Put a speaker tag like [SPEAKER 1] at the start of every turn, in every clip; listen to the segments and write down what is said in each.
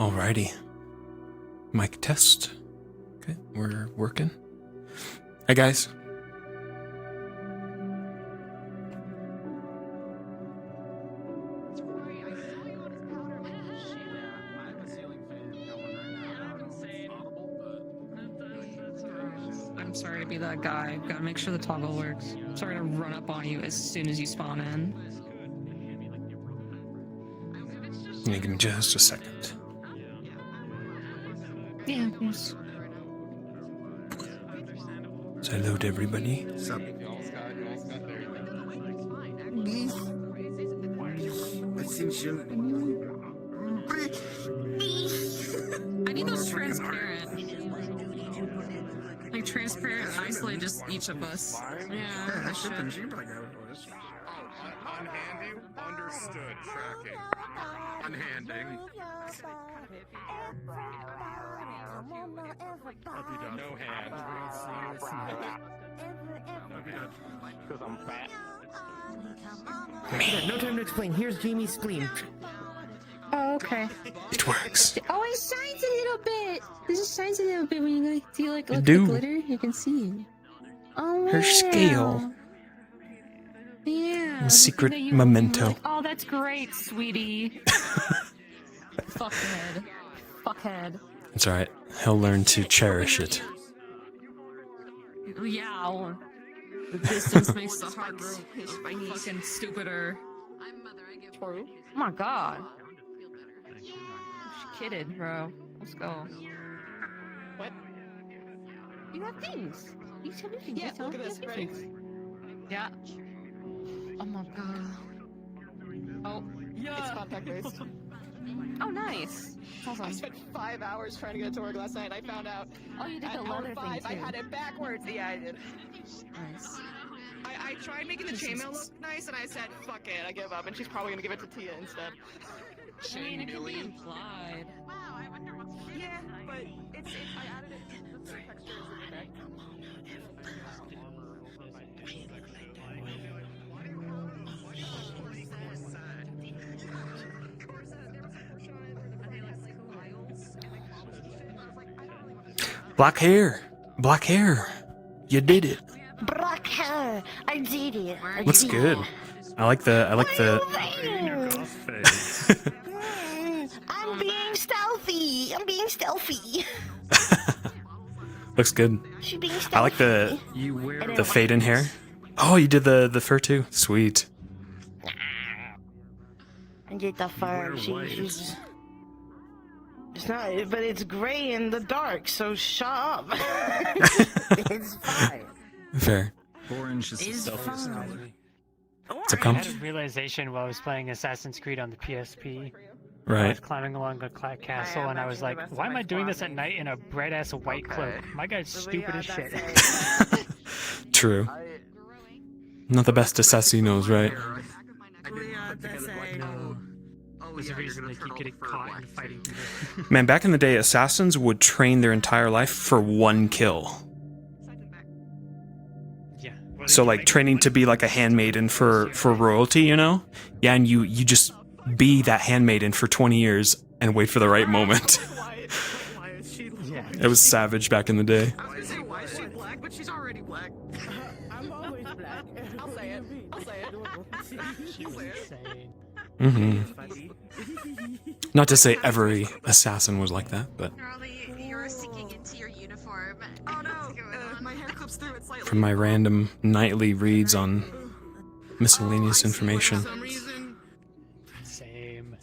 [SPEAKER 1] Alrighty. Mic test. Okay, we're working. Hi guys.
[SPEAKER 2] I'm sorry to be that guy. Gotta make sure the toggle works. Sorry to run up on you as soon as you spawn in.
[SPEAKER 1] Yeah, give me just a second.
[SPEAKER 2] Yeah, of course.
[SPEAKER 1] So hello to everybody.
[SPEAKER 3] Ascension.
[SPEAKER 2] I need those transparent. Like transparent, isolate just each of us. Yeah, that shit.
[SPEAKER 4] Unhanding, understood, tracking. Unhanding. No hand. Because I'm fat.
[SPEAKER 3] No time to explain. Here's Jamie's spleen.
[SPEAKER 5] Oh, okay.
[SPEAKER 1] It works.
[SPEAKER 5] Oh, it shines a little bit. It just shines a little bit when you like do like look at
[SPEAKER 1] do.
[SPEAKER 5] the glitter. You can see. Oh,
[SPEAKER 1] Her
[SPEAKER 5] wow.
[SPEAKER 1] scale.
[SPEAKER 5] Yeah.
[SPEAKER 1] Secret
[SPEAKER 5] the thing that
[SPEAKER 1] memento.
[SPEAKER 5] like, oh, that's great, sweetie. Fuckhead. Fuckhead.
[SPEAKER 1] It's alright. He'll learn to cherish it.
[SPEAKER 2] Yeah. The distance makes the heart grow fucking stupider.
[SPEAKER 5] Oh my god. She kidded, bro. Let's go.
[SPEAKER 6] What?
[SPEAKER 5] You have things. You have things.
[SPEAKER 6] Yeah, look at this. Ready?
[SPEAKER 2] Yeah.
[SPEAKER 5] Oh my god.
[SPEAKER 2] Oh.
[SPEAKER 6] Yeah. It's contact based.
[SPEAKER 5] Oh, nice. Awesome.
[SPEAKER 6] I spent 5 hours trying to get it to work last night. I found out.
[SPEAKER 5] Oh, you did
[SPEAKER 6] at
[SPEAKER 5] the
[SPEAKER 6] hour
[SPEAKER 5] leather
[SPEAKER 6] 5,
[SPEAKER 5] thing
[SPEAKER 6] I
[SPEAKER 5] too.
[SPEAKER 6] had it backwards. Yeah, I did.
[SPEAKER 5] Nice.
[SPEAKER 6] I tried making the chainmail look nice, and I said, "Fuck it, I give up." And she's probably gonna give it to Tia instead.
[SPEAKER 2] I mean, it could be implied.
[SPEAKER 6] Yeah, but it's I added it. The texture is really bad.
[SPEAKER 1] Black hair. Black hair. You did it.
[SPEAKER 7] Black hair. I did it.
[SPEAKER 1] Looks good. I like the
[SPEAKER 7] I'm being stealthy. I'm being stealthy.
[SPEAKER 1] looks good.
[SPEAKER 7] She's being stealthy.
[SPEAKER 1] I like the fade in hair. Oh, you did the fur too. Sweet.
[SPEAKER 7] I did the fur. She's it's not, but it's gray in the dark. So shut up. It's fine.
[SPEAKER 1] Fair.
[SPEAKER 3] Orange is
[SPEAKER 7] It's fine.
[SPEAKER 1] It's a
[SPEAKER 8] I
[SPEAKER 1] comp.
[SPEAKER 8] had a realization while I was playing Assassin's Creed on the PSP. I
[SPEAKER 1] Right.
[SPEAKER 8] was climbing along the castle, and I was like, why am I doing this at night in a bright-ass white cloak? My guy's stupid as shit.
[SPEAKER 1] True. Not the best assassinos, right?
[SPEAKER 8] There's a reason they keep getting caught and fighting people.
[SPEAKER 1] Man, back in the day, assassins would train their entire life for one kill.
[SPEAKER 8] Yeah.
[SPEAKER 1] So like training to be like a handmaiden for royalty, you know? Yeah, and you just be that handmaiden for 20 years and wait for the right moment.
[SPEAKER 6] Why is she?
[SPEAKER 8] Yeah.
[SPEAKER 1] It was savage back in the day.
[SPEAKER 6] I was gonna say, why is she black? But she's already black.
[SPEAKER 3] I'm always black.
[SPEAKER 6] I'll say it. I'll say it.
[SPEAKER 8] She was insane.
[SPEAKER 1] Not to say every assassin was like that, but
[SPEAKER 9] Charlie, you're sinking into your uniform.
[SPEAKER 6] Oh no,
[SPEAKER 9] What's going on?
[SPEAKER 6] my hair clips through it slightly.
[SPEAKER 1] from my random nightly reads on miscellaneous information.
[SPEAKER 3] For some reason,
[SPEAKER 8] Same.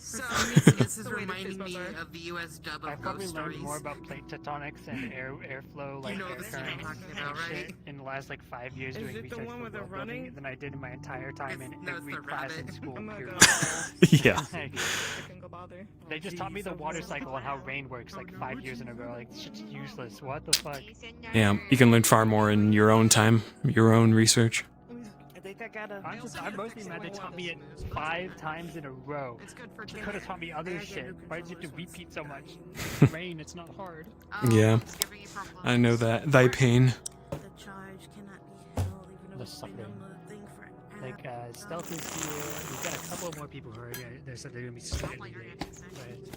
[SPEAKER 3] this is reminding me of the US dub
[SPEAKER 8] I
[SPEAKER 3] of
[SPEAKER 8] probably
[SPEAKER 3] Ghost
[SPEAKER 8] learned
[SPEAKER 3] Stories.
[SPEAKER 8] more about plate tectonics and airflow, like
[SPEAKER 3] know
[SPEAKER 8] air
[SPEAKER 3] the scene I'm
[SPEAKER 8] currents
[SPEAKER 3] talking
[SPEAKER 8] and
[SPEAKER 3] about,
[SPEAKER 8] shit
[SPEAKER 3] right?
[SPEAKER 8] in the last like 5 years
[SPEAKER 6] Is
[SPEAKER 8] doing
[SPEAKER 6] it the
[SPEAKER 8] research
[SPEAKER 6] one
[SPEAKER 8] for
[SPEAKER 6] with the
[SPEAKER 8] world building
[SPEAKER 6] running?
[SPEAKER 8] than I did in my entire time in
[SPEAKER 3] No, it's
[SPEAKER 8] every
[SPEAKER 3] the
[SPEAKER 8] class in
[SPEAKER 3] rabbit.
[SPEAKER 8] school.
[SPEAKER 6] Oh my
[SPEAKER 8] period.
[SPEAKER 6] god.
[SPEAKER 1] Yeah.
[SPEAKER 8] Like,
[SPEAKER 6] I couldn't go bother.
[SPEAKER 8] they just taught me the water cycle and how rain works like 5 years in a row. Like, shit's useless. What the fuck?
[SPEAKER 1] Yeah, you can learn far more in your own time, your own research.
[SPEAKER 6] I think I gotta.
[SPEAKER 8] I'm mostly mad they taught me it 5 times in a row.
[SPEAKER 6] It's good for
[SPEAKER 8] You could have taught me other shit. Why did you have to repeat so much? Rain, it's not hard.
[SPEAKER 1] Yeah.
[SPEAKER 9] It's giving you problems.
[SPEAKER 1] I know that. Thy pain.
[SPEAKER 7] The charge cannot be held even
[SPEAKER 8] The
[SPEAKER 7] if
[SPEAKER 8] suffering.
[SPEAKER 7] the thing for
[SPEAKER 8] Like, Stealth is here. We've got a couple more people who are gonna, they said they're gonna be split
[SPEAKER 9] Like
[SPEAKER 8] in
[SPEAKER 9] you're
[SPEAKER 8] the
[SPEAKER 9] gonna say.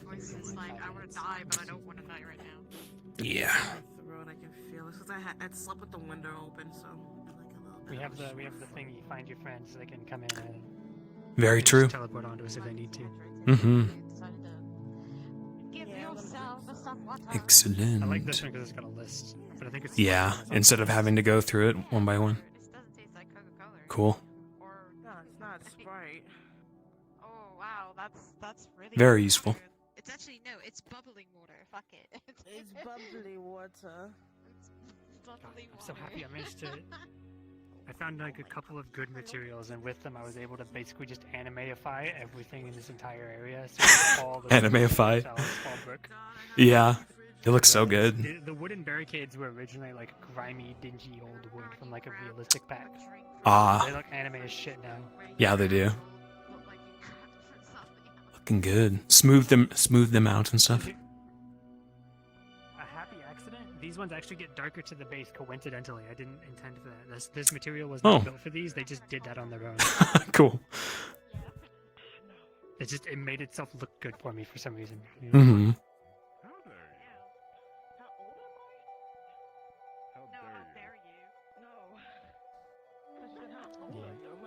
[SPEAKER 9] Voice is like, I wanna die, but I don't wanna die right now.
[SPEAKER 1] Yeah.
[SPEAKER 3] The road, I can feel it. Since I'd slept with the window open, so like a little bit.
[SPEAKER 8] We have the thing you find your friends, so they can come in and
[SPEAKER 1] Very
[SPEAKER 8] just
[SPEAKER 1] true.
[SPEAKER 8] teleport onto us if they need to.
[SPEAKER 1] Mm-hmm.
[SPEAKER 9] Give yourself a stopwatch.
[SPEAKER 8] I like
[SPEAKER 1] Excellent.
[SPEAKER 8] this one because it's got a list, but I think it's
[SPEAKER 1] Yeah, instead of having to go through it one by one.
[SPEAKER 9] This doesn't taste like Coca-Cola.
[SPEAKER 1] Cool.
[SPEAKER 9] Or
[SPEAKER 3] No, it's not Sprite.
[SPEAKER 9] oh wow, that's really
[SPEAKER 1] Very
[SPEAKER 9] good.
[SPEAKER 1] useful.
[SPEAKER 9] It's actually no, it's bubbling water. Fuck it.
[SPEAKER 3] It's bubbly water.
[SPEAKER 9] It's bubbly
[SPEAKER 8] I'm
[SPEAKER 9] water.
[SPEAKER 8] so happy I managed to. I found like a couple of good materials, and with them I was able to basically just animeify everything in this entire area. So all the
[SPEAKER 1] Animeify.
[SPEAKER 8] all brick.
[SPEAKER 1] Yeah. It looks so good.
[SPEAKER 8] The wooden barricades were originally like grimy, dingy old wood from like a realistic pack.
[SPEAKER 1] Ah.
[SPEAKER 8] They look anime as shit now.
[SPEAKER 1] Yeah, they do. Looking good. Smooth them out and stuff.
[SPEAKER 8] A happy accident. These ones actually get darker to the base coincidentally. I didn't intend for that. This material was not built for these. They just did that on their own.
[SPEAKER 1] Cool.
[SPEAKER 8] It made itself look good for me for some reason. You know?
[SPEAKER 1] Mm-hmm.
[SPEAKER 8] Yeah.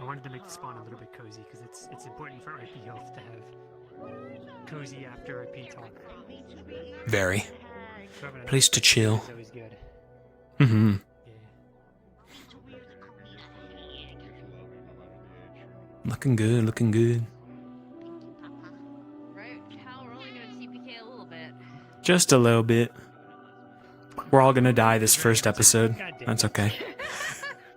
[SPEAKER 8] I wanted to make the spawn a little bit cozy because it's important for RP health to have cozy after RP talk.
[SPEAKER 1] Very.
[SPEAKER 8] So having a
[SPEAKER 1] Place to chill.
[SPEAKER 8] is always good.
[SPEAKER 1] Mm-hmm. Looking good, looking good.
[SPEAKER 5] Right, Cal, we're only gonna CPK a little bit.
[SPEAKER 1] Just a little bit. We're all gonna die this first episode. That's okay.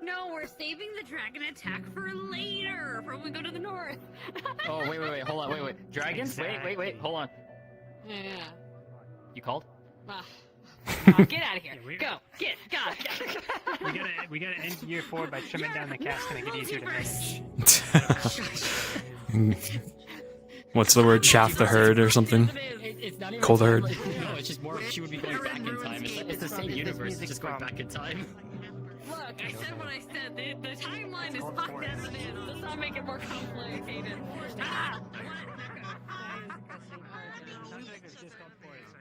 [SPEAKER 5] No, we're saving the dragon attack for later, for when we go to the north.
[SPEAKER 10] Oh, wait, hold on, wait. Dragons? Wait, hold on.
[SPEAKER 5] Yeah.
[SPEAKER 10] You called?
[SPEAKER 5] Get out of here. Go. God.
[SPEAKER 8] We gotta end year 4 by trimming down the cast to make it easier to manage.
[SPEAKER 1] What's the word? Shaft the herd or something?
[SPEAKER 10] It's not even
[SPEAKER 1] Cold herd.
[SPEAKER 10] No, it's just more she would be going back in time. It's the same universe, it's just going back in time.
[SPEAKER 5] Look, I said what I said. The timeline is fucked as it is. Let's not make it more complicated. Ah!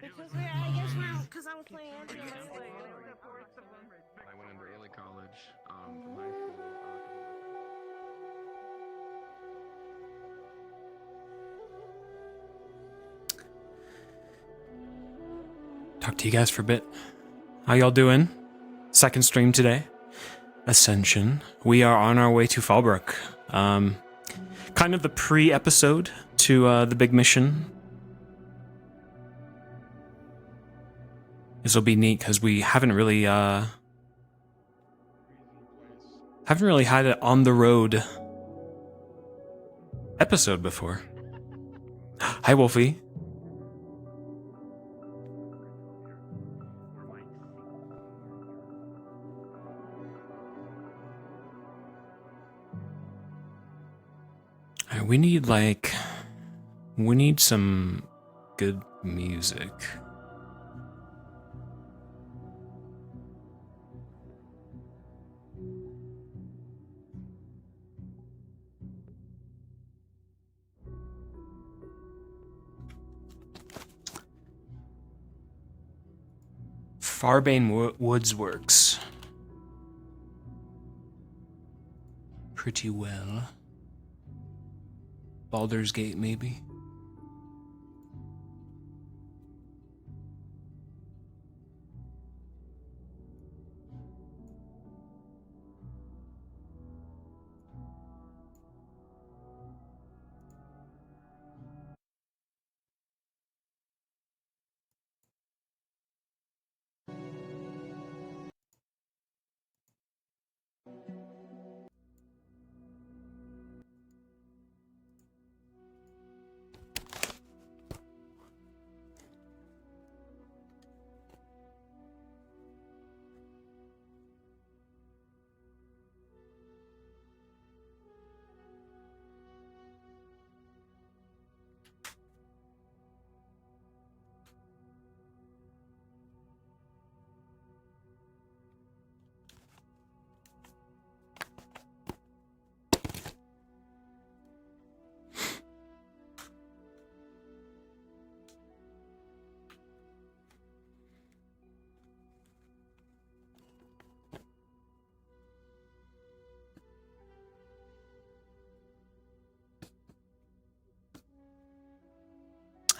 [SPEAKER 3] Because I was playing Andrew and I
[SPEAKER 4] went into early college from high school.
[SPEAKER 1] Talk to you guys for a bit. How y'all doing? Second stream today. Ascension. We are on our way to Fallbrook. Kind of the pre-episode to the big mission. This will be neat because we haven't really had an on the road episode before. Hi, Wolfie. We need some good music. Farbane Woods works pretty well. Baldur's Gate, maybe.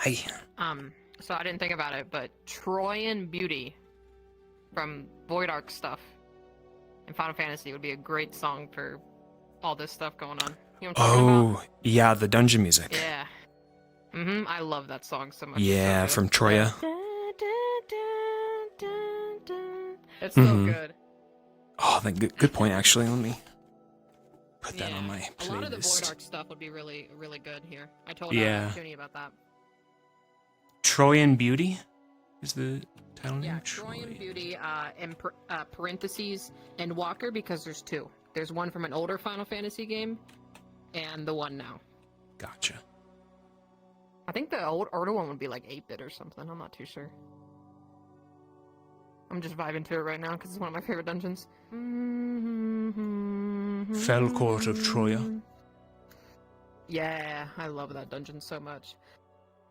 [SPEAKER 1] Aye.
[SPEAKER 6] So I didn't think about it, but Troyan Beauty from Void Ark stuff in Final Fantasy would be a great song for all this stuff going on. You know what I'm talking about?
[SPEAKER 1] Yeah, the dungeon music.
[SPEAKER 6] Yeah. I love that song so much.
[SPEAKER 1] Yeah,
[SPEAKER 6] It's so
[SPEAKER 1] from Troya.
[SPEAKER 6] good. It's so good.
[SPEAKER 1] Oh, good point, actually. Let me put that on my
[SPEAKER 6] A lot of the Void
[SPEAKER 1] playlist.
[SPEAKER 6] Ark stuff would be really, really good here. I told Tony about that.
[SPEAKER 1] Troyan Beauty is the title name?
[SPEAKER 6] Yeah, Troyan Beauty, in parentheses, and Walker, because there's two. There's one from an older Final Fantasy game, and the one now.
[SPEAKER 1] Gotcha.
[SPEAKER 6] I think the older one would be like 8-bit or something. I'm not too sure. I'm just vibing to it right now because it's one of my favorite dungeons.
[SPEAKER 1] Fell Court of Troya.
[SPEAKER 6] Yeah, I love that dungeon so much.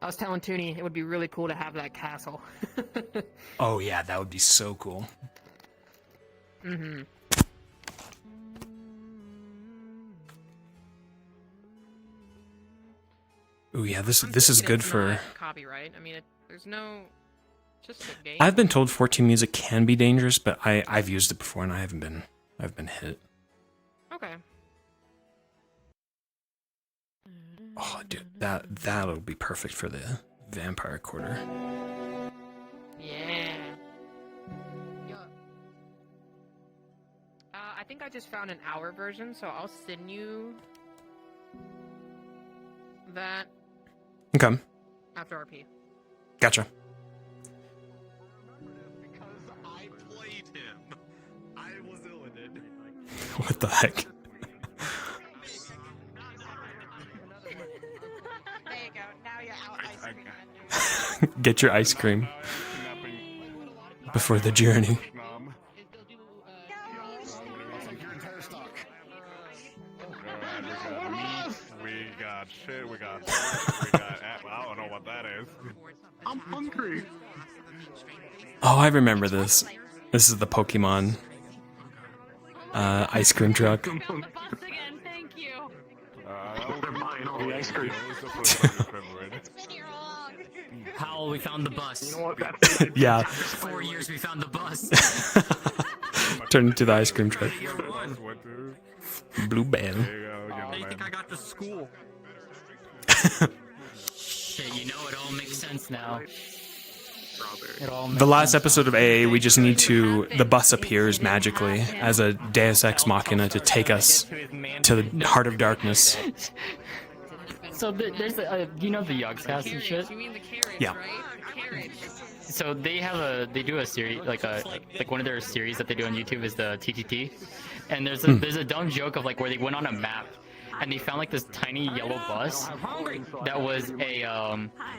[SPEAKER 6] I was telling Toonie it would be really cool to have that castle.
[SPEAKER 1] Oh yeah, that would be so cool. Oh yeah, this is good for.
[SPEAKER 6] Copyright. I mean, there's no. Just a game.
[SPEAKER 1] I've been told 14 music can be dangerous, but I've used it before and I've been hit.
[SPEAKER 6] Okay.
[SPEAKER 1] Oh, dude, that'll be perfect for the Vampire Quarter.
[SPEAKER 6] Yeah. I think I just found an hour version, so I'll send you that
[SPEAKER 1] Okay.
[SPEAKER 6] after RP.
[SPEAKER 1] Gotcha.
[SPEAKER 4] Because I played him. I was Illidan.
[SPEAKER 1] What the heck?
[SPEAKER 9] There you go. Now you're out ice cream.
[SPEAKER 1] Get your ice cream before the journey.
[SPEAKER 4] We got shit, we got I don't know what that is. I'm hungry.
[SPEAKER 1] Oh, I remember this. This is the Pokemon ice cream truck.
[SPEAKER 5] Got on the bus again, thank you.
[SPEAKER 4] They're buying all the ice cream.
[SPEAKER 9] It's been here long.
[SPEAKER 10] How we found the bus.
[SPEAKER 4] You know what? That's
[SPEAKER 1] Yeah,
[SPEAKER 10] 4 years we found the bus.
[SPEAKER 1] turn into the ice cream truck. Blue Bell.
[SPEAKER 10] How do you think I got to school? Shit, you know it all makes sense now. It all makes
[SPEAKER 1] The last
[SPEAKER 10] sense
[SPEAKER 1] episode of AA, we just need to. The bus appears magically as a Deus Ex Machina to take us to the heart of darkness.
[SPEAKER 10] So there's you know the Yogscast and shit.
[SPEAKER 6] You mean the carrots,
[SPEAKER 1] Yeah.
[SPEAKER 6] right? Carrots.
[SPEAKER 10] So they do a series like one of their series that they do on YouTube is the TTT, and there's a dumb joke of like where they went on a map and they found like this tiny yellow bus that was a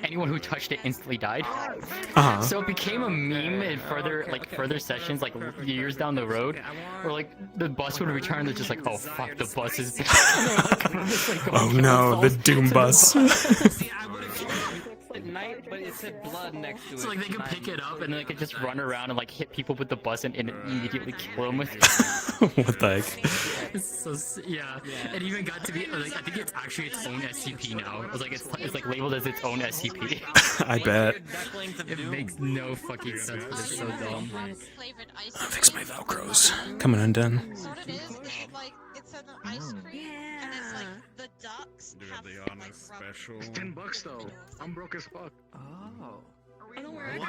[SPEAKER 10] anyone who touched it instantly died.
[SPEAKER 1] Uh-huh.
[SPEAKER 10] So it became a meme in further sessions like years down the road, where like the bus would return and they're just like, oh fuck, the bus is back.
[SPEAKER 1] Oh no, the Doom bus.
[SPEAKER 11] At night, but it said blood next to it.
[SPEAKER 10] So like they could pick it up and then they could just run around and like hit people with the bus and immediately kill them with it.
[SPEAKER 1] What the heck?
[SPEAKER 10] So yeah, it even got to be like I think it's actually its own SCP now. It's like it's like labeled as its own SCP.
[SPEAKER 1] I bet.
[SPEAKER 10] It makes no fucking sense, but it's so dumb.
[SPEAKER 9] Flavored ice
[SPEAKER 1] I'll fix my Velcros. Coming undone.
[SPEAKER 9] What it is like it's an ice cream, and it's like the ducks have
[SPEAKER 4] the
[SPEAKER 9] like
[SPEAKER 4] honest
[SPEAKER 9] rubber.
[SPEAKER 4] special. It's $10 though. I'm broke as fuck.
[SPEAKER 11] Oh.
[SPEAKER 6] Don't worry.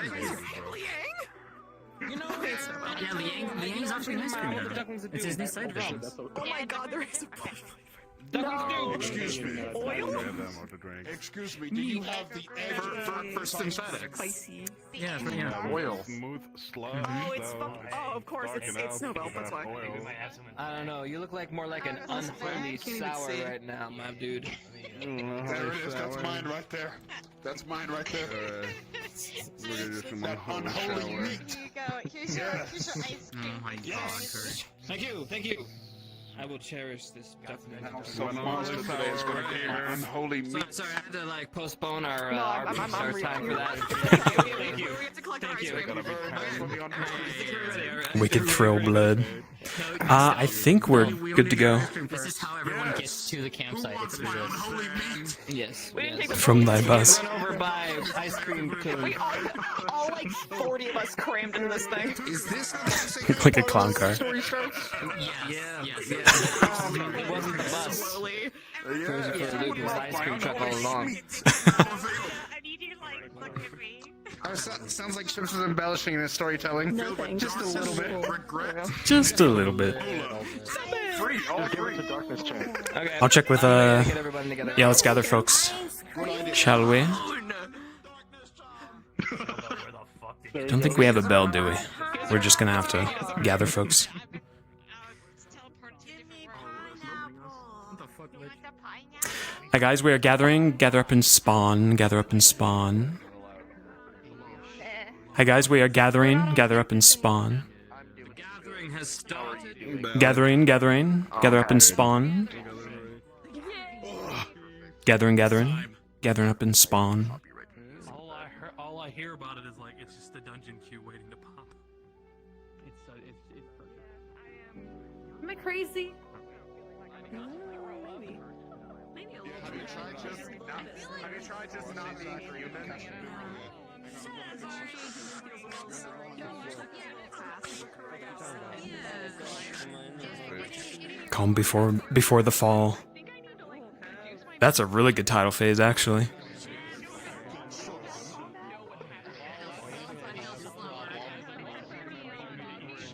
[SPEAKER 11] You know,
[SPEAKER 10] Yeah, Liang's actually an ice cream now. It's his new side vision.
[SPEAKER 6] Oh my god, there is a bush.
[SPEAKER 4] Excuse me.
[SPEAKER 6] Oil?
[SPEAKER 4] Excuse me, do you have the egg for synthetics?
[SPEAKER 6] Spicy.
[SPEAKER 10] Yeah,
[SPEAKER 4] Oil. Smooth sludge.
[SPEAKER 6] Oh, it's of course, it's no milk, that's why.
[SPEAKER 11] I don't know. You look like more like an unholy sour right now, my dude.
[SPEAKER 4] There it is. That's mine right there. That's mine right there. That unholy meat.
[SPEAKER 9] Here you go. Here's your ice cream.
[SPEAKER 10] Oh my god, Kurt.
[SPEAKER 11] Thank you. I will cherish this definitely.
[SPEAKER 4] So monster today is going to be unholy meat.
[SPEAKER 11] Sorry, I had to like postpone our
[SPEAKER 6] No,
[SPEAKER 11] our
[SPEAKER 6] I'm
[SPEAKER 11] time for that.
[SPEAKER 6] Thank you. We have to collect our ice cream.
[SPEAKER 1] Wicked Frill blood. I think we're good to go.
[SPEAKER 10] This is how everyone gets to the campsite. It's through this.
[SPEAKER 11] Yes.
[SPEAKER 1] From thy bus.
[SPEAKER 11] Run over by ice cream king.
[SPEAKER 6] We all like 40 of us crammed into this thing.
[SPEAKER 4] Is this
[SPEAKER 1] Like a clown car.
[SPEAKER 11] Story starts?
[SPEAKER 10] Yes.
[SPEAKER 11] It wasn't the bus. Crazy for Luke was the ice cream truck all along.
[SPEAKER 9] I need you to like look at me.
[SPEAKER 4] Sounds like Chips is embellishing in his storytelling.
[SPEAKER 9] Nothing.
[SPEAKER 4] Just a little bit. Regret.
[SPEAKER 1] Just a little bit.
[SPEAKER 4] Free. All three.
[SPEAKER 11] Okay.
[SPEAKER 1] I'll check with
[SPEAKER 11] Get everybody together.
[SPEAKER 1] yeah, let's gather folks. Shall we? Don't think we have a bell, do we? We're just gonna have to gather folks. Hi guys, we are gathering. Gather up and spawn. Gather up and spawn. Hi guys, we are gathering. Gather up and spawn.
[SPEAKER 11] Gathering has started.
[SPEAKER 1] Gathering. Gather up and spawn. Gathering. Gathering up and spawn.
[SPEAKER 12] All I hear about it is like it's just a dungeon queue waiting to pop. It's
[SPEAKER 5] Am I crazy?
[SPEAKER 4] Have you tried just not being human?
[SPEAKER 1] Calm before the fall. That's a really good title phase, actually.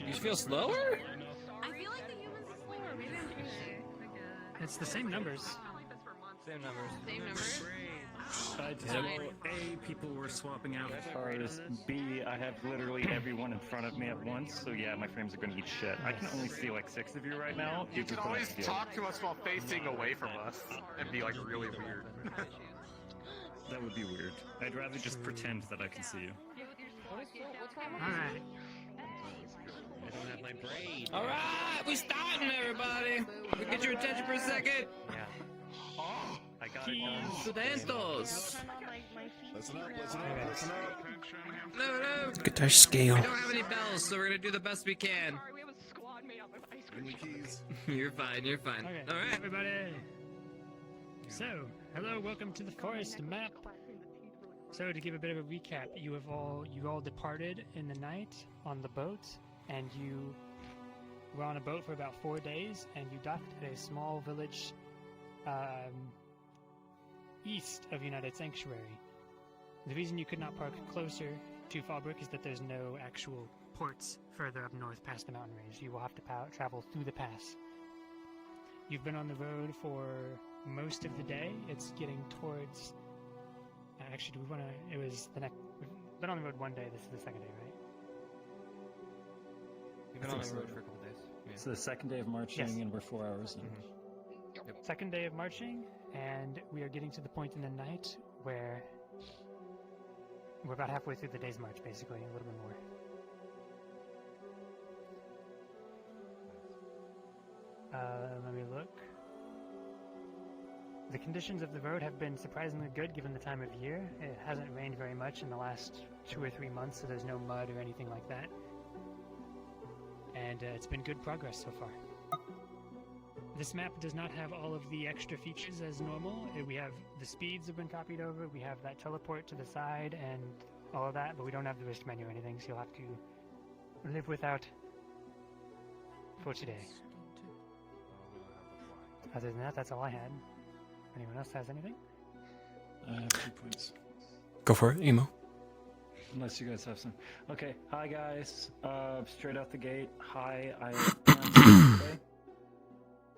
[SPEAKER 11] You feel slower?
[SPEAKER 5] I feel like the humans are slower. Maybe I'm crazy.
[SPEAKER 8] It's the same numbers.
[SPEAKER 11] Same numbers.
[SPEAKER 5] Same numbers.
[SPEAKER 12] A, people were swapping out.
[SPEAKER 13] As far as B, I have literally everyone in front of me at once, so yeah, my frames are gonna eat shit. I can only see like 6 of you right now.
[SPEAKER 4] You can always talk to us while facing away from us and be like really weird.
[SPEAKER 13] That would be weird. I'd rather just pretend that I can see you.
[SPEAKER 8] Alright.
[SPEAKER 11] I don't have my braid. Alright, we starting, everybody. We get your attention for a second.
[SPEAKER 13] Yeah. I got it.
[SPEAKER 11] Studentos.
[SPEAKER 4] Listen up.
[SPEAKER 11] No.
[SPEAKER 1] Guitar scale.
[SPEAKER 11] We don't have any bells, so we're gonna do the best we can.
[SPEAKER 9] We have a squad made up of ice cream.
[SPEAKER 11] You're fine.
[SPEAKER 8] Okay,
[SPEAKER 11] All right.
[SPEAKER 8] everybody. So, hello, welcome to the forest map. So, to give a bit of a recap, you all departed in the night on the boat, and you were on a boat for about 4 days, and you docked at a small village east of United Sanctuary. The reason you could not park closer to Fallbrook is that there's no actual ports further up north past the mountain range. You will have to travel through the pass. You've been on the road for most of the day. It's getting towards... Actually, do we want to... It was the next... We've been on the road 1 day. This is the second day, right?
[SPEAKER 11] We've been on the road for a couple days.
[SPEAKER 13] It's the second day of marching,
[SPEAKER 8] Yes.
[SPEAKER 13] and we're 4 hours in.
[SPEAKER 8] Second day of marching, and we are getting to the point in the night where we're about halfway through the day's march, basically, a little bit more. Let me look. The conditions of the road have been surprisingly good given the time of year. It hasn't rained very much in the last 2 or 3 months, so there's no mud or anything like that. And it's been good progress so far. This map does not have all of the extra features as normal. We have the speeds have been copied over, we have that teleport to the side and all of that, but we don't have the wrist menu or anything, so you'll have to live without for today. Other than that, that's all I had. Anyone else has anything?
[SPEAKER 13] I have 2 points.
[SPEAKER 1] Go for it, Emo.
[SPEAKER 13] Unless you guys have some. Okay, hi guys. Straight out the gate. Hi, I am today.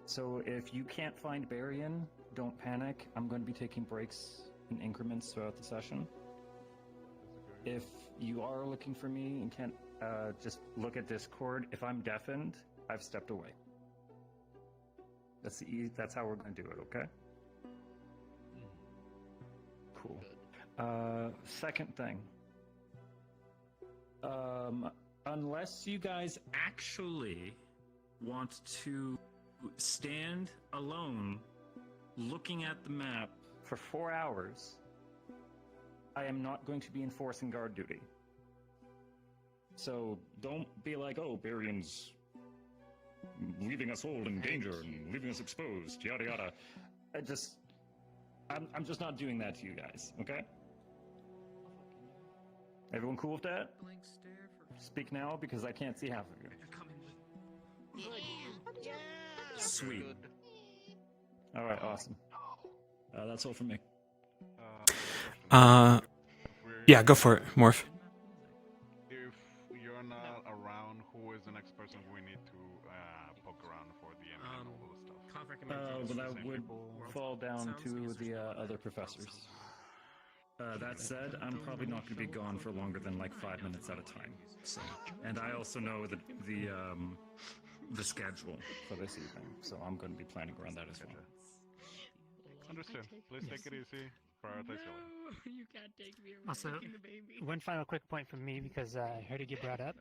[SPEAKER 13] So if you can't find Barian, don't panic. I'm going to be taking breaks in increments throughout the session. If you are looking for me and can't, just look at Discord. If I'm deafened, I've stepped away. That's how we're going to do it, okay? Cool. Second thing. Unless you guys actually want to stand alone looking at the map for 4 hours, I am not going to be enforcing guard duty. So don't be like, oh, Barian's leaving us all in danger and leaving us exposed, yada yada. I'm just not doing that to you guys, okay? Everyone cool with that? Speak now because I can't see half of you. Sweet. All right, awesome. That's all from me.
[SPEAKER 1] Yeah, go for it, Morph.
[SPEAKER 4] If you're not around, who is the next person we need to poke around for the M and all those stuff?
[SPEAKER 13] Well, that would fall down to the other professors. That said, I'm probably not going to be gone for longer than like 5 minutes at a time. So, and I also know the schedule for this evening, so I'm going to be planning around that as well.
[SPEAKER 4] Understood. Please take it easy. Prioritize healing.
[SPEAKER 5] You can't take me away.
[SPEAKER 8] Also,
[SPEAKER 5] taking the baby.
[SPEAKER 8] one final quick point from me because I heard it get brought up.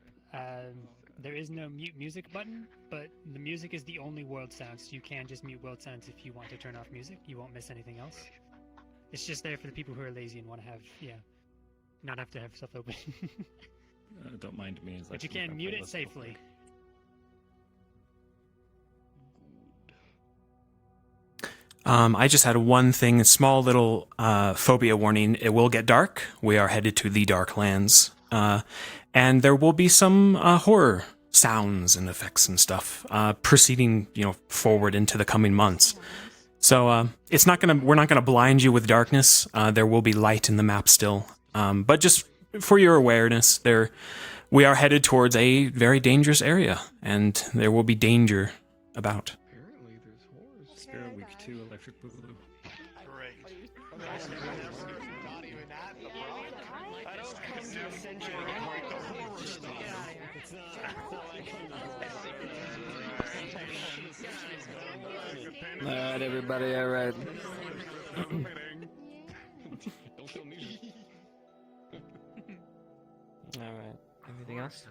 [SPEAKER 8] There is no mute music button, but the music is the only world sound, so you can just mute world sounds if you want to turn off music. You won't miss anything else. It's just there for the people who are lazy and want to have, not have to have stuff open.
[SPEAKER 13] Don't mind me.
[SPEAKER 8] But you can mute it safely.
[SPEAKER 1] I just had one thing, a small little phobia warning. It will get dark. We are headed to the Dark Lands. And there will be some horror sounds and effects and stuff proceeding, forward into the coming months. So we're not gonna blind you with darkness. There will be light in the map still. But just for your awareness, we are headed towards a very dangerous area, and there will be danger about.
[SPEAKER 13] Spirit Week 2 Electric Boogaloo.
[SPEAKER 4] Great.
[SPEAKER 7] I don't come to Ascension to break the horror stuff.
[SPEAKER 11] Alright, everybody, alright.
[SPEAKER 10] Don't kill me.
[SPEAKER 11] Alright. Anything else?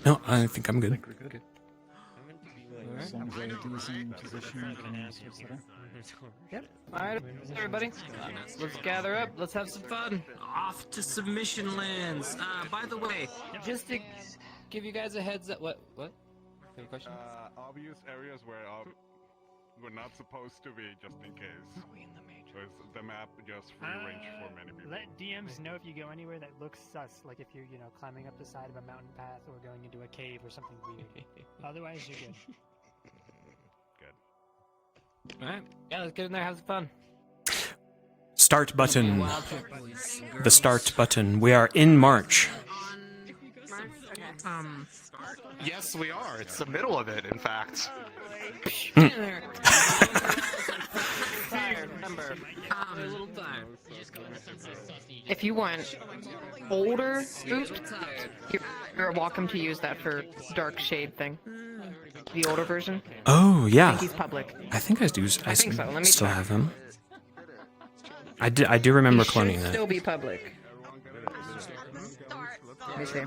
[SPEAKER 1] No, I think I'm good.
[SPEAKER 11] Good.
[SPEAKER 13] As long as I do some position,
[SPEAKER 11] Yep. Alright, everybody. Let's gather up. Let's have some fun. Off to submission lands. By the way, just to give you guys a heads up. What? You have a question?
[SPEAKER 4] Obvious areas where we're not supposed to be, just in case. Are we in the Matrix? The map just free range for many people.
[SPEAKER 8] Let DMs know if you go anywhere that looks sus, like if you're, climbing up the side of a mountain path or going into a cave or something weird. Otherwise, you're good.
[SPEAKER 4] Good.
[SPEAKER 11] Alright. Yeah, let's get in there, have some fun.
[SPEAKER 1] Start button. The start button. We are in March.
[SPEAKER 14] Yes, we are. It's the middle of it, in fact.
[SPEAKER 6] If you want older oops, you're welcome to use that for dark shade thing. The older version.
[SPEAKER 1] Oh yeah.
[SPEAKER 6] I think he's public.
[SPEAKER 1] I think I do. I
[SPEAKER 6] think so. Let me
[SPEAKER 1] still
[SPEAKER 6] check.
[SPEAKER 1] have him. I do remember
[SPEAKER 6] He
[SPEAKER 1] cloning
[SPEAKER 6] should
[SPEAKER 1] that.
[SPEAKER 6] still be public. Let me see.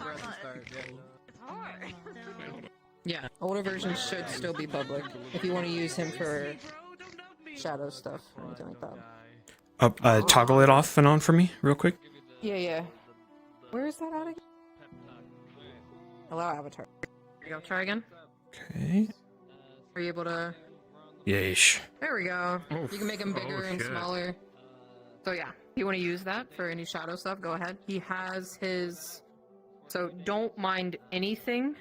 [SPEAKER 6] Yeah, older versions should still be public if you want to use him for shadow stuff or anything like that.
[SPEAKER 1] Toggle it off and on for me, real quick.
[SPEAKER 6] Yeah. Where is that at again? Allow avatar. There you go. Try again.
[SPEAKER 1] Okay.
[SPEAKER 6] Are you able to?
[SPEAKER 1] Yeesh.
[SPEAKER 6] There we go.
[SPEAKER 1] Oof.
[SPEAKER 6] You can make him bigger and
[SPEAKER 1] shit.
[SPEAKER 6] smaller. So yeah, if you want to use that for any shadow stuff, go ahead. He has his. So don't mind anything.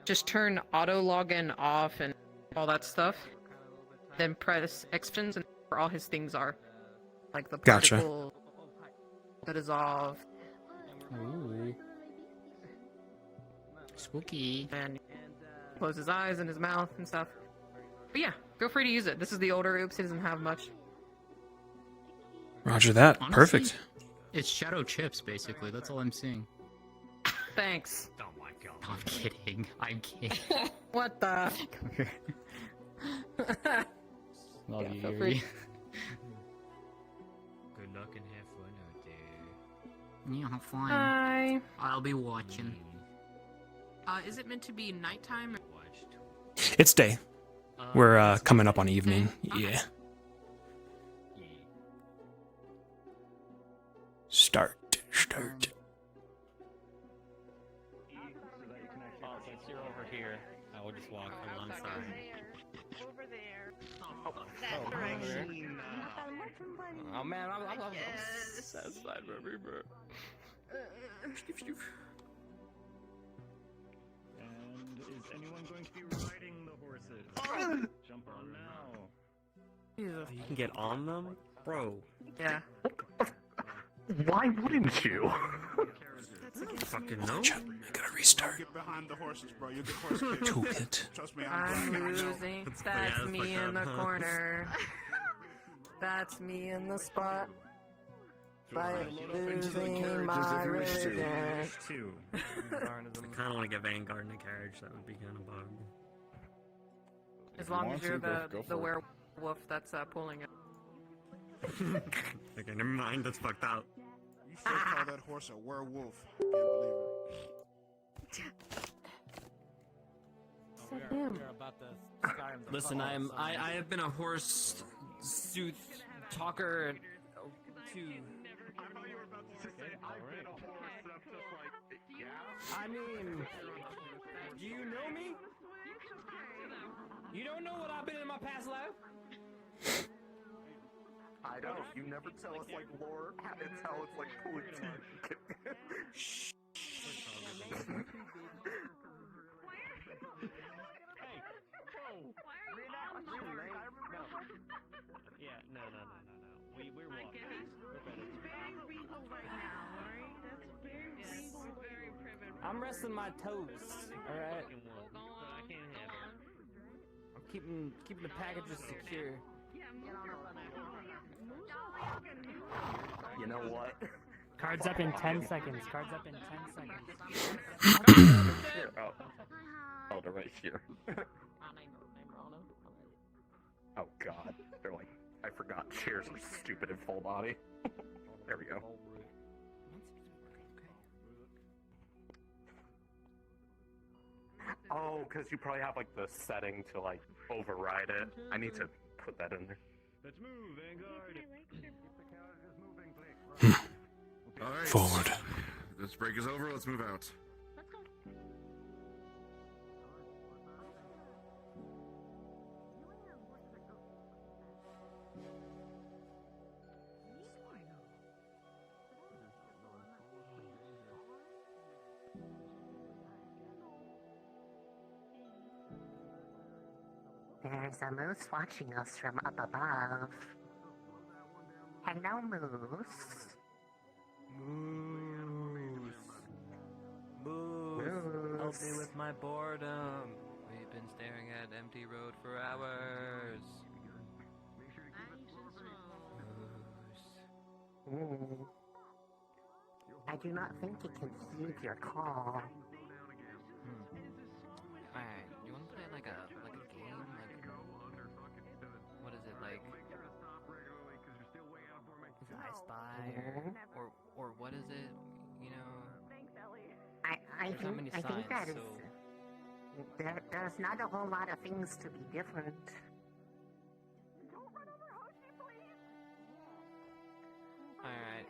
[SPEAKER 6] Just turn auto login off and all that stuff. Then press Expansions and where all his things are. Like the
[SPEAKER 1] Gotcha.
[SPEAKER 6] particle, the dissolve.
[SPEAKER 10] Ooh. Spooky.
[SPEAKER 6] And close his eyes and his mouth and stuff. But yeah, feel free to use it. This is the older Oops, he doesn't have much.
[SPEAKER 1] Roger that.
[SPEAKER 10] Honestly,
[SPEAKER 1] Perfect.
[SPEAKER 10] It's shadow chips, basically. That's all I'm seeing.
[SPEAKER 6] Thanks.
[SPEAKER 10] Oh my god. I'm kidding. I'm kidding.
[SPEAKER 6] What the?
[SPEAKER 10] Come here. Love
[SPEAKER 6] Yeah,
[SPEAKER 10] you,
[SPEAKER 6] feel
[SPEAKER 10] Yuri.
[SPEAKER 6] free.
[SPEAKER 11] Good luck and have fun out there.
[SPEAKER 10] Yeah, have fun.
[SPEAKER 6] Hi.
[SPEAKER 10] I'll be watching.
[SPEAKER 6] Is it meant to be nighttime?
[SPEAKER 1] It's day. We're coming up on evening. Yeah. Start.
[SPEAKER 10] Since you're over here, I will just
[SPEAKER 7] That direction.
[SPEAKER 11] Oh man, I'm satisfied, remember.
[SPEAKER 13] And is anyone going to be riding the horses? Jump on now.
[SPEAKER 14] You can get on them? Bro.
[SPEAKER 2] Yeah.
[SPEAKER 14] Why wouldn't you?
[SPEAKER 1] Fucking no. I gotta restart.
[SPEAKER 15] Get behind the horses, bro. You get horse kicked.
[SPEAKER 1] Toolkit.
[SPEAKER 15] Trust me,
[SPEAKER 2] I'm
[SPEAKER 15] I know.
[SPEAKER 2] losing. That's me in the corner. That's me in the spot. By losing my religion.
[SPEAKER 14] I kind of want to get Vanguard in a carriage. That would be kind of bug.
[SPEAKER 6] As long as you're the werewolf that's pulling it.
[SPEAKER 14] Okay, never mind. That's fucked up.
[SPEAKER 15] You should call that horse a werewolf. I can't believe it.
[SPEAKER 11] Listen, I have been a horse suit talker to. I mean, do you know me? You don't know what I've been in my past life?
[SPEAKER 14] I don't. You never tell us like lore. It's how it's like pulling teeth. Shh.
[SPEAKER 11] Yeah, no. We're walking. I'm resting my toes. All right. I'm keeping the packages secure.
[SPEAKER 14] You know what?
[SPEAKER 8] Cards up in 10 seconds. Cards up in 10 seconds.
[SPEAKER 14] Oh, they're right here. Oh god. They're like, I forgot chairs are stupid and full body. There we go. Oh, because you probably have like the setting to like override it. I need to put that in there.
[SPEAKER 13] Let's move, Vanguard.
[SPEAKER 16] Alright.
[SPEAKER 1] Forward.
[SPEAKER 16] This break is over, let's move out.
[SPEAKER 17] There's a moose watching us from up above. Hello, moose.
[SPEAKER 11] Moose. Help me with my boredom. We've been staring at empty road for hours.
[SPEAKER 17] I do not think it can heed your call.
[SPEAKER 11] Alright, you wanna play like a game? Like, what is it, like? Is it I Spy? Or what is it? You know?
[SPEAKER 17] I think that is... There's not a whole lot of things to be different.
[SPEAKER 11] Alright.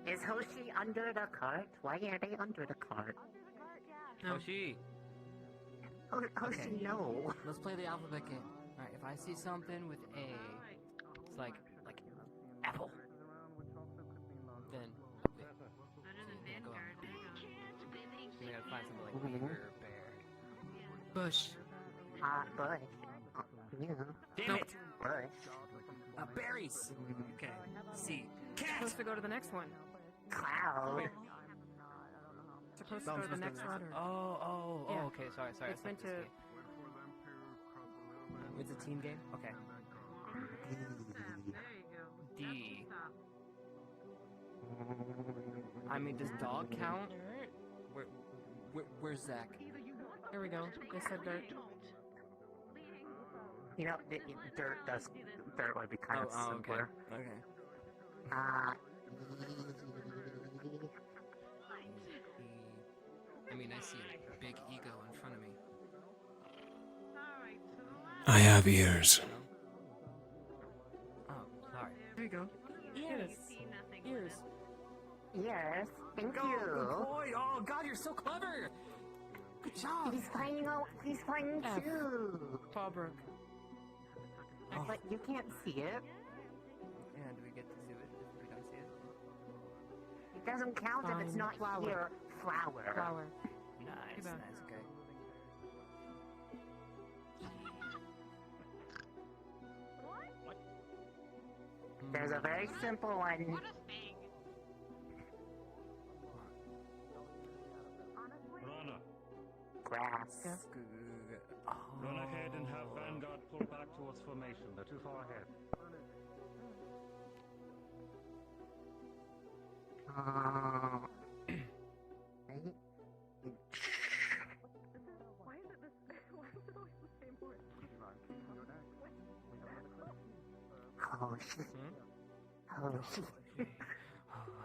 [SPEAKER 17] Is Hoshi under the cart? Why are they under the cart?
[SPEAKER 11] Hoshi!
[SPEAKER 17] Hoshi, no.
[SPEAKER 11] Let's play the alphabet game. Alright, if I see something with A, it's like apple. Then go on. We gotta find something like beaver, bear. Bush.
[SPEAKER 17] Bush. Yeah.
[SPEAKER 11] Damn it!
[SPEAKER 17] Bush.
[SPEAKER 11] Berries! Okay. C.
[SPEAKER 6] Cat! Supposed to go to the next one.
[SPEAKER 17] Cloud.
[SPEAKER 6] Supposed to go to the next letter.
[SPEAKER 11] Oh,
[SPEAKER 6] Yeah.
[SPEAKER 11] okay, sorry.
[SPEAKER 6] It's meant to...
[SPEAKER 11] It's a team game? Okay. D. I mean, does dog count? Where's Zach?
[SPEAKER 6] There we go. They said dirt.
[SPEAKER 17] You know, dirt would be kind of simpler.
[SPEAKER 11] Okay. I mean, I see a big ego in front of me.
[SPEAKER 1] I have ears.
[SPEAKER 11] Oh, sorry.
[SPEAKER 6] There you go.
[SPEAKER 17] Ears.
[SPEAKER 6] Ears.
[SPEAKER 17] Yes, thank
[SPEAKER 11] Good
[SPEAKER 17] you.
[SPEAKER 11] boy! Oh, God, you're so clever! Good job!
[SPEAKER 17] He's finding too.
[SPEAKER 6] Fallbrook.
[SPEAKER 11] Oh,
[SPEAKER 17] You can't see it.
[SPEAKER 2] And we get to see it if we don't see it.
[SPEAKER 17] It doesn't count if it's not here. Flower.
[SPEAKER 2] Flower. Nice, nice, okay.
[SPEAKER 17] There's a very simple one.
[SPEAKER 13] Rana,
[SPEAKER 17] Grass.
[SPEAKER 13] run ahead and have Vanguard pull back towards formation. They're too far ahead.
[SPEAKER 9] Why is it always the same word?
[SPEAKER 17] Oh shit. Oh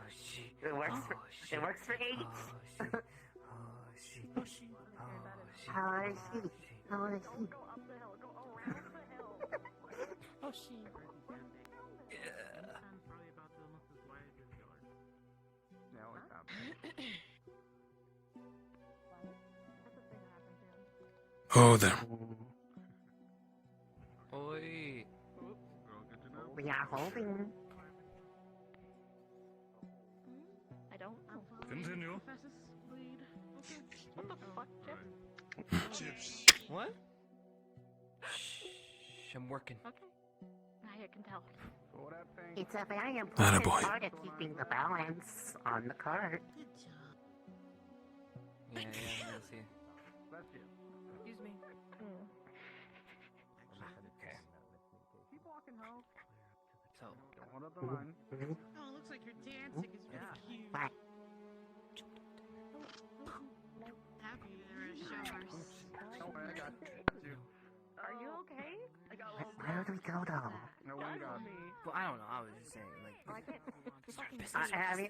[SPEAKER 17] shit. It works for it works for 8. Oh shit.
[SPEAKER 9] Oh shit.
[SPEAKER 1] Oh, there.
[SPEAKER 2] Oi.
[SPEAKER 17] We are holding.
[SPEAKER 9] I don't know.
[SPEAKER 13] Continue.
[SPEAKER 9] What the fuck,
[SPEAKER 15] Chips.
[SPEAKER 2] What? Shh, I'm working.
[SPEAKER 9] Okay. I can tell.
[SPEAKER 17] It's a very important
[SPEAKER 1] Attaboy.
[SPEAKER 17] part of keeping the balance on the cart.
[SPEAKER 2] Yeah, I see.
[SPEAKER 9] Excuse me.
[SPEAKER 2] Okay.
[SPEAKER 9] Keep walking, Ho.
[SPEAKER 2] So,
[SPEAKER 14] Hold up the line.
[SPEAKER 3] Oh, it looks like you're dancing. It's really cute.
[SPEAKER 17] Bye.
[SPEAKER 3] Happy there are showers.
[SPEAKER 14] Don't worry, I got you.
[SPEAKER 9] Are you okay? I got a little
[SPEAKER 17] Where do we go though?
[SPEAKER 14] No one got me.
[SPEAKER 2] well, I don't know. I was just saying, like,
[SPEAKER 9] I can't.
[SPEAKER 17] I mean,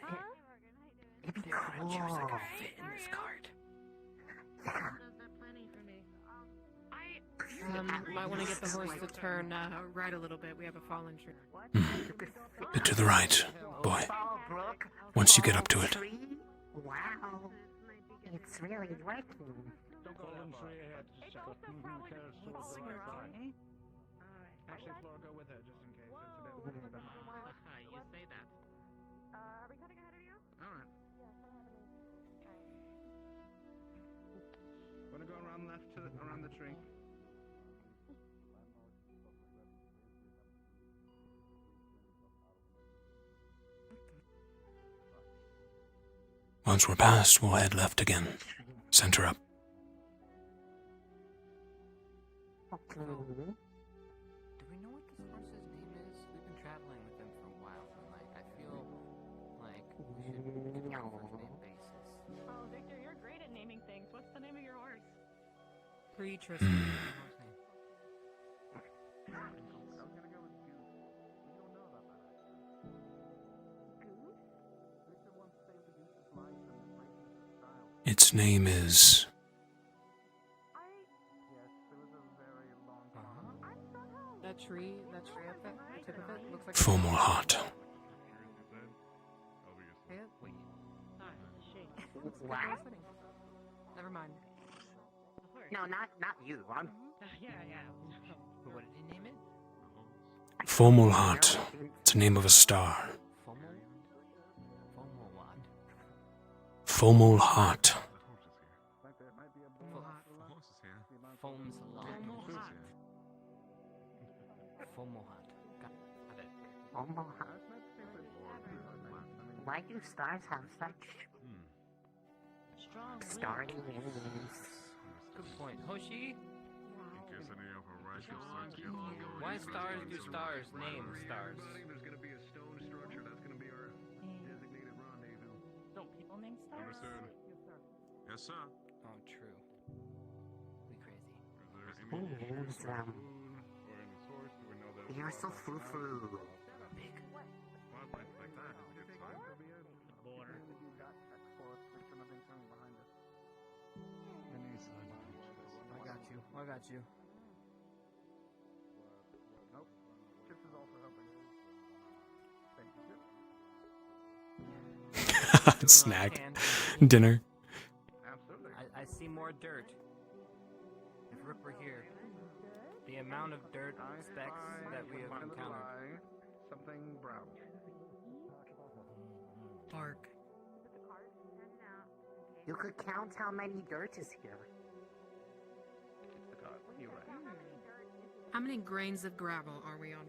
[SPEAKER 17] it'd be
[SPEAKER 2] there are chips that
[SPEAKER 17] cool.
[SPEAKER 2] could fit in this cart.
[SPEAKER 3] They're plenty for me.
[SPEAKER 6] Might want to get the horse to turn right a little bit. We have a fallen tree.
[SPEAKER 1] Bit to the right, boy.
[SPEAKER 17] Brook.
[SPEAKER 1] Once you get up to it.
[SPEAKER 17] Tree? Wow. It's really working.
[SPEAKER 13] Fallen tree ahead. Just check out. Carriage towards the right side.
[SPEAKER 14] Actually, Flora, go with her just in case. It's a bit weird.
[SPEAKER 11] You say that.
[SPEAKER 9] Are we cutting ahead of you?
[SPEAKER 14] Alright. Wanna go around left to around the tree?
[SPEAKER 1] Once we're past, we'll head left again. Center up.
[SPEAKER 2] Do we know what this horse's name is? We've been traveling with him for a while, and like, I feel like we should get to know first name basis.
[SPEAKER 9] Oh, Victor, you're great at naming things. What's the name of your horse?
[SPEAKER 2] Horse name.
[SPEAKER 1] Its name is
[SPEAKER 6] That tree up there, the tip of it, looks like
[SPEAKER 1] Fomalhaut.
[SPEAKER 2] Wait.
[SPEAKER 17] What?
[SPEAKER 6] Never mind.
[SPEAKER 17] No, not you. I'm
[SPEAKER 11] Yeah.
[SPEAKER 2] But what did he name it?
[SPEAKER 1] Fomalhaut. It's the name of a star. Fomalhaut.
[SPEAKER 2] Foam's lot. Fomalhaut. Got it.
[SPEAKER 17] Why do stars have such
[SPEAKER 9] Strong.
[SPEAKER 17] starry names?
[SPEAKER 11] Good point. Hoshi,
[SPEAKER 4] In case any of our righteous starts to get longer.
[SPEAKER 11] why stars do stars name stars?
[SPEAKER 14] There's gonna be a stone structure. That's gonna be our designated rendezvous.
[SPEAKER 9] Don't people name stars?
[SPEAKER 4] Understood. Yes, sir.
[SPEAKER 2] Oh, true. We crazy.
[SPEAKER 4] Is there any issues with
[SPEAKER 17] Names,
[SPEAKER 4] food or in this horse? Do we know that?
[SPEAKER 17] You're so frou-frou.
[SPEAKER 2] Big.
[SPEAKER 4] Well, like that is a good sign.
[SPEAKER 2] I got you.
[SPEAKER 14] Nope. Chips is also helping. Thank you, Chips.
[SPEAKER 1] Snack. Dinner.
[SPEAKER 14] Absolutely.
[SPEAKER 2] I see more dirt. If Rook were here, the
[SPEAKER 11] the amount of dirt specks that we have encountered.
[SPEAKER 14] Something brown.
[SPEAKER 11] Bark.
[SPEAKER 17] You could count how many dirt is here.
[SPEAKER 14] It's the card. You're right.
[SPEAKER 9] How many grains of gravel are we on?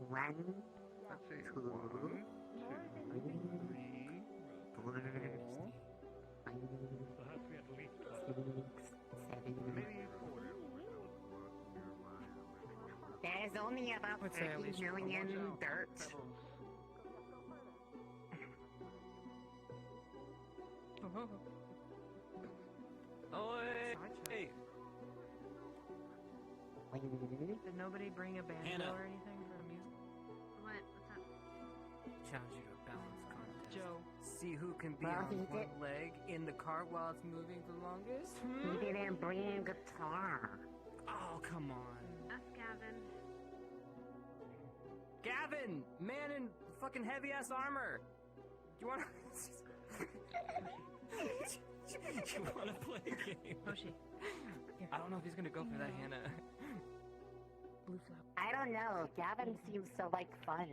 [SPEAKER 17] One,
[SPEAKER 14] Let's see.
[SPEAKER 17] two,
[SPEAKER 14] 1, 2, 3, 4, 5, 6, 7. There's only about 30 million dirt.
[SPEAKER 11] Oh, hey!
[SPEAKER 9] Did nobody bring a banjo
[SPEAKER 11] Hannah.
[SPEAKER 9] or anything for the music? What? What's up?
[SPEAKER 11] Challenge you to a balance contest.
[SPEAKER 9] Joe.
[SPEAKER 11] See who can be
[SPEAKER 17] Well,
[SPEAKER 11] on
[SPEAKER 17] he
[SPEAKER 11] one
[SPEAKER 17] did-
[SPEAKER 11] leg in the cart while it's moving the longest.
[SPEAKER 17] He didn't bring a guitar.
[SPEAKER 11] Oh, come on.
[SPEAKER 9] That's Gavin.
[SPEAKER 11] Gavin! Man in fucking heavy-ass armor! Do you wanna... you wanna play a game?
[SPEAKER 9] Hoshi.
[SPEAKER 11] I don't know if he's gonna go for that, Hannah.
[SPEAKER 9] Blue flap.
[SPEAKER 17] I don't know. Gavin seems so like fun.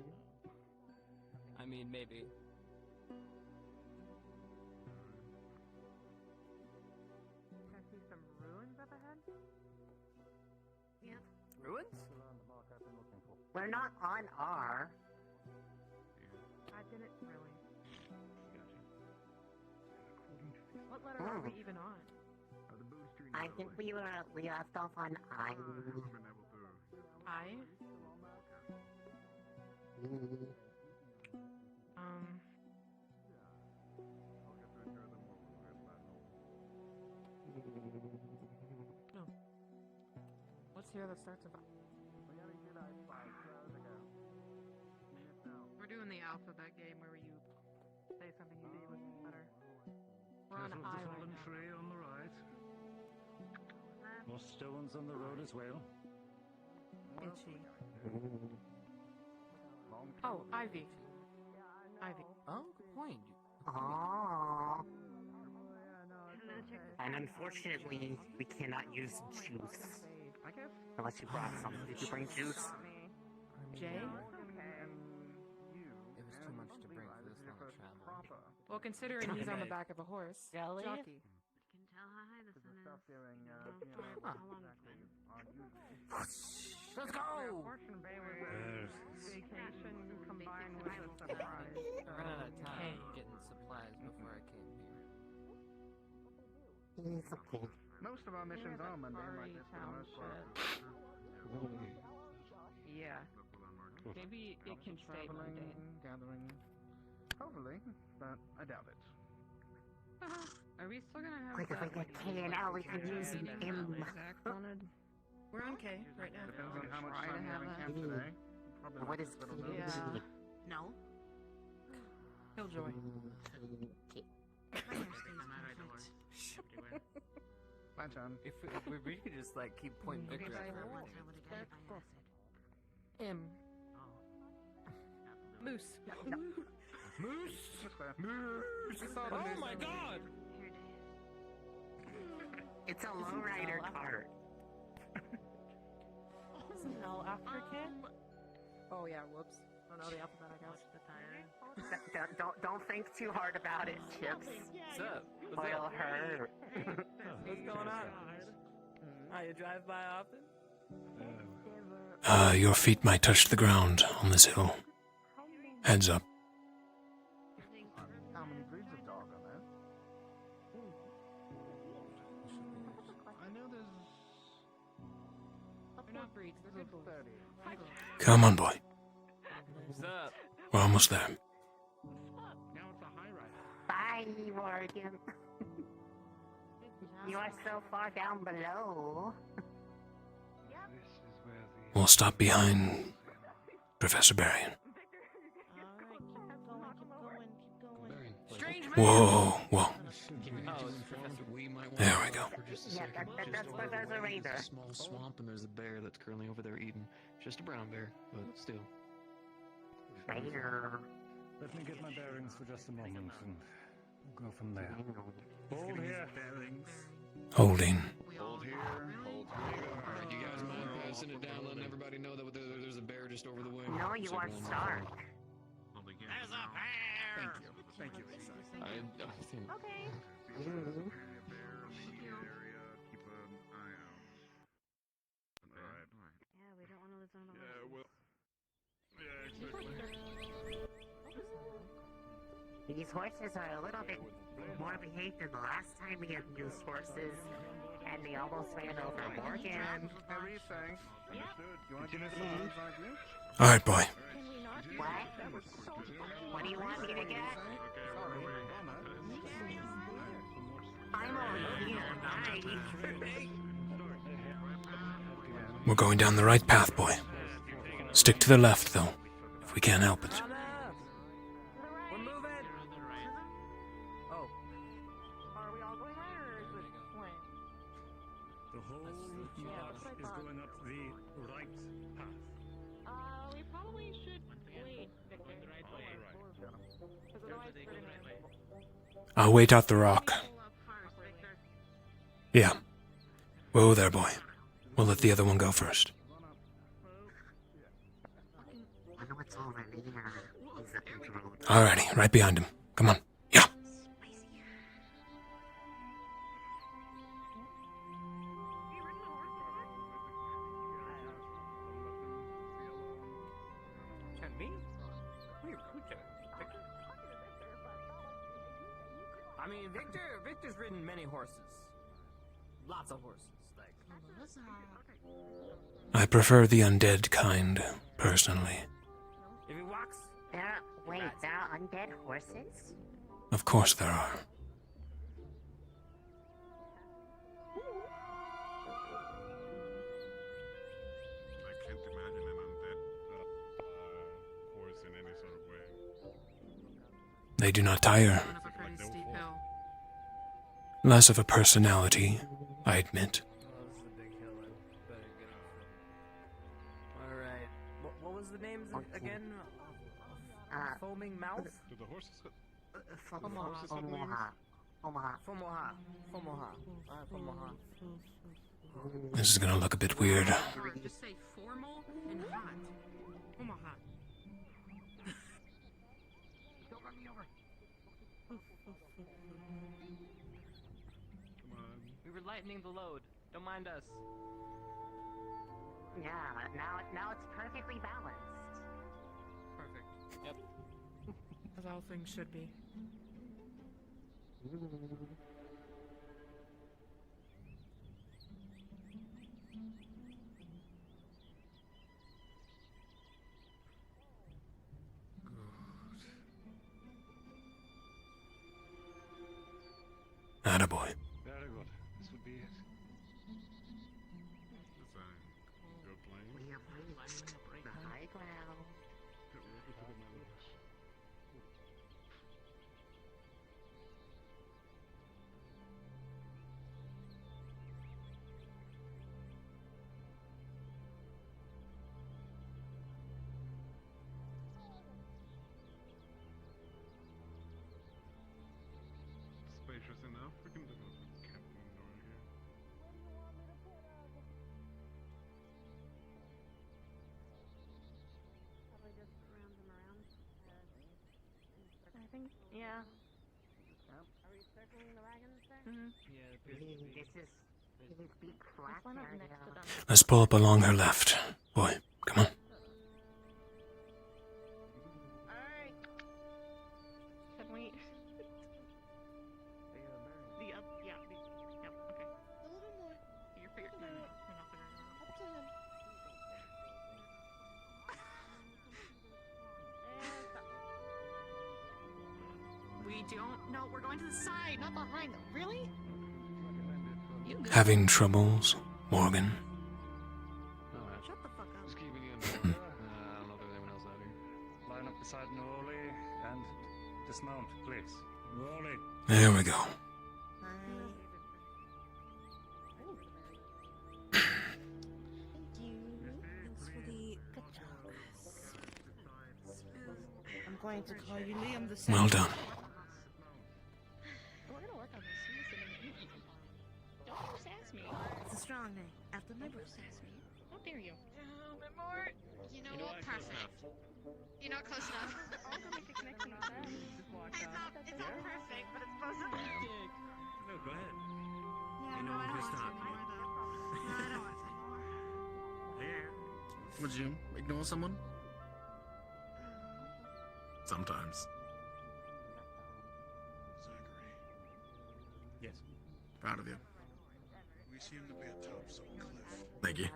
[SPEAKER 11] I mean, maybe.
[SPEAKER 9] I see some ruins up ahead. Yep.
[SPEAKER 11] Ruins?
[SPEAKER 17] We're not on R.
[SPEAKER 9] I didn't really. What letter are we even on?
[SPEAKER 17] I think we left off on I.
[SPEAKER 9] I? No. What's here that starts with I? We're doing the alphabet game where you say something you do with the letter. We're on I right
[SPEAKER 13] fallen
[SPEAKER 9] now.
[SPEAKER 13] tree on the right. More stones on the road as well.
[SPEAKER 9] Itchy. Oh, Ivy. Ivy.
[SPEAKER 11] Oh, good point.
[SPEAKER 17] Aww. And unfortunately, we cannot use juice. Unless you brought some. Did you bring juice?
[SPEAKER 9] Jay?
[SPEAKER 11] It was too much to bring for this long a travel.
[SPEAKER 9] Well, considering he's on the back of a horse.
[SPEAKER 17] Really?
[SPEAKER 9] Jockey.
[SPEAKER 5] Can tell how high this one is.
[SPEAKER 11] Let's go!
[SPEAKER 9] Vacation combined with
[SPEAKER 11] I ran out of time getting supplies before I came here.
[SPEAKER 17] It's okay.
[SPEAKER 14] Most of our missions are mundane like this for the most part.
[SPEAKER 9] Yeah. Maybe it can stay
[SPEAKER 14] Traveling,
[SPEAKER 9] mundane.
[SPEAKER 14] gathering. Hopefully, but I doubt it.
[SPEAKER 9] Are we still gonna have
[SPEAKER 17] Like if we get K and L, we can use an M.
[SPEAKER 9] Zach wanted? We're on K right now.
[SPEAKER 14] Depends on how much
[SPEAKER 9] Try
[SPEAKER 14] time
[SPEAKER 9] to
[SPEAKER 14] you have in
[SPEAKER 9] have
[SPEAKER 14] camp
[SPEAKER 9] a-
[SPEAKER 14] today. Probably
[SPEAKER 17] What
[SPEAKER 14] like
[SPEAKER 17] is
[SPEAKER 14] this little
[SPEAKER 17] K?
[SPEAKER 14] bit.
[SPEAKER 9] Yeah.
[SPEAKER 3] No.
[SPEAKER 9] Killjoy.
[SPEAKER 14] Bye, John.
[SPEAKER 11] If we really just like keep pointing victory at everything.
[SPEAKER 9] M. Moose.
[SPEAKER 11] Moose!
[SPEAKER 14] Moose!
[SPEAKER 11] Oh my god!
[SPEAKER 17] It's a lowrider cart.
[SPEAKER 7] Isn't L after K?
[SPEAKER 9] Oh yeah, whoops. Oh no, the alphabet I guess.
[SPEAKER 17] Don't think too hard about it, Chips.
[SPEAKER 11] What's up?
[SPEAKER 17] Or it'll hurt.
[SPEAKER 11] What's going on? How you drive by often?
[SPEAKER 1] Your feet might touch the ground on this hill. Heads up.
[SPEAKER 14] How many breeds of dog are there? I know there's...
[SPEAKER 9] They're not breeds, they're good boys.
[SPEAKER 14] 30.
[SPEAKER 1] Come on, boy.
[SPEAKER 11] What's up?
[SPEAKER 1] We're almost there.
[SPEAKER 14] Now it's a high rider.
[SPEAKER 17] Bye, Morgan. You are so far down below.
[SPEAKER 1] We'll stop behind Professor Berrien.
[SPEAKER 11] Strange man!
[SPEAKER 1] Whoa, whoa.
[SPEAKER 11] Oh, it's Professor.
[SPEAKER 1] There we go.
[SPEAKER 17] Yeah, that's Professor Raider.
[SPEAKER 18] There's a small swamp and there's a bear that's currently over there eating. Just a brown bear, but still.
[SPEAKER 17] Raider.
[SPEAKER 13] Let me get my bearings for just a moment and we'll go from there. Hold here.
[SPEAKER 1] Holding.
[SPEAKER 18] Hold here. Hold here. Alright, you guys mind send it down, letting everybody know that there's a bear just over the way.
[SPEAKER 17] No, you are Stark.
[SPEAKER 11] There's a bear!
[SPEAKER 15] Thank you, Lisa.
[SPEAKER 18] I think...
[SPEAKER 17] Okay.
[SPEAKER 9] Yeah, we don't want to lose on the
[SPEAKER 4] Yeah,
[SPEAKER 9] horses.
[SPEAKER 4] well. Yeah, exactly.
[SPEAKER 17] These horses are a little bit more behaved than the last time we had used horses, and they almost ran over Morgan.
[SPEAKER 14] Everything. Understood. You want to do this like me?
[SPEAKER 1] All right, boy.
[SPEAKER 17] What? What do you want me to get? I'm over here. Hi.
[SPEAKER 1] We're going down the right path, boy. Stick to the left, though, if we can't help it.
[SPEAKER 11] We're moving! Oh.
[SPEAKER 9] Are we all going right, or is it when?
[SPEAKER 13] The whole lot is going up the right path.
[SPEAKER 9] We probably should wait, Victor. Because otherwise we're gonna...
[SPEAKER 1] I'll wait out the rock. Yeah. Whoa there, boy. We'll let the other one go first.
[SPEAKER 17] Wonder what's over there. He's up the road.
[SPEAKER 1] Alrighty, right behind him. Come on. Yeah.
[SPEAKER 11] And me? Who took Victor? I mean, Victor's ridden many horses. Lots of horses, like...
[SPEAKER 1] I prefer the undead kind, personally.
[SPEAKER 11] If he walks...
[SPEAKER 17] Wait, there are undead horses?
[SPEAKER 1] Of course there are.
[SPEAKER 4] I can't imagine an undead horse in any sort of way.
[SPEAKER 1] They do not tire.
[SPEAKER 3] Kind of a pretty steep hill.
[SPEAKER 1] Less of a personality, I admit.
[SPEAKER 11] Alright. What was the names again? Foaming Mouth?
[SPEAKER 4] Do the horses...
[SPEAKER 17] Omaha.
[SPEAKER 11] Fomoha.
[SPEAKER 1] This is gonna look a bit weird.
[SPEAKER 3] Just say formal and hot. Omaha.
[SPEAKER 11] Don't run me over.
[SPEAKER 4] Come on.
[SPEAKER 11] We were lightening the load. Don't mind us.
[SPEAKER 17] Yeah, now it's perfectly balanced.
[SPEAKER 11] Perfect. Yep.
[SPEAKER 3] As all things should be.
[SPEAKER 1] Attaboy.
[SPEAKER 13] Very good. This would be it.
[SPEAKER 4] It's a good plane.
[SPEAKER 17] We have reached the high ground.
[SPEAKER 4] Spacious enough. We can develop a camping over here.
[SPEAKER 9] Probably just round them around. I think, yeah. Are we circling the wagons there?
[SPEAKER 17] This is big flat
[SPEAKER 9] One up
[SPEAKER 17] area.
[SPEAKER 9] next to them.
[SPEAKER 1] Let's pull up along her left. Boy, come on.
[SPEAKER 9] Alright. Can we... Yep, okay. A little more. You're figuring it out. We're not figuring it out.
[SPEAKER 3] We don't. No, we're going to the side, not behind them. Really? You good?
[SPEAKER 1] Having troubles, Morgan?
[SPEAKER 18] Alright.
[SPEAKER 3] Shut the fuck up.
[SPEAKER 18] Just keeping you in order. I don't know if there's anyone else out here.
[SPEAKER 13] Line up beside Noli and dismount, please. Noli.
[SPEAKER 1] There we go.
[SPEAKER 7] I'm going to call you Liam the second.
[SPEAKER 1] Well done.
[SPEAKER 9] We're gonna work on this. Don't sass me.
[SPEAKER 3] It's a strong name. After my birthday.
[SPEAKER 9] Sass me. No, How dare you?
[SPEAKER 5] A little bit more.
[SPEAKER 9] You know what? Perfect. You're not close enough. I'll go make a connection with that. It's not perfect, but it's supposed to be.
[SPEAKER 12] No, go ahead.
[SPEAKER 9] Yeah, no, I don't want to anymore, though. No, I don't want to anymore.
[SPEAKER 16] Yeah. Would you ignore someone? Sometimes.
[SPEAKER 15] Zachary,
[SPEAKER 12] Yes.
[SPEAKER 16] Proud of you.
[SPEAKER 15] we seem to be atop some cliff.
[SPEAKER 16] Thank you.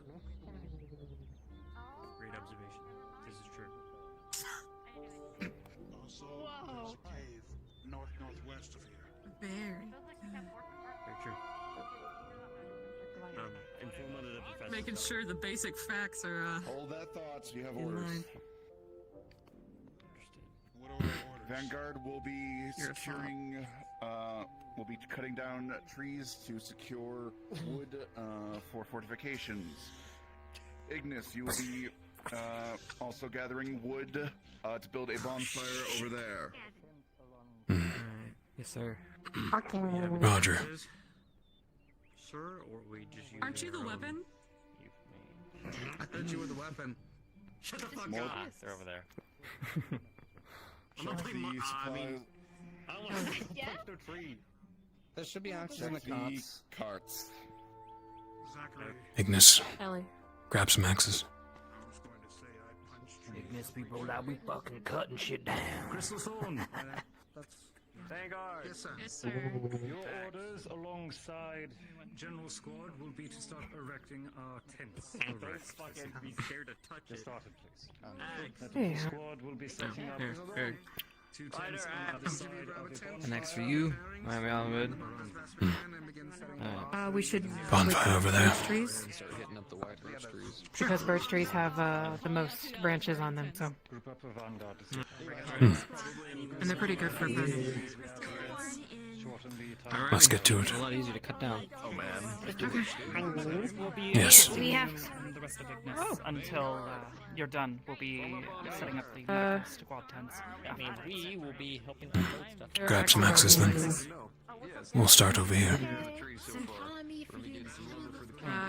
[SPEAKER 12] Great observation. This is true.
[SPEAKER 15] Also, there's a cave northwest of here.
[SPEAKER 5] Very.
[SPEAKER 12] Very true. Inform other professors.
[SPEAKER 5] Making sure the basic facts are
[SPEAKER 19] Hold that thought. You have
[SPEAKER 5] in
[SPEAKER 19] orders.
[SPEAKER 5] line.
[SPEAKER 15] What are our orders?
[SPEAKER 19] Vanguard will be
[SPEAKER 5] You're a
[SPEAKER 19] securing. We'll be cutting down trees to secure wood for fortifications. Ignis, you will be also gathering wood to build a bonfire over there.
[SPEAKER 11] Yes, sir.
[SPEAKER 17] Okay.
[SPEAKER 1] Roger.
[SPEAKER 12] Sir, or we just use
[SPEAKER 5] Aren't you the weapon?
[SPEAKER 16] I thought you were the weapon.
[SPEAKER 12] Shut the fuck
[SPEAKER 19] More-
[SPEAKER 12] up.
[SPEAKER 10] They're over there.
[SPEAKER 12] I'm not playing
[SPEAKER 19] Check the
[SPEAKER 12] I mean,
[SPEAKER 19] supplies-
[SPEAKER 12] I don't want to punch the tree.
[SPEAKER 11] There should be axes in
[SPEAKER 19] check
[SPEAKER 11] the
[SPEAKER 19] the
[SPEAKER 11] carts.
[SPEAKER 19] carts.
[SPEAKER 15] Zachary,
[SPEAKER 1] Ignis,
[SPEAKER 5] Ellie.
[SPEAKER 1] grab some axes.
[SPEAKER 15] I was going to say I punched you.
[SPEAKER 11] Ignis people that we fucking cutting shit down.
[SPEAKER 12] Crystal Thorn.
[SPEAKER 16] Vanguard. Yes, sir.
[SPEAKER 5] Yes, sir.
[SPEAKER 13] Your orders alongside
[SPEAKER 12] General Squad will be to start erecting our tents.
[SPEAKER 16] Don't fucking be scared to touch
[SPEAKER 13] just
[SPEAKER 16] it.
[SPEAKER 13] started, please.
[SPEAKER 5] Yeah.
[SPEAKER 13] Squad will be setting up.
[SPEAKER 11] Here.
[SPEAKER 12] Two tents on either side of the
[SPEAKER 11] And next for you, Miami Almond.
[SPEAKER 5] We should
[SPEAKER 1] Bonfire over there.
[SPEAKER 5] birch trees
[SPEAKER 18] Start hitting up the white birch trees.
[SPEAKER 5] because birch trees have the most branches on them, so
[SPEAKER 13] Group up with Vanguard.
[SPEAKER 5] and they're pretty good for burning.
[SPEAKER 13] Shorten the time.
[SPEAKER 1] Let's get to it.
[SPEAKER 11] A lot easier to cut down.
[SPEAKER 16] Oh man.
[SPEAKER 20] We'll be
[SPEAKER 1] Yes.
[SPEAKER 20] we have the rest of Ignis until you're done. We'll be setting up the squad tents.
[SPEAKER 11] I mean, we will be helping them build stuff.
[SPEAKER 1] Grab some axes then. We'll start over here.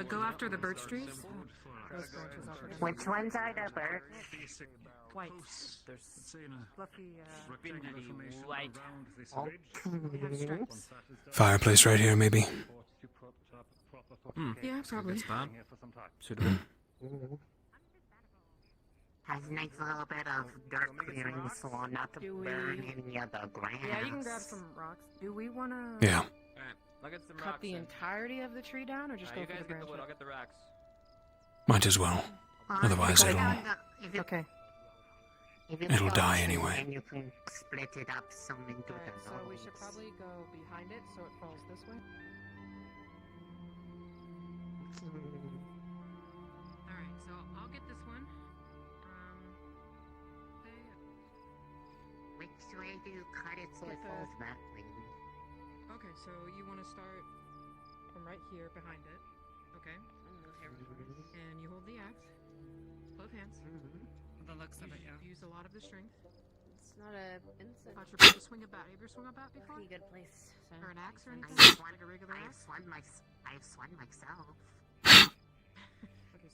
[SPEAKER 5] Go after the birch trees. Those branches over there.
[SPEAKER 17] Which ones are the birch?
[SPEAKER 5] White.
[SPEAKER 12] There's
[SPEAKER 5] Fluffy,
[SPEAKER 11] White.
[SPEAKER 1] Fireplace right here, maybe.
[SPEAKER 5] Yeah, probably.
[SPEAKER 11] Suitable.
[SPEAKER 17] Has a nice little bit of dirt clearing so not to burn any of the grass.
[SPEAKER 5] Yeah, you can grab some rocks. Do we want to
[SPEAKER 1] Yeah.
[SPEAKER 11] I'll get some
[SPEAKER 5] cut
[SPEAKER 11] rocks.
[SPEAKER 5] the entirety of the tree down, or just go
[SPEAKER 11] You
[SPEAKER 5] for
[SPEAKER 11] guys
[SPEAKER 5] the
[SPEAKER 11] get the
[SPEAKER 5] branches?
[SPEAKER 11] wood, I'll get the rocks.
[SPEAKER 1] Might as well. Otherwise
[SPEAKER 5] Okay.
[SPEAKER 1] it'll die anyway.
[SPEAKER 17] And you can split it up some into the
[SPEAKER 5] So we should probably go behind it so it falls this way. Alright, so I'll get this one.
[SPEAKER 17] Which way do you cut it so it falls that way?
[SPEAKER 5] Okay, so you want to start from right here behind it. Okay. And you hold the axe. Both hands.
[SPEAKER 20] The looks of it, yeah.
[SPEAKER 5] Use a lot of the strength.
[SPEAKER 9] It's not a insect.
[SPEAKER 5] Watch your back. Swing a bat. Have you ever swung a bat before?
[SPEAKER 9] Pretty good place. So.
[SPEAKER 5] Or an axe or anything?
[SPEAKER 17] I've
[SPEAKER 5] Like a regular axe?
[SPEAKER 17] swung myself.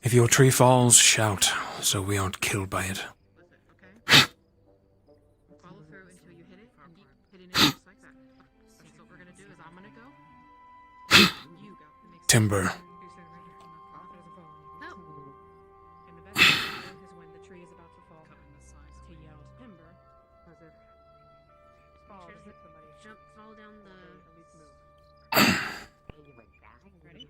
[SPEAKER 1] If your tree falls, shout, so we aren't killed by it.
[SPEAKER 5] Follow through until you hit it and keep hitting it just like that. So what we're gonna do is I'm gonna go. You go. It makes
[SPEAKER 1] Timber.
[SPEAKER 5] sense. You said it right here. It doesn't fall. No. And the best thing to do is when the tree is about to fall, to yell timber, as if fall to hit somebody.
[SPEAKER 9] Fall down the.
[SPEAKER 5] At least move.
[SPEAKER 9] Ready?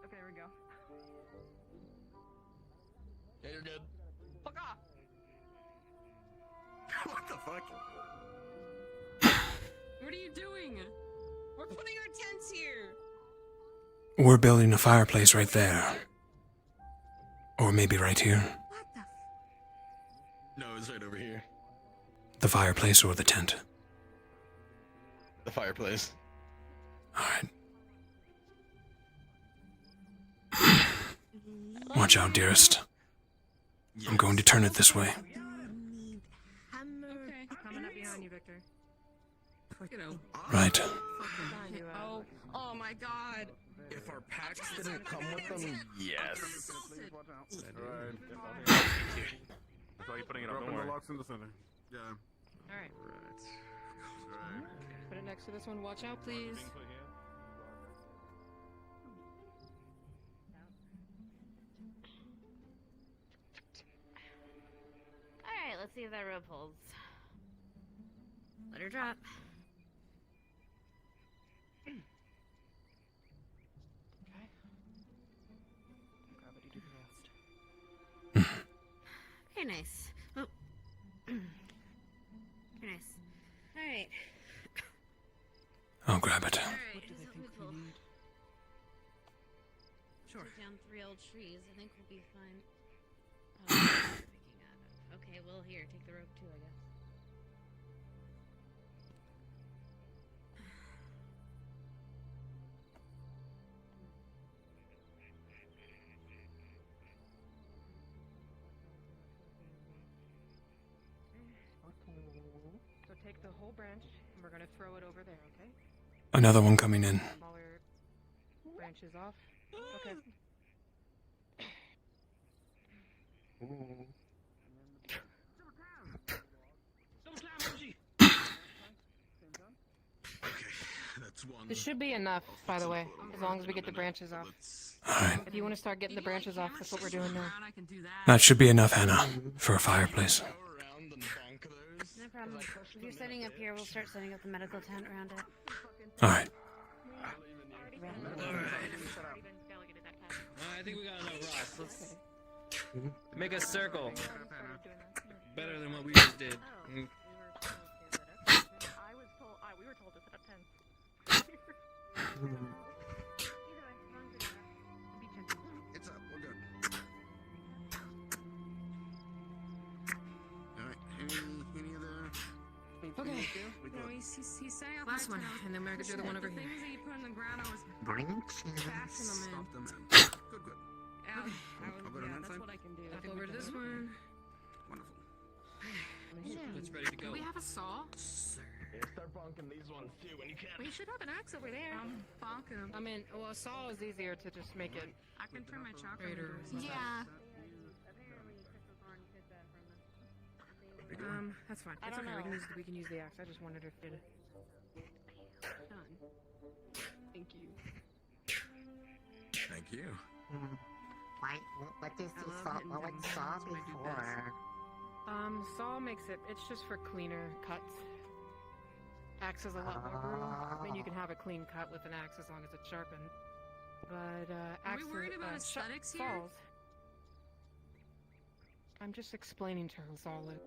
[SPEAKER 5] Okay, here we go.
[SPEAKER 11] Fuck off!
[SPEAKER 16] What the fuck?
[SPEAKER 5] What are you doing? We're putting our tents here.
[SPEAKER 1] We're building a fireplace right there. Or maybe right here.
[SPEAKER 16] No, it's right over here.
[SPEAKER 1] The fireplace or the tent.
[SPEAKER 16] The fireplace.
[SPEAKER 1] Alright. Watch out, dearest. I'm going to turn it this way.
[SPEAKER 5] Okay. Coming up behind you, Victor.
[SPEAKER 3] You know.
[SPEAKER 1] Right.
[SPEAKER 3] Oh my God.
[SPEAKER 16] If our packs didn't come with them, yes.
[SPEAKER 15] Alright.
[SPEAKER 4] That's why you're putting it up.
[SPEAKER 15] Dropping
[SPEAKER 4] Don't
[SPEAKER 15] the
[SPEAKER 4] worry.
[SPEAKER 15] locks in the center. Yeah.
[SPEAKER 6] Alright.
[SPEAKER 15] Right.
[SPEAKER 6] Put it next to this one. Watch out, please.
[SPEAKER 9] Alright, let's see if that rope holds. Let her drop.
[SPEAKER 20] Okay. Gravity do the rest.
[SPEAKER 9] Very nice. Oh. Very nice. Alright.
[SPEAKER 1] I'll grab it.
[SPEAKER 9] Alright, sure. Down 3 old trees. I think we'll be fine. Okay, well, here, take the rope too, I guess.
[SPEAKER 6] So take the whole branch, and we're gonna throw it over there, okay?
[SPEAKER 1] Another one coming in.
[SPEAKER 6] Smaller branches off. Okay. This should be enough, by the way, as long as we get the branches off.
[SPEAKER 1] Alright.
[SPEAKER 6] If you want to start getting the branches off, that's what we're doing now.
[SPEAKER 1] That should be enough, Hannah, for a fireplace.
[SPEAKER 9] No problem. If you're setting up here, we'll start setting up the medical tent around it.
[SPEAKER 1] Alright.
[SPEAKER 11] I think we got enough rocks. Let's make a circle. Better than what we just did.
[SPEAKER 5] We were told to set up tents.
[SPEAKER 16] It's up. We're good. Alright. Any other?
[SPEAKER 6] Okay.
[SPEAKER 16] We
[SPEAKER 3] No,
[SPEAKER 16] good.
[SPEAKER 3] he's setting up
[SPEAKER 6] Last
[SPEAKER 3] my
[SPEAKER 6] one,
[SPEAKER 3] tent.
[SPEAKER 6] and then we're gonna do the one over
[SPEAKER 3] The
[SPEAKER 6] here.
[SPEAKER 3] things that you put on the ground, I was
[SPEAKER 17] Bring
[SPEAKER 3] bashing them
[SPEAKER 16] Stop
[SPEAKER 3] in.
[SPEAKER 16] them in. Good, good.
[SPEAKER 3] Yeah,
[SPEAKER 16] I'll go to that
[SPEAKER 3] that's
[SPEAKER 16] side.
[SPEAKER 3] what I can do.
[SPEAKER 6] Up over to this one.
[SPEAKER 16] Wonderful.
[SPEAKER 11] It's ready to
[SPEAKER 3] Do
[SPEAKER 11] go.
[SPEAKER 3] we have a saw?
[SPEAKER 16] Start bonking these ones too when you can.
[SPEAKER 3] We should have an axe over there. I'm bonking them.
[SPEAKER 6] I mean, well, a saw is easier to just make it
[SPEAKER 3] I can turn my chocolate
[SPEAKER 6] straighter.
[SPEAKER 3] into a saw.
[SPEAKER 6] Yeah. That's fine.
[SPEAKER 9] I
[SPEAKER 6] It's
[SPEAKER 9] don't
[SPEAKER 6] okay.
[SPEAKER 9] know.
[SPEAKER 6] We can use the axe. I just wondered if it. Done. Thank you.
[SPEAKER 16] Thank you.
[SPEAKER 17] Why? What does the saw? What would saw be for?
[SPEAKER 6] Saw makes it. It's just for cleaner cuts. Axe is a lot more brutal. I mean, you can have a clean cut with an axe as long as it's sharpened. But
[SPEAKER 3] Are we worried about aesthetics here?
[SPEAKER 6] saws. I'm just explaining to her saw it.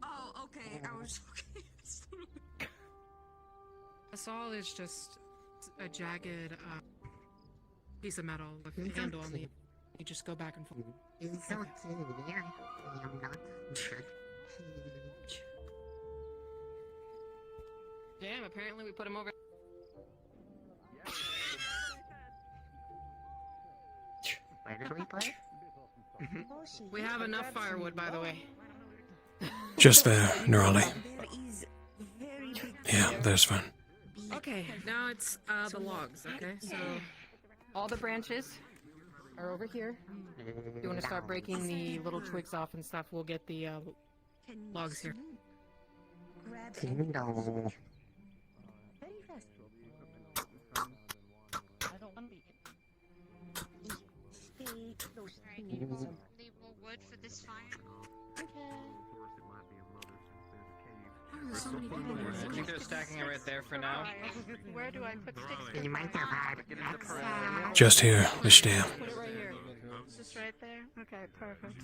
[SPEAKER 3] Oh, okay. I was okay.
[SPEAKER 6] A saw is just a jagged piece of metal with a handle on the. You just go back and forth.
[SPEAKER 17] It's okay. I am not good.
[SPEAKER 6] Damn! Apparently we put him over.
[SPEAKER 17] Where did we put it?
[SPEAKER 6] We have enough firewood, by the way.
[SPEAKER 1] Just there, Neurali. Yeah, there's fine.
[SPEAKER 6] Okay, now it's the logs. Okay, so all the branches are over here. You want to start breaking the little twigs off and stuff? We'll get the logs here.
[SPEAKER 17] Kindle.
[SPEAKER 9] Need more wood for this fire?
[SPEAKER 3] There's so many people here.
[SPEAKER 11] I think they're stacking it right there for now.
[SPEAKER 5] Where do I put sticks?
[SPEAKER 17] You might have had access.
[SPEAKER 1] Just here, this damn.
[SPEAKER 6] Put it right here.
[SPEAKER 5] Just right there? Okay, perfect.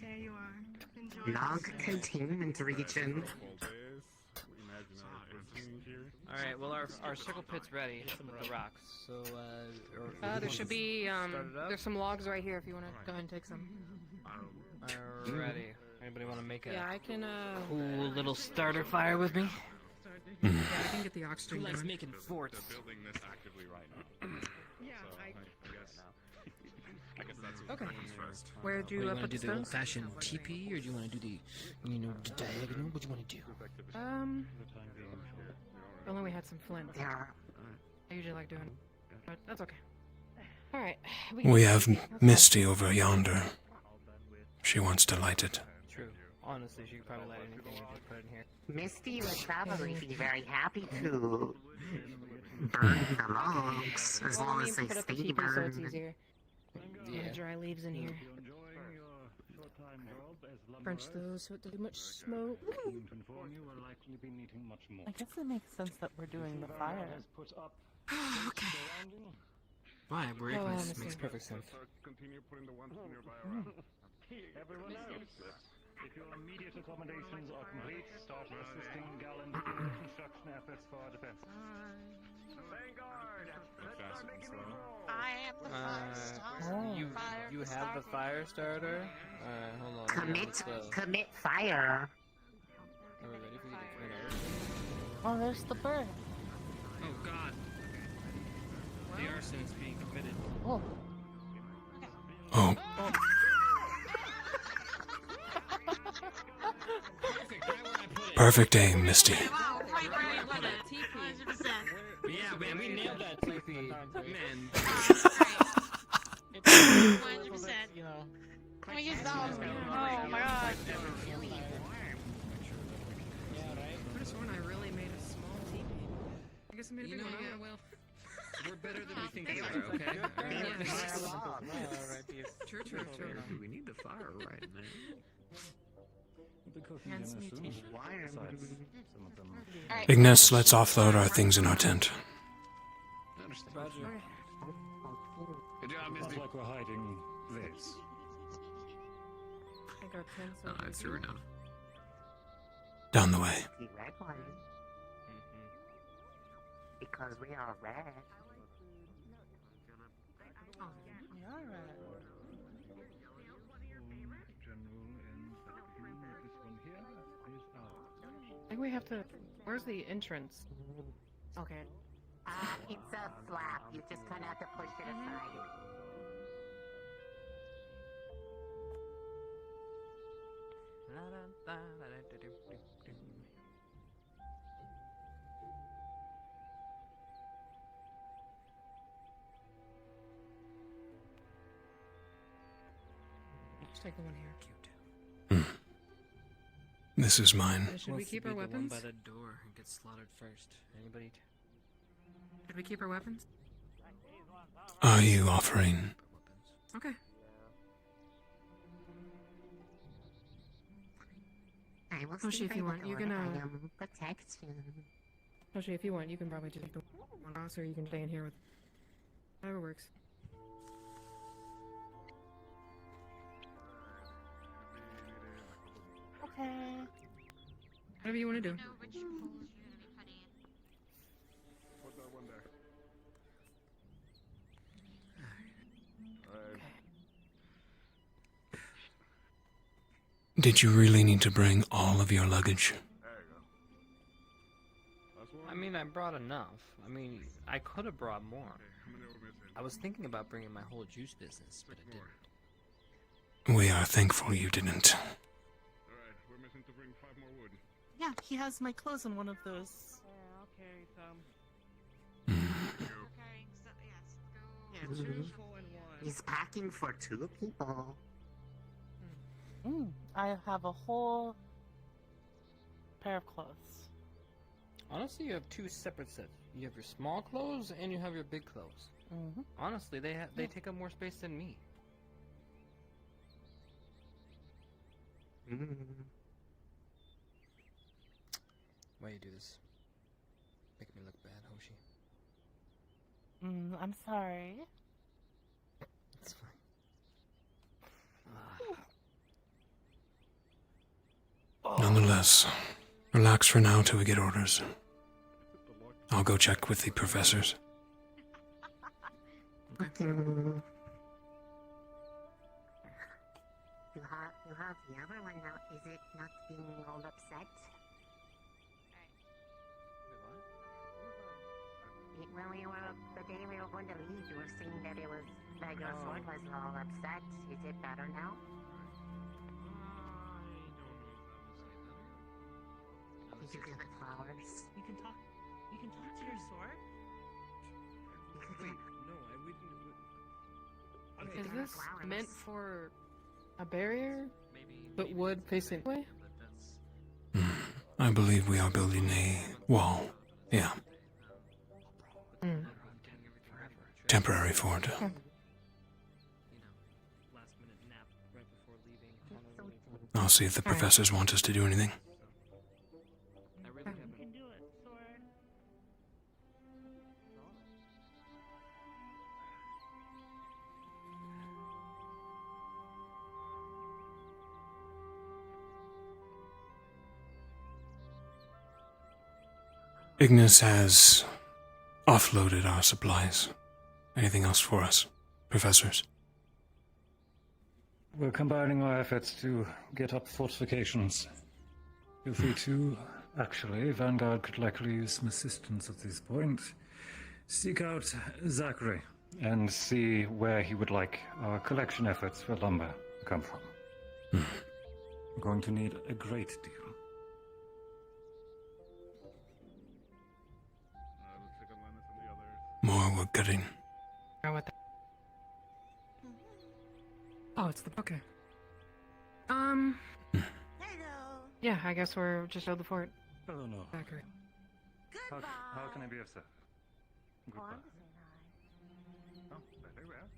[SPEAKER 5] There you are. Enjoy.
[SPEAKER 17] Log containment region.
[SPEAKER 11] Alright, well our circle pit's ready with the rocks. So
[SPEAKER 6] There should be there's some logs right here if you want to go ahead and take some.
[SPEAKER 11] Alrighty. Anybody want to make a
[SPEAKER 6] Yeah, I can
[SPEAKER 11] cool little starter fire with me?
[SPEAKER 6] Yeah, I can get the oxygen.
[SPEAKER 11] Who likes
[SPEAKER 6] going.
[SPEAKER 11] making forts?
[SPEAKER 4] Building this actively right now.
[SPEAKER 5] Yeah,
[SPEAKER 4] I guess that's
[SPEAKER 6] Okay.
[SPEAKER 4] first.
[SPEAKER 6] Where do you
[SPEAKER 11] want to
[SPEAKER 6] put
[SPEAKER 11] do
[SPEAKER 6] the
[SPEAKER 11] the
[SPEAKER 6] stones?
[SPEAKER 11] old-fashioned TP, or do you want to do the, the diagonal? What do you want to do?
[SPEAKER 5] If only we had some flint.
[SPEAKER 17] Yeah.
[SPEAKER 5] I usually like doing it, but that's okay. Alright.
[SPEAKER 1] We have Misty over yonder. She wants to light it.
[SPEAKER 11] True. Honestly, she could probably light anything we just put in here.
[SPEAKER 17] Misty would probably be very happy to burn the logs as long as they
[SPEAKER 5] put up the
[SPEAKER 17] stay
[SPEAKER 5] teepee so it's
[SPEAKER 17] burned.
[SPEAKER 5] easier. Yeah. Dry leaves in here. Crunch those so it doesn't do much smoke.
[SPEAKER 7] I guess it makes sense that we're doing the fire.
[SPEAKER 5] Okay.
[SPEAKER 11] Why?
[SPEAKER 5] Oh,
[SPEAKER 11] This makes perfect sense.
[SPEAKER 4] Continue putting the ones nearby around.
[SPEAKER 13] Everyone else, if your immediate accommodations are complete, start assisting Valendor in the construction efforts for our defense.
[SPEAKER 14] Vanguard! Let's start making these rolls!
[SPEAKER 3] I am the fire starter.
[SPEAKER 11] You have the fire starter? Alright, hold on.
[SPEAKER 17] Commit fire.
[SPEAKER 11] Are we ready for you to commit?
[SPEAKER 7] Oh, there's the bird.
[SPEAKER 11] Oh god. The arson is being committed.
[SPEAKER 7] Oh.
[SPEAKER 1] Oh. Perfect aim, Misty.
[SPEAKER 3] Wow, right where you put it. 100%.
[SPEAKER 11] Yeah, man, we nailed that TP. Man.
[SPEAKER 3] 100%. Can we use those? Oh my god.
[SPEAKER 5] I just sworn I really made a small teepee. I guess I made a big one.
[SPEAKER 11] Yeah, well, we're better than we think we are, okay?
[SPEAKER 5] True.
[SPEAKER 2] We need the fire right, man.
[SPEAKER 5] Hence me teaching.
[SPEAKER 1] Ignis, let's offload our things in our tent.
[SPEAKER 11] Roger.
[SPEAKER 2] Good job, Misty.
[SPEAKER 13] Looks like we're hiding this.
[SPEAKER 5] I got 10 so
[SPEAKER 2] It's true enough.
[SPEAKER 1] Down the way.
[SPEAKER 17] The red one. Because we are red.
[SPEAKER 7] Oh, we are red.
[SPEAKER 11] I think we have to... Where's the entrance?
[SPEAKER 5] Okay.
[SPEAKER 17] It's a flap. You just kind of have to push it aside.
[SPEAKER 5] Just take the one here.
[SPEAKER 1] This is mine.
[SPEAKER 5] Should we keep our weapons?
[SPEAKER 11] By the door and get slaughtered first. Anybody?
[SPEAKER 5] Should we keep our weapons?
[SPEAKER 1] Are you offering?
[SPEAKER 5] Okay.
[SPEAKER 17] I will
[SPEAKER 5] Hoshi, if you want, you can
[SPEAKER 17] protection.
[SPEAKER 5] Hoshi, if you want, you can probably just take the one boss, or you can stay in here with. Whatever works.
[SPEAKER 7] Okay.
[SPEAKER 5] Whatever you want to do.
[SPEAKER 4] Put that one there.
[SPEAKER 1] Did you really need to bring all of your luggage?
[SPEAKER 11] I mean, I brought enough. I mean, I could have brought more. I was thinking about bringing my whole juice business, but I didn't.
[SPEAKER 1] We are thankful you didn't.
[SPEAKER 4] Alright, we're missing to bring 5 more wood.
[SPEAKER 7] Yeah, he has my clothes in one of those.
[SPEAKER 8] I'll carry some.
[SPEAKER 17] Yeah, 2 He's packing for 2 people.
[SPEAKER 7] I have a whole pair of clothes.
[SPEAKER 11] Honestly, you have 2 separate sets. You have your small clothes and you have your big clothes. Honestly, they take up more space than me. Why you do this? Make me look bad, Hoshi.
[SPEAKER 7] I'm sorry.
[SPEAKER 11] It's fine.
[SPEAKER 1] Nonetheless, relax for now till we get orders. I'll go check with the professors.
[SPEAKER 17] You have the other one now. Is it not being all upset? When we were, the day we were going to leave, you were saying that it was, that your sword was all upset. Is it better now? Did you give it flowers?
[SPEAKER 7] You can
[SPEAKER 3] can talk to your sword?
[SPEAKER 11] Wait, no, I wouldn't.
[SPEAKER 6] Is this meant for a barrier? But wood facing away?
[SPEAKER 1] I believe we are building a wall. Yeah. Temporary fort. I'll see if the professors want us to do anything.
[SPEAKER 3] You can do it, sword.
[SPEAKER 1] Ignis has offloaded our supplies. Anything else for us, professors?
[SPEAKER 13] We're combining our efforts to get up fortifications. Feel free to. Actually, Vanguard could likely use some assistance at this point. Seek out Zachary and see where he would like our collection efforts for lumber to come from. We're going to need a great deal.
[SPEAKER 1] More wood cutting.
[SPEAKER 6] Oh, it's the okay. Yeah, I guess we're just out the fort.
[SPEAKER 13] Oh no.
[SPEAKER 6] Zachary.
[SPEAKER 13] How can I be of service? Goodbye. Oh, very well.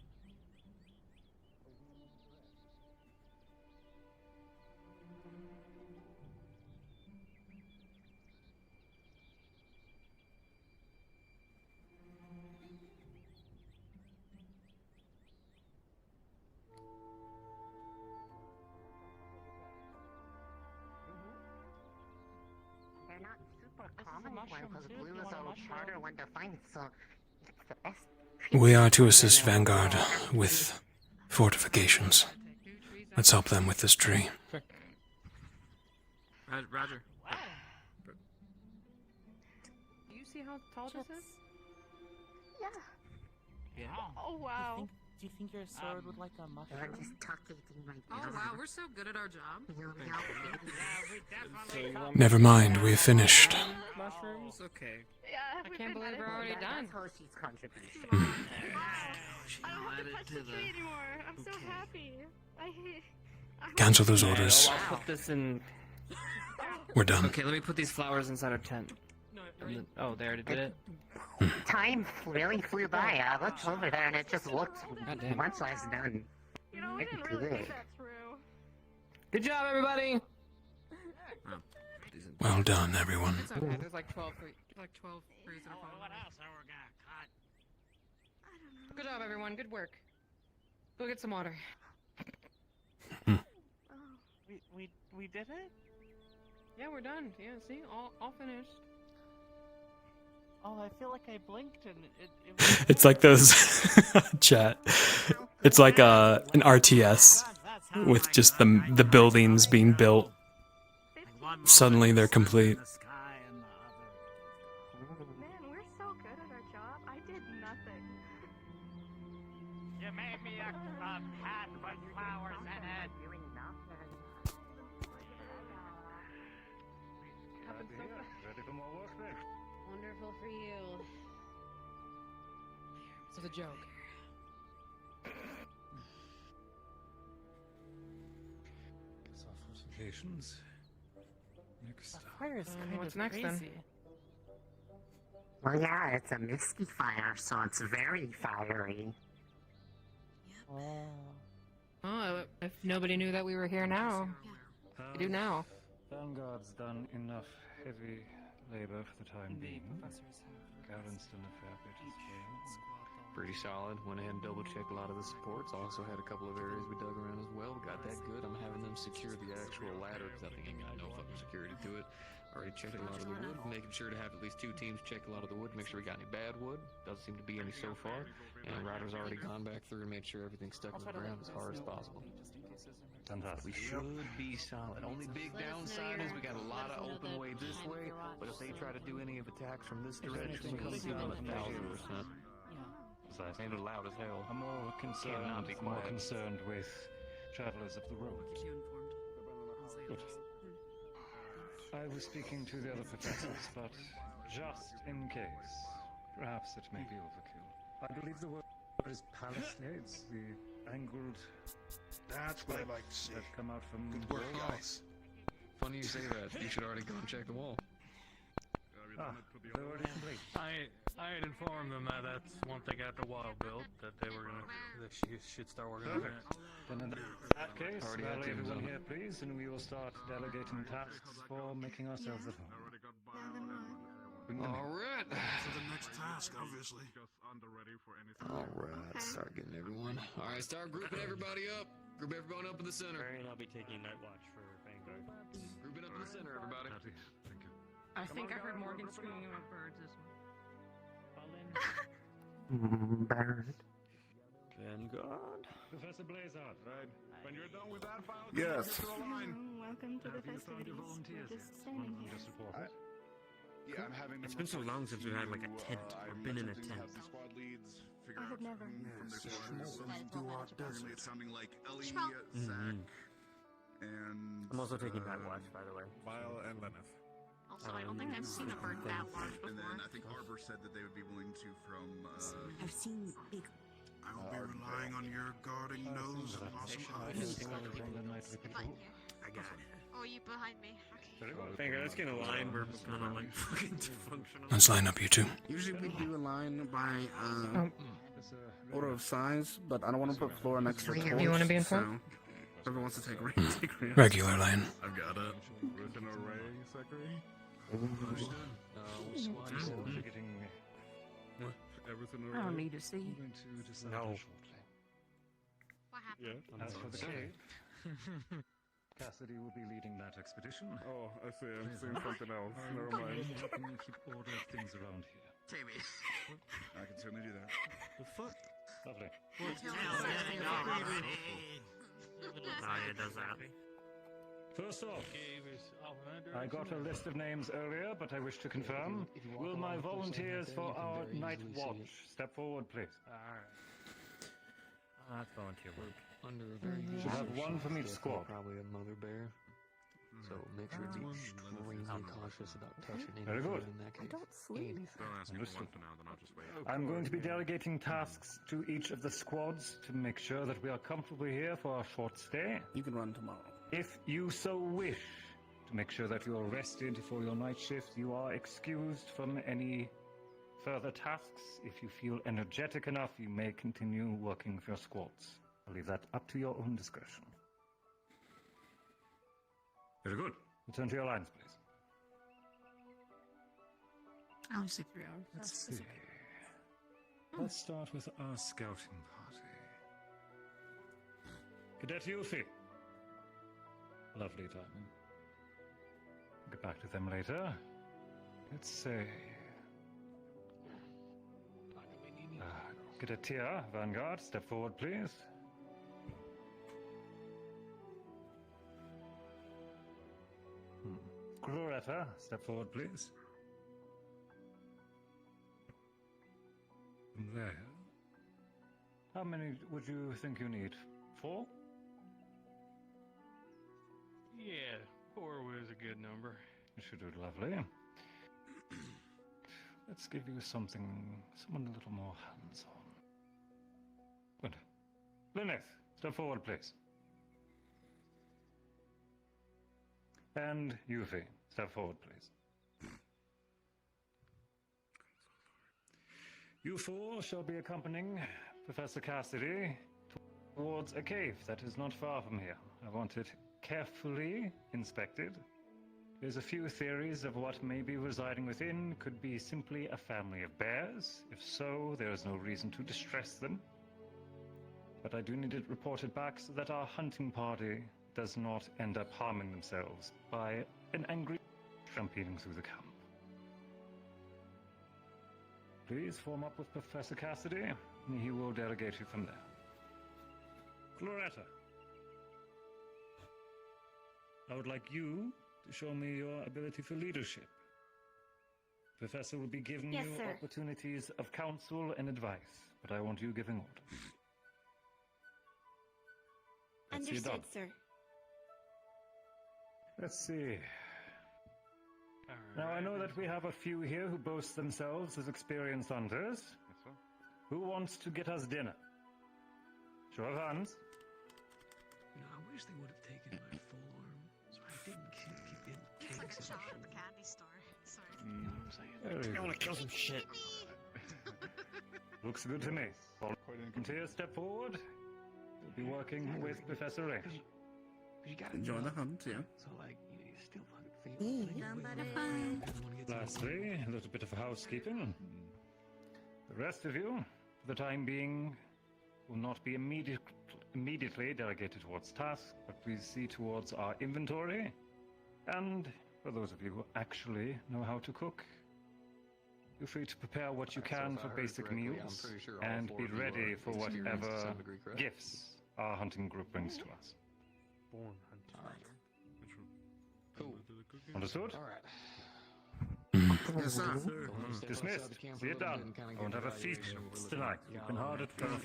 [SPEAKER 17] They're not super common ones because blue is a harder one to find, so it's the best.
[SPEAKER 1] We are to assist Vanguard with fortifications. Let's help them with this tree.
[SPEAKER 11] Roger.
[SPEAKER 6] Do you see how tall this is?
[SPEAKER 3] Yeah.
[SPEAKER 11] Yeah.
[SPEAKER 3] Oh wow.
[SPEAKER 2] Do you think your sword would like a mushroom?
[SPEAKER 17] I'm just talking my
[SPEAKER 6] Oh wow, we're so good at our job.
[SPEAKER 1] Never mind, we've finished.
[SPEAKER 11] Mushrooms? Okay.
[SPEAKER 3] Yeah,
[SPEAKER 6] I can't believe we're already done.
[SPEAKER 17] Hoshi's contribution.
[SPEAKER 3] I don't have to touch the tree anymore. I'm so happy. I
[SPEAKER 1] Cancel those orders.
[SPEAKER 11] I'll put this in.
[SPEAKER 1] We're done.
[SPEAKER 11] Okay, let me put these flowers inside our tent. Oh, they already did it.
[SPEAKER 17] Time really flew by. I looked over there and it just looked much less done.
[SPEAKER 3] You know, we didn't really get that through.
[SPEAKER 11] Good job, everybody.
[SPEAKER 1] Well done, everyone.
[SPEAKER 6] It's okay. There's like 12 trees that are falling.
[SPEAKER 3] What else are we gonna cut? I don't know.
[SPEAKER 6] Good job, everyone. Good work. Go get some water.
[SPEAKER 2] We did it?
[SPEAKER 6] Yeah, we're done. Yeah, see, all finished.
[SPEAKER 2] Oh, I feel like I blinked and it
[SPEAKER 1] It's like those chat. It's like an RTS with just the buildings being built. Suddenly they're complete.
[SPEAKER 3] Man, we're so good at our job. I did nothing.
[SPEAKER 2] You made me a hat with flowers in it.
[SPEAKER 13] Ready for more work, Nick?
[SPEAKER 9] Wonderful for you.
[SPEAKER 6] It's a joke.
[SPEAKER 13] Guess our fortifications. Next up.
[SPEAKER 2] Fire is kind
[SPEAKER 6] what's
[SPEAKER 2] of
[SPEAKER 6] next, then?
[SPEAKER 2] crazy.
[SPEAKER 17] Well, yeah, it's a misty fire, so it's very fiery.
[SPEAKER 6] Oh, if nobody knew that we were here now, we do now.
[SPEAKER 13] Vanguard's done enough heavy labor for the time being. Gavin's done a fair bit as well.
[SPEAKER 18] Pretty solid. Went ahead and double checked a lot of the supports. Also had a couple of areas we dug around as well. Got that good. I'm having them secure the actual ladder because I think ain't got no fucking security to it. Already checked a lot of the wood. Making sure to have at least 2 teams check a lot of the wood. Make sure we got any bad wood. Doesn't seem to be any so far. And Ryder's already gone back through and made sure everything's stuck in the ground as hard as possible. We should be solid. Only big downside is we got a lot of open way this way, but if they try to do any of attacks from this direction, we'll see them 1,000%. Ain't it loud as hell.
[SPEAKER 13] I'm more concerned with travelers of the road. But I was speaking to the other professors, but just in case. Perhaps it may be overkill. I believe the word is palisades, the angled
[SPEAKER 15] That's what I like to see.
[SPEAKER 13] that come out from
[SPEAKER 15] Good work,
[SPEAKER 13] walls.
[SPEAKER 15] guys.
[SPEAKER 18] Funny you say that. You should already go and check the wall.
[SPEAKER 13] They're already complete.
[SPEAKER 12] I had informed them that that's once they got the wall built, that they were gonna, that she should start working on it.
[SPEAKER 13] Then in that case,
[SPEAKER 18] Already had
[SPEAKER 13] rally
[SPEAKER 18] Tim's
[SPEAKER 13] everyone
[SPEAKER 18] on.
[SPEAKER 13] here, please, and we will start delegating tasks for making ourselves at home. Bring them in.
[SPEAKER 18] Alright.
[SPEAKER 15] For the next task, obviously.
[SPEAKER 18] Alright, start getting everyone. Alright, start grouping everybody up. Group everyone up in the center.
[SPEAKER 8] Barry and I'll be taking night watch for Vanguard.
[SPEAKER 18] Grouping up in the center, everybody.
[SPEAKER 6] I think I heard Morgan screaming about birds this one.
[SPEAKER 14] Bird.
[SPEAKER 13] Vanguard. Professor Blazard.
[SPEAKER 4] Right. When you're done with that file,
[SPEAKER 19] Yes.
[SPEAKER 9] Welcome to the festivities. We're just standing here.
[SPEAKER 19] Yeah, I'm having.
[SPEAKER 1] It's been so long since we've had like a tent or been in a tent.
[SPEAKER 19] Squad leads figure
[SPEAKER 9] I
[SPEAKER 19] out
[SPEAKER 9] have never.
[SPEAKER 19] from their squads. Apparently, it's sounding like Ellie,
[SPEAKER 1] Mm-hmm.
[SPEAKER 19] Zach, and.
[SPEAKER 8] I'm also taking night watch, by the way.
[SPEAKER 4] Vile and Lenneth.
[SPEAKER 3] Also, I don't think I've seen a bird that large before.
[SPEAKER 19] And then I think Arbor said that they would be willing to from.
[SPEAKER 9] I've seen big.
[SPEAKER 15] I will be relying on your guarding nose and awesome eyes.
[SPEAKER 1] I got it.
[SPEAKER 3] Oh, you behind me. Okay.
[SPEAKER 1] Finger, let's get in a line. We're kind of like fucking dysfunctional.
[SPEAKER 21] Let's line up, you two.
[SPEAKER 14] Usually we do a line by order of size, but I don't want to put Flora next to Torch.
[SPEAKER 6] You want to be in front?
[SPEAKER 14] So whoever wants to take risks.
[SPEAKER 21] Regular line.
[SPEAKER 14] I've got it.
[SPEAKER 4] Written array, Zachary. Everything
[SPEAKER 6] I don't need to see.
[SPEAKER 8] No.
[SPEAKER 3] What happened?
[SPEAKER 4] Yeah.
[SPEAKER 13] As for the cave, Cassidy will be leading that expedition.
[SPEAKER 4] Oh, I see. I'm seeing something else. Never mind.
[SPEAKER 13] Helping me keep order of things around here.
[SPEAKER 3] Jamie.
[SPEAKER 19] I can certainly do that.
[SPEAKER 1] The fuck?
[SPEAKER 13] Lovely.
[SPEAKER 1] It does that.
[SPEAKER 13] First off, I got a list of names earlier, but I wish to confirm. Will my volunteers for our night watch step forward, please?
[SPEAKER 8] That's volunteer work.
[SPEAKER 18] Under a very
[SPEAKER 13] You should have one from each squad.
[SPEAKER 18] Probably a mother bear. So make sure to be extremely cautious about touching
[SPEAKER 13] Very
[SPEAKER 18] anything
[SPEAKER 13] good.
[SPEAKER 18] in that case.
[SPEAKER 9] I don't sleep.
[SPEAKER 4] Don't ask me for
[SPEAKER 13] Understood.
[SPEAKER 4] one for now, then I'll just wait.
[SPEAKER 13] I'm going to be delegating tasks to each of the squads to make sure that we are comfortable here for our short stay.
[SPEAKER 14] You can run tomorrow.
[SPEAKER 13] If you so wish to make sure that you are rested for your night shift, you are excused from any further tasks. If you feel energetic enough, you may continue working with your squads. I'll leave that up to your own discretion. Very good. Return to your lines, please.
[SPEAKER 6] I'll just take 3 hours.
[SPEAKER 13] Let's see. Let's start with our scouting party. Cadet Yuffie. Lovely timing. Get back to them later. Let's say... Cadet Tia, Vanguard, step forward, please. Gloretta, step forward, please. From there. How many would you think you need? 4?
[SPEAKER 12] Yeah, 4 was a good number.
[SPEAKER 13] You should do it lovely. Let's give you someone a little more hands-on. Good. Lyneth, step forward, please. And Yuffie, step forward, please. You 4 shall be accompanying Professor Cassidy towards a cave that is not far from here. I want it carefully inspected. There's a few theories of what may be residing within. Could be simply a family of bears. If so, there is no reason to distress them. But I do need it reported back so that our hunting party does not end up harming themselves by an angry stampeding through the camp. Please form up with Professor Cassidy, and he will delegate you from there. Gloretta, I would like you to show me your ability for leadership. Professor will be giving
[SPEAKER 9] Yes,
[SPEAKER 13] you
[SPEAKER 9] sir.
[SPEAKER 13] opportunities of counsel and advice, but I want you giving orders. Let's see you
[SPEAKER 9] Understood,
[SPEAKER 13] done.
[SPEAKER 9] sir.
[SPEAKER 13] Let's see. Now, I know that we have a few here who boast themselves as experienced hunters. Who wants to get us dinner? Show of hands.
[SPEAKER 12] You know, I wish they would have taken my full arm, so I didn't keep getting
[SPEAKER 3] It's like a
[SPEAKER 12] cakes
[SPEAKER 3] shop
[SPEAKER 12] and
[SPEAKER 3] at the candy store. Sorry.
[SPEAKER 12] You know what I'm saying?
[SPEAKER 13] I want to kill some shit. Looks good to me. Volunteer, step forward. We'll be working with Professor Ray.
[SPEAKER 12] You gotta
[SPEAKER 21] Enjoy the hunt, yeah.
[SPEAKER 12] So like, you still fucking feel.
[SPEAKER 13] Lastly, a little bit of housekeeping. The rest of you, for the time being, will not be immediately delegated towards tasks, but please see towards our inventory. And for those of you who actually know how to cook, feel free to prepare what you can for basic meals and be ready for whatever gifts our hunting group brings to us.
[SPEAKER 12] Born
[SPEAKER 13] Cool. Understood?
[SPEAKER 12] Alright.
[SPEAKER 21] Yes, sir.
[SPEAKER 13] Dismissed. See it done. I won't have a feast tonight. You've been hard at work.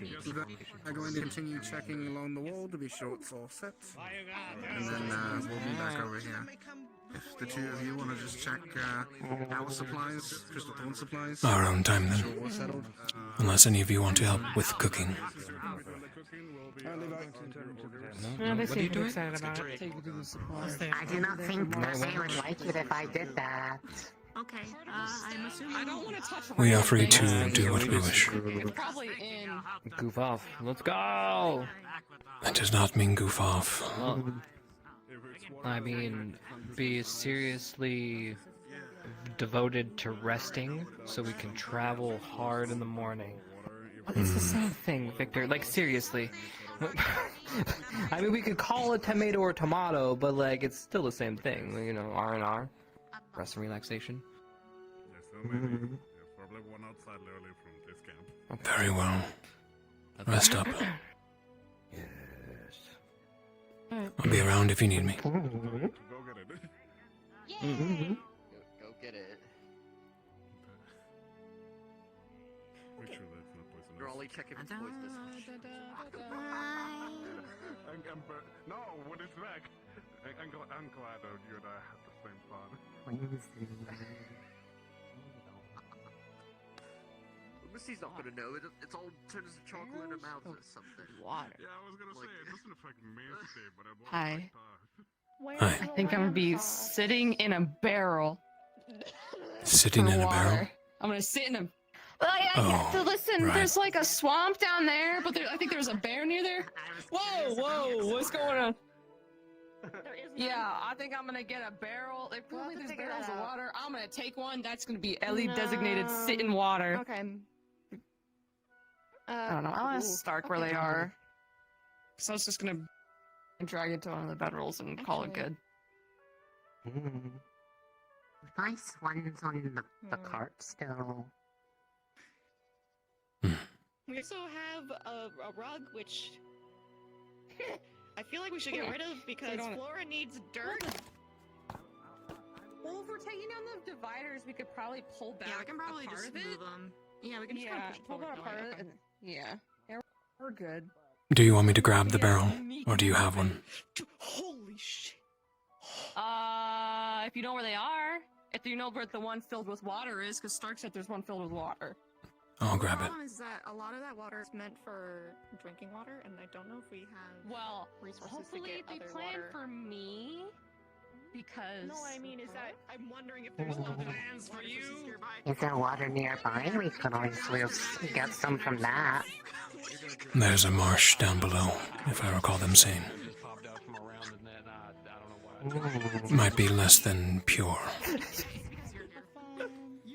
[SPEAKER 21] I'm going to continue checking along the wall to be sure it's all set. And then we'll be back over here. If the two of you want to just check our supplies, Crystal Thorn supplies.
[SPEAKER 1] Our own time then.
[SPEAKER 21] Sure we're settled.
[SPEAKER 1] Unless any of you want to help with cooking.
[SPEAKER 7] They seem pretty excited about it.
[SPEAKER 17] I do not think they would like it if I did that.
[SPEAKER 3] Okay, I'm assuming.
[SPEAKER 5] I don't want to touch.
[SPEAKER 1] We are free to do what we wish.
[SPEAKER 5] It's probably in.
[SPEAKER 11] Goof off. Let's go!
[SPEAKER 1] That does not mean goof off.
[SPEAKER 11] Well, I mean, be seriously devoted to resting so we can travel hard in the morning. It's the same thing, Victor. Like, seriously. I mean, we could call it tomato or tomato, but, like, it's still the same thing. You know, R&R. Rest and relaxation.
[SPEAKER 4] Probably one outside early from this camp.
[SPEAKER 1] Very well. Rest up. I'll be around if you need me.
[SPEAKER 4] Go get it.
[SPEAKER 10] Go get it.
[SPEAKER 4] Make sure that's not poisonous.
[SPEAKER 10] You're only checking if it's poisonous.
[SPEAKER 4] No, what is that? I'm glad that you and I had the same fun.
[SPEAKER 10] Missy's not gonna know. It's all turns to chocolate in her mouth or something.
[SPEAKER 6] Water.
[SPEAKER 4] Yeah, I was gonna say, it doesn't affect me today, but it won't
[SPEAKER 6] Hi.
[SPEAKER 1] Hi.
[SPEAKER 6] I think I'm gonna be sitting in a barrel.
[SPEAKER 1] Sitting in a barrel?
[SPEAKER 6] I'm gonna sit in a. Well, yeah, so listen,
[SPEAKER 1] right.
[SPEAKER 6] there's like a swamp down there, but I think there's a bear near there. Whoa, what's going on? Yeah, I think I'm gonna get a barrel. Like, probably there's barrels of water. I'm gonna take one. That's gonna be Ellie designated sit in water.
[SPEAKER 5] Okay.
[SPEAKER 6] I don't know. I'll ask Stark where they are. So I was just gonna drag it to one of the bedrolls and call it good.
[SPEAKER 17] Nice ones on the cart still.
[SPEAKER 3] We also have a rug, which I feel like we should get rid of because Flora needs dirt.
[SPEAKER 6] Well, if we're taking down the dividers, we could probably pull back.
[SPEAKER 3] Yeah, we can probably
[SPEAKER 6] a part
[SPEAKER 3] just
[SPEAKER 6] of it.
[SPEAKER 3] move them. Yeah, we can just kind of push
[SPEAKER 6] pull
[SPEAKER 3] forward.
[SPEAKER 6] back a part of it. Yeah, we're good.
[SPEAKER 1] Do you want me to grab the barrel? Or do you have one?
[SPEAKER 3] Holy shit.
[SPEAKER 6] If you know where they are, if you know where the one filled with water is, because Stark said there's one filled with water.
[SPEAKER 1] I'll grab it.
[SPEAKER 3] The problem is that a lot of that water is meant for drinking water, and I don't know if we have resources to
[SPEAKER 6] Hopefully
[SPEAKER 3] get
[SPEAKER 6] they
[SPEAKER 3] other
[SPEAKER 6] plan
[SPEAKER 3] water.
[SPEAKER 6] for me, because...
[SPEAKER 3] No, I mean, is that I'm wondering if there's no plans for you.
[SPEAKER 17] Is there water nearby? We could always get some from that.
[SPEAKER 1] There's a marsh down below, if I recall them saying. Might be less than pure.
[SPEAKER 3] You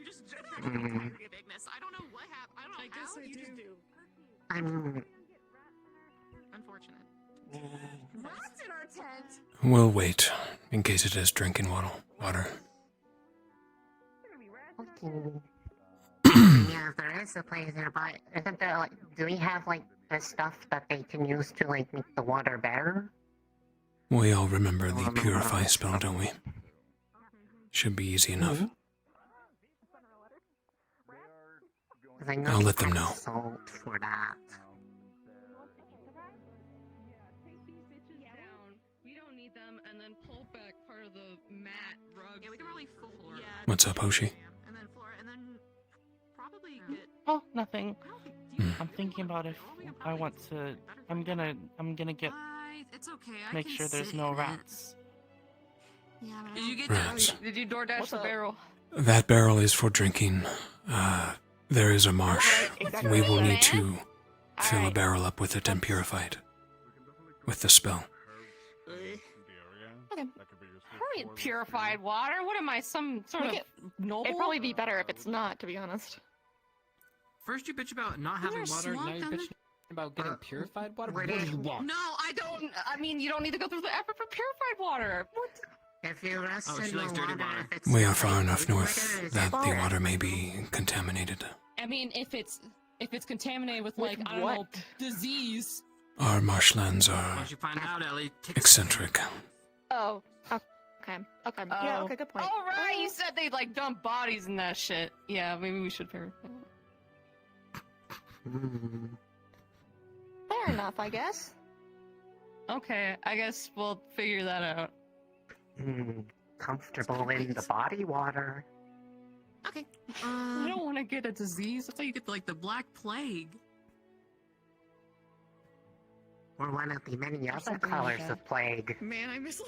[SPEAKER 3] just bigness. I don't know what happened. I don't know how you just do.
[SPEAKER 17] I'm
[SPEAKER 3] Unfortunate.
[SPEAKER 5] Rats in our tent.
[SPEAKER 1] We'll wait, in case it is drinking water.
[SPEAKER 17] yeah, there is a place nearby. Isn't there like? Do we have like the stuff that they can use to like make the water better?
[SPEAKER 1] We all remember the purify spell, don't we? Should be easy enough. I'll let them know.
[SPEAKER 17] Salt for that.
[SPEAKER 6] We don't need them, and then pull back part of
[SPEAKER 3] the mat rug. Yeah, we can probably floor. Yeah.
[SPEAKER 1] What's up, Hoshi?
[SPEAKER 3] And then floor, and then probably get.
[SPEAKER 7] Oh, nothing. I'm thinking about if I want to. I'm gonna get.
[SPEAKER 3] It's okay. I
[SPEAKER 7] Make
[SPEAKER 3] can
[SPEAKER 7] sure there's
[SPEAKER 3] sit
[SPEAKER 7] no
[SPEAKER 3] in it.
[SPEAKER 7] rats.
[SPEAKER 3] Yeah, but
[SPEAKER 6] Did you get
[SPEAKER 1] Rats.
[SPEAKER 6] Did you DoorDash the barrel?
[SPEAKER 1] That barrel is for drinking. There is a marsh. We will need to fill a barrel up with it and purify it. With the spell.
[SPEAKER 6] Probably purified water. What am I, some sort of noble?
[SPEAKER 20] It'd probably be better if it's not, to be honest.
[SPEAKER 12] First you bitch about not having water, now you're bitching about getting purified water? What do you want?
[SPEAKER 6] No, I don't. I mean, you don't need to go through the effort for purified water. What?
[SPEAKER 17] If you rest
[SPEAKER 12] Oh,
[SPEAKER 17] in
[SPEAKER 12] she
[SPEAKER 17] the
[SPEAKER 12] likes dirty
[SPEAKER 17] water,
[SPEAKER 12] water.
[SPEAKER 17] if it's
[SPEAKER 1] We are
[SPEAKER 17] not
[SPEAKER 1] far enough
[SPEAKER 17] liquid,
[SPEAKER 1] north
[SPEAKER 17] it's
[SPEAKER 1] that the
[SPEAKER 17] water.
[SPEAKER 1] water may be contaminated.
[SPEAKER 20] I mean, if it's contaminated with like I don't know, disease.
[SPEAKER 1] Our marshlands are
[SPEAKER 12] Once you find out, Ellie,
[SPEAKER 1] eccentric.
[SPEAKER 20] Oh, okay, okay, yeah, okay, good point.
[SPEAKER 6] All right, you said they'd like dump bodies in that shit. Yeah, maybe we should purify.
[SPEAKER 20] Fair enough, I guess.
[SPEAKER 6] Okay, I guess we'll figure that out.
[SPEAKER 17] Comfortable in the body water.
[SPEAKER 6] Okay. I don't want to get a disease. I thought you get like the Black Plague.
[SPEAKER 17] Or one of the many other colors of plague.
[SPEAKER 3] Man, I miss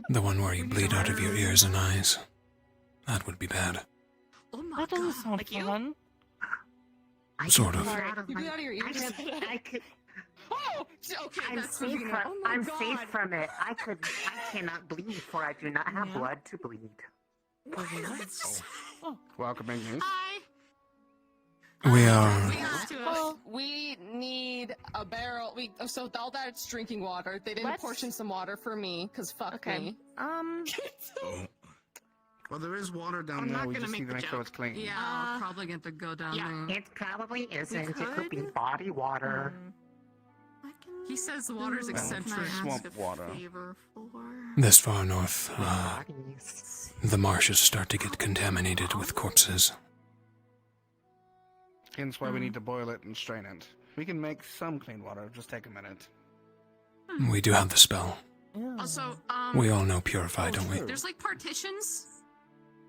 [SPEAKER 1] The one where you bleed out of your ears and eyes. That would be bad.
[SPEAKER 3] Oh my
[SPEAKER 7] That doesn't sound fun.
[SPEAKER 1] Sort of.
[SPEAKER 20] You bleed out of your ears.
[SPEAKER 17] I could.
[SPEAKER 20] Oh, okay.
[SPEAKER 17] I'm
[SPEAKER 20] That's
[SPEAKER 17] safe
[SPEAKER 20] Rosina.
[SPEAKER 17] from.
[SPEAKER 20] Oh my
[SPEAKER 17] I'm
[SPEAKER 20] God.
[SPEAKER 17] safe from it. I cannot bleed, for I do not have blood to bleed.
[SPEAKER 21] Welcoming me.
[SPEAKER 1] We are.
[SPEAKER 20] Well, we need a barrel. So all that's drinking water. They didn't portion some water for me, cause fuck me.
[SPEAKER 21] Well, there is water down
[SPEAKER 3] I'm
[SPEAKER 21] there.
[SPEAKER 3] not
[SPEAKER 21] We
[SPEAKER 3] gonna
[SPEAKER 21] just
[SPEAKER 3] make
[SPEAKER 21] need to
[SPEAKER 3] the
[SPEAKER 21] make sure
[SPEAKER 3] joke.
[SPEAKER 21] it's clean.
[SPEAKER 6] Yeah, I'll probably get to go down there.
[SPEAKER 17] It probably isn't. It could be body water.
[SPEAKER 6] He says the water's
[SPEAKER 19] And
[SPEAKER 6] eccentric.
[SPEAKER 19] swamp water.
[SPEAKER 1] This far north, the marshes start to get contaminated with corpses.
[SPEAKER 21] Hence why we need to boil it and strain it. We can make some clean water. Just take a minute.
[SPEAKER 1] We do have the spell.
[SPEAKER 6] Also,
[SPEAKER 1] We all know purify, don't we?
[SPEAKER 6] there's like partitions.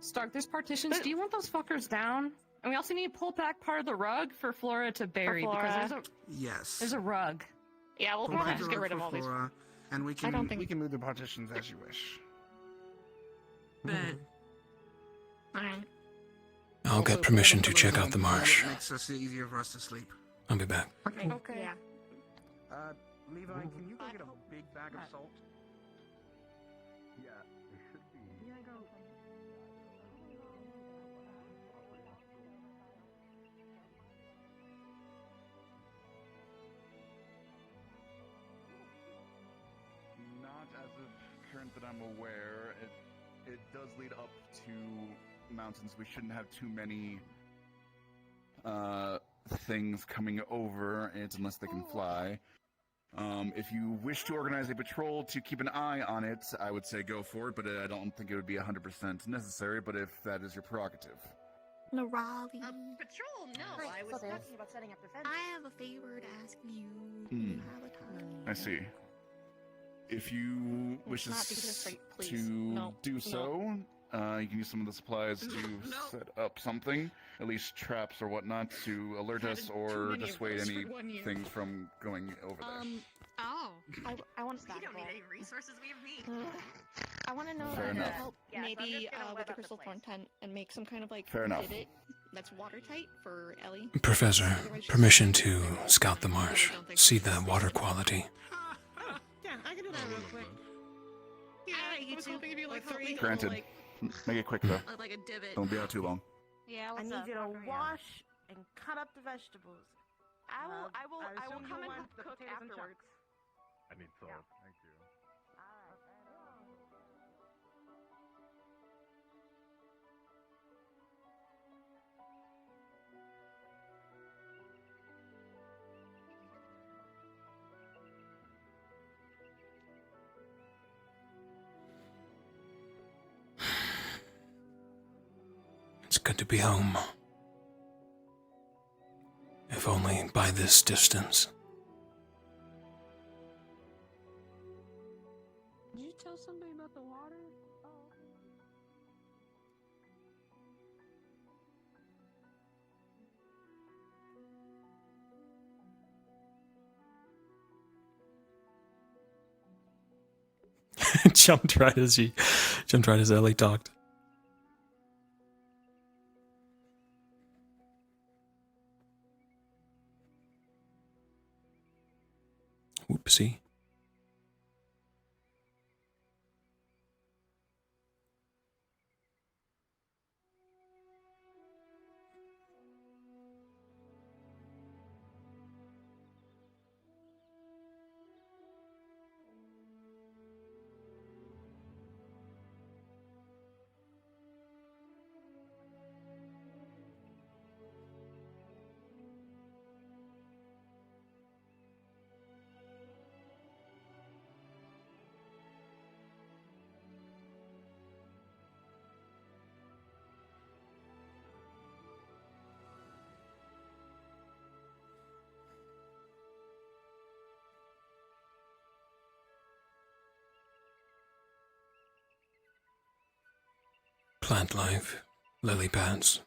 [SPEAKER 20] Stark, there's partitions. Do you want those fuckers down? And we also need to pull back part of the rug for Flora to bury because
[SPEAKER 21] Yes.
[SPEAKER 20] there's a rug.
[SPEAKER 9] Yeah, we'll
[SPEAKER 21] Pull
[SPEAKER 9] probably
[SPEAKER 21] back
[SPEAKER 9] just
[SPEAKER 21] the
[SPEAKER 9] get
[SPEAKER 21] rug
[SPEAKER 9] rid of
[SPEAKER 21] for
[SPEAKER 9] all these.
[SPEAKER 21] Flora, and we
[SPEAKER 9] I don't think-
[SPEAKER 21] can move the partitions as you wish.
[SPEAKER 6] Bet.
[SPEAKER 9] Alright.
[SPEAKER 1] I'll get permission to check out the marsh.
[SPEAKER 21] It makes us easier for us to sleep.
[SPEAKER 1] I'll be back.
[SPEAKER 9] Okay. Yeah.
[SPEAKER 21] Levi, can you go get a big bag of salt?
[SPEAKER 14] Yeah, it should be.
[SPEAKER 19] Not as of current that I'm aware. It does lead up to mountains. We shouldn't have too many things coming over it unless they can fly. If you wish to organize a patrol to keep an eye on it, I would say go for it, but I don't think it would be 100% necessary, but if that is your prerogative.
[SPEAKER 9] No, Raleigh.
[SPEAKER 3] Patrol? No, I was
[SPEAKER 9] talking about setting up defense.
[SPEAKER 3] I have a favor to ask you.
[SPEAKER 19] Hmm. I see. If you wish
[SPEAKER 9] not because it's like, please.
[SPEAKER 19] to
[SPEAKER 9] No.
[SPEAKER 19] do
[SPEAKER 9] No.
[SPEAKER 19] so, you can use some of the supplies to set up something, at least traps or whatnot, to alert us or
[SPEAKER 3] many of
[SPEAKER 19] dissuade
[SPEAKER 3] those for 1 year.
[SPEAKER 19] anything from going over there.
[SPEAKER 3] Oh.
[SPEAKER 9] I want to
[SPEAKER 3] We don't need any resources, we have meat.
[SPEAKER 9] I want to know
[SPEAKER 19] Fair
[SPEAKER 9] if
[SPEAKER 19] enough.
[SPEAKER 9] it help
[SPEAKER 3] Yeah, so I'm
[SPEAKER 9] maybe
[SPEAKER 3] just gonna
[SPEAKER 9] with
[SPEAKER 3] web
[SPEAKER 9] the
[SPEAKER 3] up the
[SPEAKER 9] crystal
[SPEAKER 3] place.
[SPEAKER 9] thorn tent and make some kind of like
[SPEAKER 19] Fair enough.
[SPEAKER 3] Divot that's watertight for Ellie.
[SPEAKER 1] Professor, permission to scout the marsh. See the water quality.
[SPEAKER 3] Yeah, I can do that real quick. Yeah, I was hoping it'd be like three.
[SPEAKER 19] Granted. Make it quick though.
[SPEAKER 3] Like a divot.
[SPEAKER 19] Don't be out too long.
[SPEAKER 9] Yeah,
[SPEAKER 7] I need you to wash and cut up the vegetables.
[SPEAKER 9] I will
[SPEAKER 7] assume
[SPEAKER 9] come
[SPEAKER 7] you
[SPEAKER 9] and
[SPEAKER 7] want the
[SPEAKER 9] cook
[SPEAKER 7] potatoes in
[SPEAKER 9] afterwards.
[SPEAKER 14] I need salt. Thank you.
[SPEAKER 1] It's good to be home. If only by this distance. jumped right as Ellie talked. Whoopsie. Plant life, lily pads.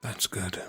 [SPEAKER 1] That's good.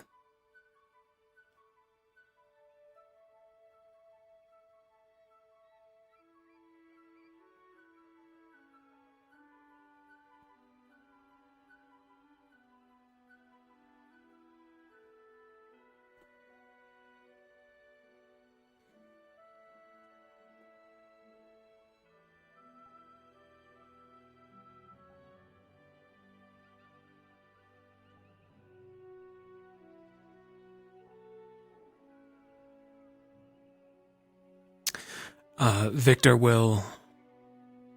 [SPEAKER 1] Victor will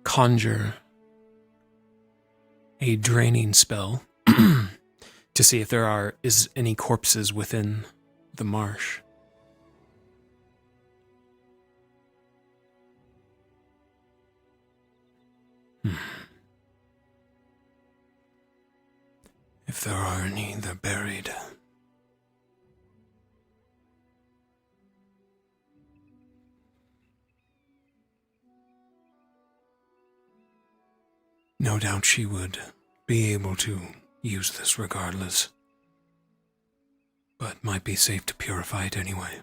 [SPEAKER 1] conjure a draining spell to see if there is any corpses within the marsh. If there are any, they're buried. No doubt she would be able to use this regardless, but might be safe to purify it anyway.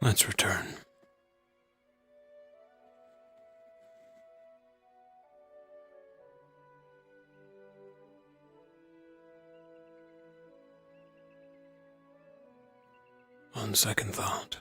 [SPEAKER 1] Let's return. On second thought,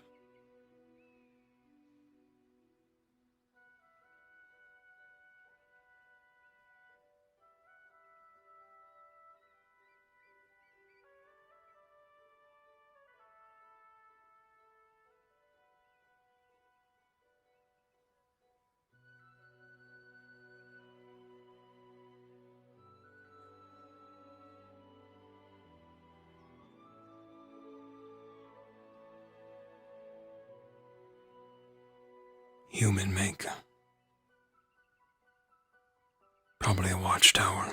[SPEAKER 1] human make. Probably a watchtower.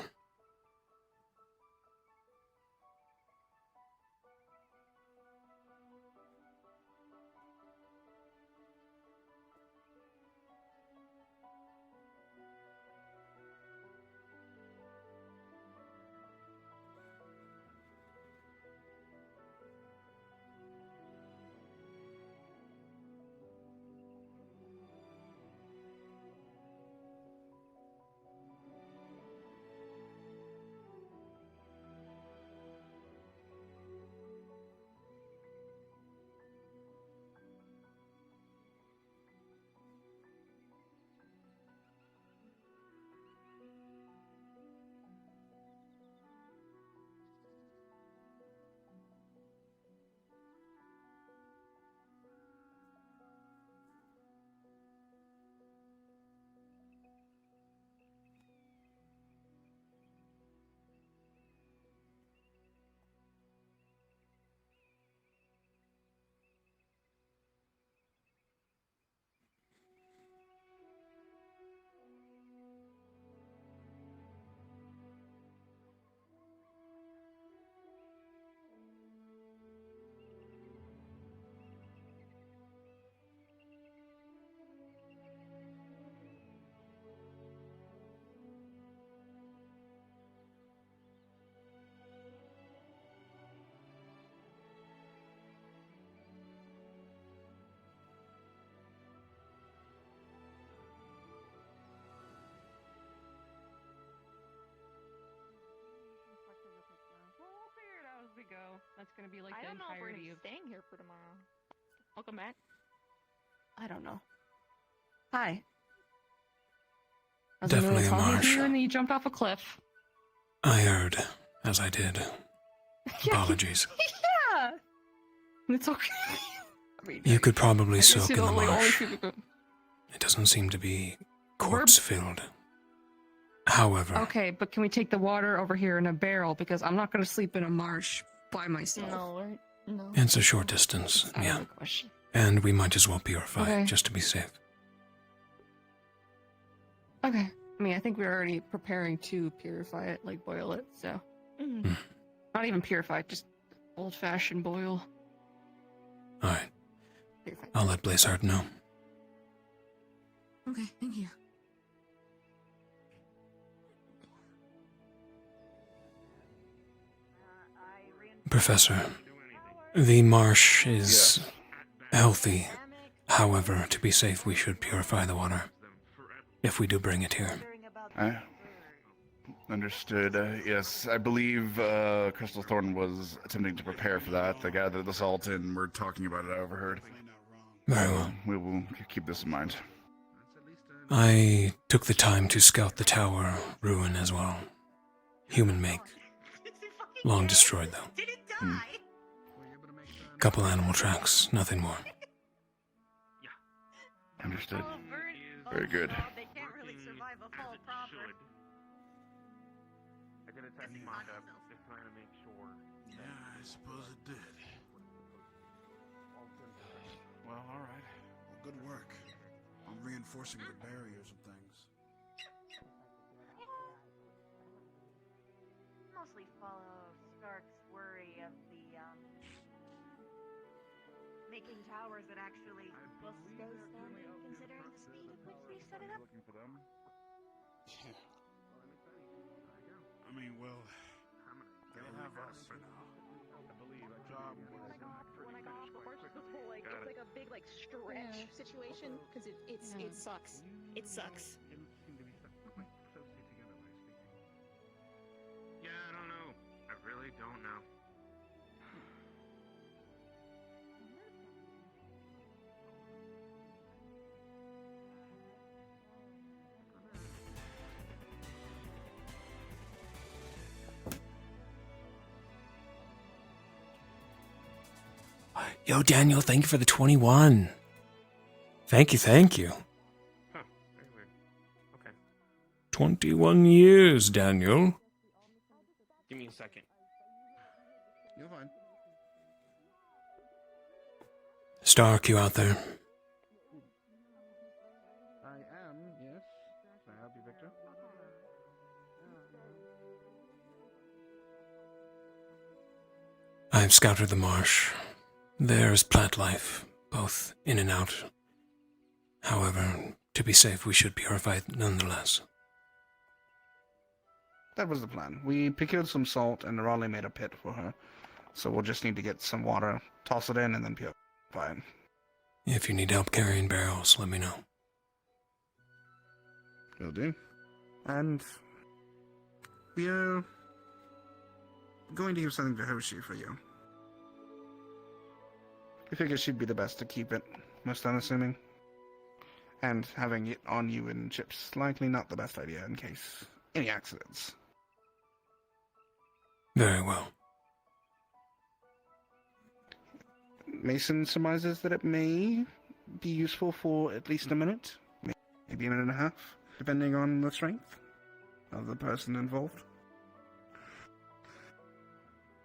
[SPEAKER 6] That's gonna be like
[SPEAKER 3] I
[SPEAKER 6] the
[SPEAKER 3] don't know if we're
[SPEAKER 6] entirety
[SPEAKER 3] gonna
[SPEAKER 6] of.
[SPEAKER 3] be staying here for tomorrow. Welcome back.
[SPEAKER 20] I don't know. Hi.
[SPEAKER 1] Definitely a
[SPEAKER 6] Talking to
[SPEAKER 1] marsh.
[SPEAKER 6] you and you jumped off a cliff.
[SPEAKER 1] I heard, as I did. Apologies.
[SPEAKER 6] Yeah. It's okay. I mean,
[SPEAKER 1] You could probably
[SPEAKER 6] I guess
[SPEAKER 1] soak
[SPEAKER 6] you
[SPEAKER 1] in the
[SPEAKER 6] don't, like, only
[SPEAKER 1] marsh.
[SPEAKER 6] people-
[SPEAKER 1] It doesn't seem to be corpse-filled. However,
[SPEAKER 6] Okay, but can we take the water over here in a barrel? Because I'm not gonna sleep in a marsh by myself.
[SPEAKER 3] No.
[SPEAKER 1] it's a short distance,
[SPEAKER 6] Out of
[SPEAKER 1] yeah.
[SPEAKER 6] the question.
[SPEAKER 1] And we might as well purify
[SPEAKER 6] Okay.
[SPEAKER 1] it, just to be safe.
[SPEAKER 6] Okay. I mean, I think we're already preparing to purify it, like boil it, so. Not even purify, just old-fashioned boil.
[SPEAKER 1] Alright. I'll let Blazeheart know.
[SPEAKER 20] Okay, thank you.
[SPEAKER 1] Professor, the marsh is healthy. However, to be safe, we should purify the water. If we do bring it here.
[SPEAKER 19] Understood. Yes, I believe Crystal Thorn was attempting to prepare for that. They gathered the salt and we're talking about it, I overheard.
[SPEAKER 1] Very well.
[SPEAKER 19] We will keep this in mind.
[SPEAKER 1] I took the time to scout the tower ruin as well. Human make. Long destroyed, though. Couple animal tracks, nothing more.
[SPEAKER 19] Understood. Very good.
[SPEAKER 9] They can't really survive a fall proper.
[SPEAKER 14] I got a test mock-up just trying to make sure.
[SPEAKER 15] Yeah, I suppose it did. Well, alright. Well, good work on reinforcing the barriers and things.
[SPEAKER 9] Mostly follow Stark's worry of the, making towers that actually will stay standing, considering the speed at which they set it up.
[SPEAKER 19] Looking for them?
[SPEAKER 15] Yeah. I mean, well, they have us for now.
[SPEAKER 14] I believe I
[SPEAKER 15] Job
[SPEAKER 3] When I got off the horse, this whole like it's like a big like stretch situation because it sucks. It sucks.
[SPEAKER 2] Yeah, I don't know. I really don't know.
[SPEAKER 1] Yo, Daniel, thank you for the 21. Thank you, thank you.
[SPEAKER 2] Huh, very weird. Okay.
[SPEAKER 1] 21 years, Daniel.
[SPEAKER 2] Give me a second.
[SPEAKER 15] You're fine.
[SPEAKER 1] Stark, you out there?
[SPEAKER 13] I am, yes. Can I help you, Victor?
[SPEAKER 1] I've scouted the marsh. There's plant life, both in and out. However, to be safe, we should purify it nonetheless.
[SPEAKER 21] That was the plan. We procured some salt and Raleigh made a pit for her. So we'll just need to get some water, toss it in, and then purify it.
[SPEAKER 1] If you need help carrying barrels, let me know.
[SPEAKER 21] Will do. And we are going to give something to Hoshi for you. I figure she'd be the best to keep it, most unassuming. And having it on you in chips, likely not the best idea in case any accidents.
[SPEAKER 1] Very well.
[SPEAKER 21] Mason surmises that it may be useful for at least a minute, maybe a minute and a half, depending on the strength of the person involved.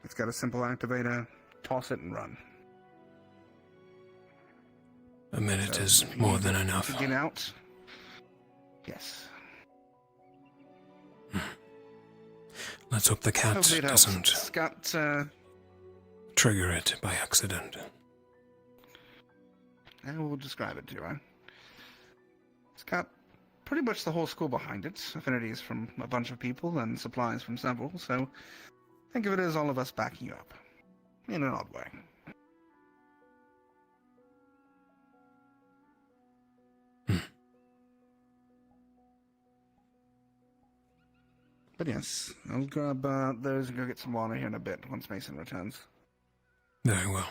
[SPEAKER 21] It's got a simple activator, toss it and run.
[SPEAKER 1] A minute
[SPEAKER 21] So
[SPEAKER 1] is
[SPEAKER 21] if you
[SPEAKER 1] more
[SPEAKER 21] need
[SPEAKER 1] than
[SPEAKER 21] to
[SPEAKER 1] enough.
[SPEAKER 21] Get out. Yes.
[SPEAKER 1] Let's hope the cat
[SPEAKER 21] Hopefully it helps.
[SPEAKER 1] doesn't
[SPEAKER 21] It's got,
[SPEAKER 1] trigger it by accident.
[SPEAKER 21] I will describe it to you. It's got pretty much the whole school behind it. Affinities from a bunch of people and supplies from several, so think of it as all of us backing you up. In an odd way. But yes, I'll grab those and go get some water here in a bit once Mason returns.
[SPEAKER 1] Very well.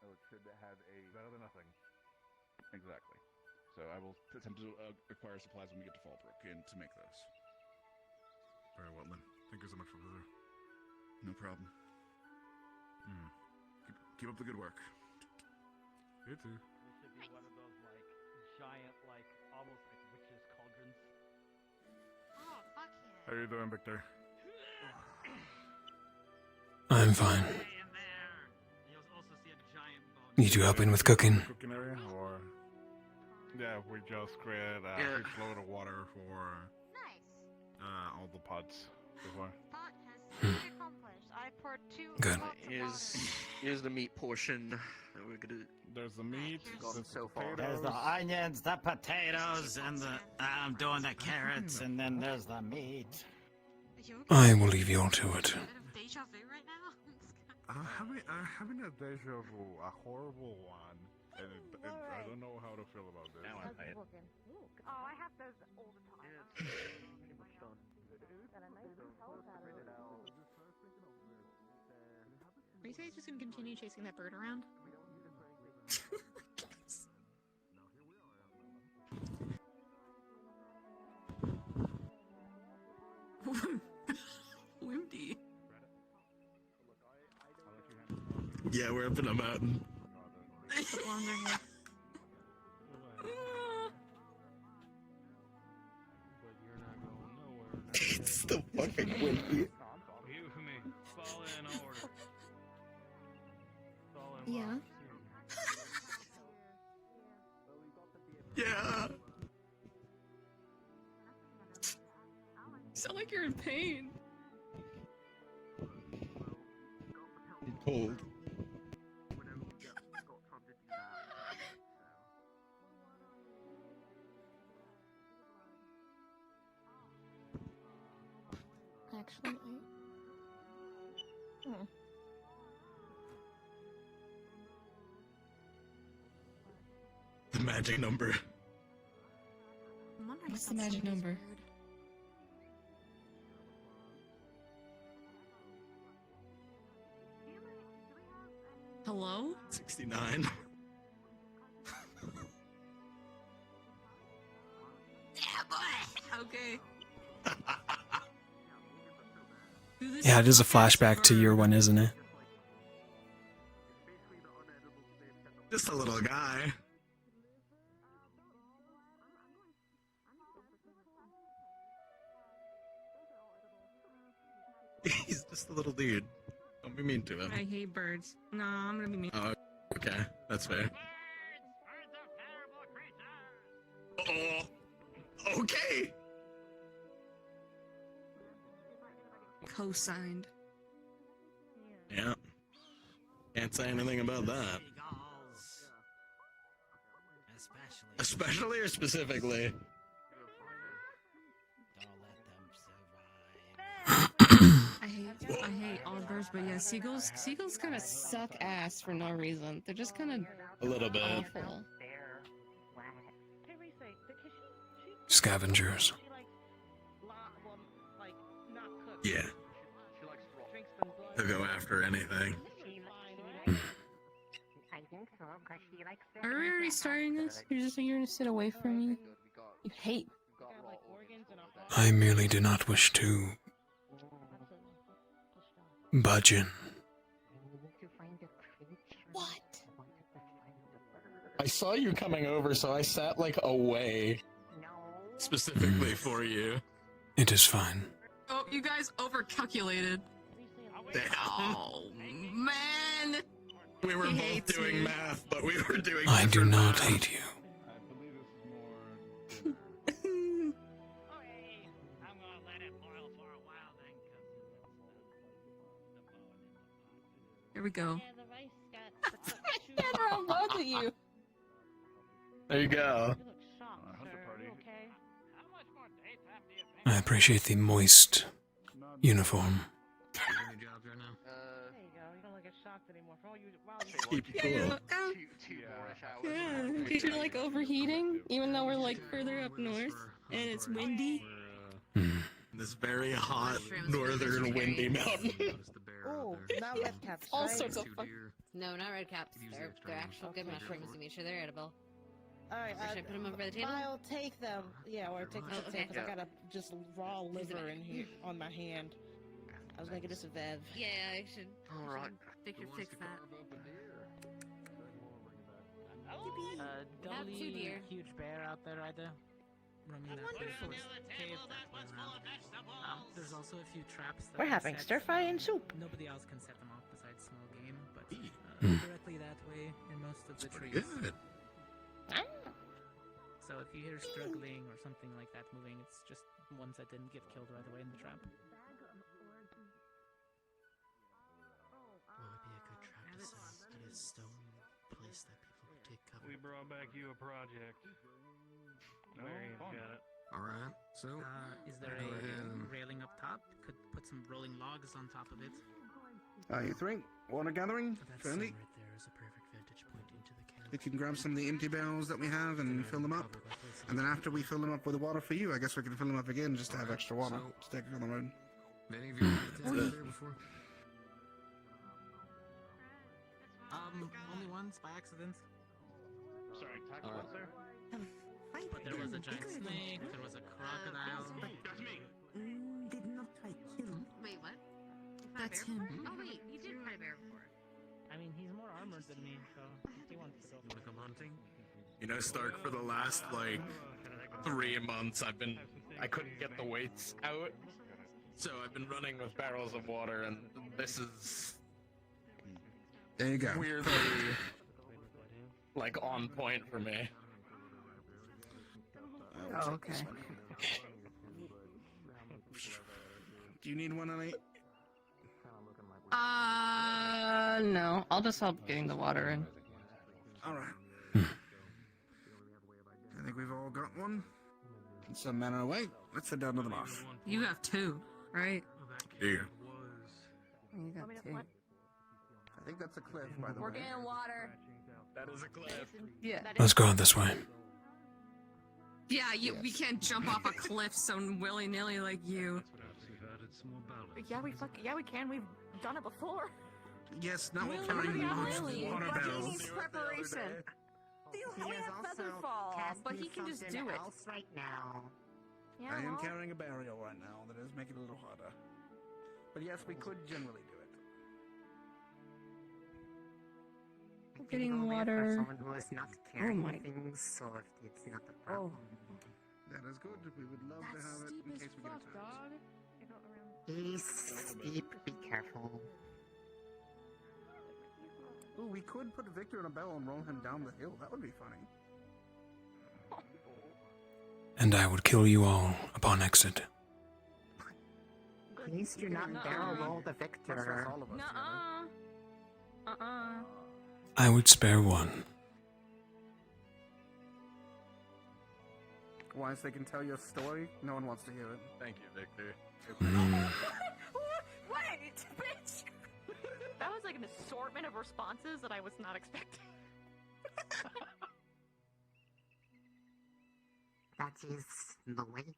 [SPEAKER 19] It should have a better than nothing. Exactly. So I will attempt to acquire supplies when we get to Fallbrook and to make those.
[SPEAKER 15] Very well then. Thank you so much for visiting.
[SPEAKER 19] No problem. Keep up the good work.
[SPEAKER 15] You too.
[SPEAKER 16] This should be one of those like giant, like almost like witches' cauldrons.
[SPEAKER 9] Oh, fuck yeah.
[SPEAKER 15] How are you doing, Victor?
[SPEAKER 1] I'm fine. Need you helping with cooking?
[SPEAKER 15] Cooking area, or yeah, we just created a huge load of water for all the pots before.
[SPEAKER 9] Pot has accomplished. I poured 2
[SPEAKER 1] Good.
[SPEAKER 9] pots of
[SPEAKER 22] Here's the meat portion that we're gonna.
[SPEAKER 15] There's the meat. There's
[SPEAKER 22] so far.
[SPEAKER 23] There's the onions, the potatoes, and the I'm doing the carrots, and then there's the meat.
[SPEAKER 1] I will leave you all to it.
[SPEAKER 9] deja vu right now.
[SPEAKER 15] I'm having a deja vu, a horrible one, and I don't know how to feel about this.
[SPEAKER 22] Now I'm bad.
[SPEAKER 9] Oh, I have those all the time.
[SPEAKER 3] Are you guys just gonna continue chasing that bird around?
[SPEAKER 12] Windy.
[SPEAKER 22] Yeah, we're up in a mountain. It's still fucking windy.
[SPEAKER 12] Fall in order.
[SPEAKER 3] Yeah.
[SPEAKER 22] Yeah.
[SPEAKER 3] You sound like you're in pain.
[SPEAKER 22] I'm cold.
[SPEAKER 3] Actually,
[SPEAKER 22] The magic number.
[SPEAKER 3] What's the magic number? Hello?
[SPEAKER 22] 69.
[SPEAKER 3] Yeah, boy. Okay.
[SPEAKER 1] Yeah, it is a flashback to year 1, isn't it?
[SPEAKER 22] Just a little guy. He's just a little dude. Don't be mean to him.
[SPEAKER 3] I hate birds. No, I'm gonna be mean.
[SPEAKER 22] Oh, okay. That's fair. Oh, okay.
[SPEAKER 3] Co-signed.
[SPEAKER 22] Yeah. Can't say anything about that. Especially or specifically?
[SPEAKER 3] I hate all birds, but yeah, seagulls kind of suck ass for no reason. They're just kind of
[SPEAKER 22] A little bit.
[SPEAKER 3] awful.
[SPEAKER 1] Scavengers.
[SPEAKER 22] Yeah. They'll go after anything.
[SPEAKER 3] Are we already starting this? You're gonna sit away from me? You hate.
[SPEAKER 1] I merely do not wish to budgeon.
[SPEAKER 3] What?
[SPEAKER 22] I saw you coming over, so I sat like away. Specifically for you.
[SPEAKER 1] It is fine.
[SPEAKER 3] Oh,
[SPEAKER 20] You guys overcalculated. Oh man.
[SPEAKER 22] We were
[SPEAKER 20] He
[SPEAKER 22] both
[SPEAKER 20] hates
[SPEAKER 22] doing
[SPEAKER 20] me.
[SPEAKER 22] math, but we were doing.
[SPEAKER 1] I do
[SPEAKER 22] different
[SPEAKER 1] not
[SPEAKER 22] math.
[SPEAKER 1] hate you.
[SPEAKER 20] Here we go. Everyone loves at you.
[SPEAKER 22] There you go.
[SPEAKER 1] I appreciate the moist uniform.
[SPEAKER 9] There you go. You don't look as shocked anymore. For all you,
[SPEAKER 22] Keep it cool.
[SPEAKER 20] Yeah, because you're like overheating, even though we're like further up north and it's windy.
[SPEAKER 22] This very hot northern windy mountain.
[SPEAKER 7] Oh, not red caps.
[SPEAKER 20] All
[SPEAKER 7] right?
[SPEAKER 20] sorts of fun.
[SPEAKER 8] No, not red caps. They're actual good mushrooms. You make sure they're edible.
[SPEAKER 7] All right,
[SPEAKER 8] Or should I put them over by the table?
[SPEAKER 7] I'll take them. Yeah, or take them
[SPEAKER 8] Oh,
[SPEAKER 7] to the
[SPEAKER 8] okay.
[SPEAKER 7] table because I got a just raw liver in here on my hand. I was making this a Vev.
[SPEAKER 8] Yeah, I should.
[SPEAKER 7] Alright.
[SPEAKER 8] Fix that.
[SPEAKER 2] Have
[SPEAKER 8] two deer.
[SPEAKER 2] Huge bear out there either. Roaming that forest cave that way around. There's also a few traps that
[SPEAKER 7] We're
[SPEAKER 2] are
[SPEAKER 7] having
[SPEAKER 2] set.
[SPEAKER 7] stir fry and soup.
[SPEAKER 2] Nobody else can set them off besides small game, but
[SPEAKER 1] Hmm.
[SPEAKER 2] directly that way in most of the trees.
[SPEAKER 22] Good.
[SPEAKER 2] So if you hear struggling or something like that moving, it's just ones that didn't get killed right away in the trap.
[SPEAKER 11] What would be a good trap to set at a stone place that people could take cover?
[SPEAKER 12] We brought back you a project. Marion's got it.
[SPEAKER 11] Alright, so.
[SPEAKER 2] Is there
[SPEAKER 11] go
[SPEAKER 2] a
[SPEAKER 11] ahead.
[SPEAKER 2] railing up top? Could put some rolling logs on top of it.
[SPEAKER 21] You three, water gathering,
[SPEAKER 11] That
[SPEAKER 21] friendly.
[SPEAKER 11] sun right there is a perfect vantage point into the camp.
[SPEAKER 21] We can grab some of the empty barrels that we have and fill them up. And then after we fill them up with water for you, I guess we can fill them up again just to have extra water to take on the road.
[SPEAKER 11] Many of you have been there before?
[SPEAKER 2] Only once by accident.
[SPEAKER 4] Sorry, tax what's there?
[SPEAKER 2] But there was a giant snake, there was a crocodile.
[SPEAKER 4] That's me.
[SPEAKER 9] Did not try kill him.
[SPEAKER 8] Wait, what?
[SPEAKER 20] That's him.
[SPEAKER 8] Oh wait, you did fight a bear before.
[SPEAKER 2] I mean, he's more armored than me, so he wants to go.
[SPEAKER 11] Wanna come hunting?
[SPEAKER 22] You know, Stark, for the last, like, 3 months, I couldn't get the weights out. So I've been running with barrels of water, and this is
[SPEAKER 21] There you go.
[SPEAKER 22] weirdly, like, on point for me.
[SPEAKER 7] Oh, okay.
[SPEAKER 21] Do you need one, Ellie?
[SPEAKER 6] No. I'll just help getting the water in.
[SPEAKER 21] Alright. I think we've all got one. In some manner of way, let's head down to the marsh.
[SPEAKER 20] You have two, right?
[SPEAKER 22] Here.
[SPEAKER 20] You got two.
[SPEAKER 21] I think that's a cliff, by the
[SPEAKER 8] We're
[SPEAKER 21] way.
[SPEAKER 8] getting water.
[SPEAKER 22] That is a cliff.
[SPEAKER 20] Yeah.
[SPEAKER 1] Let's go this way.
[SPEAKER 20] Yeah, we can't jump off a cliff so willy-nilly like you.
[SPEAKER 3] Yeah, we can. We've done it before.
[SPEAKER 21] Yes, now we're
[SPEAKER 3] Really?
[SPEAKER 21] carrying
[SPEAKER 3] Not
[SPEAKER 21] large
[SPEAKER 3] really.
[SPEAKER 21] water
[SPEAKER 3] But he
[SPEAKER 21] barrels.
[SPEAKER 3] needs preparation. We have Featherfall, but he can just do it.
[SPEAKER 17] Right now.
[SPEAKER 3] Yeah,
[SPEAKER 21] I am
[SPEAKER 3] well,
[SPEAKER 21] carrying a burial right now. That is making it a little harder. But yes, we could generally do it.
[SPEAKER 6] Getting water.
[SPEAKER 17] Someone who is not
[SPEAKER 6] Oh
[SPEAKER 17] carrying
[SPEAKER 6] my.
[SPEAKER 17] things, so if it's not a problem.
[SPEAKER 21] That is good. We would love to have it in case we get attacked.
[SPEAKER 17] He's steep, be careful.
[SPEAKER 21] Ooh, we could put Victor in a barrel and roll him down the hill. That would be funny.
[SPEAKER 1] And I would kill you all upon exit.
[SPEAKER 17] Please do not barrel roll the victor.
[SPEAKER 20] Nuh-uh.
[SPEAKER 1] I would spare one.
[SPEAKER 21] Why, so they can tell your story? No one wants to hear it.
[SPEAKER 22] Thank you, Victor.
[SPEAKER 3] Wait, bitch! That was like an assortment of responses that I was not expecting.
[SPEAKER 17] That is the way.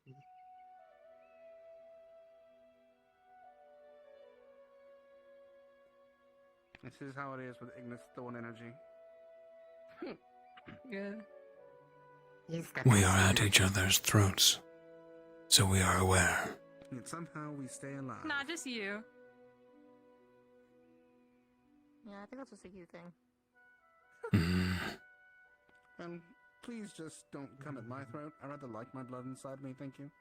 [SPEAKER 21] This is how it is with Ignis Thorn energy.
[SPEAKER 20] Yeah.
[SPEAKER 1] We are at each other's throats, so we are aware.
[SPEAKER 21] Yet somehow we stay alive.
[SPEAKER 20] Not just you.
[SPEAKER 3] Yeah, I think that's just a you thing.
[SPEAKER 21] And please just don't come at my throat. I rather like my blood inside me, thank you.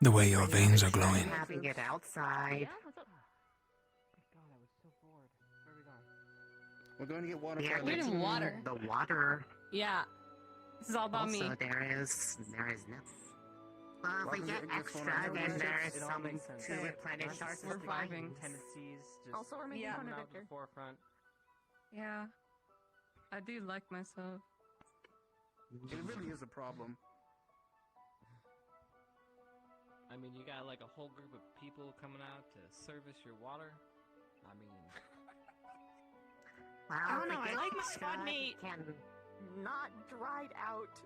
[SPEAKER 1] The way your veins are glowing.
[SPEAKER 17] Having it outside.
[SPEAKER 21] We're going to get water.
[SPEAKER 17] Yeah,
[SPEAKER 21] for
[SPEAKER 20] We
[SPEAKER 21] the-
[SPEAKER 20] need water.
[SPEAKER 17] The water.
[SPEAKER 20] Yeah. This is all about
[SPEAKER 17] Also,
[SPEAKER 20] me.
[SPEAKER 17] there is this. Well, if we
[SPEAKER 21] Welcome
[SPEAKER 17] get
[SPEAKER 21] to Index
[SPEAKER 17] extra,
[SPEAKER 21] 100.
[SPEAKER 17] then there is
[SPEAKER 2] It all
[SPEAKER 17] some
[SPEAKER 2] makes sense.
[SPEAKER 17] to replenish our
[SPEAKER 20] We're
[SPEAKER 17] supplies.
[SPEAKER 20] vibing.
[SPEAKER 2] Tendencies just
[SPEAKER 20] Also, we're making fun
[SPEAKER 2] coming
[SPEAKER 20] of
[SPEAKER 2] out to the
[SPEAKER 20] Victor.
[SPEAKER 2] forefront.
[SPEAKER 20] Yeah. I do like myself.
[SPEAKER 21] It really is a problem.
[SPEAKER 2] I mean, you got like a whole group of people coming out to service your water. I mean,
[SPEAKER 17] Well,
[SPEAKER 3] I don't
[SPEAKER 17] if
[SPEAKER 3] know,
[SPEAKER 17] we
[SPEAKER 3] I
[SPEAKER 17] get
[SPEAKER 3] like my
[SPEAKER 17] extra,
[SPEAKER 3] squad
[SPEAKER 17] we
[SPEAKER 3] mate.
[SPEAKER 17] Can
[SPEAKER 3] Not dried out.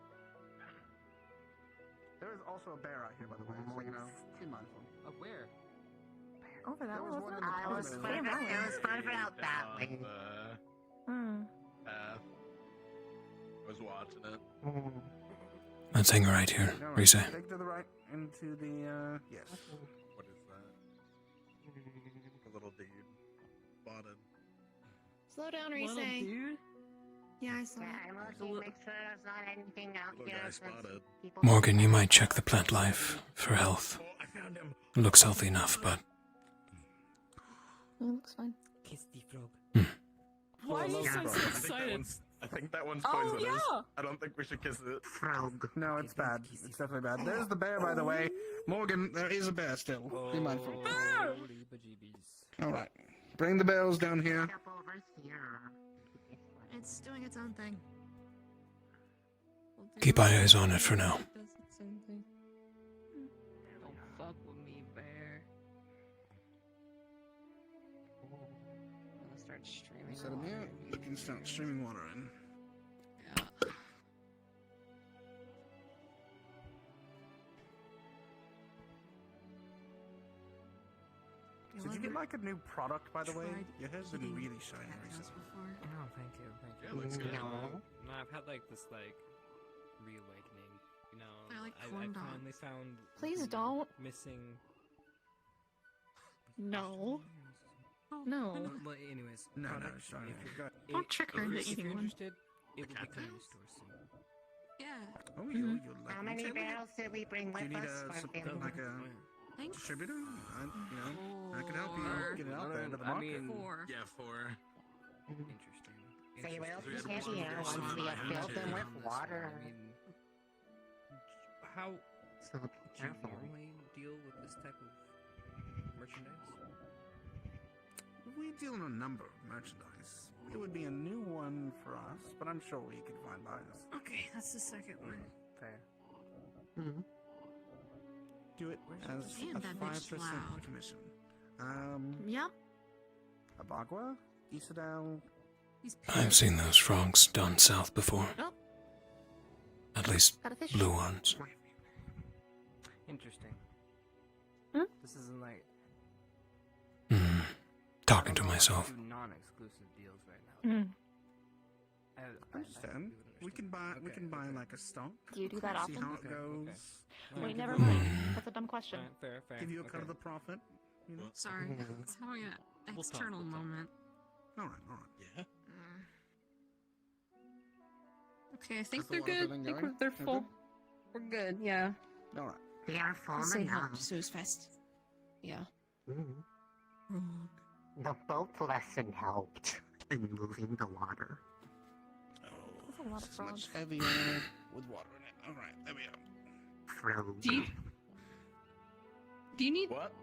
[SPEAKER 21] There is also a bear out here, by the way, so you know, be mindful.
[SPEAKER 2] where?
[SPEAKER 3] Over that
[SPEAKER 21] There was
[SPEAKER 3] one,
[SPEAKER 21] one
[SPEAKER 3] wasn't
[SPEAKER 21] in the
[SPEAKER 3] it?
[SPEAKER 17] I was
[SPEAKER 21] apartment.
[SPEAKER 17] further out that way.
[SPEAKER 22] I was watching it.
[SPEAKER 1] Let's hang right here,
[SPEAKER 21] No,
[SPEAKER 1] Risa.
[SPEAKER 21] take to the right into the, yes.
[SPEAKER 22] What is that? A little dude. Spotted.
[SPEAKER 3] Slow down,
[SPEAKER 20] Little
[SPEAKER 3] Reese.
[SPEAKER 20] dude.
[SPEAKER 3] Yeah, I saw
[SPEAKER 17] Yeah,
[SPEAKER 3] it.
[SPEAKER 17] I'm looking, make sure there's not anything out
[SPEAKER 22] Little
[SPEAKER 17] here.
[SPEAKER 22] guy
[SPEAKER 17] 'cause
[SPEAKER 22] spotted.
[SPEAKER 17] people
[SPEAKER 1] Morgan, you might check the plant life for health.
[SPEAKER 22] Oh, I found him.
[SPEAKER 1] Looks healthy enough, but
[SPEAKER 3] It looks fine.
[SPEAKER 2] Kiss the frog.
[SPEAKER 20] Why are you so
[SPEAKER 22] I think that
[SPEAKER 20] excited?
[SPEAKER 22] I think that one's
[SPEAKER 20] Oh,
[SPEAKER 22] poisonous.
[SPEAKER 20] yeah.
[SPEAKER 22] I don't think we should kiss it.
[SPEAKER 17] Frog.
[SPEAKER 21] No, it's bad. It's definitely bad. There's the bear, by the way. Morgan, there is a bear still. Be mindful.
[SPEAKER 2] Holy bejeebies.
[SPEAKER 21] Alright. Bring the barrels down here.
[SPEAKER 17] Up over here.
[SPEAKER 3] It's doing its own thing.
[SPEAKER 1] keep eyes on it for now.
[SPEAKER 20] It does its own thing. Don't fuck with me, bear. I'm gonna start streaming.
[SPEAKER 21] Set them here. You can start streaming water in.
[SPEAKER 20] Yeah.
[SPEAKER 21] Did you get like a new product, by the way? Your hair's been really shiny recently.
[SPEAKER 2] No, thank you, thank you.
[SPEAKER 22] Yeah, looks good.
[SPEAKER 2] No, I've had like this reawakening. You know,
[SPEAKER 3] I like
[SPEAKER 2] I
[SPEAKER 3] corn dog.
[SPEAKER 2] finally found.
[SPEAKER 3] Please
[SPEAKER 2] the
[SPEAKER 3] don't.
[SPEAKER 2] Missing.
[SPEAKER 3] No. No.
[SPEAKER 2] Well, anyways.
[SPEAKER 21] No, no,
[SPEAKER 2] product,
[SPEAKER 21] sorry.
[SPEAKER 2] If you've got,
[SPEAKER 3] Don't trick her into
[SPEAKER 2] if
[SPEAKER 3] eating
[SPEAKER 2] you're
[SPEAKER 3] one.
[SPEAKER 2] interested, it will be coming to store soon.
[SPEAKER 20] Yeah.
[SPEAKER 21] Oh,
[SPEAKER 3] Mhm.
[SPEAKER 21] you're like
[SPEAKER 17] How many barrels did we bring
[SPEAKER 21] Do you
[SPEAKER 17] with
[SPEAKER 21] need
[SPEAKER 17] us?
[SPEAKER 21] a,
[SPEAKER 17] for
[SPEAKER 21] sup-
[SPEAKER 17] family?
[SPEAKER 21] like a
[SPEAKER 20] Thanks.
[SPEAKER 21] distributor? I could help you get it out there into the
[SPEAKER 2] I
[SPEAKER 21] market.
[SPEAKER 2] mean,
[SPEAKER 20] 4.
[SPEAKER 22] Yeah, 4.
[SPEAKER 2] Interesting.
[SPEAKER 17] They will
[SPEAKER 22] We
[SPEAKER 17] be
[SPEAKER 22] had one
[SPEAKER 17] heavier
[SPEAKER 22] person
[SPEAKER 17] once we
[SPEAKER 22] that
[SPEAKER 17] have
[SPEAKER 22] I had
[SPEAKER 17] filled them
[SPEAKER 22] to-
[SPEAKER 17] with water.
[SPEAKER 2] I mean, how
[SPEAKER 17] So be
[SPEAKER 2] do you
[SPEAKER 17] careful.
[SPEAKER 2] normally deal with this type of merchandise?
[SPEAKER 21] We deal in a number of merchandise. It would be a new one for us, but I'm sure we could find buyers.
[SPEAKER 3] Okay, that's the second one.
[SPEAKER 2] Fair.
[SPEAKER 21] Do it as
[SPEAKER 3] Damn,
[SPEAKER 21] a
[SPEAKER 3] that bitch
[SPEAKER 21] 5%
[SPEAKER 3] loud.
[SPEAKER 21] commission.
[SPEAKER 3] Yep.
[SPEAKER 21] Abagua? Isadal?
[SPEAKER 1] I've seen those frogs down south before.
[SPEAKER 3] Oh.
[SPEAKER 1] At least
[SPEAKER 3] Got a fish.
[SPEAKER 1] blue ones.
[SPEAKER 2] Interesting.
[SPEAKER 3] Hmm?
[SPEAKER 2] This isn't like
[SPEAKER 1] Talking to myself.
[SPEAKER 2] do non-exclusive deals right now.
[SPEAKER 3] Mm.
[SPEAKER 21] I understand. We can buy like a stock.
[SPEAKER 3] Do you do that
[SPEAKER 21] See
[SPEAKER 3] often?
[SPEAKER 21] how it
[SPEAKER 2] Okay,
[SPEAKER 21] goes.
[SPEAKER 2] okay.
[SPEAKER 3] Wait,
[SPEAKER 2] Give
[SPEAKER 3] never
[SPEAKER 2] you-
[SPEAKER 3] mind. That's a dumb question.
[SPEAKER 2] Fair, fair.
[SPEAKER 21] Give you a
[SPEAKER 2] okay.
[SPEAKER 21] cut of the profit. You know?
[SPEAKER 20] Sorry. It's having an
[SPEAKER 2] We'll talk,
[SPEAKER 20] external
[SPEAKER 2] we'll talk.
[SPEAKER 20] moment.
[SPEAKER 21] Alright.
[SPEAKER 22] Yeah.
[SPEAKER 20] Okay, I think
[SPEAKER 21] How's the
[SPEAKER 20] they're
[SPEAKER 21] water
[SPEAKER 20] good.
[SPEAKER 21] feeling
[SPEAKER 20] I think
[SPEAKER 21] going?
[SPEAKER 20] they're
[SPEAKER 21] They're
[SPEAKER 20] full.
[SPEAKER 21] good?
[SPEAKER 20] We're good, yeah.
[SPEAKER 21] Alright.
[SPEAKER 17] They are full
[SPEAKER 20] Say
[SPEAKER 17] enough.
[SPEAKER 20] help, so it's fast. Yeah.
[SPEAKER 17] The boat lesson helped in moving the water.
[SPEAKER 3] That's a lot of
[SPEAKER 21] It's much
[SPEAKER 3] frogs.
[SPEAKER 21] heavier with water in it. Alright, there we go.
[SPEAKER 17] Frog.
[SPEAKER 20] Do you need
[SPEAKER 22] What?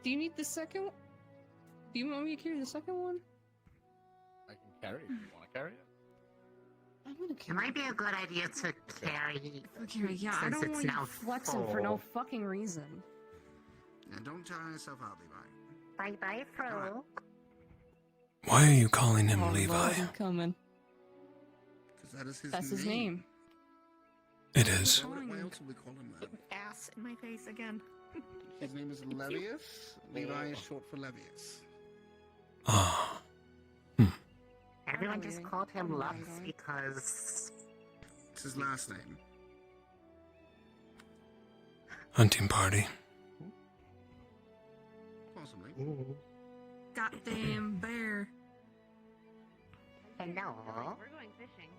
[SPEAKER 20] Do you need the second one? Do you want me to carry the second one?
[SPEAKER 22] I can carry it. You want to carry it?
[SPEAKER 20] I'm gonna
[SPEAKER 17] It
[SPEAKER 20] carry
[SPEAKER 17] might be a good idea to carry.
[SPEAKER 20] Okay, yeah, I
[SPEAKER 17] since
[SPEAKER 20] don't
[SPEAKER 17] it's
[SPEAKER 20] want
[SPEAKER 17] now
[SPEAKER 20] you flexing for no
[SPEAKER 17] full.
[SPEAKER 20] fucking reason.
[SPEAKER 21] Now don't tire yourself out, Levi.
[SPEAKER 17] Bye bye, Frog.
[SPEAKER 1] Why are you calling him
[SPEAKER 20] Oh,
[SPEAKER 1] Levi?
[SPEAKER 20] Lord, I'm coming.
[SPEAKER 21] Because that is his
[SPEAKER 20] That's
[SPEAKER 21] name.
[SPEAKER 20] his name.
[SPEAKER 1] It is.
[SPEAKER 21] Why else would we call him that?
[SPEAKER 3] Ass in my face again.
[SPEAKER 21] His name is Levius. Levi is short for Levius.
[SPEAKER 1] Ah.
[SPEAKER 17] Everyone just called him Lux because
[SPEAKER 21] It's his last name.
[SPEAKER 1] Hunting party.
[SPEAKER 21] Possibly.
[SPEAKER 20] Goddamn bear.
[SPEAKER 17] hello.
[SPEAKER 8] We're going fishing.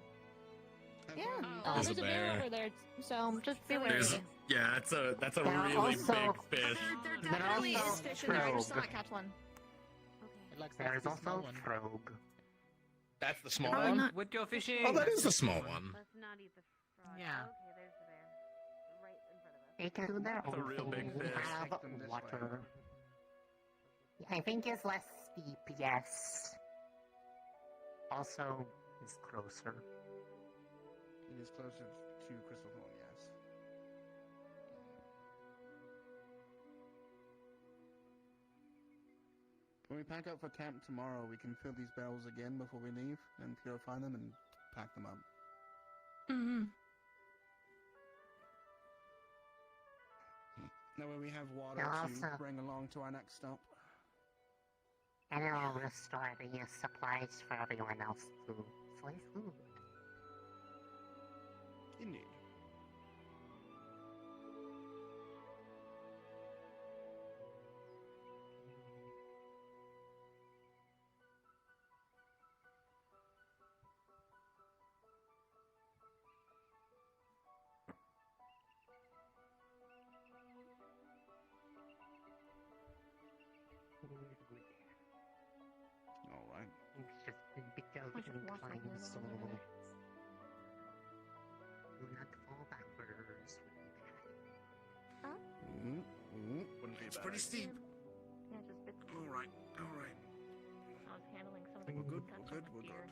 [SPEAKER 9] Yeah,
[SPEAKER 22] There's
[SPEAKER 9] there's
[SPEAKER 22] a
[SPEAKER 9] a bear
[SPEAKER 22] bear.
[SPEAKER 9] over there, so just be wary.
[SPEAKER 22] There's yeah, that's a
[SPEAKER 17] There
[SPEAKER 22] really
[SPEAKER 17] also-
[SPEAKER 22] big fish.
[SPEAKER 9] There definitely is fish in there. I just saw it catch one.
[SPEAKER 17] There's also Frog.
[SPEAKER 22] That's the small
[SPEAKER 17] Oh,
[SPEAKER 22] one.
[SPEAKER 17] not-
[SPEAKER 12] With your fishing.
[SPEAKER 22] Oh, that is the small one.
[SPEAKER 9] Let's not eat the frog.
[SPEAKER 17] Yeah.
[SPEAKER 9] Okay, there's the bear. Right in front of us.
[SPEAKER 17] They can do their
[SPEAKER 22] That's a
[SPEAKER 17] own
[SPEAKER 22] real big
[SPEAKER 17] thing. We
[SPEAKER 22] fish.
[SPEAKER 17] have
[SPEAKER 22] Take them this
[SPEAKER 17] water. I think it's less steep, yes. Also, it's closer.
[SPEAKER 21] It is closer to Crystal Thorn, yes. When we pack up for camp tomorrow, we can fill these barrels again before we leave, and purify them and pack them up.
[SPEAKER 20] Mm-hmm.
[SPEAKER 21] That way we have water
[SPEAKER 17] Now
[SPEAKER 21] to
[SPEAKER 17] also-
[SPEAKER 21] bring along to our next stop.
[SPEAKER 17] And it'll restore the supplies for everyone else too. So it's good.
[SPEAKER 21] Indeed. Alright.
[SPEAKER 17] It's just been because inclined, so do not fall backwards.
[SPEAKER 22] Wouldn't be
[SPEAKER 21] It's
[SPEAKER 22] bad.
[SPEAKER 21] pretty steep.
[SPEAKER 9] Yeah, just bits.
[SPEAKER 21] Alright, alright.
[SPEAKER 9] I was handling some of
[SPEAKER 21] We're
[SPEAKER 9] the
[SPEAKER 21] good,
[SPEAKER 9] cuts
[SPEAKER 21] we're
[SPEAKER 9] on
[SPEAKER 21] good,
[SPEAKER 9] the
[SPEAKER 21] we're
[SPEAKER 9] deer.
[SPEAKER 21] good.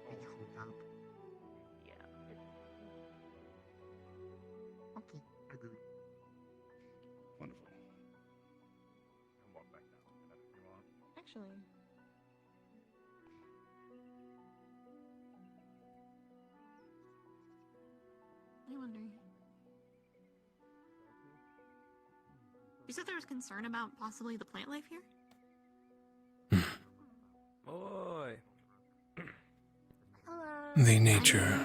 [SPEAKER 17] Hold up.
[SPEAKER 9] Yeah, it's
[SPEAKER 17] Okay, we're good.
[SPEAKER 21] Wonderful.
[SPEAKER 4] And walk back down if you want.
[SPEAKER 9] actually.
[SPEAKER 5] I wonder. You said there was concern about possibly the plant life here?
[SPEAKER 12] Boy.
[SPEAKER 1] The nature,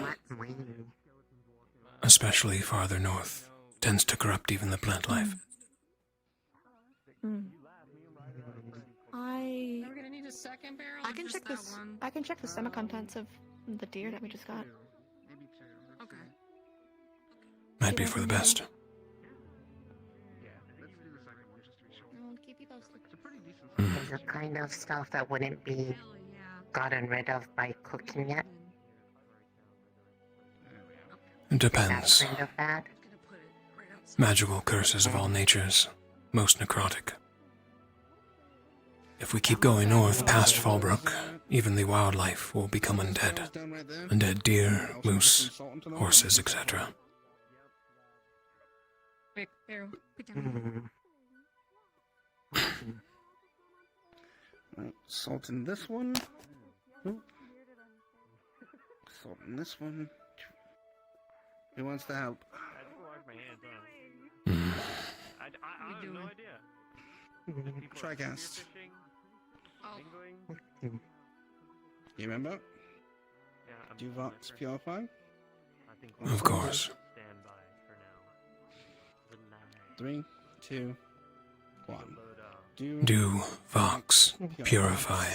[SPEAKER 1] especially farther north, tends to corrupt even the plant life.
[SPEAKER 20] We're gonna need a second barrel.
[SPEAKER 5] I
[SPEAKER 20] or
[SPEAKER 5] can
[SPEAKER 20] just
[SPEAKER 5] check
[SPEAKER 20] that
[SPEAKER 5] this.
[SPEAKER 20] one?
[SPEAKER 5] I can check the stomach contents of the deer that we just got.
[SPEAKER 21] Maybe two.
[SPEAKER 20] Okay.
[SPEAKER 1] Might be for the best.
[SPEAKER 21] Yeah, let's do the second one just to be sure.
[SPEAKER 5] I'll keep you posted.
[SPEAKER 21] It's a pretty decent
[SPEAKER 17] It's the kind of stuff that wouldn't be gotten rid of by cooking it.
[SPEAKER 1] It depends.
[SPEAKER 17] That kind of bad.
[SPEAKER 1] Magical curses of all natures, most necrotic. If we keep going north past Fallbrook, even the wildlife will become undead. Undead deer, moose, horses, etc.
[SPEAKER 20] Quick barrel. Put down.
[SPEAKER 21] Right, salt in this one. Ooh. Salt in this one. Who wants to help?
[SPEAKER 16] I just washed my hands on. I have no idea.
[SPEAKER 21] Tricast.
[SPEAKER 20] Oh.
[SPEAKER 16] Tingling.
[SPEAKER 21] You remember?
[SPEAKER 16] Yeah, I'm
[SPEAKER 21] Do Vox Purify?
[SPEAKER 16] I think
[SPEAKER 1] Of course.
[SPEAKER 16] stand by for now. Good night.
[SPEAKER 21] 3, 2, 1.
[SPEAKER 1] Do Vox purify.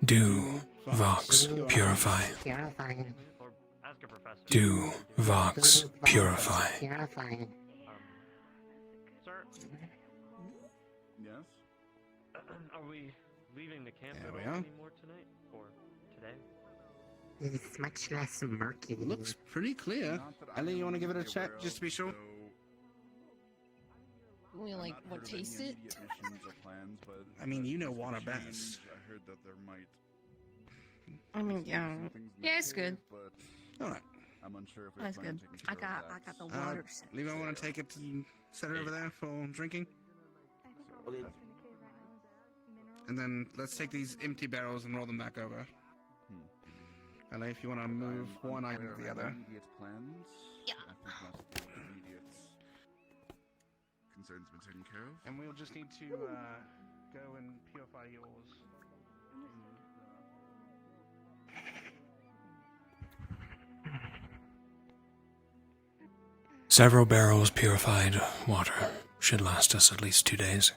[SPEAKER 1] Do Vox purify.
[SPEAKER 17] Purifying.
[SPEAKER 16] Or ask a professor.
[SPEAKER 1] Do Vox purify.
[SPEAKER 17] Purifying.
[SPEAKER 16] Sir,
[SPEAKER 19] Yes?
[SPEAKER 16] are we leaving the camp
[SPEAKER 21] There
[SPEAKER 16] at
[SPEAKER 21] we
[SPEAKER 16] all
[SPEAKER 21] are.
[SPEAKER 16] anymore tonight? Or today?
[SPEAKER 17] It's much less murky.
[SPEAKER 21] Looks pretty clear. Ellie, you want to give it a check just to be sure?
[SPEAKER 20] We like what taste it?
[SPEAKER 21] I mean, you know water best.
[SPEAKER 19] I heard that there might.
[SPEAKER 20] I mean, yeah. Yeah, it's good.
[SPEAKER 21] Alright.
[SPEAKER 19] I'm unsure if
[SPEAKER 20] That's good. I got the water set.
[SPEAKER 21] Levi, want to take it and set it over there for drinking? And then let's take these empty barrels and roll them back over. LA, if you want to move one item to the other.
[SPEAKER 19] Immediate plans.
[SPEAKER 20] Yeah.
[SPEAKER 19] I think most of the immediate concerns have been taken care of.
[SPEAKER 21] And we'll just need to go and purify yours.
[SPEAKER 1] Several barrels purified water should last us at least 2 days.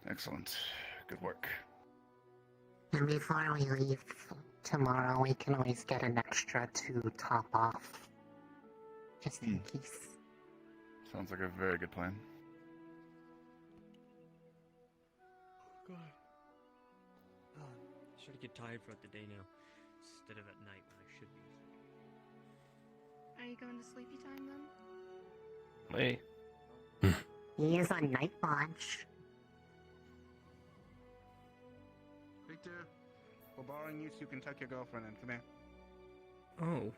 [SPEAKER 19] Excellent. Good work.
[SPEAKER 17] And before we leave, tomorrow we can always get an extra to top off. Just in case.
[SPEAKER 19] Sounds like a very good plan.
[SPEAKER 10] God. Oh, I sort of get tired throughout the day now, instead of at night when I should be.
[SPEAKER 9] Are you going to sleepy time then?
[SPEAKER 10] Hey.
[SPEAKER 17] He is on night watch.
[SPEAKER 21] Victor, we're borrowing you so you can tuck your girlfriend in. Come here.
[SPEAKER 10] Oh.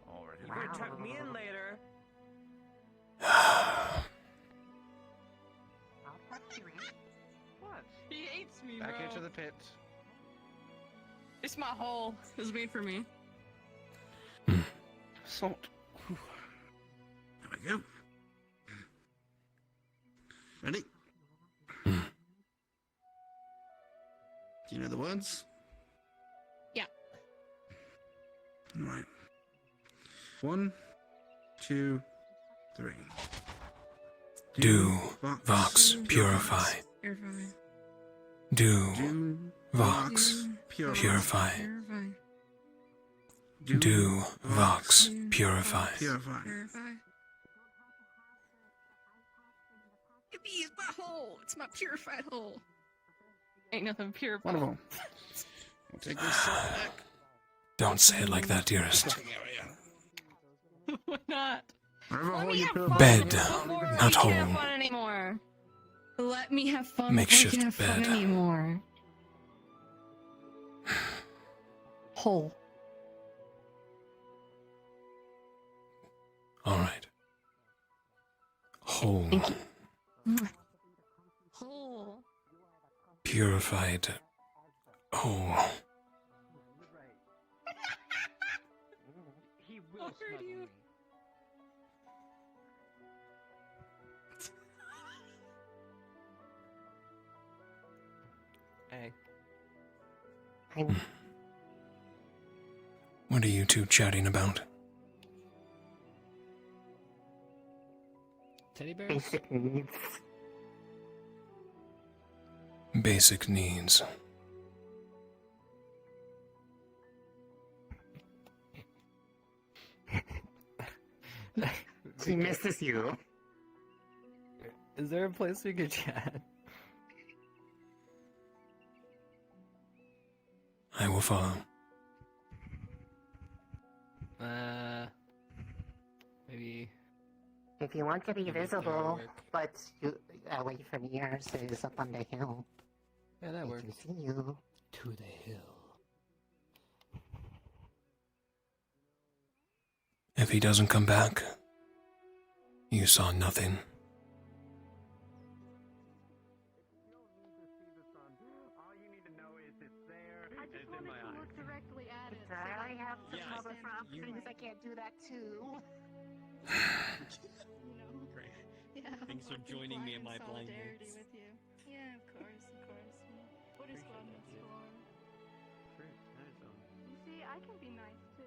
[SPEAKER 19] Alright.
[SPEAKER 16] You're gonna tuck me in later.
[SPEAKER 17] I'll tuck you in.
[SPEAKER 16] What?
[SPEAKER 3] He hates me,
[SPEAKER 21] Back
[SPEAKER 3] bro.
[SPEAKER 21] into the pit.
[SPEAKER 3] It's my hole. It was made for me.
[SPEAKER 21] Salt. There we go. Ready? Do you know the words?
[SPEAKER 3] Yeah.
[SPEAKER 21] All right. 1, 2, 3.
[SPEAKER 1] Do, Vox, purify. Do, Vox, purify. Do, Vox, purify.
[SPEAKER 3] Yippee, it's my hole. It's my purified hole. Ain't nothing purified.
[SPEAKER 21] Wonderful. We'll take this back.
[SPEAKER 1] Don't say it like that, dearest.
[SPEAKER 3] Why not?
[SPEAKER 21] Wherever
[SPEAKER 3] Let
[SPEAKER 21] hole
[SPEAKER 3] me
[SPEAKER 21] you
[SPEAKER 3] have
[SPEAKER 21] put
[SPEAKER 1] Bed,
[SPEAKER 3] before
[SPEAKER 1] not
[SPEAKER 3] we can't
[SPEAKER 1] hole.
[SPEAKER 3] have fun anymore. Let me have fun
[SPEAKER 1] Makeshift
[SPEAKER 3] before we can have
[SPEAKER 1] bed.
[SPEAKER 3] fun anymore. Hole.
[SPEAKER 1] Alright. Whole.
[SPEAKER 3] Hole.
[SPEAKER 1] Purified. Whole.
[SPEAKER 16] He will snuggle me. Hey.
[SPEAKER 1] What are you two chatting about?
[SPEAKER 10] Teddy bears?
[SPEAKER 17] Basic needs.
[SPEAKER 1] Basic needs.
[SPEAKER 17] He misses you.
[SPEAKER 10] Is there a place we could chat?
[SPEAKER 1] I will follow.
[SPEAKER 10] Maybe.
[SPEAKER 17] If you want to be
[SPEAKER 10] Maybe
[SPEAKER 17] visible,
[SPEAKER 10] firework.
[SPEAKER 17] but you, away from yours is up on the hill.
[SPEAKER 10] Yeah, that
[SPEAKER 17] I
[SPEAKER 10] works.
[SPEAKER 17] can see you.
[SPEAKER 10] To the hill.
[SPEAKER 1] If he doesn't come back, you saw nothing.
[SPEAKER 16] All you need to know is it's there.
[SPEAKER 9] I just
[SPEAKER 16] It's in
[SPEAKER 9] wanted
[SPEAKER 16] my
[SPEAKER 9] to
[SPEAKER 16] eyes.
[SPEAKER 9] look directly at it.
[SPEAKER 17] I have some
[SPEAKER 10] Yes.
[SPEAKER 17] other things I can't do that too.
[SPEAKER 10] Great.
[SPEAKER 9] Yeah.
[SPEAKER 10] Thanks for
[SPEAKER 9] I'll be
[SPEAKER 10] joining me in
[SPEAKER 9] blind
[SPEAKER 10] my
[SPEAKER 9] solidarity
[SPEAKER 10] blindness.
[SPEAKER 9] with you. Yeah, of course, of course. What is Squadron Storm? You see, I can be nice too.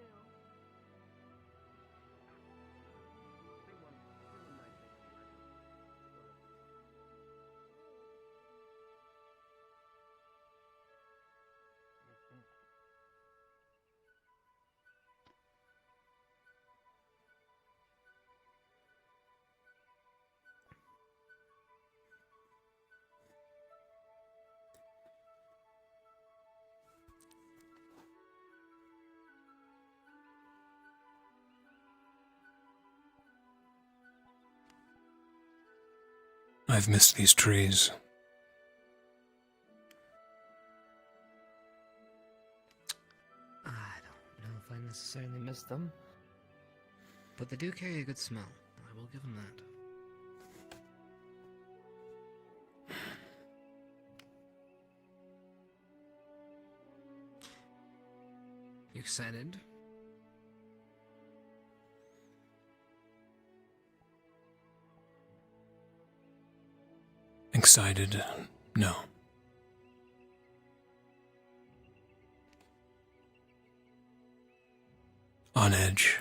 [SPEAKER 1] I've missed these trees.
[SPEAKER 2] I don't know if I necessarily missed them, but they do carry a good smell. I will give them that. You excited?
[SPEAKER 1] Excited? No. On edge?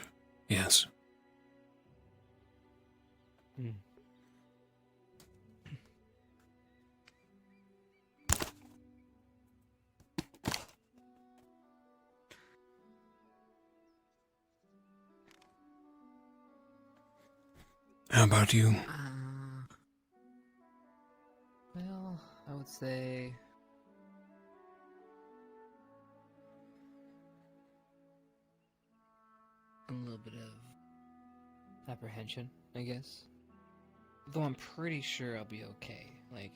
[SPEAKER 1] Yes. How about you?
[SPEAKER 2] Well, I would say a little bit of apprehension, I guess. Though I'm pretty sure I'll be okay. Like,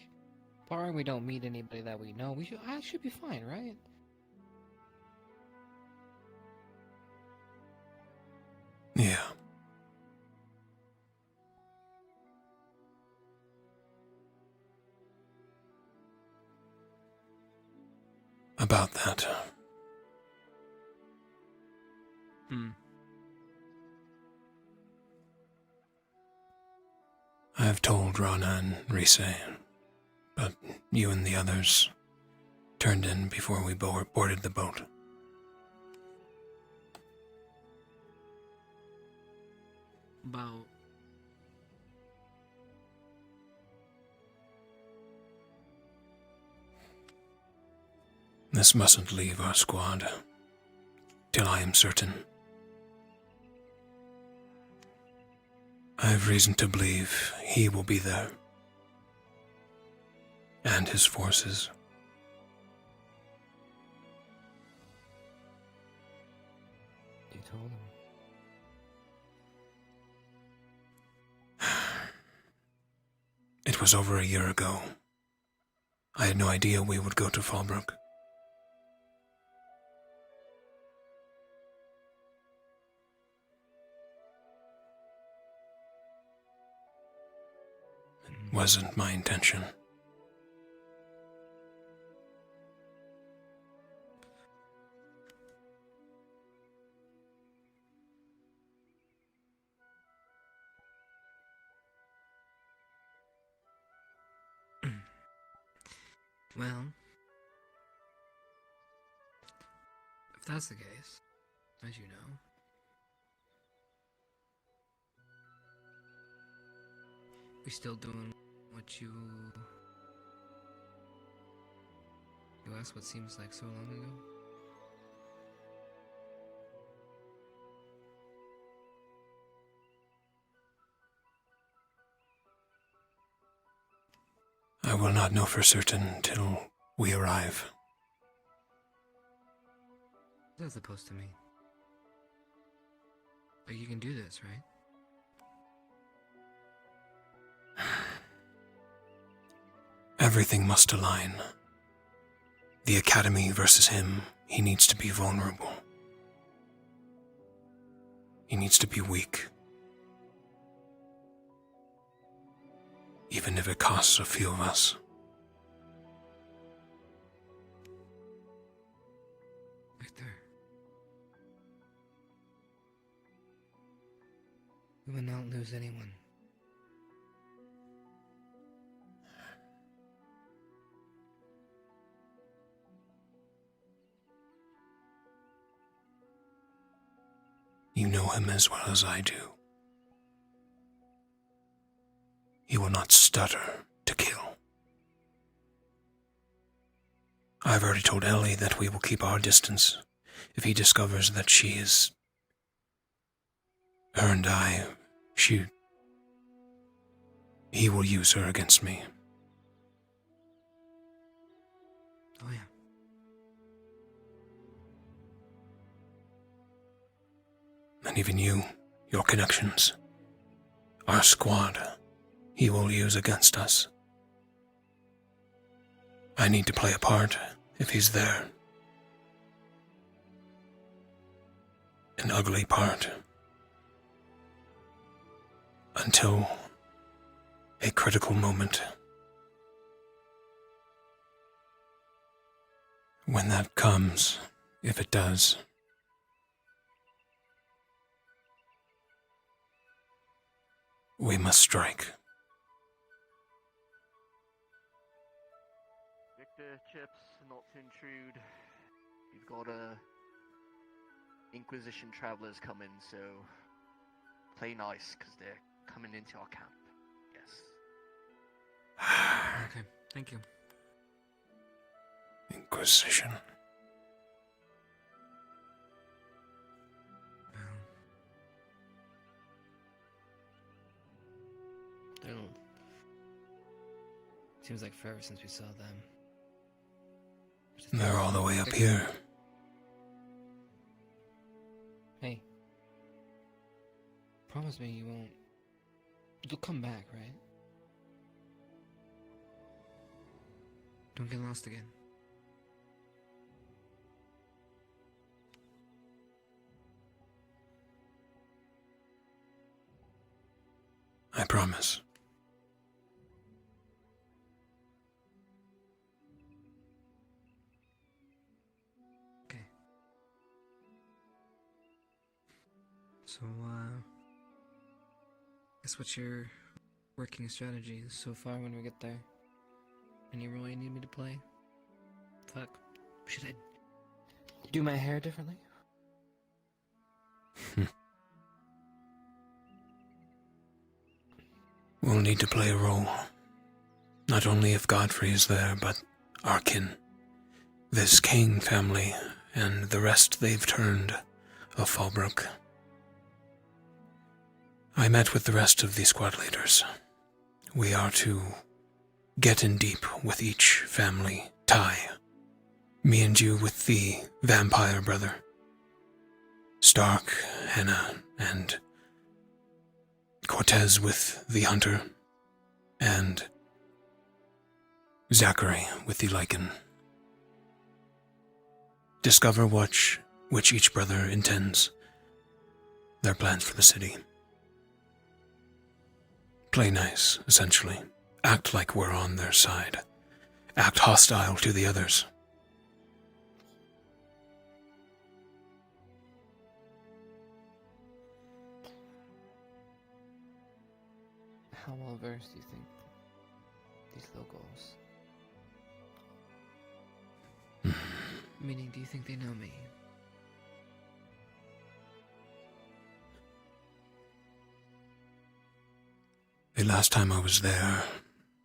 [SPEAKER 2] barring we don't meet anybody that we know, I should be fine, right?
[SPEAKER 1] Yeah. About that. I've told Rana and Rise, but you and the others turned in before we boarded the boat.
[SPEAKER 10] About...
[SPEAKER 1] This mustn't leave our squad till I am certain. I have reason to believe he will be there, and his forces.
[SPEAKER 2] You told him.
[SPEAKER 1] It was over a year ago. I had no idea we would go to Fallbrook. It wasn't my intention.
[SPEAKER 2] Well, if that's the case, as you know, we still doing what you asked what seems like so long ago?
[SPEAKER 1] I will not know for certain till we arrive.
[SPEAKER 2] What is that supposed to mean? But you can do this, right?
[SPEAKER 1] Everything must align. The Academy versus him, he needs to be vulnerable. He needs to be weak. Even if it costs a few of us.
[SPEAKER 2] Victor. We will not lose anyone.
[SPEAKER 1] You know him as well as I do. He will not stutter to kill. I've already told Ellie that we will keep our distance if he discovers that she is... her and I, he will use her against me.
[SPEAKER 2] Oh yeah.
[SPEAKER 1] And even you, your connections, our squad, he will use against us. I need to play a part if he's there. An ugly part. Until a critical moment. When that comes, if it does, we must strike.
[SPEAKER 13] Victor, Chips, not to intrude. We've got Inquisition travelers coming, so play nice, because they're coming into our camp. Yes.
[SPEAKER 2] Okay, thank you.
[SPEAKER 1] Inquisition.
[SPEAKER 2] They don't. Seems like forever since we saw them.
[SPEAKER 1] They're all the way up here.
[SPEAKER 2] Hey. Promise me you won't. You'll come back, right? Don't get lost again.
[SPEAKER 1] I promise.
[SPEAKER 2] Okay. So, guess what's your working strategy so far when we get there? Any role you need me to play? Fuck. Should I do my hair differently?
[SPEAKER 1] We'll need to play a role. Not only if Godfrey is there, but our kin. This Kane family, and the rest they've turned of Fallbrook. I met with the rest of the squad leaders. We are to get in deep with each family tie. Me and you with the vampire brother. Stark, Hannah, and Cortez with the hunter, and Zachary with the lichen. Discover which each brother intends, their plans for the city. Play nice, essentially. Act like we're on their side. Act hostile to the others.
[SPEAKER 2] How well versed do you think these locals? Meaning, do you think they know me?
[SPEAKER 1] The last time I was there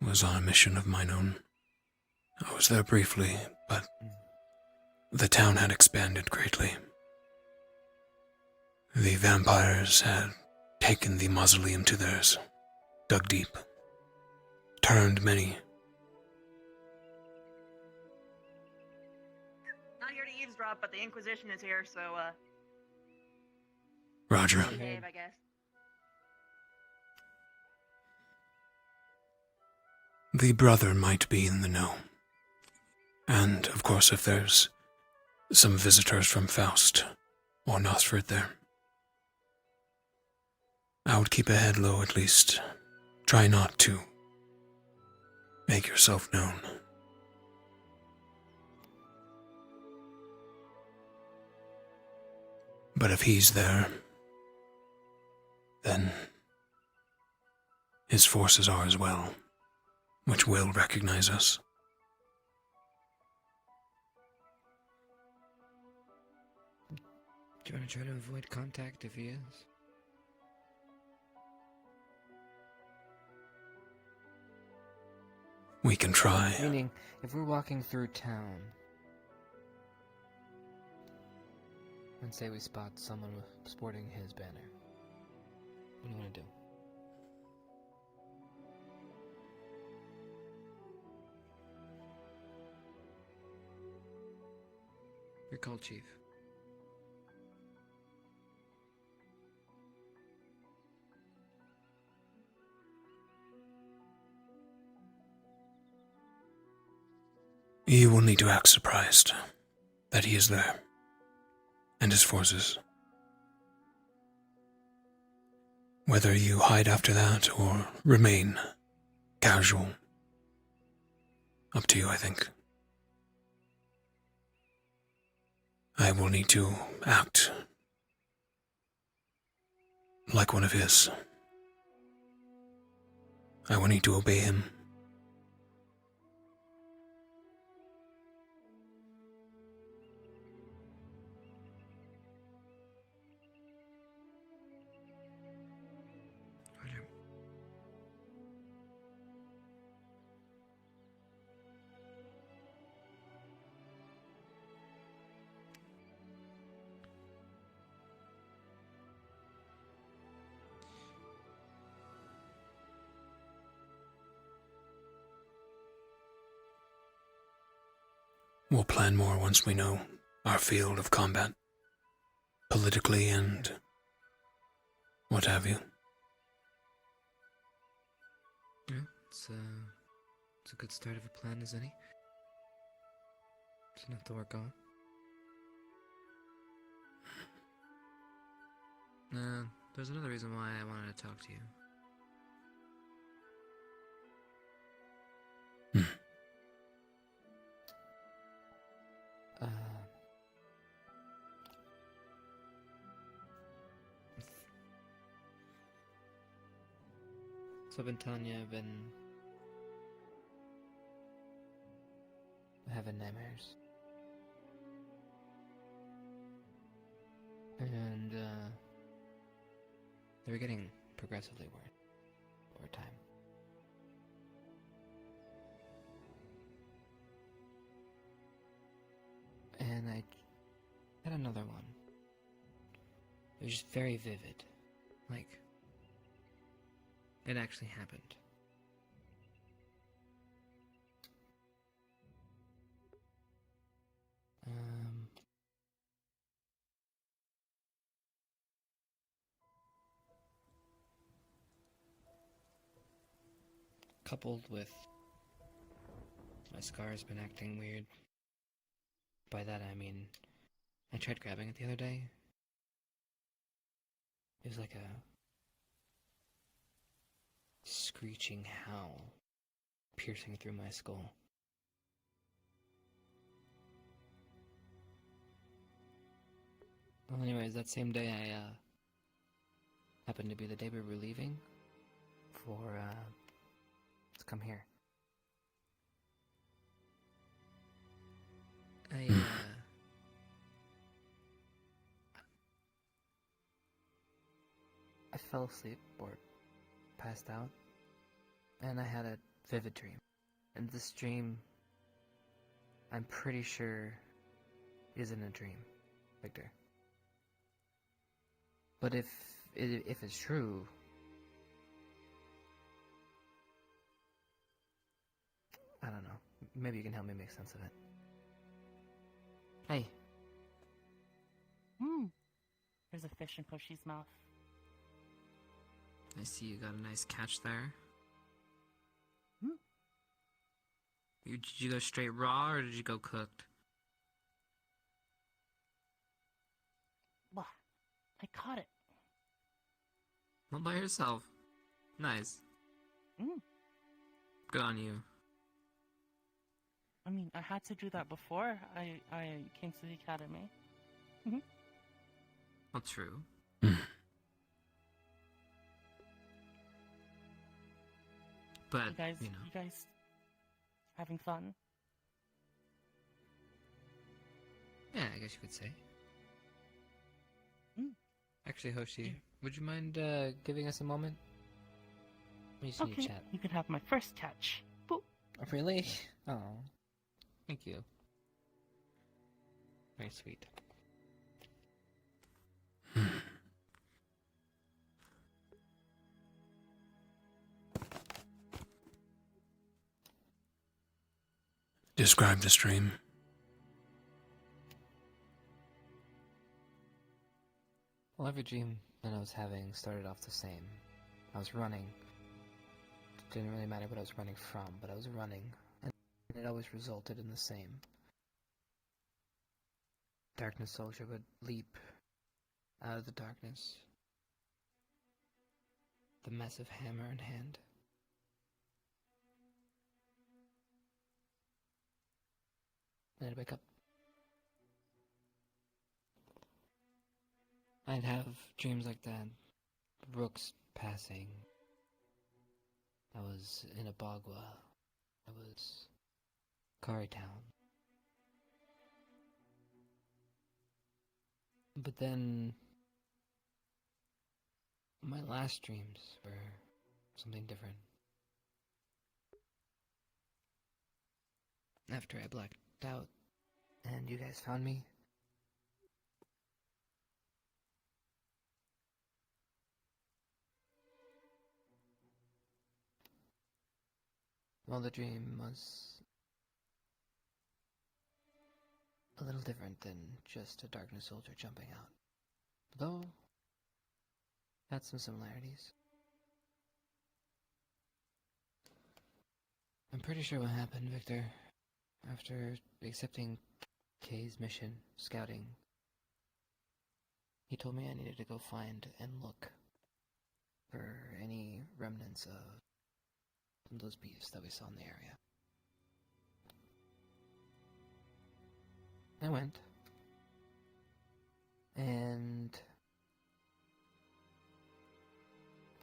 [SPEAKER 1] was on a mission of mine own. I was there briefly, but the town had expanded greatly. The vampires had taken the mausoleum to theirs, dug deep, turned many.
[SPEAKER 3] Not here to eavesdrop, but the Inquisition is here, so,
[SPEAKER 1] Roger.
[SPEAKER 3] behave, I guess.
[SPEAKER 1] The brother might be in the know. And, of course, if there's some visitors from Faust or Nosford there. I would keep a head low at least. Try not to make yourself known. But if he's there, then his forces are as well, which will recognize us.
[SPEAKER 2] Do you want to try to avoid contact if he is?
[SPEAKER 1] We can try.
[SPEAKER 2] Meaning, if we're walking through town, and say we spot someone sporting his banner, what do you want to do? You're called Chief.
[SPEAKER 1] You will need to act surprised that he is there, and his forces. Whether you hide after that or remain casual, up to you, I think. I will need to act like one of his. I will need to obey him. We'll plan more once we know our field of combat, politically and what have you.
[SPEAKER 2] Yeah, it's a good start of a plan as any. It's enough to work on. There's another reason why I wanted to talk to you. So I've been telling you, I've been having nightmares. And, they were getting progressively worse over time. And I had another one. It was just very vivid. Like, it actually happened. Coupled with my scar's been acting weird. By that I mean, I tried grabbing it the other day. It was like a screeching howl piercing through my skull. Well, anyways, that same day I happened to be the day we were leaving for to come here. I fell asleep or passed out, and I had a vivid dream. And this dream, I'm pretty sure, isn't a dream, Victor. But if it's true, I don't know. Maybe you can help me make sense of it. Hey.
[SPEAKER 14] There's a fish in Pushy's mouth.
[SPEAKER 2] I see you got a nice catch there. Did you go straight raw or did you go cooked?
[SPEAKER 14] Well, I caught it.
[SPEAKER 2] All by yourself. Nice. Good on you.
[SPEAKER 14] I mean, I had to do that before I came to the academy.
[SPEAKER 2] Well, true. But,
[SPEAKER 14] you guys having fun?
[SPEAKER 2] Yeah, I guess you could say. Actually, Hoshi, would you mind giving us a moment? We just need to chat.
[SPEAKER 14] You can have my first catch. Boop.
[SPEAKER 2] Oh, really? Oh. Thank you. Very sweet.
[SPEAKER 1] Describe the stream.
[SPEAKER 2] Well, every dream that I was having started off the same. I was running. It didn't really matter what I was running from, but I was running. And it always resulted in the same. Darkness Soldier would leap out of the darkness. The massive hammer in hand. And I'd wake up. I'd have dreams like that. Brooks passing. I was in a Bagua. I was Kari Town. But then my last dreams were something different. After I blacked out and you guys found me, well, the dream was a little different than just a darkness soldier jumping out. Though, had some similarities. I'm pretty sure what happened, Victor. After accepting Kay's mission, scouting, he told me I needed to go find and look for any remnants of those beasts that we saw in the area. I went, and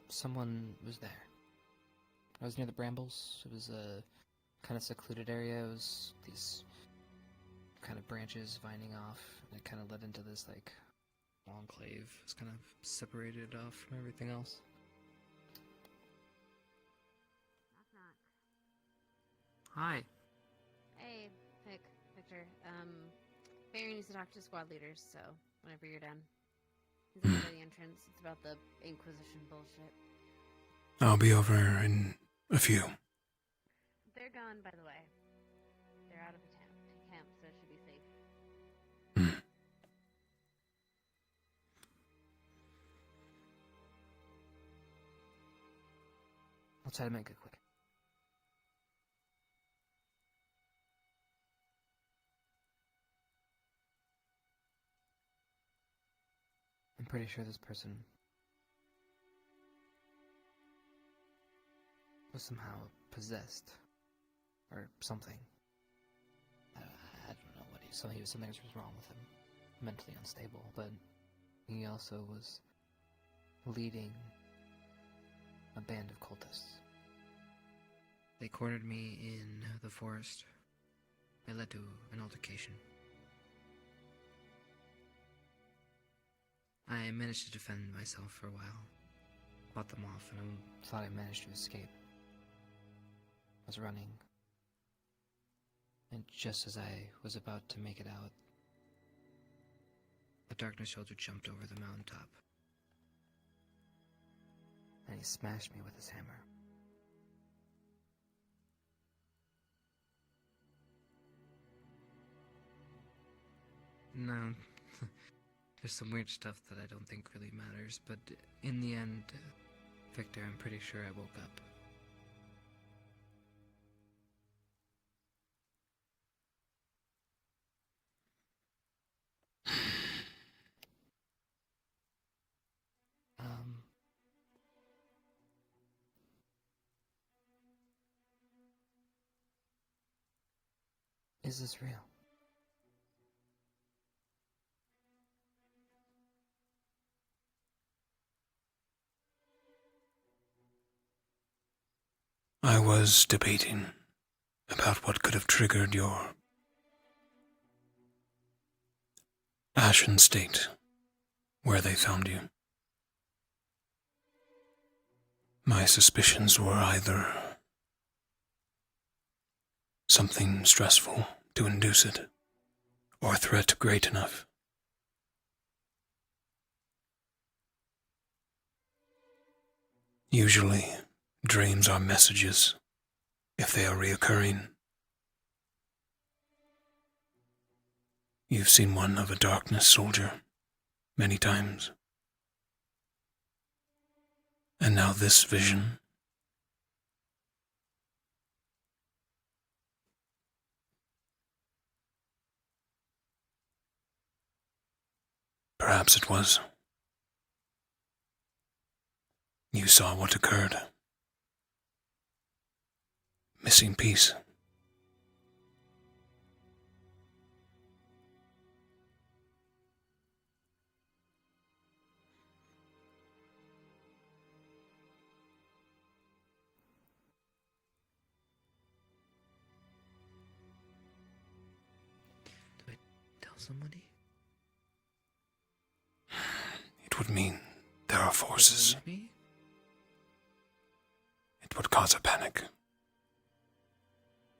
[SPEAKER 2] someone was there. I was near the brambles. It was a kind of secluded area. It was these kind of branches vining off, and it kind of led into this like enclave. It's kind of separated off from everything else. Hi.
[SPEAKER 8] Hey, Victor. Barry needs to talk to squad leaders, so whenever you're done. He's over by the entrance. It's about the Inquisition bullshit.
[SPEAKER 1] I'll be over in a few.
[SPEAKER 8] They're gone, by the way. They're out of the camp, so it should be safe.
[SPEAKER 2] I'll try to make it quick. I'm pretty sure this person was somehow possessed, or something. I don't know what something was wrong with him, mentally unstable, but he also was leading a band of cultists. They cornered me in the forest. It led to an altercation. I managed to defend myself for a while, fought them off, and I thought I managed to escape. I was running, and just as I was about to make it out, the darkness soldier jumped over the mountaintop, and he smashed me with his hammer. No, there's some weird stuff that I don't think really matters, but in the end, Victor, I'm pretty sure I woke up. Is this real?
[SPEAKER 1] I was debating about what could have triggered your ashen state where they found you. My suspicions were either something stressful to induce it, or a threat great enough. Usually, dreams are messages, if they are reoccurring. You've seen one of a darkness soldier many times. And now this vision. Perhaps it was. You saw what occurred. Missing piece.
[SPEAKER 2] Do I tell somebody?
[SPEAKER 1] It would mean there are forces. It would cause a panic.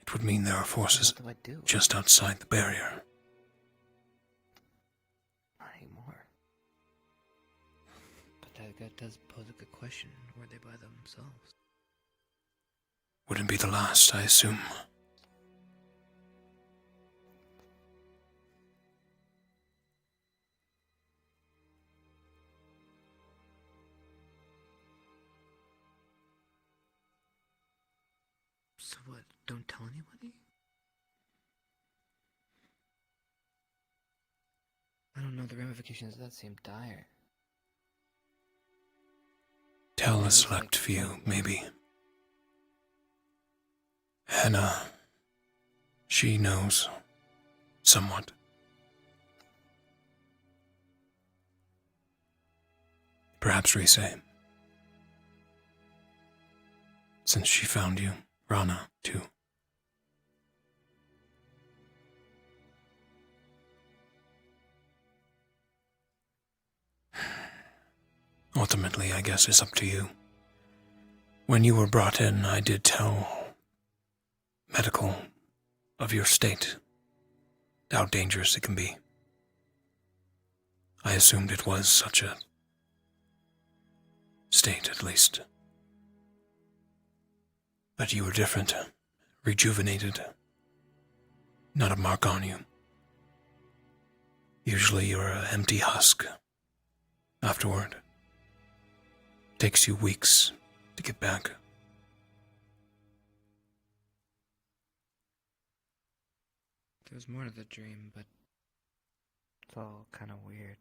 [SPEAKER 1] It would mean there are forces just outside the barrier.
[SPEAKER 2] Not anymore. But that does pose a good question. Were they by themselves?
[SPEAKER 1] Wouldn't be the last, I assume.
[SPEAKER 2] what? Don't tell anybody? I don't know, the ramifications of that seem dire.
[SPEAKER 1] Tell a select few, maybe. Hannah, she knows somewhat. Perhaps Rise. Since she found you, Rana, too. Ultimately, I guess it's up to you. When you were brought in, I did tell medical of your state, how dangerous it can be. I assumed it was such a state, at least. But you were different, rejuvenated. Not a mark on you. Usually you're an empty husk. Afterward. Takes you weeks to get back.
[SPEAKER 2] There's more to the dream, but it's all kind of weird.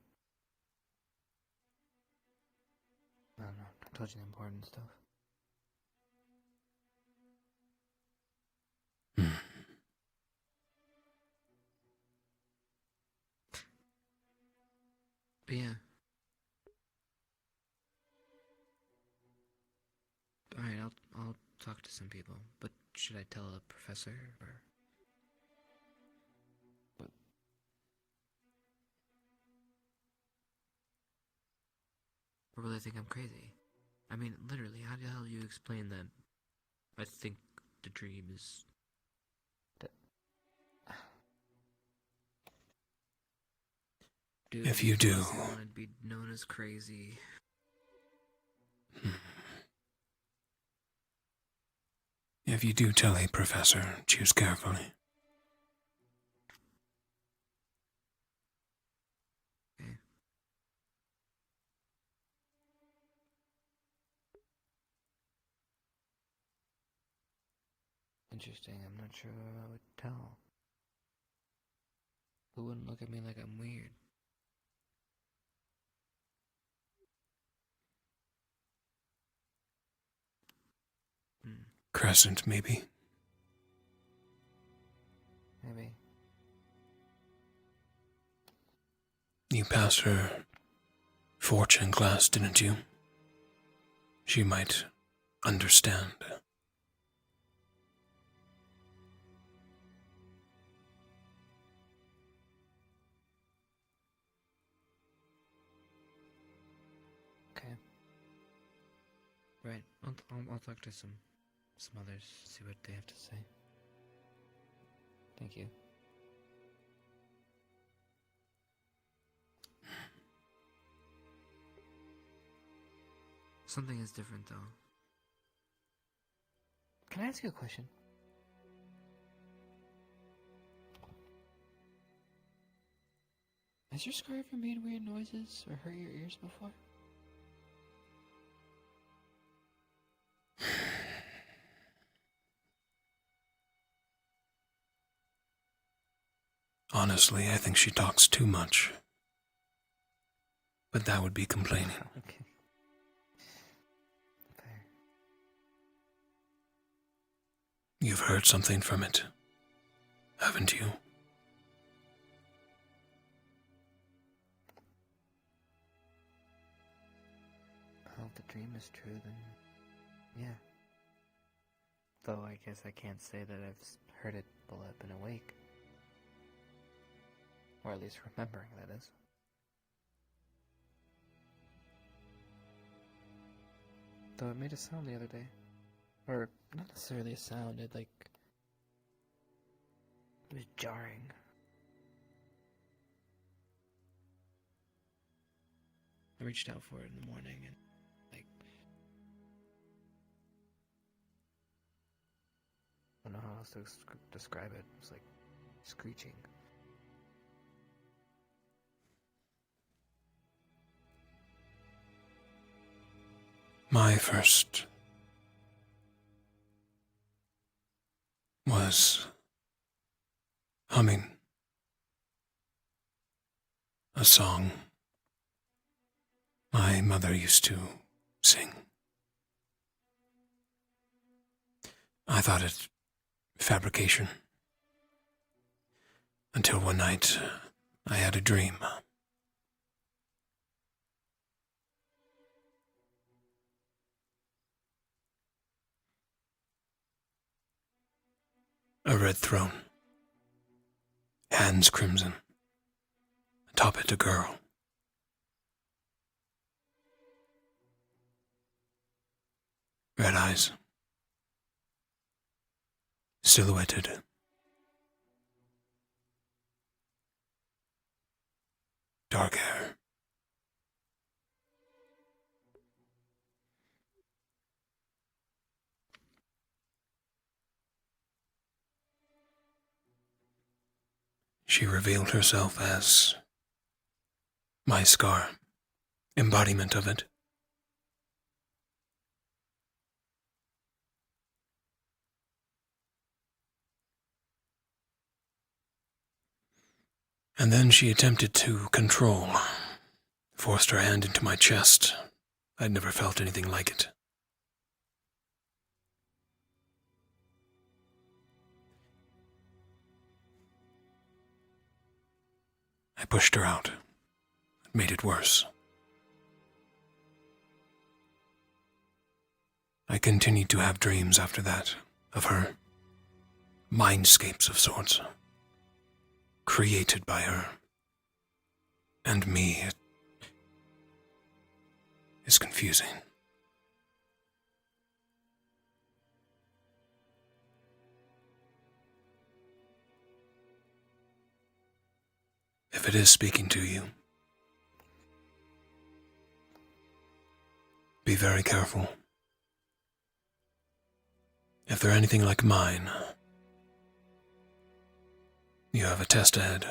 [SPEAKER 2] I don't know, I told you the important stuff. But yeah. Alright, I'll talk to some people, but should I tell a professor, or...? Or will they think I'm crazy? I mean, literally, how the hell do you explain that I think the dream is... Dude,
[SPEAKER 1] If you do...
[SPEAKER 2] I'd be known as crazy.
[SPEAKER 1] If you do tell a professor, choose carefully.
[SPEAKER 2] Okay. Interesting, I'm not sure who I would tell. Who wouldn't look at me like I'm weird?
[SPEAKER 1] Crescent, maybe.
[SPEAKER 2] Maybe.
[SPEAKER 1] You passed her fortune class, didn't you? She might understand.
[SPEAKER 2] Okay. Right, I'll talk to some others, see what they have to say. Thank you. Something is different, though. Can I ask you a question? Has your scar ever made weird noises or hurt your ears before?
[SPEAKER 1] Honestly, I think she talks too much. But that would be complaining.
[SPEAKER 2] Okay. Fair.
[SPEAKER 1] You've heard something from it, haven't you?
[SPEAKER 2] Well, if the dream is true, then yeah. Though I guess I can't say that I've heard it while I've been awake. Or at least remembering, that is. Though it made a sound the other day. Or, not necessarily a sound, it was jarring. I reached out for it in the morning and, I don't know how else to describe it. It was like screeching.
[SPEAKER 1] My first was humming a song my mother used to sing. I thought it fabrication. Until one night, I had a dream. A red throne, hands crimson, atop it a girl. Red eyes, silhouetted. Dark hair. She revealed herself as my scar, embodiment of it. And then she attempted to control, forced her hand into my chest. I'd never felt anything like it. I pushed her out. It made it worse. I continued to have dreams after that, of her. Mindscapes of sorts. Created by her. And me. It is confusing. If it is speaking to you, be very careful. If they're anything like mine, you have a test ahead.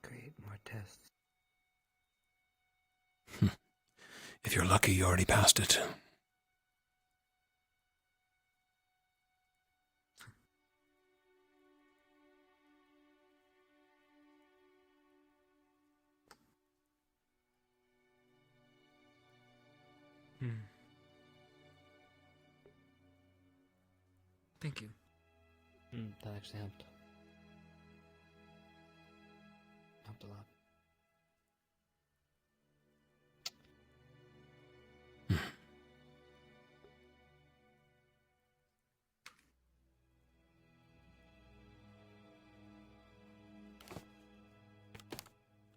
[SPEAKER 2] Great, more tests.
[SPEAKER 1] If you're lucky, you already passed it.
[SPEAKER 2] Thank you. That actually helped. Helped a lot.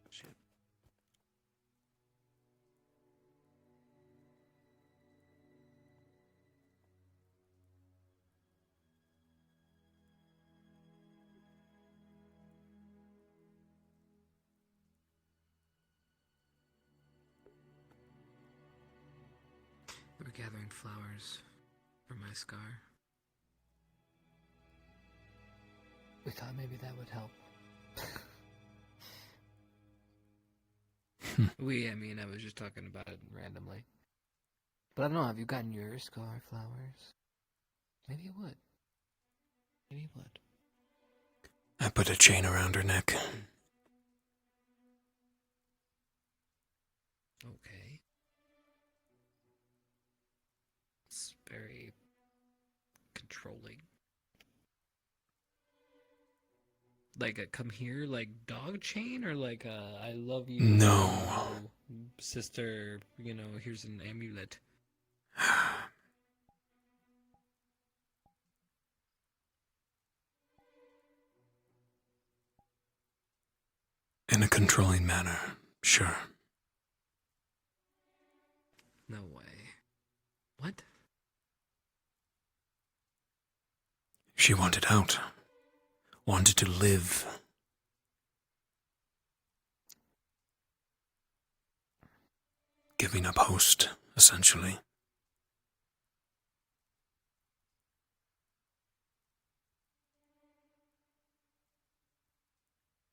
[SPEAKER 1] Shit.
[SPEAKER 2] We're gathering flowers for my scar. We thought maybe that would help. I mean, I was just talking about it randomly. But I don't know, have you gotten your scar flowers? Maybe it would. Maybe it would.
[SPEAKER 1] I put a chain around her neck.
[SPEAKER 2] Okay. It's very controlling. Like a come here, like dog chain, or like a I love you,
[SPEAKER 1] No.
[SPEAKER 2] sister, here's an amulet.
[SPEAKER 1] In a controlling manner, sure.
[SPEAKER 2] No way. What?
[SPEAKER 1] She wanted out. Wanted to live. Giving up host, essentially.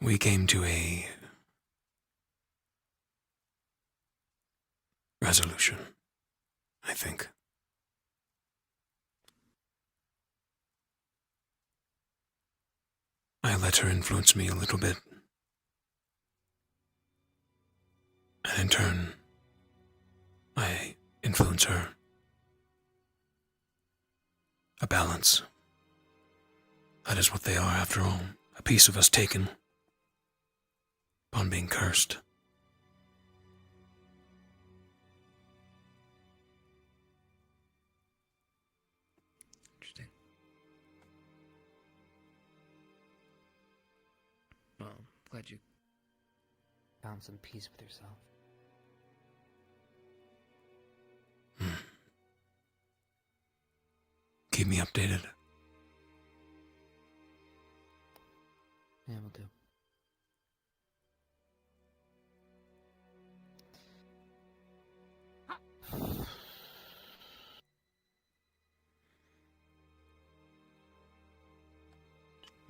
[SPEAKER 1] We came to a resolution, I think. I let her influence me a little bit. And in turn, I influence her. A balance. That is what they are, after all. A piece of us taken upon being cursed.
[SPEAKER 2] Interesting. Well, glad you found some peace with yourself.
[SPEAKER 1] Keep me updated.
[SPEAKER 2] Yeah, we'll do.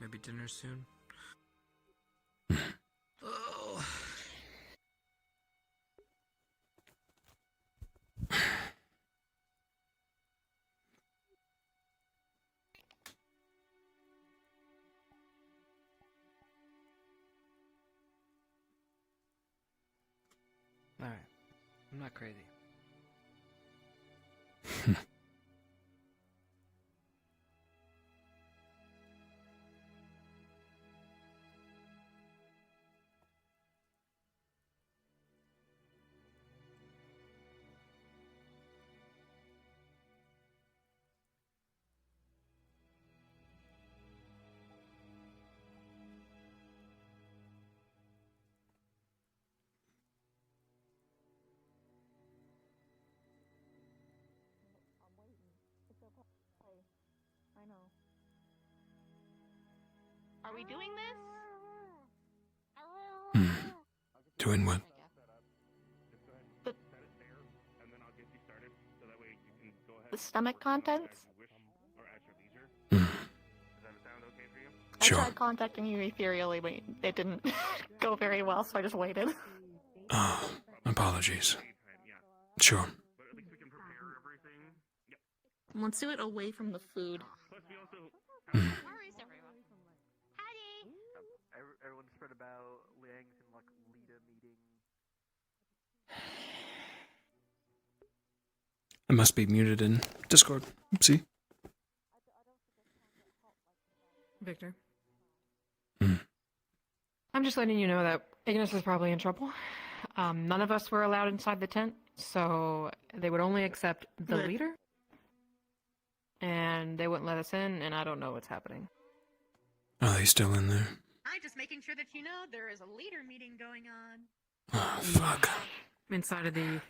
[SPEAKER 2] Maybe dinner soon? Oh. Alright. I'm not crazy.
[SPEAKER 9] I know.
[SPEAKER 3] Are we doing this?
[SPEAKER 1] Doing what?
[SPEAKER 9] The stomach contents?
[SPEAKER 1] Sure.
[SPEAKER 9] I tried contacting you ethereally, but it didn't go very well, so I just waited.
[SPEAKER 1] Oh, apologies. Sure.
[SPEAKER 5] Let's do it away from the food.
[SPEAKER 13] Where is everyone? Howdy! Everyone spread about Liang's in like leader meeting.
[SPEAKER 1] I must be muted in Discord. Oopsie.
[SPEAKER 6] Victor. I'm just letting you know that Ignis is probably in trouble. None of us were allowed inside the tent, so they would only accept the
[SPEAKER 5] Good.
[SPEAKER 6] leader. And they wouldn't let us in, and I don't know what's happening.
[SPEAKER 1] Are they still in there?
[SPEAKER 3] I'm just making sure that you know there is a leader meeting going on.
[SPEAKER 1] Oh, fuck.
[SPEAKER 6] Inside of the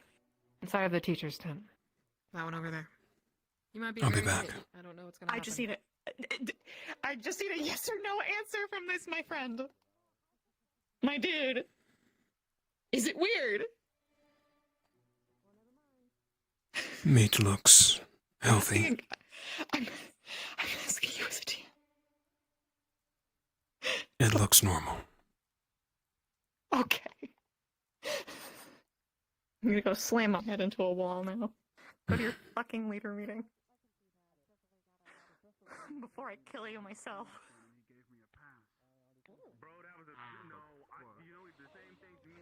[SPEAKER 6] teacher's tent. That one over there. You might be.
[SPEAKER 1] I'll be
[SPEAKER 6] very
[SPEAKER 1] back.
[SPEAKER 6] late. I don't know what's gonna happen.
[SPEAKER 20] I just need a yes or no answer from this, my friend. My dude. Is it weird?
[SPEAKER 1] Meat looks healthy.
[SPEAKER 20] I'm asking you as a DM.
[SPEAKER 1] It looks normal.
[SPEAKER 20] Okay.
[SPEAKER 5] I'm gonna go slam my head into a wall now. Go to your fucking leader meeting. Before I kill you myself.
[SPEAKER 16] Bro, that was a no. You know the same thing to me,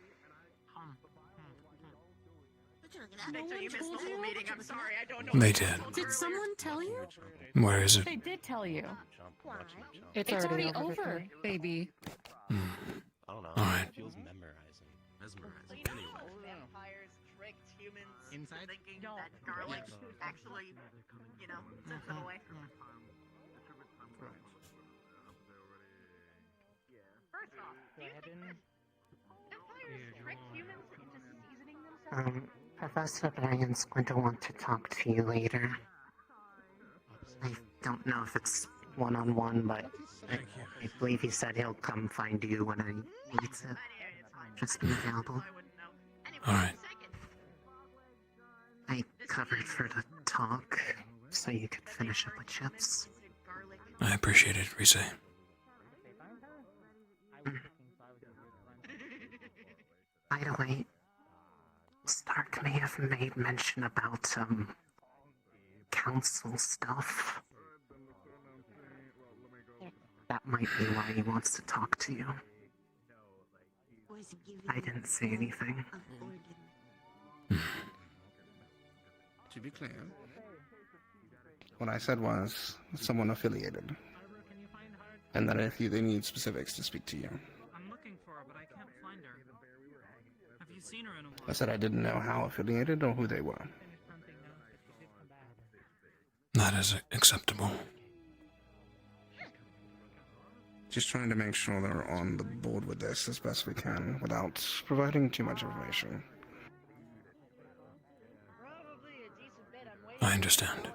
[SPEAKER 16] and
[SPEAKER 3] Victor, you missed the whole meeting. I'm sorry. I don't know.
[SPEAKER 1] They did.
[SPEAKER 5] Did someone tell you?
[SPEAKER 1] Where is it?
[SPEAKER 6] They did tell you.
[SPEAKER 8] It's
[SPEAKER 6] already
[SPEAKER 8] over,
[SPEAKER 6] Victor.
[SPEAKER 8] baby.
[SPEAKER 11] I don't know.
[SPEAKER 1] Alright.
[SPEAKER 11] It feels memorizing. Mesmerizing. Anyway.
[SPEAKER 13] Vampires tricked humans
[SPEAKER 21] Inside?
[SPEAKER 13] thinking that garlic actually, sends them away. First off, do you think that vampires trick humans into seasoning themselves?
[SPEAKER 17] Professor Brian's going to want to talk to you later. I don't know if it's one-on-one, but I believe he said he'll come find you when he needs it. Just be available.
[SPEAKER 1] Alright.
[SPEAKER 17] I covered for the talk, so you could finish up with chips.
[SPEAKER 1] I appreciate it, Rise.
[SPEAKER 17] By the way, Stark may have made mention about council stuff. That might be why he wants to talk to you. I didn't say anything.
[SPEAKER 21] To be clear, what I said was someone affiliated. And that if they need specifics to speak to you.
[SPEAKER 14] I'm looking for her, but I can't find her. Have you seen her in a while?
[SPEAKER 21] I said I didn't know how affiliated or who they were.
[SPEAKER 1] That is acceptable.
[SPEAKER 21] Just trying to make sure they're on the board with this as best we can without providing too much information.
[SPEAKER 1] I understand.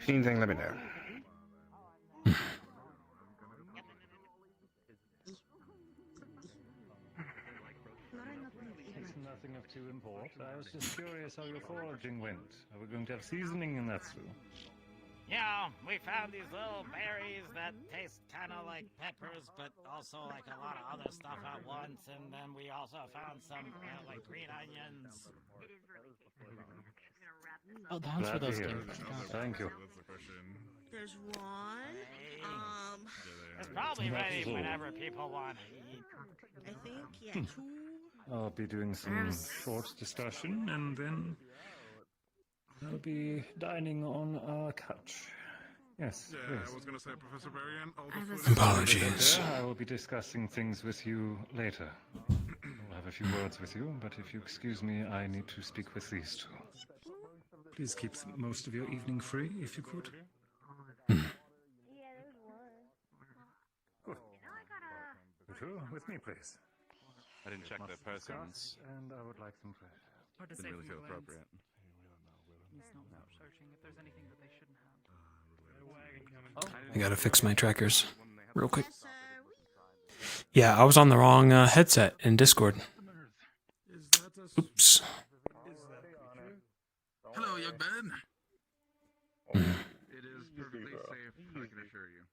[SPEAKER 21] If you need anything, let me know.
[SPEAKER 15] It's nothing of too import. I was just curious how your foraging went. Are we going to have seasoning in that stew?
[SPEAKER 18] Yeah, we found these little berries that taste kind of like peppers, but also like a lot of other stuff at once. And then we also found some like green onions.
[SPEAKER 2] Oh, that's where those came from.
[SPEAKER 15] Thank you.
[SPEAKER 7] There's one.
[SPEAKER 18] It's probably ready whenever people want to eat.
[SPEAKER 7] I think, yeah, two.
[SPEAKER 15] I'll be doing some short discussion, and then I'll be dining on our couch. Yes,
[SPEAKER 4] Yeah,
[SPEAKER 15] please.
[SPEAKER 4] I was gonna say, Professor Varian, all the food.
[SPEAKER 1] Apologies.
[SPEAKER 15] I will be discussing things with you later. I'll have a few words with you, but if you excuse me, I need to speak with these two. Please keep most of your evening free, if you could. Two, with me, please.
[SPEAKER 23] I didn't check their persons.
[SPEAKER 15] And I would like them fresh.
[SPEAKER 14] Hard to
[SPEAKER 23] Didn't
[SPEAKER 14] say
[SPEAKER 23] really
[SPEAKER 14] from
[SPEAKER 23] feel
[SPEAKER 14] the glance.
[SPEAKER 23] appropriate.
[SPEAKER 14] Please don't stop searching if there's anything that they shouldn't have.
[SPEAKER 1] I gotta fix my trackers real quick. Yeah, I was on the wrong headset in Discord. Oops.
[SPEAKER 21] Hello, young man.
[SPEAKER 4] It is perfectly safe, I can assure you.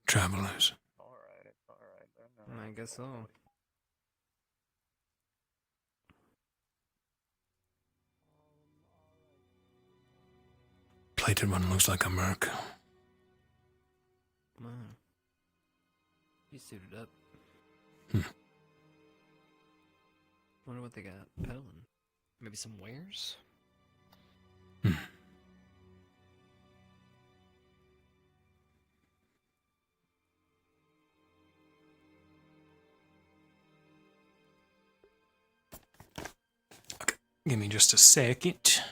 [SPEAKER 1] Travelers.
[SPEAKER 2] I guess so.
[SPEAKER 1] Plated one looks like a merc.
[SPEAKER 2] Wow. He's suited up. Wonder what they got peddling. Maybe some wares?
[SPEAKER 1] Give me just a second.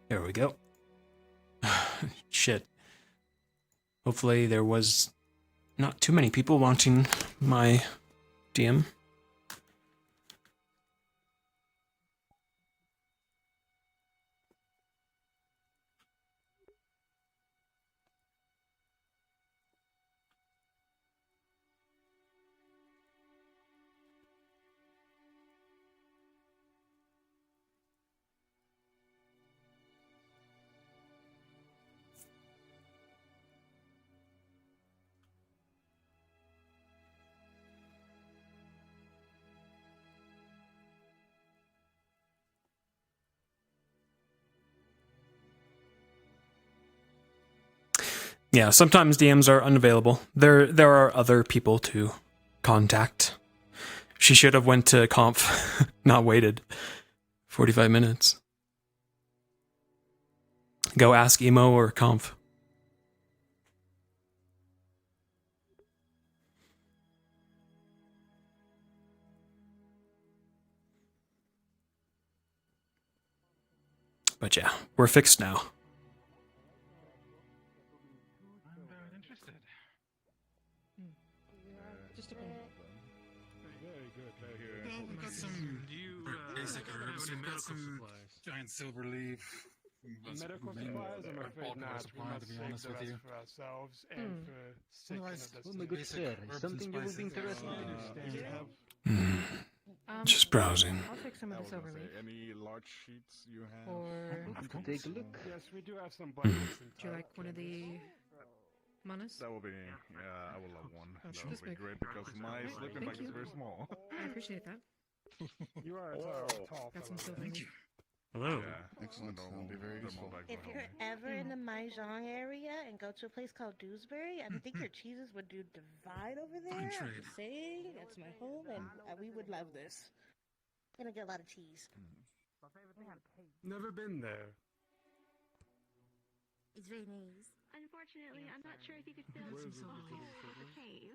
[SPEAKER 1] There we go. Shit. Hopefully there was not too many people wanting my DM. Yeah, sometimes DMs are unavailable. There are other people to contact. She should have went to conf, not waited 45 minutes. Go ask emo or conf. But yeah, we're fixed now.
[SPEAKER 15] We've got some basic herbs. We've got some giant silver leaf,
[SPEAKER 12] Medical supplies, I'm afraid not. We must save the rest for ourselves and for sick in the
[SPEAKER 19] good sir. Something you will be interested
[SPEAKER 12] in.
[SPEAKER 1] Just browsing.
[SPEAKER 2] I'll take some of this overleaf.
[SPEAKER 4] Any large sheets you have?
[SPEAKER 2] Or
[SPEAKER 19] take a look.
[SPEAKER 12] Yes, we do have some blankets and
[SPEAKER 2] do you like one of the manas?
[SPEAKER 4] That will be, I would love one.
[SPEAKER 2] Oh,
[SPEAKER 4] That would be great because my sleeping bag is very small.
[SPEAKER 2] I appreciate that.
[SPEAKER 12] You are a tall
[SPEAKER 2] Got some silver.
[SPEAKER 12] Thank you.
[SPEAKER 1] Hello.
[SPEAKER 4] Yeah, excellent. That will be very useful.
[SPEAKER 7] If you're ever in the Mahjong area and go to a place called Dewsbury, I think your cheeses would do divine over there. I'm just saying, that's my home, and we would love this. Gonna get a lot of cheese.
[SPEAKER 12] Never been there.
[SPEAKER 5] It's very nice. Unfortunately, I'm not sure if you could fit
[SPEAKER 12] Where
[SPEAKER 5] us
[SPEAKER 12] is it?
[SPEAKER 5] in the cave.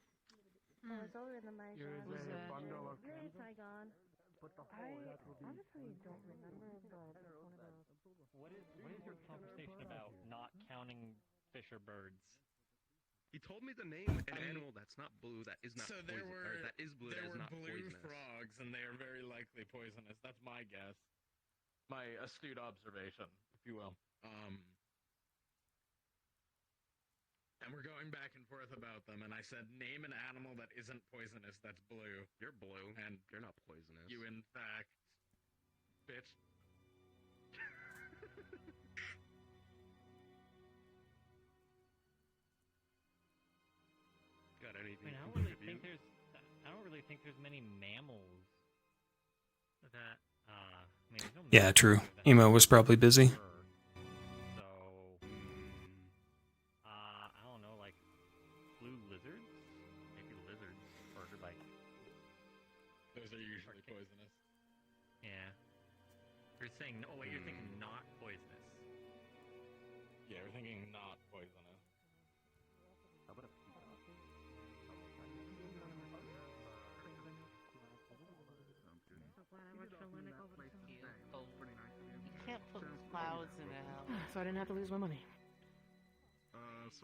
[SPEAKER 7] Oh, it's over in the Mahjong.
[SPEAKER 12] Was it a bundle of
[SPEAKER 7] We're in Saigon.
[SPEAKER 12] I
[SPEAKER 7] honestly don't remember, but
[SPEAKER 22] What is your conversation about not counting fisher birds?
[SPEAKER 24] He told me to name an animal that's not blue, that is not
[SPEAKER 18] So
[SPEAKER 24] poison, or that is blue, that is not
[SPEAKER 18] blue
[SPEAKER 24] poisonous.
[SPEAKER 18] frogs, and they are very likely poisonous. That's my guess. My astute observation, if you will. And we're going back and forth about them, and I said, name an animal that isn't poisonous that's blue.
[SPEAKER 24] You're blue,
[SPEAKER 18] and
[SPEAKER 24] you're not poisonous.
[SPEAKER 18] You, in fact, bitch.
[SPEAKER 24] Got
[SPEAKER 22] I
[SPEAKER 24] anything
[SPEAKER 22] mean,
[SPEAKER 24] to
[SPEAKER 22] I don't really
[SPEAKER 24] contribute?
[SPEAKER 22] think there's many mammals that, I mean, there's no
[SPEAKER 1] Yeah,
[SPEAKER 22] mammals
[SPEAKER 1] true.
[SPEAKER 22] that
[SPEAKER 1] Emo was probably busy.
[SPEAKER 22] So, I don't know, like blue lizards? Maybe lizards, or like.
[SPEAKER 18] Those are usually poisonous.
[SPEAKER 22] Yeah. You're saying, oh wait, you're thinking not poisonous.
[SPEAKER 18] Yeah, we're thinking not poisonous.
[SPEAKER 7] You can't put clouds in a house.
[SPEAKER 2] So I didn't have to lose my money.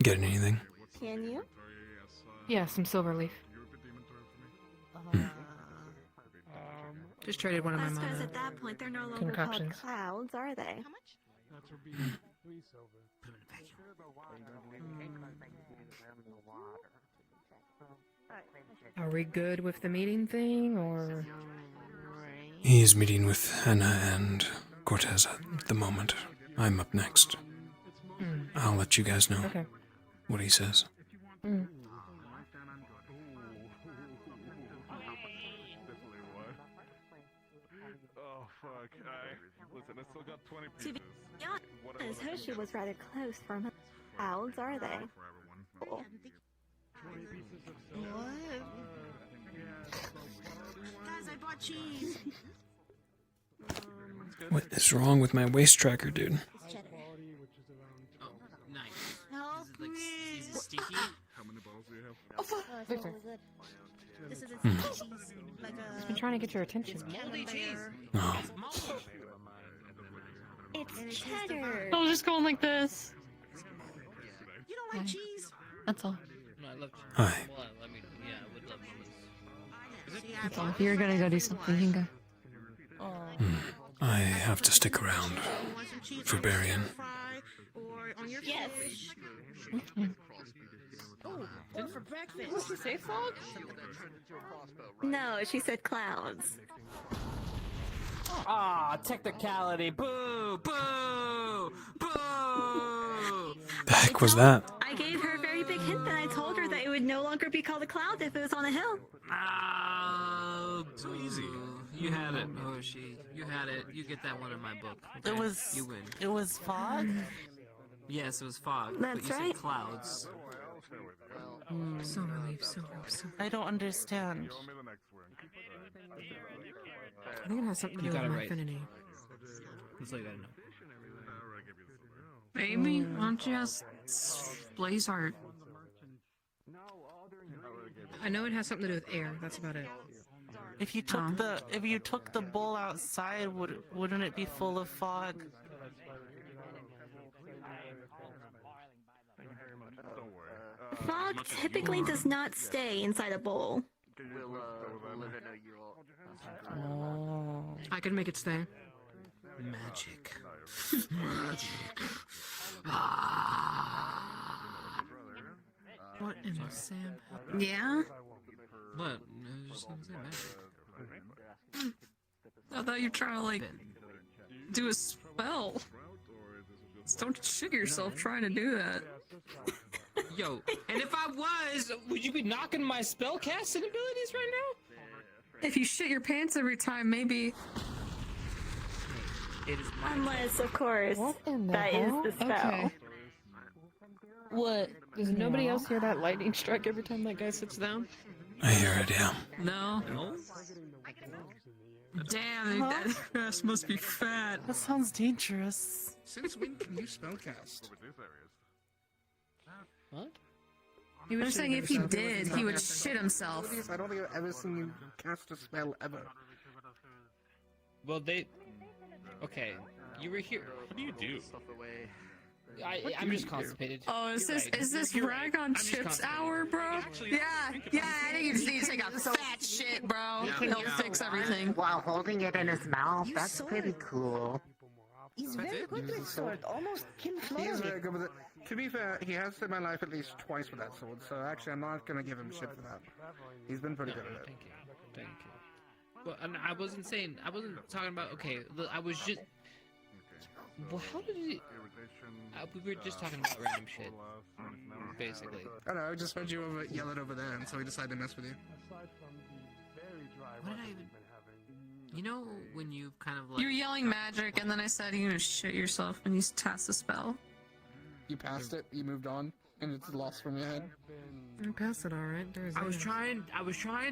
[SPEAKER 1] Getting anything?
[SPEAKER 7] Can you?
[SPEAKER 2] Yeah, some silver leaf. Just traded one of my
[SPEAKER 5] I suppose
[SPEAKER 2] mana
[SPEAKER 5] at that point they're no longer
[SPEAKER 2] concoctions.
[SPEAKER 5] called clouds, are they?
[SPEAKER 12] That would be 3 silver.
[SPEAKER 2] Are we good with the meeting thing, or?
[SPEAKER 1] He's meeting with Anna and Cortez at the moment. I'm up next. I'll let you guys know what he says.
[SPEAKER 4] Oh fuck! Listen, I still got 20
[SPEAKER 5] To
[SPEAKER 4] pieces.
[SPEAKER 5] be honest, Hoshi was rather close for him. Clouds, are they? Cool.
[SPEAKER 7] Guys, I bought cheese.
[SPEAKER 1] What is wrong with my waist tracker, dude?
[SPEAKER 11] Oh, nice.
[SPEAKER 7] Help
[SPEAKER 11] Is it sticky?
[SPEAKER 4] How many bottles do you have?
[SPEAKER 7] Oh, it's
[SPEAKER 2] Victor.
[SPEAKER 7] really good. This is
[SPEAKER 1] Hmm.
[SPEAKER 7] cheese. Like a...
[SPEAKER 2] I've been trying to get your attention.
[SPEAKER 7] moldy cheese.
[SPEAKER 1] No.
[SPEAKER 5] It's cheddar.
[SPEAKER 6] I was just going like this.
[SPEAKER 7] You don't like cheese?
[SPEAKER 6] That's all.
[SPEAKER 11] No, I love cheese.
[SPEAKER 1] Hi.
[SPEAKER 11] Well, I mean, yeah, I would love cheese.
[SPEAKER 6] That's all. If you're gonna go do something, you can go.
[SPEAKER 1] I have to stick around for Barian.
[SPEAKER 7] Or on your
[SPEAKER 5] Yes.
[SPEAKER 7] fish. Oh, for breakfast.
[SPEAKER 6] Did she say frog?
[SPEAKER 5] No, she said clouds.
[SPEAKER 10] Ah, technicality. Boo! Boo! Boo!
[SPEAKER 1] The heck was that?
[SPEAKER 5] I gave her a very big hint that I told her that it would no longer be called a cloud if it was on a hill.
[SPEAKER 11] So easy. You had it, Hoshi. You had it. You get that one in my book. Okay?
[SPEAKER 14] It was.
[SPEAKER 11] You win.
[SPEAKER 14] It was fog.
[SPEAKER 11] Yes, it was fog.
[SPEAKER 5] That's
[SPEAKER 11] but you
[SPEAKER 5] right.
[SPEAKER 11] said clouds.
[SPEAKER 2] Silver leaf, silver leaf.
[SPEAKER 14] I don't understand.
[SPEAKER 2] I think it has something to do with my affinity.
[SPEAKER 11] That's all you gotta know.
[SPEAKER 6] Amy, why don't you ask Blaze Heart?
[SPEAKER 2] I know it has something to do with air. That's about it.
[SPEAKER 14] If you took the bowl outside, wouldn't it be full of fog?
[SPEAKER 5] Fog typically does not stay inside a bowl.
[SPEAKER 2] I can make it stay.
[SPEAKER 11] Magic.
[SPEAKER 3] What in the Sam? Yeah?
[SPEAKER 2] What? Just gonna say magic.
[SPEAKER 3] I thought you were trying to, like, do a spell. Just don't shit yourself trying to do that.
[SPEAKER 2] Yo, and if I was, would you be knocking my spell casting abilities right now?
[SPEAKER 3] If you shit your pants every time, maybe.
[SPEAKER 2] It is
[SPEAKER 9] Unless, of course,
[SPEAKER 6] in the
[SPEAKER 9] that is
[SPEAKER 6] hell?
[SPEAKER 9] the spell.
[SPEAKER 6] Okay. What? Does nobody else hear that lightning strike every time that guy sits down?
[SPEAKER 1] I hear it, yeah.
[SPEAKER 3] No. Damn, that ass must be fat.
[SPEAKER 14] That sounds dangerous.
[SPEAKER 21] Since when can you spellcast?
[SPEAKER 2] What?
[SPEAKER 3] I'm saying if he did, he would shit himself.
[SPEAKER 21] I don't think I've ever seen you cast a spell ever.
[SPEAKER 2] Well, okay, you were here.
[SPEAKER 23] What do you do?
[SPEAKER 2] I'm just constipated.
[SPEAKER 3] Oh, is
[SPEAKER 2] You're
[SPEAKER 3] this
[SPEAKER 2] right.
[SPEAKER 3] is this
[SPEAKER 2] You're
[SPEAKER 3] rag
[SPEAKER 2] right.
[SPEAKER 3] on
[SPEAKER 2] I'm just
[SPEAKER 3] chips
[SPEAKER 2] constipated.
[SPEAKER 3] hour, bro? Yeah, I think you just need to take a fat shit, bro. He'll fix everything.
[SPEAKER 17] While holding it in his mouth, that's pretty cool.
[SPEAKER 7] He's very good with sword, almost King
[SPEAKER 21] He is
[SPEAKER 7] Floyd.
[SPEAKER 21] very good with it. To be fair, he has saved my life at least twice with that sword, so actually I'm not gonna give him shit for that. He's been pretty good at it.
[SPEAKER 2] Thank you. Well, I wasn't talking about. Okay, I was just. Well, how did it? We were just talking about random shit, basically.
[SPEAKER 21] I don't know, I just heard you yell it over there, and so he decided to mess with you.
[SPEAKER 2] What did I even? You know when you kind of like.
[SPEAKER 3] You were yelling magic, and then I said you're gonna shit yourself when you cast a spell.
[SPEAKER 21] You passed it, you moved on, and it's lost from your head.
[SPEAKER 3] You passed it, all right.
[SPEAKER 2] I was trying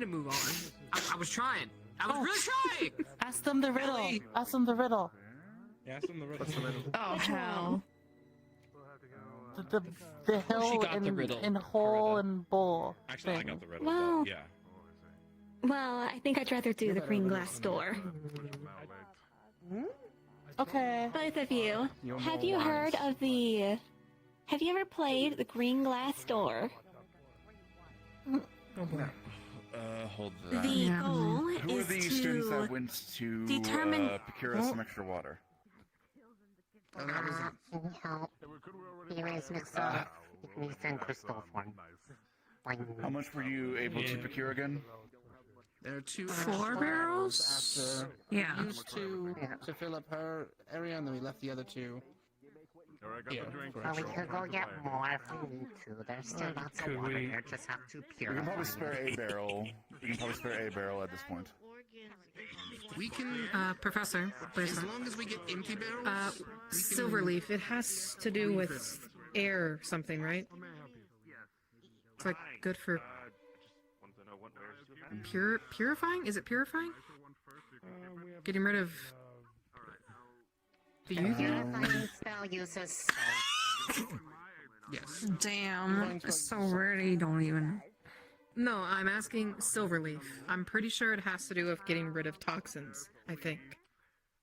[SPEAKER 2] to move on. I was trying. I was really trying.
[SPEAKER 14] Ask them the riddle. Ask them the riddle.
[SPEAKER 23] Yeah, ask them the riddle.
[SPEAKER 3] Oh hell.
[SPEAKER 14] The hill
[SPEAKER 2] got the riddle.
[SPEAKER 14] in hole and bowl.
[SPEAKER 23] Actually, I
[SPEAKER 14] thing.
[SPEAKER 23] got the riddle.
[SPEAKER 9] Well-
[SPEAKER 23] but yeah.
[SPEAKER 9] Well, I think I'd rather do the green glass door.
[SPEAKER 14] Okay.
[SPEAKER 9] Both of you,
[SPEAKER 21] You're
[SPEAKER 9] have
[SPEAKER 21] more
[SPEAKER 9] you
[SPEAKER 21] wise.
[SPEAKER 9] heard of the... Have you ever played the green glass door?
[SPEAKER 16] Hold that.
[SPEAKER 9] The goal
[SPEAKER 16] Who are
[SPEAKER 9] is
[SPEAKER 16] the
[SPEAKER 9] to
[SPEAKER 16] students that went to
[SPEAKER 9] determine-
[SPEAKER 16] procure us some extra water?
[SPEAKER 17] Can you help? Here is Miss in crystal form.
[SPEAKER 16] How much were you able to procure again?
[SPEAKER 21] There are two
[SPEAKER 3] 4 barrels?
[SPEAKER 21] after
[SPEAKER 3] Yeah.
[SPEAKER 21] we used two to fill up her area, and then we left the other two. Here, for
[SPEAKER 17] Well, we
[SPEAKER 21] extra
[SPEAKER 17] could go
[SPEAKER 21] water.
[SPEAKER 17] get more if we need to. There's still lots of
[SPEAKER 16] Could
[SPEAKER 17] water
[SPEAKER 16] we-
[SPEAKER 17] here. Just have to
[SPEAKER 16] We
[SPEAKER 17] purify.
[SPEAKER 16] can probably spare a barrel. We can probably spare a barrel at this point.
[SPEAKER 21] We can,
[SPEAKER 3] Professor, please.
[SPEAKER 21] as long as we get empty barrels. we can-
[SPEAKER 6] Silverleaf. It has to do with air something, right? It's like good for purifying. Is it purifying? Getting rid of the youth.
[SPEAKER 17] Purifying spell uses.
[SPEAKER 21] Yes.
[SPEAKER 3] Damn. It's so rare you don't even.
[SPEAKER 6] No, I'm asking Silverleaf. I'm pretty sure it has to do with getting rid of toxins, I think,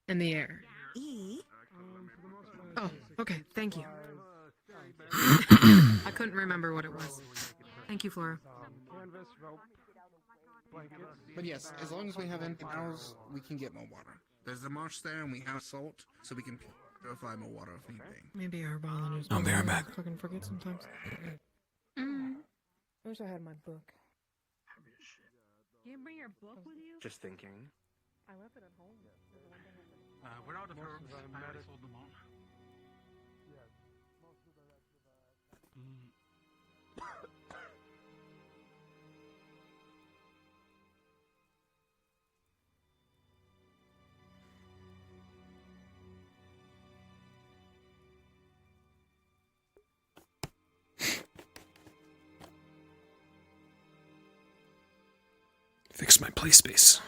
[SPEAKER 6] in the air. Oh, okay, thank you. I couldn't remember what it was. Thank you, Flora.
[SPEAKER 21] But yes, as long as we have empty barrels, we can get more water. There's the marsh there, and we have salt, so we can purify more water if need be.
[SPEAKER 6] Maybe our Valendor's
[SPEAKER 1] I'll be right back.
[SPEAKER 6] fucking forget sometimes. I wish I had my book.
[SPEAKER 9] You bring your book with you?
[SPEAKER 11] Just thinking.
[SPEAKER 6] I left it at home.
[SPEAKER 12] We're out of herbs. I already sold them all.
[SPEAKER 1] Fix my play space.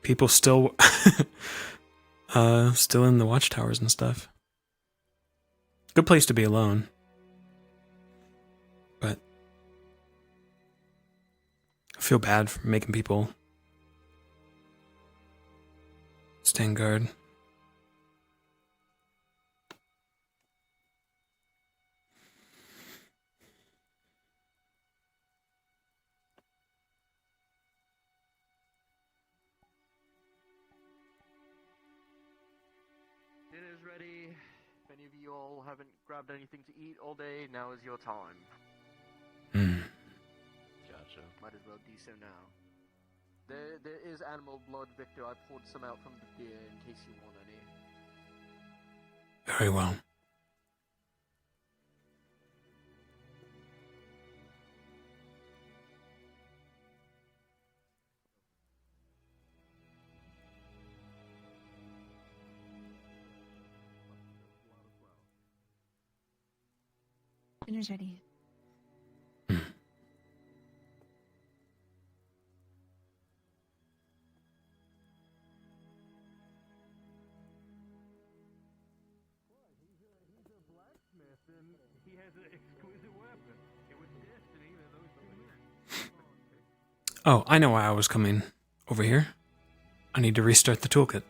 [SPEAKER 1] People still still in the watchtowers and stuff. Good place to be alone. But I feel bad for making people stand guard.
[SPEAKER 8] many of you all haven't grabbed anything to eat all day, now is your time.
[SPEAKER 13] Gotcha.
[SPEAKER 8] Might as well do so now. There is animal blood, Victor. I poured some out from the deer in case you want any.
[SPEAKER 1] Very well.
[SPEAKER 9] Dinner's ready.
[SPEAKER 12] He has an exquisite weapon. It was destiny that those two met.
[SPEAKER 1] Oh, I know why I was coming over here. I need to restart the toolkit.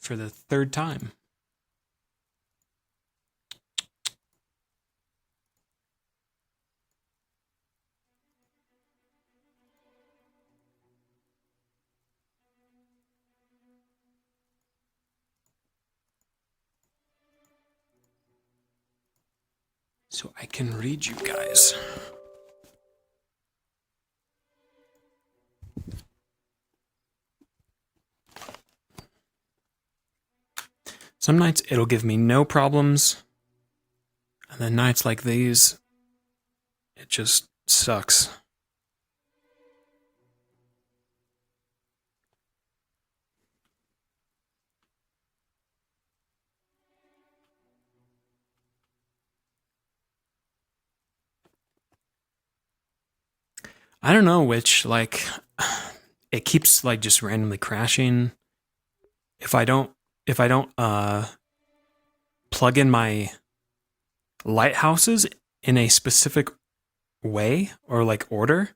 [SPEAKER 1] For the third time. So I can read you guys. Some nights it'll give me no problems. And then nights like these, it just sucks. I don't know which, like, it keeps like just randomly crashing. If I don't plug in my lighthouses in a specific way or like order,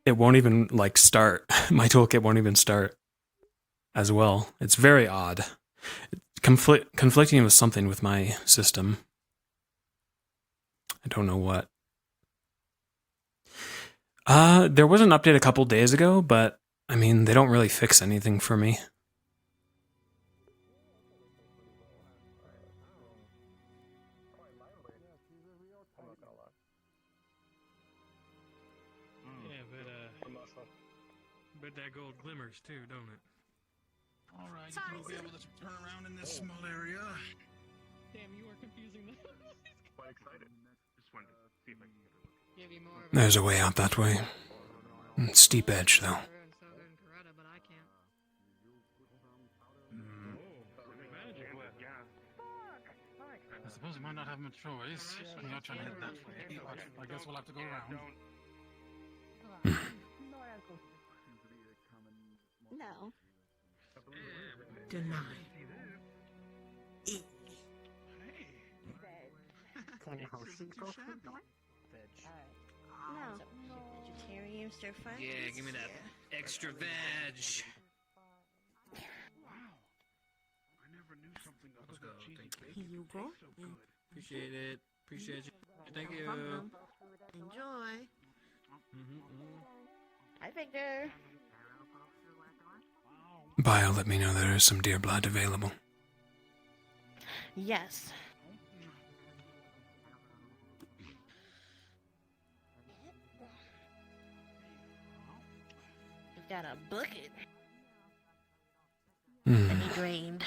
[SPEAKER 1] it won't even like start. My toolkit won't even start as well. It's very odd. Conflicting with something with my system. I don't know what. There was an update a couple days ago, but I mean, they don't really fix anything for me.
[SPEAKER 23] But that gold glimmers too, don't it?
[SPEAKER 21] Alright, you will be able to turn around in this small area.
[SPEAKER 23] Damn, you are confusing them.
[SPEAKER 24] Quite excited. Just wanted to see if I can get a look.
[SPEAKER 6] Give you more of
[SPEAKER 1] There's a way out that way. Steep edge, though.
[SPEAKER 21] I suppose we might not have much choice. We are trying to head that way, but I guess we'll have to go around.
[SPEAKER 9] No.
[SPEAKER 17] Denied. Can Hoshi go for it?
[SPEAKER 7] No. Vegetarian stir fry?
[SPEAKER 2] Yeah, give me that extra veg.
[SPEAKER 24] I never knew something other than cheesy bacon.
[SPEAKER 17] Here you go.
[SPEAKER 24] So good.
[SPEAKER 2] Appreciate it. Appreciate you. Thank you.
[SPEAKER 7] Enjoy. Hi, Victor.
[SPEAKER 1] Bio let me know there is some deer blood available.
[SPEAKER 7] Yes. We've got a bucket. And he drained.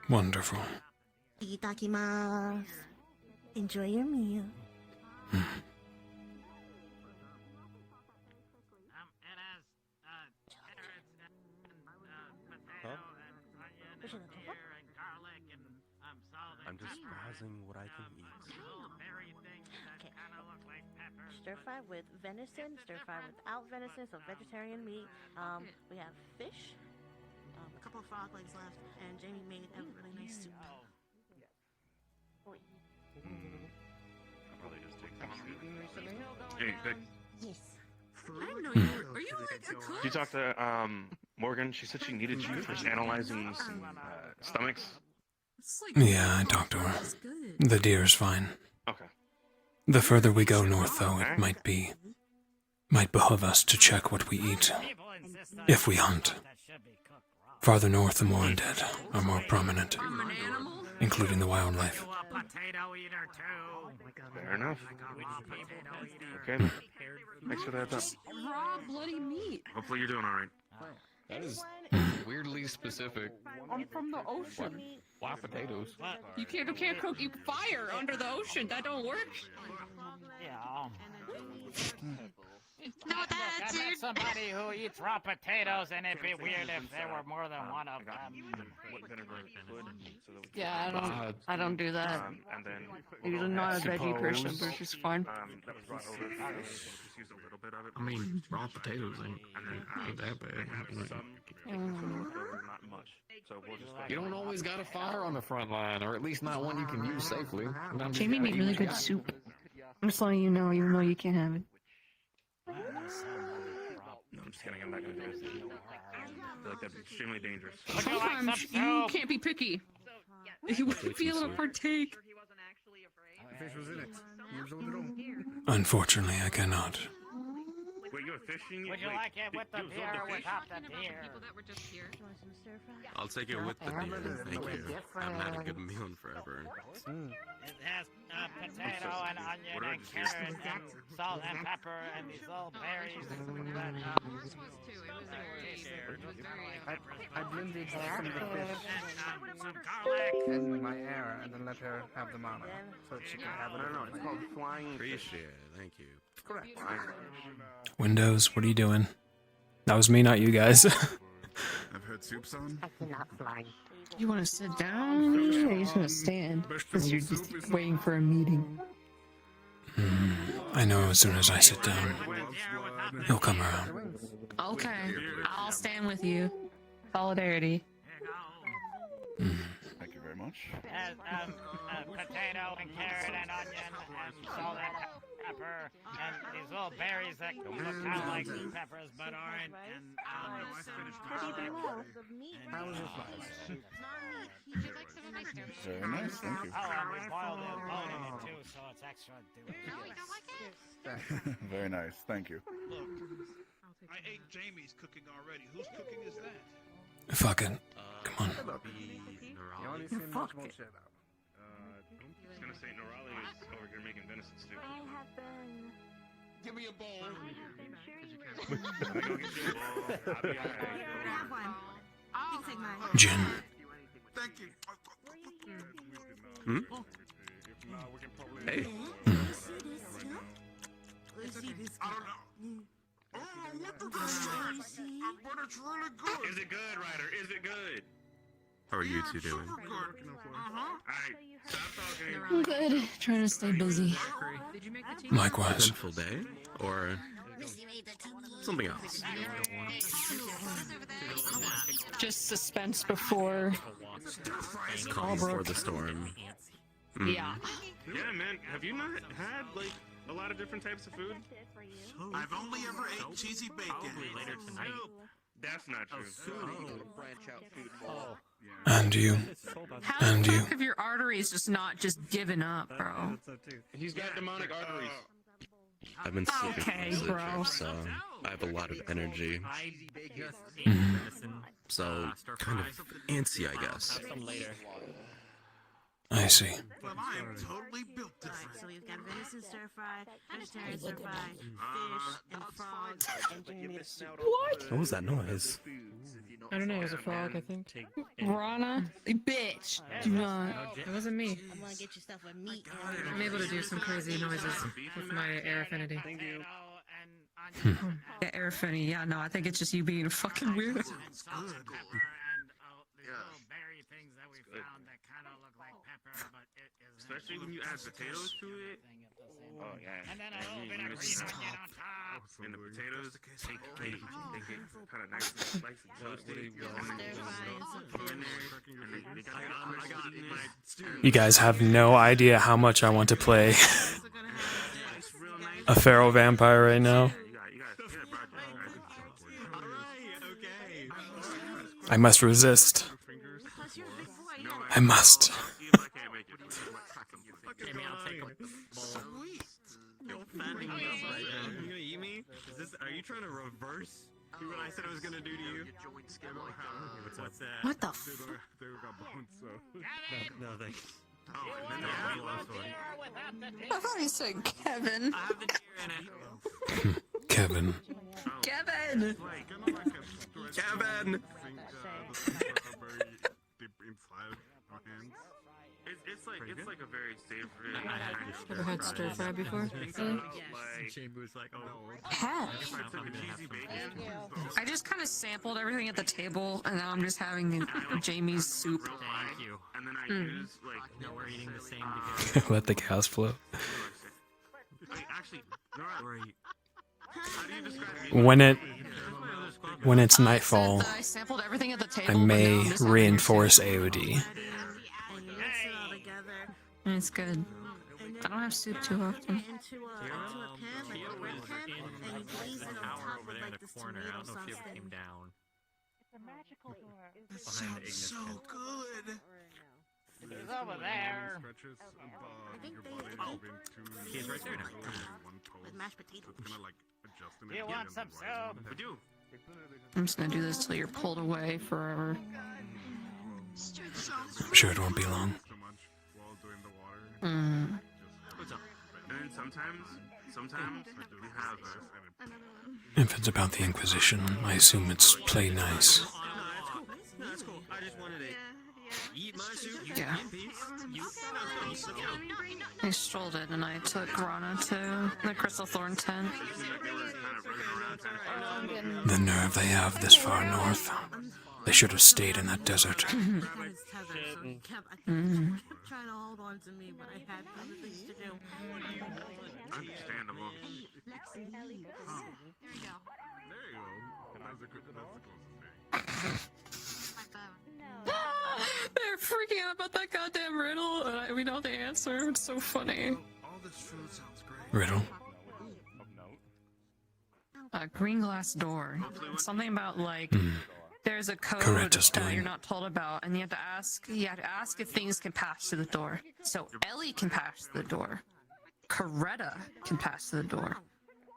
[SPEAKER 1] Wonderful.
[SPEAKER 7] Itadakimasu. Enjoy your meal.
[SPEAKER 13] I'm just browsing what I can eat.
[SPEAKER 7] Okay. Stir fry with venison, stir fry without venison, so vegetarian meat. We have fish, a couple of frog legs left, and Jamie made a really nice soup.
[SPEAKER 24] I'll probably just take some. Hey, Vic.
[SPEAKER 7] Yes.
[SPEAKER 3] I didn't know you were. Are you like a cook?
[SPEAKER 24] Did you talk to Morgan? She said she needed you for analyzing some stomachs.
[SPEAKER 1] Yeah, I talked to her. The deer is fine.
[SPEAKER 24] Okay.
[SPEAKER 1] The further we go north, though, it might be Might behoove us to check what we eat, if we hunt. Farther north, the more undead are more prominent, including the wildlife.
[SPEAKER 24] Fair enough. Okay, then. Thanks for that.
[SPEAKER 3] Raw bloody meat.
[SPEAKER 24] Hopefully you're doing alright.
[SPEAKER 15] That is weirdly specific.
[SPEAKER 3] I'm from the ocean.
[SPEAKER 15] Why potatoes?
[SPEAKER 3] You can't cook fire under the ocean. That don't work.
[SPEAKER 18] Yeah. No, that's I met somebody who eats raw potatoes, and it'd be weird if there were more than one of them.
[SPEAKER 6] Yeah, I don't do that.
[SPEAKER 24] And then
[SPEAKER 6] Usually not a veggie person, but it's just fine.
[SPEAKER 24] that was brought over. Just used a little bit of it.
[SPEAKER 15] I mean, raw potatoes ain't that bad.
[SPEAKER 24] Not much. So we'll just
[SPEAKER 15] You don't always got a fire on the front line, or at least not one you can use safely.
[SPEAKER 6] Jamie made really good soup. I'm just letting you know, even though you can't have it.
[SPEAKER 24] No, I'm just kidding. I'm not gonna do this. I feel like that's extremely dangerous.
[SPEAKER 3] Sometimes you can't be picky. You wouldn't be able to partake.
[SPEAKER 21] The fish was in it. He absorbed it all.
[SPEAKER 1] Unfortunately, I cannot.
[SPEAKER 24] Wait, you're fishing?
[SPEAKER 18] Would you like it with the beer or without the beer?
[SPEAKER 13] I'll take it with the beer, thank you. I haven't had a good meal in forever.
[SPEAKER 18] It has potato and onion and carrot and salt and pepper and these little berries.
[SPEAKER 21] I blended some of the fish in my air and then let her have the mana so that she can have it.
[SPEAKER 24] No, it's called flying.
[SPEAKER 13] Appreciate it, thank you.
[SPEAKER 21] Correct.
[SPEAKER 1] Windows, what are you doing? That was me, not you guys.
[SPEAKER 21] I've heard soup song.
[SPEAKER 17] I cannot fly.
[SPEAKER 2] You want to sit down? Or you just want to stand? Because you're just waiting for a meeting.
[SPEAKER 1] I know as soon as I sit down, he'll come around.
[SPEAKER 2] Okay, I'll stand with you. Solidarity.
[SPEAKER 16] Thank you very much.
[SPEAKER 18] Potato and carrot and onion and salt and pepper and these little berries that look kind of like peppers but aren't. And
[SPEAKER 21] How was your flies?
[SPEAKER 16] Very nice, thank you.
[SPEAKER 18] Oh, and we boiled it, bone in it too, so it's extra delicious.
[SPEAKER 16] Very nice, thank you.
[SPEAKER 12] Look, I ate Jamie's cooking already. Whose cooking is that?
[SPEAKER 1] Fucking, come on.
[SPEAKER 21] You only seen much more shit out.
[SPEAKER 24] I was gonna say Norali is over here making venison stew.
[SPEAKER 5] I have been.
[SPEAKER 12] Give me a bowl.
[SPEAKER 24] I go get you a bowl. I'll be alright.
[SPEAKER 5] Have one. You can take mine.
[SPEAKER 1] Jin.
[SPEAKER 21] Thank you.
[SPEAKER 13] Hmm? Hey.
[SPEAKER 21] I don't know. Oh, look at this shit. But it's really good.
[SPEAKER 24] Is it good, Ryder? Is it good?
[SPEAKER 13] How are you two doing?
[SPEAKER 24] Alright, stop talking.
[SPEAKER 2] I'm good. Trying to stay busy.
[SPEAKER 1] Likewise.
[SPEAKER 13] Eventful day? Or something else?
[SPEAKER 2] Just suspense before.
[SPEAKER 13] Calm before the storm.
[SPEAKER 2] Yeah.
[SPEAKER 24] Yeah, man. Have you not had, like, a lot of different types of food?
[SPEAKER 21] I've only ever ate cheesy bacon.
[SPEAKER 24] Later tonight. That's not true.
[SPEAKER 1] And you.
[SPEAKER 3] How
[SPEAKER 1] And
[SPEAKER 3] the
[SPEAKER 1] you.
[SPEAKER 3] fuck have your arteries just not just given up, bro?
[SPEAKER 24] He's got demonic arteries.
[SPEAKER 13] I've been sleeping
[SPEAKER 3] Okay,
[SPEAKER 13] mostly,
[SPEAKER 3] bro.
[SPEAKER 13] so I have a lot of energy.
[SPEAKER 1] Mhm.
[SPEAKER 13] So, kind of antsy, I guess.
[SPEAKER 1] I see.
[SPEAKER 21] Well, I am totally built different.
[SPEAKER 5] So we've got venison stir fry, vegetarian stir fry, fish, and frogs, and Jimmy made a soup.
[SPEAKER 2] What?
[SPEAKER 13] What was that noise?
[SPEAKER 2] I don't know. It was a frog, I think. Rana, bitch. Do not.
[SPEAKER 3] It wasn't me.
[SPEAKER 7] I'm gonna get you stuff with meat.
[SPEAKER 3] I'm able to do some crazy noises with my air affinity. Yeah, air affinity. Yeah, no, I think it's just you being a fucking weirdo.
[SPEAKER 24] Especially when you add potatoes to it. Oh, yeah.
[SPEAKER 18] And then a little bit of green onion on top.
[SPEAKER 24] And the potatoes, take it kind of nice and slice and toasty. And then put them in there. And then they got
[SPEAKER 1] You guys have no idea how much I want to play a feral vampire right now. I must resist. I must.
[SPEAKER 10] Jamie, I'll take a bowl. You gonna eat me? Is Are you trying to reverse what I said I was gonna do to you? What's that?
[SPEAKER 3] What the
[SPEAKER 24] They got bones, so.
[SPEAKER 10] No, thanks.
[SPEAKER 3] I thought he said Kevin.
[SPEAKER 10] I have the deer in it.
[SPEAKER 1] Kevin.
[SPEAKER 3] Kevin!
[SPEAKER 10] Kevin!
[SPEAKER 24] Deep inside our hands.
[SPEAKER 13] It's like a very savory.
[SPEAKER 3] Ever had stir fry before?
[SPEAKER 10] Chamber was like, oh.
[SPEAKER 3] Have. I just kind of sampled everything at the table, and now I'm just having Jamie's soup.
[SPEAKER 10] Thank you.
[SPEAKER 13] And then I use like.
[SPEAKER 10] No, we're eating the same together.
[SPEAKER 1] Let the cows flow.
[SPEAKER 13] Actually,
[SPEAKER 1] When it's nightfall,
[SPEAKER 3] I sampled everything at the table.
[SPEAKER 1] I
[SPEAKER 3] but now
[SPEAKER 1] may
[SPEAKER 3] I'm just having
[SPEAKER 1] reinforce
[SPEAKER 3] your
[SPEAKER 1] AOD.
[SPEAKER 3] It's good. I don't have soup too often.
[SPEAKER 11] Into a pan, like a red pan, and you glaze it on top with like this tomato sauce thing.
[SPEAKER 10] Down.
[SPEAKER 11] It's a magical door.
[SPEAKER 21] That sounds so good.
[SPEAKER 18] He's over there.
[SPEAKER 11] I think they
[SPEAKER 10] He's right there now.
[SPEAKER 11] with mashed potatoes.
[SPEAKER 18] You want some soup?
[SPEAKER 13] We do.
[SPEAKER 3] I'm just gonna do this till you're pulled away forever.
[SPEAKER 1] I'm sure it won't be long.
[SPEAKER 13] What's up? And then sometimes we have.
[SPEAKER 1] If it's about the Inquisition, I assume it's play nice.
[SPEAKER 10] No, that's cool. I just wanted to eat my soup. You
[SPEAKER 3] Yeah.
[SPEAKER 10] in peace.
[SPEAKER 3] I strolled in and I took Rana to the Crystal Thorn tent.
[SPEAKER 1] The nerve they have this far north. They should have stayed in that desert.
[SPEAKER 11] Kept trying to hold on to me, but I had other things to do.
[SPEAKER 13] Understandable.
[SPEAKER 5] There you go.
[SPEAKER 3] They're freaking out about that goddamn riddle, and we know the answer. It's so funny.
[SPEAKER 21] All this food sounds great.
[SPEAKER 1] Riddle.
[SPEAKER 3] Green glass door. Something about like there's a code
[SPEAKER 1] Coretta's
[SPEAKER 3] that
[SPEAKER 1] doing.
[SPEAKER 3] you're not told about, and you have to ask. You have to ask if things can pass through the door. So Ellie can pass through the door. Coretta can pass through the door,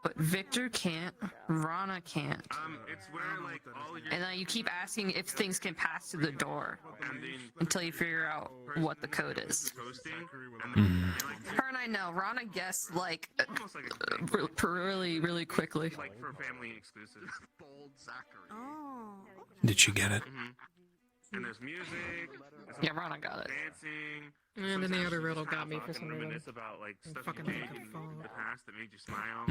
[SPEAKER 3] but Victor can't. Rana can't.
[SPEAKER 13] It's where like all your.
[SPEAKER 3] And then you keep asking if things can pass through the door until you figure out what the code is. Her and I know. Rana guessed like really, really quickly.
[SPEAKER 13] Like for family exclusive.
[SPEAKER 11] Bold Zachary. Oh.
[SPEAKER 1] Did she get it?
[SPEAKER 13] And there's music.
[SPEAKER 3] Yeah, Rana got it.
[SPEAKER 13] Dancing.
[SPEAKER 3] And then the other riddle
[SPEAKER 13] Sometimes
[SPEAKER 3] got me for
[SPEAKER 13] just
[SPEAKER 3] some reason.
[SPEAKER 13] reminisce about like stuff
[SPEAKER 3] Fucking
[SPEAKER 13] you did
[SPEAKER 3] fucking
[SPEAKER 13] in
[SPEAKER 3] phone.
[SPEAKER 13] the past that made you smile.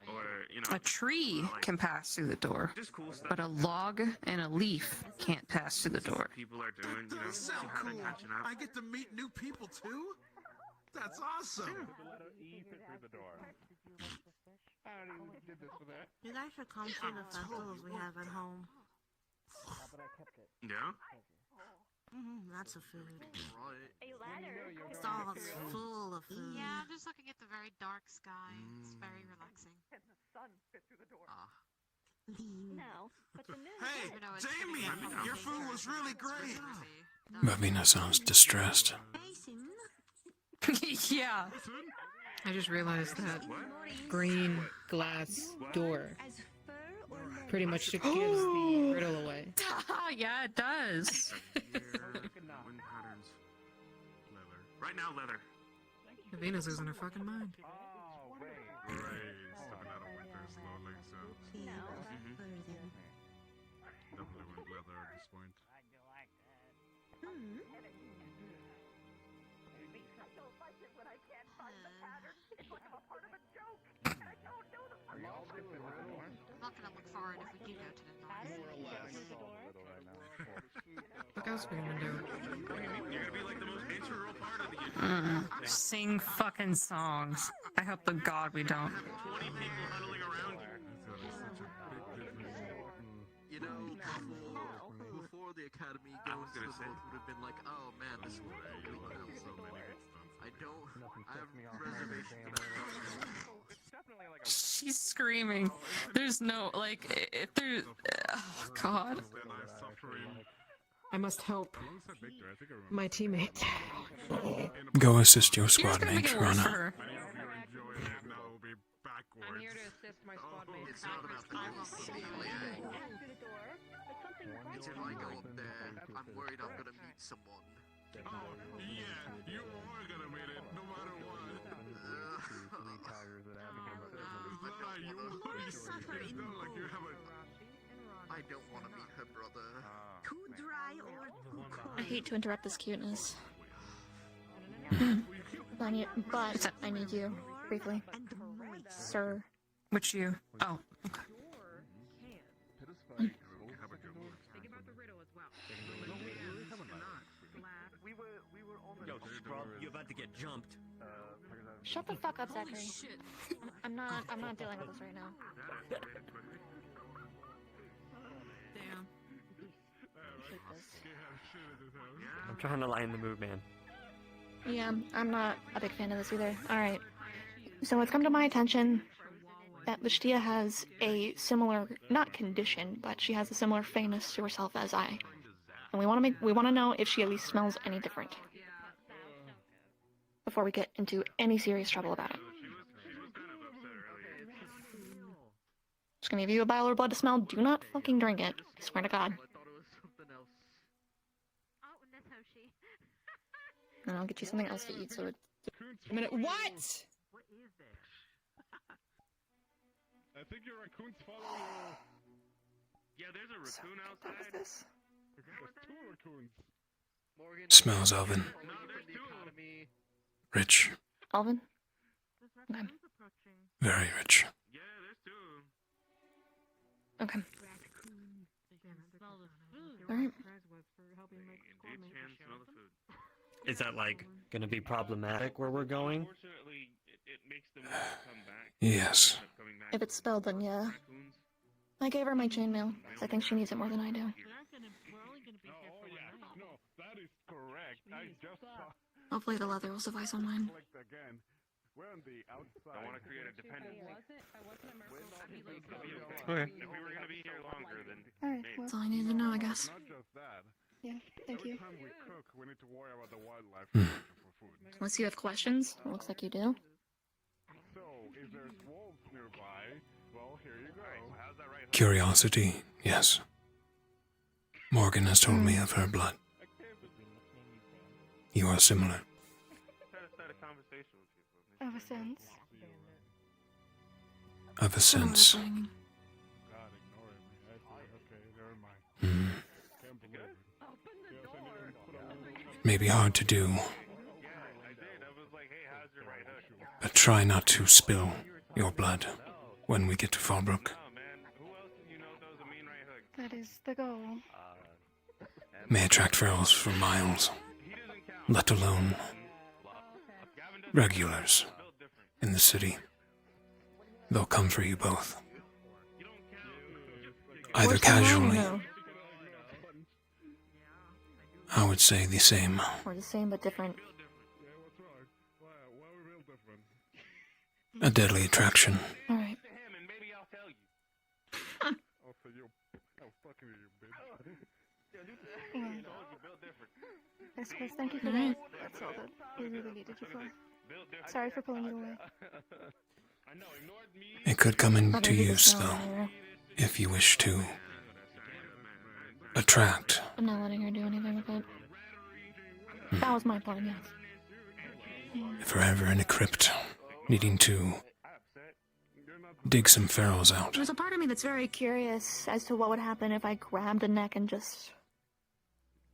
[SPEAKER 13] Or you know.
[SPEAKER 3] A tree can pass through the door,
[SPEAKER 13] Just cool stuff.
[SPEAKER 3] but a log and a leaf can't pass through the door.
[SPEAKER 13] People are doing, you know,
[SPEAKER 21] That sounds
[SPEAKER 13] you haven't
[SPEAKER 21] cool.
[SPEAKER 13] catching up.
[SPEAKER 21] I get to meet new people too? That's awesome.
[SPEAKER 11] You guys should come to the festivals we have at home.
[SPEAKER 13] Yeah.
[SPEAKER 11] Lots of food. Stalls full of food.
[SPEAKER 5] Yeah, I'm just looking at the very dark sky. It's very relaxing.
[SPEAKER 7] And the sun fit through the door.
[SPEAKER 11] No,
[SPEAKER 7] but the moon.
[SPEAKER 21] Hey, Jamie, your food was really great.
[SPEAKER 1] Ravina sounds distressed.
[SPEAKER 3] Yeah. I just realized that green glass door pretty much gives the riddle away. Yeah, it does.
[SPEAKER 13] Wind patterns. Leather. Right now, leather.
[SPEAKER 3] Venus is in her fucking mind.
[SPEAKER 24] Right, stepping out of winter slowly, so. Definitely went leather at this point.
[SPEAKER 5] I'm not gonna look forward if we do go to the north.
[SPEAKER 3] What else are we gonna do?
[SPEAKER 13] You're gonna be like the most integral part of the
[SPEAKER 3] Sing fucking songs. I hope to God we don't.
[SPEAKER 13] 20 people huddling around you.
[SPEAKER 8] You know, before the academy goes to the north would have been like, oh man, this is what I have reservations.
[SPEAKER 3] She's screaming. There's no, like, if there. Oh, God. I must help my teammate.
[SPEAKER 1] Go assist your squad mate, Rana.
[SPEAKER 3] I'm here to assist my
[SPEAKER 24] Oh,
[SPEAKER 8] someone.
[SPEAKER 21] Oh, yeah, you are gonna meet it, no matter what.
[SPEAKER 8] I don't want to meet her brother.
[SPEAKER 11] Too dry or too cold?
[SPEAKER 4] I hate to interrupt this cuteness. but I need you, briefly. Sir.
[SPEAKER 3] Which you? Oh, okay.
[SPEAKER 10] Yo, scrub, you're about to get jumped.
[SPEAKER 4] Shut the fuck up,
[SPEAKER 3] Holy
[SPEAKER 4] Zachary.
[SPEAKER 3] shit.
[SPEAKER 4] I'm not dealing with this right now.
[SPEAKER 3] Damn.
[SPEAKER 10] I'm trying to lighten the mood, man.
[SPEAKER 4] Yeah, I'm not a big fan of this either. Alright. So it's come to my attention that Vishtia has a similar, not condition, but she has a similar fairness to herself as I. And we want to know if she at least smells any different. Before we get into any serious trouble about it. Just gonna give you a vial of blood to smell. Do not fucking drink it. I swear to God. And I'll get you something else to eat so it...
[SPEAKER 19] A minute, what?
[SPEAKER 12] I think your raccoon's following you.
[SPEAKER 13] Yeah, there's a raccoon outside.
[SPEAKER 4] What is this?
[SPEAKER 12] There's two raccoons.
[SPEAKER 1] Smells Alvin. Rich.
[SPEAKER 4] Alvin? Okay.
[SPEAKER 1] Very rich.
[SPEAKER 13] Yeah, there's two.
[SPEAKER 4] Okay. Alright.
[SPEAKER 10] Is that like gonna be problematic where we're going?
[SPEAKER 13] Unfortunately, it makes them come back.
[SPEAKER 1] Yes.
[SPEAKER 4] If it's spelled, then yeah. I gave her my chainmail, because I think she needs it more than I do.
[SPEAKER 12] Oh, yeah. No, that is correct. I just saw...
[SPEAKER 4] Hopefully the leather will suffice on mine.
[SPEAKER 12] Again. We're on the outside.
[SPEAKER 13] I want to create a dependency.
[SPEAKER 10] Okay.
[SPEAKER 13] If we were going to be here longer, then
[SPEAKER 4] Alright,
[SPEAKER 13] maybe.
[SPEAKER 4] well. That's all I need to know, I guess.
[SPEAKER 12] Not just that.
[SPEAKER 4] Yeah, thank you.
[SPEAKER 12] Every time we cook, we need to worry about the wildlife
[SPEAKER 1] Hmm.
[SPEAKER 12] for food.
[SPEAKER 4] Unless you have questions. It looks like you do.
[SPEAKER 12] So, if there's wolves nearby, well, here you go.
[SPEAKER 13] How's that right?
[SPEAKER 1] Curiosity, yes. Morgan has told me of her blood. You are similar.
[SPEAKER 13] Trying to start a conversation with you.
[SPEAKER 4] Ever since.
[SPEAKER 1] Ever since.
[SPEAKER 12] God, ignoring me. Okay, never mind. Can't believe it.
[SPEAKER 1] May be hard to do,
[SPEAKER 13] Yeah, I did. I was like, hey, how's your right hook?
[SPEAKER 1] but try not to spill your blood when we get to Fallbrook.
[SPEAKER 13] Oh, man. Who else did you know throws a mean right hook?
[SPEAKER 4] That is the goal.
[SPEAKER 1] May attract ferals for miles, let alone regulars in the city. They'll come for you both. Either
[SPEAKER 4] Worse than mine,
[SPEAKER 1] casually,
[SPEAKER 4] no.
[SPEAKER 1] I would say the same.
[SPEAKER 4] Or the same but different.
[SPEAKER 1] A deadly attraction.
[SPEAKER 4] Alright.
[SPEAKER 12] Also, you... Oh, fucking you, bitch.
[SPEAKER 4] I suppose thank you for that. That's all that we really needed you for. Sorry for pulling you away.
[SPEAKER 1] It could come
[SPEAKER 4] I'll
[SPEAKER 1] into
[SPEAKER 4] give you the
[SPEAKER 1] use,
[SPEAKER 4] smell
[SPEAKER 1] though,
[SPEAKER 4] later.
[SPEAKER 1] if you wish to attract.
[SPEAKER 4] I'm not letting her do anything with it. That was my plan, yes.
[SPEAKER 1] If we're ever in a crypt, needing to dig some ferals out.
[SPEAKER 4] There's a part of me that's very curious as to what would happen if I grabbed a neck and just...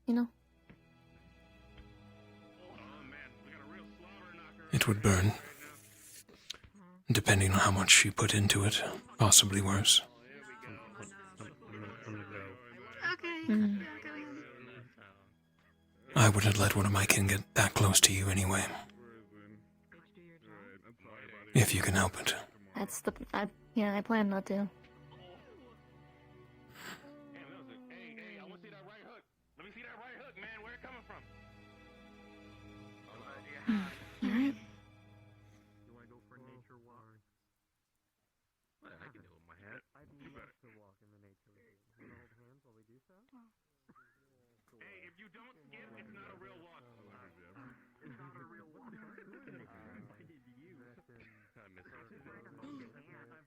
[SPEAKER 4] You know?
[SPEAKER 1] It would burn. Depending on how much you put into it, possibly worse.
[SPEAKER 4] Mm.
[SPEAKER 1] I wouldn't let one of my kin get that close to you anyway. If you can help it.
[SPEAKER 4] That's the... I plan not to. Alright.
[SPEAKER 8] You want to go for a nature walk?
[SPEAKER 13] Well, I can do it with my hat.
[SPEAKER 8] I'd love to walk in the nature with you. You want to hold hands while we do so?
[SPEAKER 13] Hey, if you don't skip, it's not a real walk. It's not a real walk.
[SPEAKER 8] I've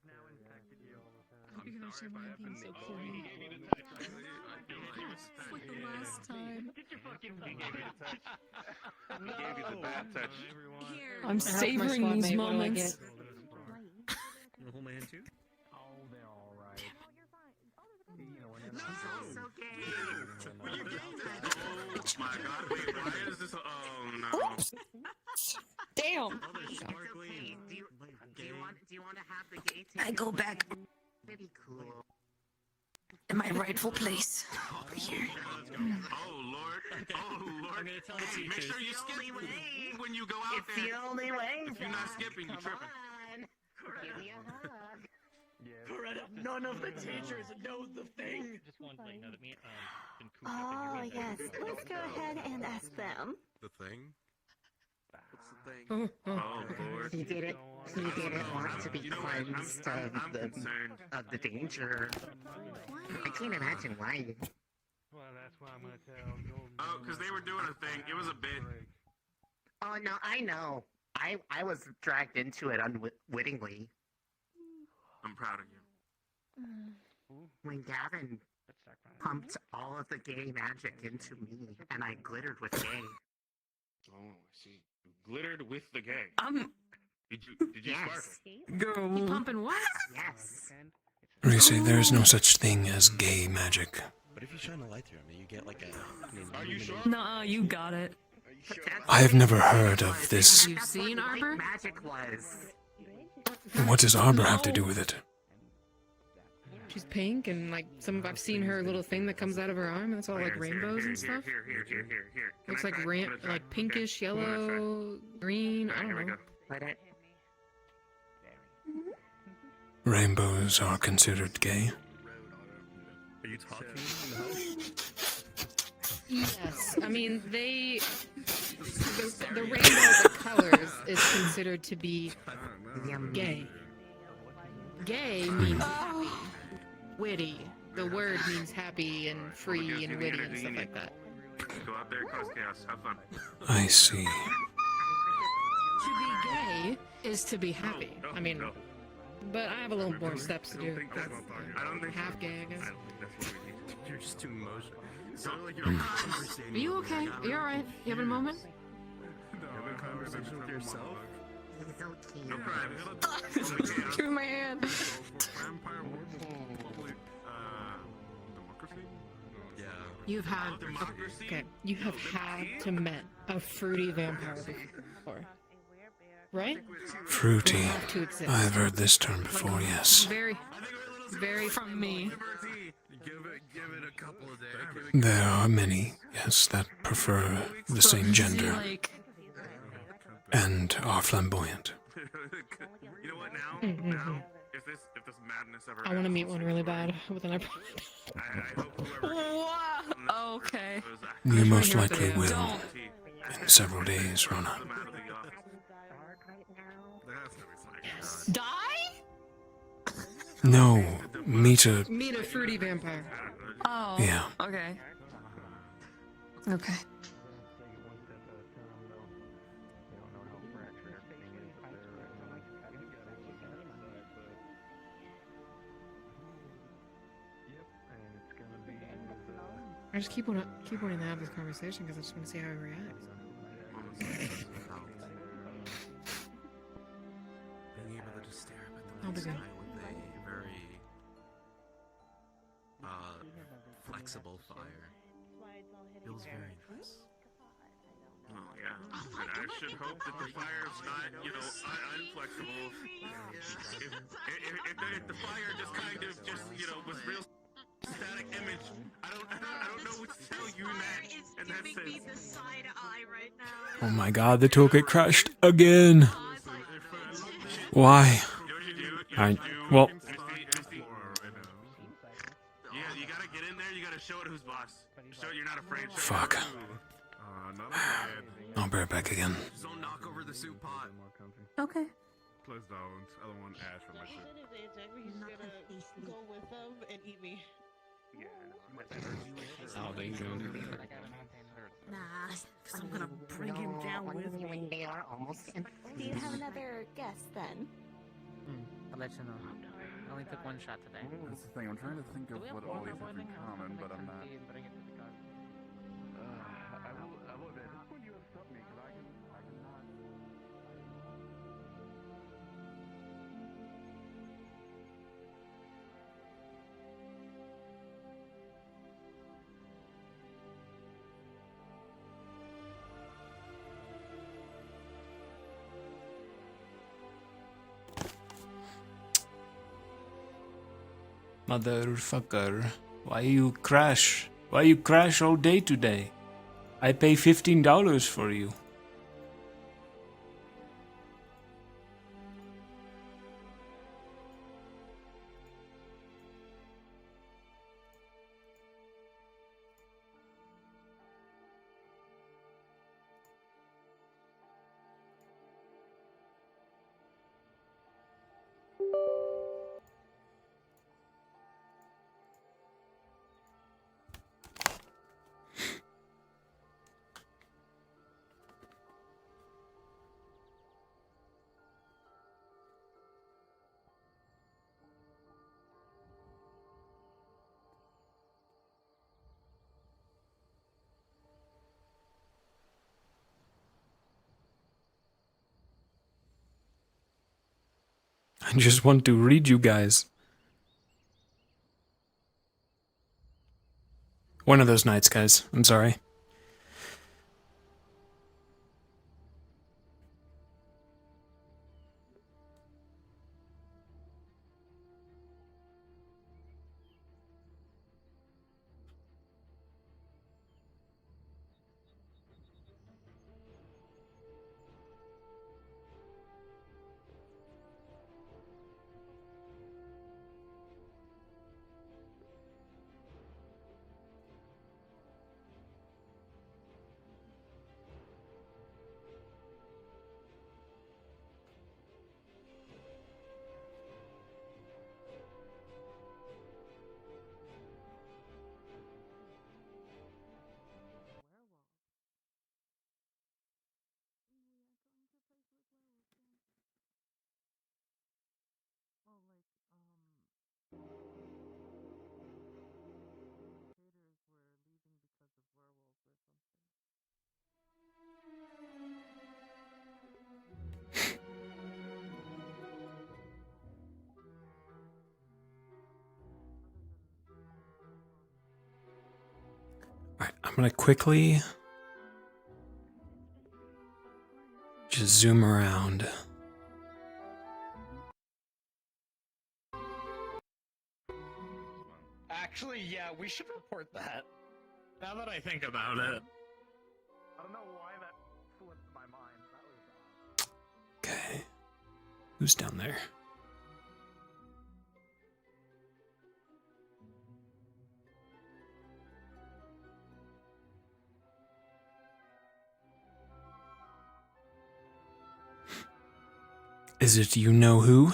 [SPEAKER 8] now infected you.
[SPEAKER 13] I'm sorry if I have been
[SPEAKER 8] so
[SPEAKER 13] cool. He gave me the
[SPEAKER 5] It's like the last time.
[SPEAKER 16] He gave you the bad touch.
[SPEAKER 14] I'm savoring these moments.
[SPEAKER 10] You wanna hold my hand too?
[SPEAKER 12] Oh, they're all right.
[SPEAKER 8] No, so gay. Oh my god, wait, why is this? Oh no.
[SPEAKER 14] Oops. Damn.
[SPEAKER 8] It's okay. Do you want to have the gay
[SPEAKER 3] I go back.
[SPEAKER 8] Pretty cool.
[SPEAKER 3] In my rightful place. Over here.
[SPEAKER 8] Oh lord. Oh lord.
[SPEAKER 10] I'm gonna tell you
[SPEAKER 8] Make sure you skip when you go out
[SPEAKER 7] It's
[SPEAKER 8] there.
[SPEAKER 7] the only way.
[SPEAKER 8] If you're not skipping, you're tripping.
[SPEAKER 7] Give me a hug.
[SPEAKER 10] Coretta,
[SPEAKER 7] None of the teachers
[SPEAKER 10] know the thing. Just wanted to let you know that me been cooped
[SPEAKER 9] Oh,
[SPEAKER 10] up in your
[SPEAKER 9] yes. Let's go ahead and ask them.
[SPEAKER 8] The thing? What's the thing?
[SPEAKER 17] Oh,
[SPEAKER 8] Oh lord.
[SPEAKER 17] He didn't want to be cleansed of the danger. I can't imagine why.
[SPEAKER 12] Well, that's why I'm gonna tell Golden.
[SPEAKER 8] Oh, because they were doing a thing. It was a bit.
[SPEAKER 17] Oh no, I know. I was dragged into it unwittingly.
[SPEAKER 8] I'm proud of you.
[SPEAKER 17] When Gavin pumped all of the gay magic into me, and I glittered with gay.
[SPEAKER 16] Oh, I see. You glittered with the gang. Did you
[SPEAKER 17] Yes.
[SPEAKER 6] You pumping what?
[SPEAKER 17] Yes.
[SPEAKER 1] Reese, there is no such thing as gay magic.
[SPEAKER 10] But if you shine a light through him, you get like a.
[SPEAKER 16] Are you sure?
[SPEAKER 6] Nuh-uh, you got it.
[SPEAKER 1] I have never heard of this.
[SPEAKER 6] Have you seen Arbor?
[SPEAKER 17] Magic was.
[SPEAKER 1] What does Arbor have to do with it?
[SPEAKER 6] She's pink, and like I've seen her little thing that comes out of her arm, and it's all like rainbows and stuff.
[SPEAKER 8] Here.
[SPEAKER 6] Looks like like pinkish, yellow, green. I don't know.
[SPEAKER 17] Let it.
[SPEAKER 1] Rainbows are considered gay.
[SPEAKER 10] Are you talking in the house?
[SPEAKER 6] Yes, I mean the rainbow of colors is considered to be gay. Gay means happy, witty. The word means happy and free and witty and stuff like that.
[SPEAKER 8] Go out there, cause chaos. Have fun.
[SPEAKER 1] I see.
[SPEAKER 6] To be gay is to be happy. I mean, but I have a little more steps to do.
[SPEAKER 8] I don't think
[SPEAKER 6] Half gay, I guess.
[SPEAKER 10] You're just too emotional.
[SPEAKER 8] Sound like you're
[SPEAKER 6] Are you okay? Are you alright? You having a moment?
[SPEAKER 10] Have a conversation with yourself.
[SPEAKER 8] No crime.
[SPEAKER 6] Give me my hand.
[SPEAKER 8] Vampire Republic, democracy?
[SPEAKER 10] Yeah.
[SPEAKER 6] You've had okay. You have had to met a fruity vampire before, right?
[SPEAKER 1] Fruity.
[SPEAKER 6] They have to exist.
[SPEAKER 1] I've heard this term before, yes.
[SPEAKER 6] Very from me.
[SPEAKER 10] Give it a couple of days.
[SPEAKER 1] There are many, yes, that prefer the same gender and are flamboyant.
[SPEAKER 8] You know what? Now, if this madness ever
[SPEAKER 6] I want to meet one really bad, but then I.
[SPEAKER 8] I hope whoever.
[SPEAKER 3] Okay.
[SPEAKER 1] You most likely will in several days, Rona.
[SPEAKER 6] Die?
[SPEAKER 1] No, meet a...
[SPEAKER 6] Meet a fruity vampire.
[SPEAKER 3] Oh.
[SPEAKER 1] Yeah.
[SPEAKER 3] Okay. Okay.
[SPEAKER 6] I just keep wanting to have this conversation because I just want to see how he reacts.
[SPEAKER 8] Being able to just stare up at the
[SPEAKER 6] I'll be
[SPEAKER 8] sky
[SPEAKER 6] good.
[SPEAKER 8] with a very flexible fire feels very nice. Oh yeah. And I should hope that the fire's not, unflexible. If the fire just kind of was real static image, I don't know what to tell you in that sense.
[SPEAKER 5] The side eye right now.
[SPEAKER 1] Oh my god, the toolkit crashed again. Why? Well,
[SPEAKER 8] Yeah, you gotta get in there, you gotta show it who's boss. Show it you're not afraid.
[SPEAKER 1] fuck. I'll be right back again.
[SPEAKER 8] Just don't knock over the soup pot.
[SPEAKER 3] Okay.
[SPEAKER 13] Please don't. I don't want ash for my shit.
[SPEAKER 7] He's gonna go with them and eat me.
[SPEAKER 15] Oh, they go.
[SPEAKER 7] Nah, I'm gonna bring him down with me.
[SPEAKER 17] They are almost in.
[SPEAKER 9] Do you have another guess then?
[SPEAKER 2] I'll let you know. I only took one shot today.
[SPEAKER 16] That's the thing. I'm trying to think of what all these have in common, but I'm not.
[SPEAKER 12] I
[SPEAKER 1] Motherfucker. Why you crash? Why you crash all day today? I pay $15 for you. I just want to read you guys. One of those nights, guys. I'm sorry. Alright, I'm gonna quickly just zoom around.
[SPEAKER 15] Actually, yeah, we should report that. Now that I think about it.
[SPEAKER 12] I don't know why that slipped my mind. That was
[SPEAKER 1] Okay. Who's down there? Is it you know who?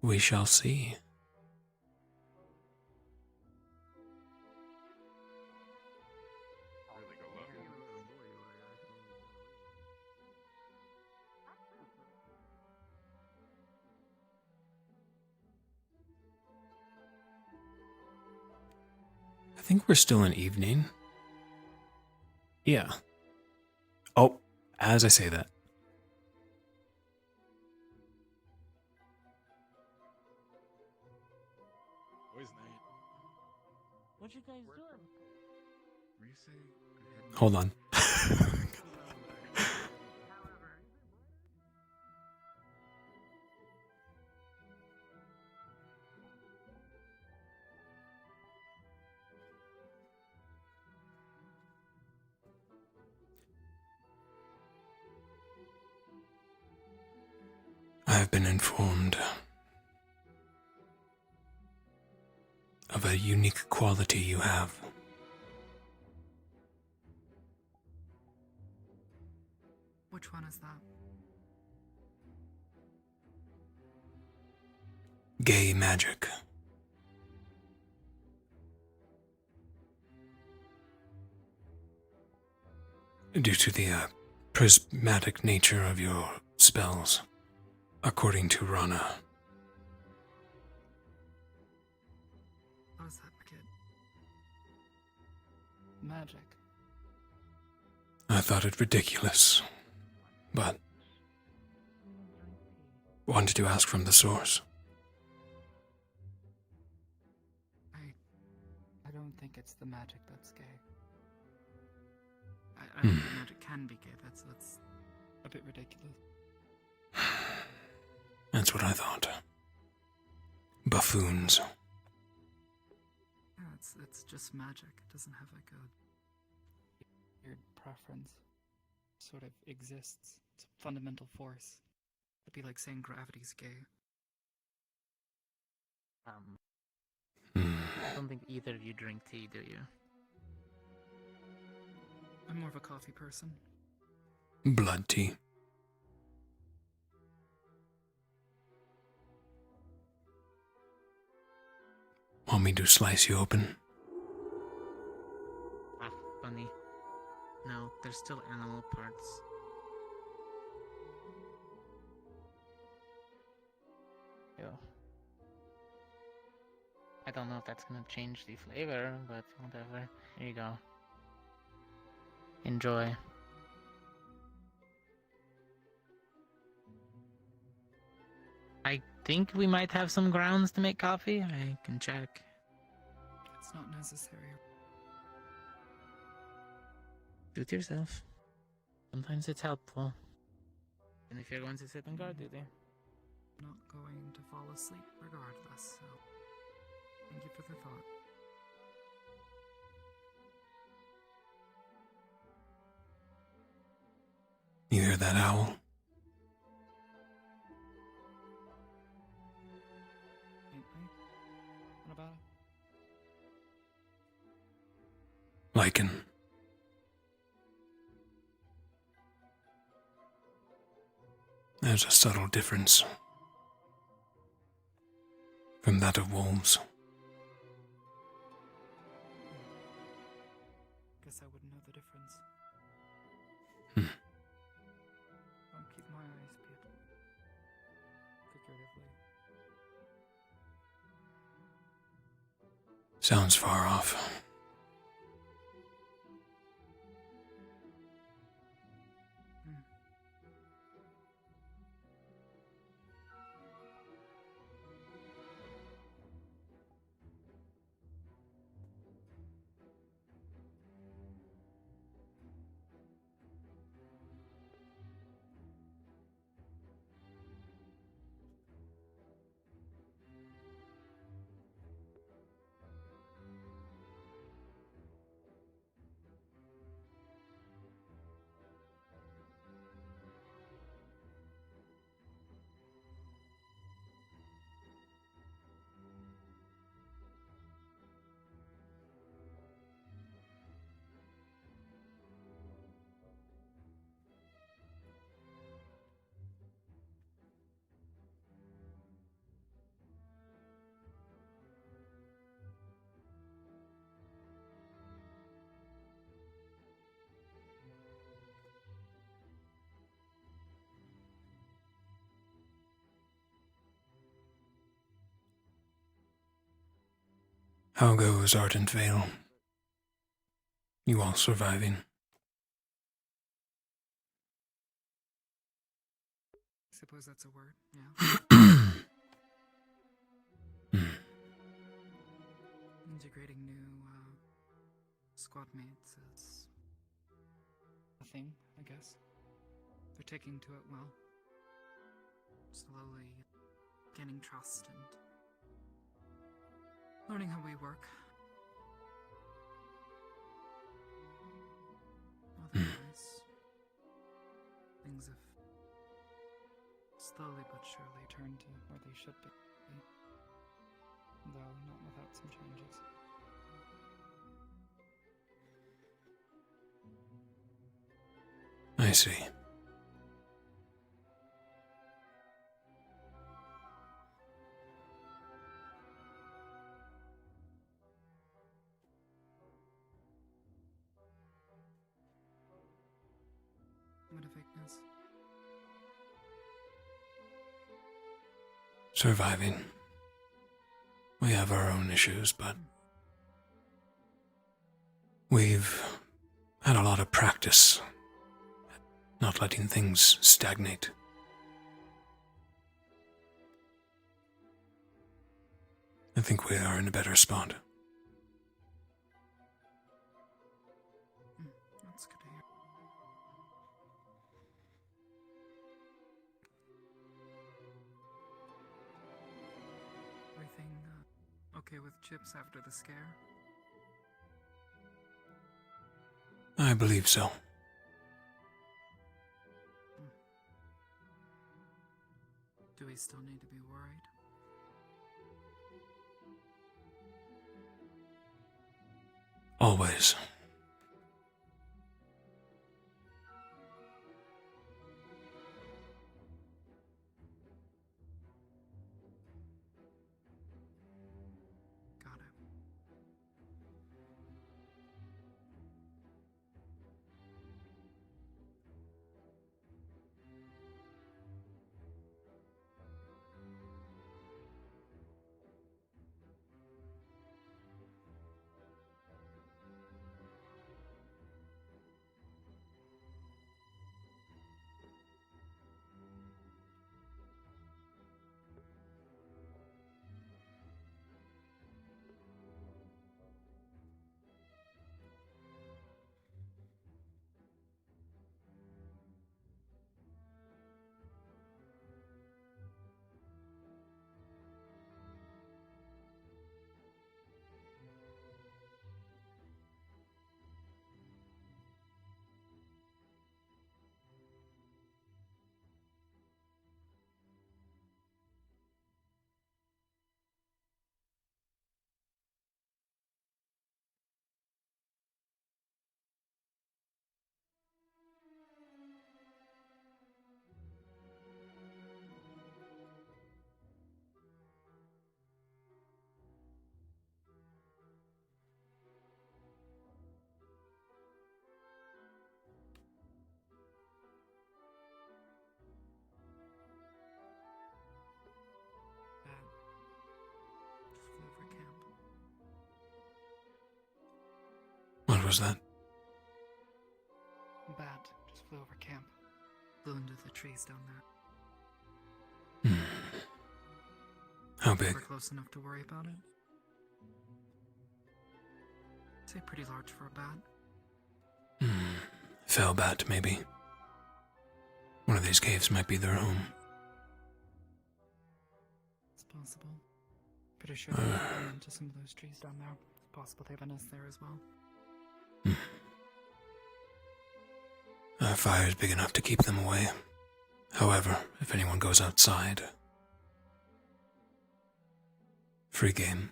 [SPEAKER 1] We shall see. I think we're still in evening. Yeah. Oh, as I say that.
[SPEAKER 11] What you guys doing?
[SPEAKER 1] Hold on. I have been informed of a unique quality you have.
[SPEAKER 3] Which one is that?
[SPEAKER 1] Gay magic. Due to the prismatic nature of your spells, according to Rana.
[SPEAKER 3] What is that, kid?
[SPEAKER 2] Magic.
[SPEAKER 1] I thought it ridiculous, but wanted to ask from the source.
[SPEAKER 2] I don't think it's the magic that's gay.
[SPEAKER 3] I think the magic can be gay. That's
[SPEAKER 2] a bit ridiculous.
[SPEAKER 1] That's what I thought. Buffoons.
[SPEAKER 19] Yeah, it's just magic. It doesn't have like a weird preference. Sort of exists. It's a fundamental force. It'd be like saying gravity's gay.
[SPEAKER 17] I don't think either of you drink tea, do you?
[SPEAKER 19] I'm more of a coffee person.
[SPEAKER 1] Blood tea. Want me to slice you open?
[SPEAKER 17] Ah, funny. No, there's still animal parts. Ew. I don't know if that's gonna change the flavor, but whatever. Here you go. Enjoy. I think we might have some grounds to make coffee. I can check.
[SPEAKER 19] It's not necessary.
[SPEAKER 17] Do it yourself. Sometimes it's helpful. And if you're going to sit on guard duty.
[SPEAKER 19] I'm not going to fall asleep regardless, so thank you for the thought.
[SPEAKER 1] You hear that owl?
[SPEAKER 19] Faintly? What about it?
[SPEAKER 1] Lycan. There's a subtle difference from that of wolves.
[SPEAKER 19] Guess I wouldn't know the difference. I'll keep my eyes peeled. Figuratively.
[SPEAKER 1] Sounds far off. How goes Ardent Vale? You all surviving?
[SPEAKER 19] Suppose that's a word, yeah. Integrating new squad mates is a thing, I guess. They're taking to it well. Slowly gaining trust and learning how we work. Otherwise, things have slowly but surely turned to where they should be. Though not without some changes.
[SPEAKER 1] I see.
[SPEAKER 19] What a weakness.
[SPEAKER 1] Surviving. We have our own issues, but we've had a lot of practice at not letting things stagnate. I think we are in a better spot.
[SPEAKER 19] That's good to hear. Everything okay with chips after the scare?
[SPEAKER 1] I believe so.
[SPEAKER 19] Do we still need to be worried?
[SPEAKER 1] Always.
[SPEAKER 19] Got it.
[SPEAKER 1] What was that?
[SPEAKER 19] Bat just flew over camp. Flew into the trees down there.
[SPEAKER 1] How big?
[SPEAKER 19] We're close enough to worry about it. Say pretty large for a bat.
[SPEAKER 1] Fell bat, maybe. One of these caves might be their home.
[SPEAKER 19] It's possible. Pretty sure they flew into some of those trees down there. It's possible they have a nest there as well.
[SPEAKER 1] Our fire is big enough to keep them away. However, if anyone goes outside... free game.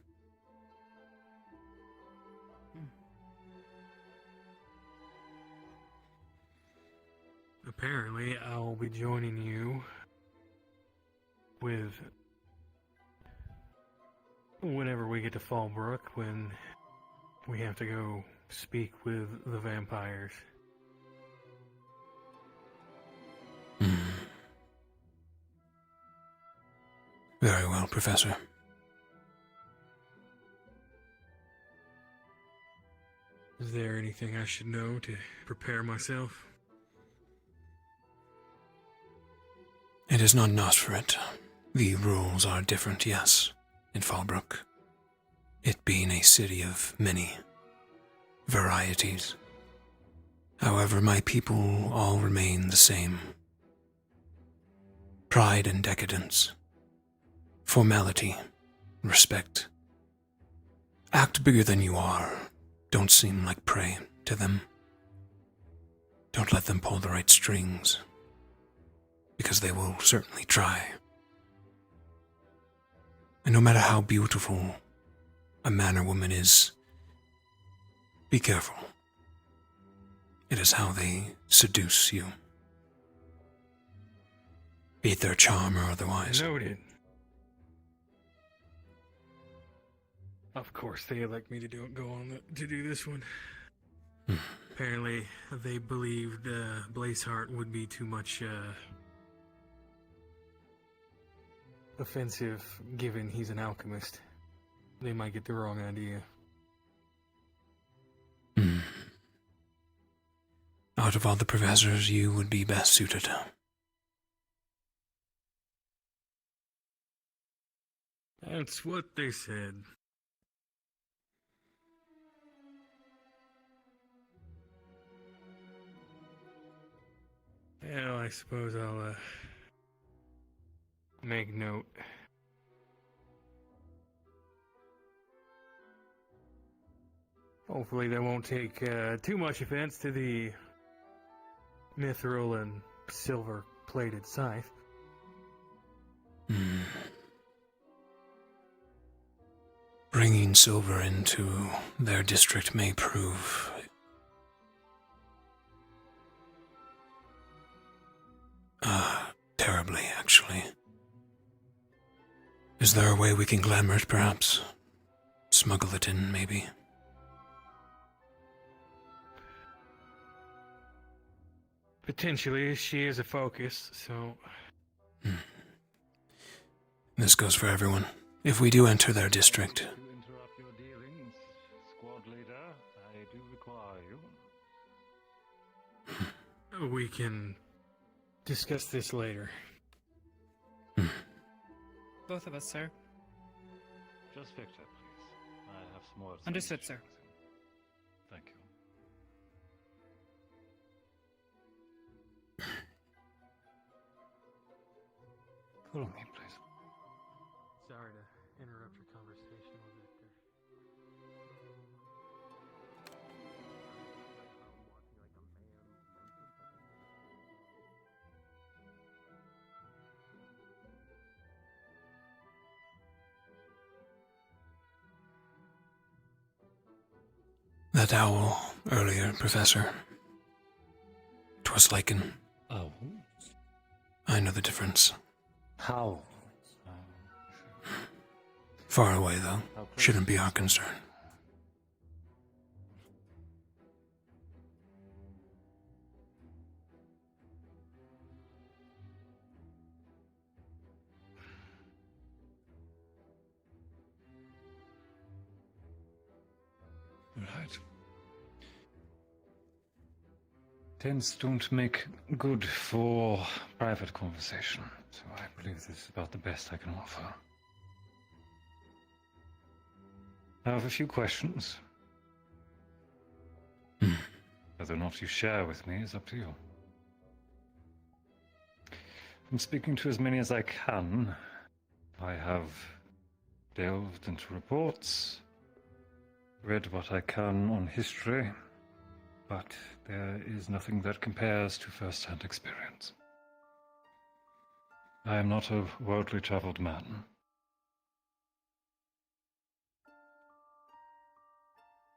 [SPEAKER 12] Apparently, I'll be joining you with whenever we get to Fallbrook, when we have to go speak with the vampires.
[SPEAKER 1] Very well, Professor.
[SPEAKER 12] Is there anything I should know to prepare myself?
[SPEAKER 1] It is not enough for it. The rules are different, yes, in Fallbrook. It being a city of many varieties. However, my people all remain the same. Pride and decadence. Formality. Respect. Act bigger than you are. Don't seem like prey to them. Don't let them pull the right strings, because they will certainly try. And no matter how beautiful a man or woman is, be careful. It is how they seduce you. Be it their charm or otherwise.
[SPEAKER 12] Noted. Of course, they elect me to do this one. Apparently, they believed Blazeheart would be too much offensive, given he's an alchemist. They might get the wrong idea.
[SPEAKER 1] Out of all the professors, you would be best suited.
[SPEAKER 12] That's what they said. Well, I suppose I'll make note. Hopefully they won't take too much offense to the mithril and silver-plated scythe.
[SPEAKER 1] Bringing silver into their district may prove terribly, actually. Is there a way we can glamour it, perhaps? Smuggle it in, maybe?
[SPEAKER 12] Potentially, she is a focus, so...
[SPEAKER 1] This goes for everyone. If we do enter their district,
[SPEAKER 13] To interrupt your dealings, squad leader, I do require you.
[SPEAKER 12] We can discuss this later.
[SPEAKER 19] Both of us, sir.
[SPEAKER 13] Just Victor, please. I have some words.
[SPEAKER 19] Understood, sir.
[SPEAKER 13] Thank you.
[SPEAKER 12] Follow me, please. Sorry to interrupt your conversation with Victor.
[SPEAKER 1] that owl earlier, Professor. 'Twas lichen.
[SPEAKER 13] Oh.
[SPEAKER 1] I know the difference.
[SPEAKER 13] How?
[SPEAKER 1] Far away, though. Shouldn't be our concern.
[SPEAKER 13] Right. Tents don't make good for private conversation, so I believe this is about the best I can offer. I have a few questions. Whether or not you share with me is up to you. I'm speaking to as many as I can. I have delved into reports, read what I can on history, but there is nothing that compares to first-hand experience. I am not a worldly traveled man.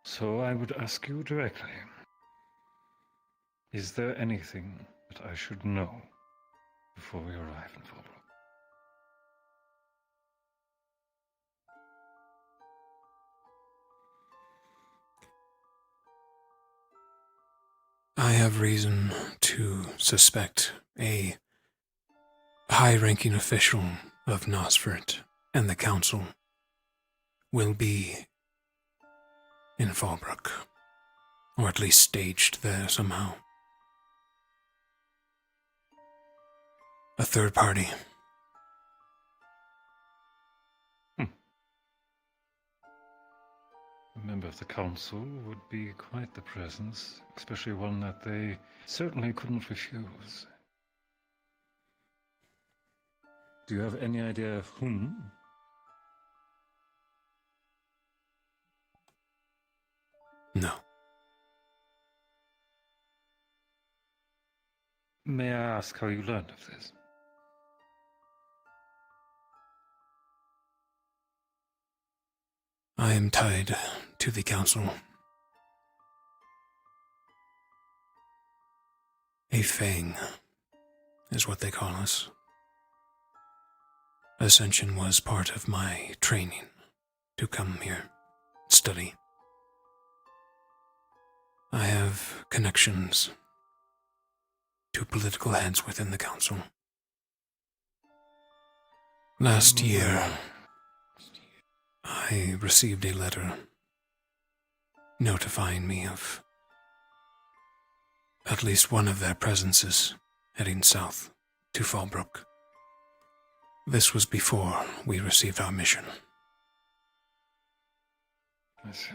[SPEAKER 13] So I would ask you directly, is there anything that I should know before we arrive in Fallbrook?
[SPEAKER 1] I have reason to suspect a high-ranking official of Nosfert and the Council will be in Fallbrook, or at least staged there somehow. A third party.
[SPEAKER 13] A member of the council would be quite the presence, especially one that they certainly couldn't refuse. Do you have any idea of whom?
[SPEAKER 1] No.
[SPEAKER 13] May I ask how you learned of this?
[SPEAKER 1] I am tied to the Council. A Fang is what they call us. Ascension was part of my training to come here, study. I have connections to political heads within the Council. Last year, I received a letter notifying me of at least one of their presences heading south to Fallbrook. This was before we received our mission.
[SPEAKER 13] I see.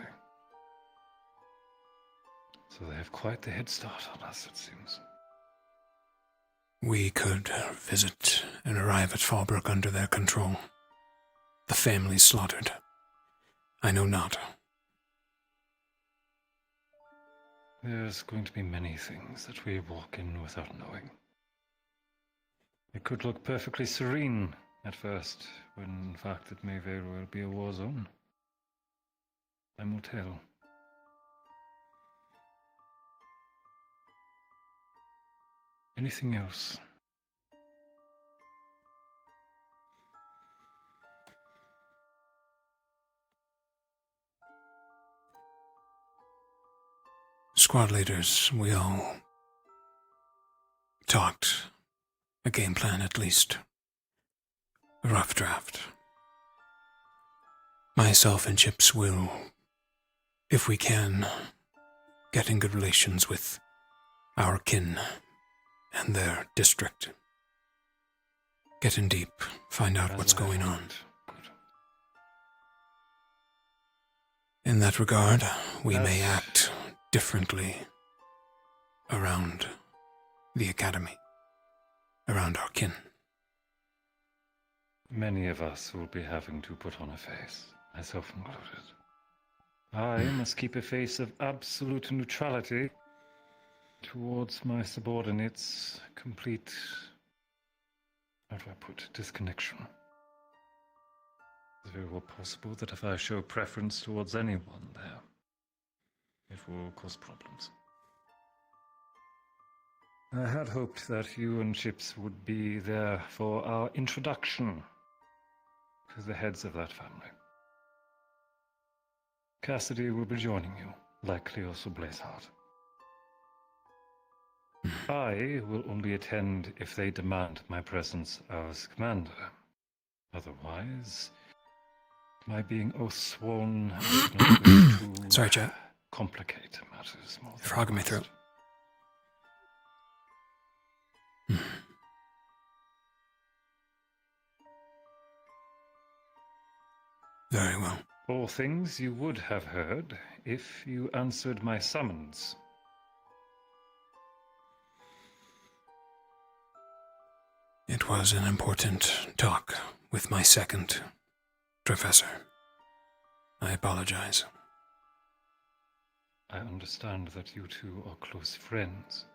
[SPEAKER 13] So they have quite the head start on us, it seems.
[SPEAKER 1] We could visit and arrive at Fallbrook under their control. The family slaughtered. I know not.
[SPEAKER 13] There's going to be many things that we walk in without knowing. It could look perfectly serene at first, when in fact it may very well be a war zone. Time will tell. Anything else?
[SPEAKER 1] Squad leaders, we all talked. A game plan, at least. A rough draft. Myself and Chips will, if we can, get in good relations with our kin and their district. Get in deep, find out what's going on. In that regard, we may act differently around the academy, around our kin.
[SPEAKER 13] Many of us will be having to put on a face, myself included. I must keep a face of absolute neutrality towards my subordinates, complete, how do I put, disconnection. It's very well possible that if I show preference towards anyone there, it will cause problems. I had hoped that you and Chips would be there for our introduction to the heads of that family. Cassidy will be joining you, likely also Blazeheart. I will only attend if they demand my presence as commander. Otherwise, my being oath-sworn is not going to
[SPEAKER 1] Sorry, chat.
[SPEAKER 13] Complicate matters more.
[SPEAKER 1] Frog in my throat. Very well.
[SPEAKER 13] All things you would have heard if you answered my summons.
[SPEAKER 1] It was an important talk with my second professor. I apologize.
[SPEAKER 13] I understand that you two are close friends,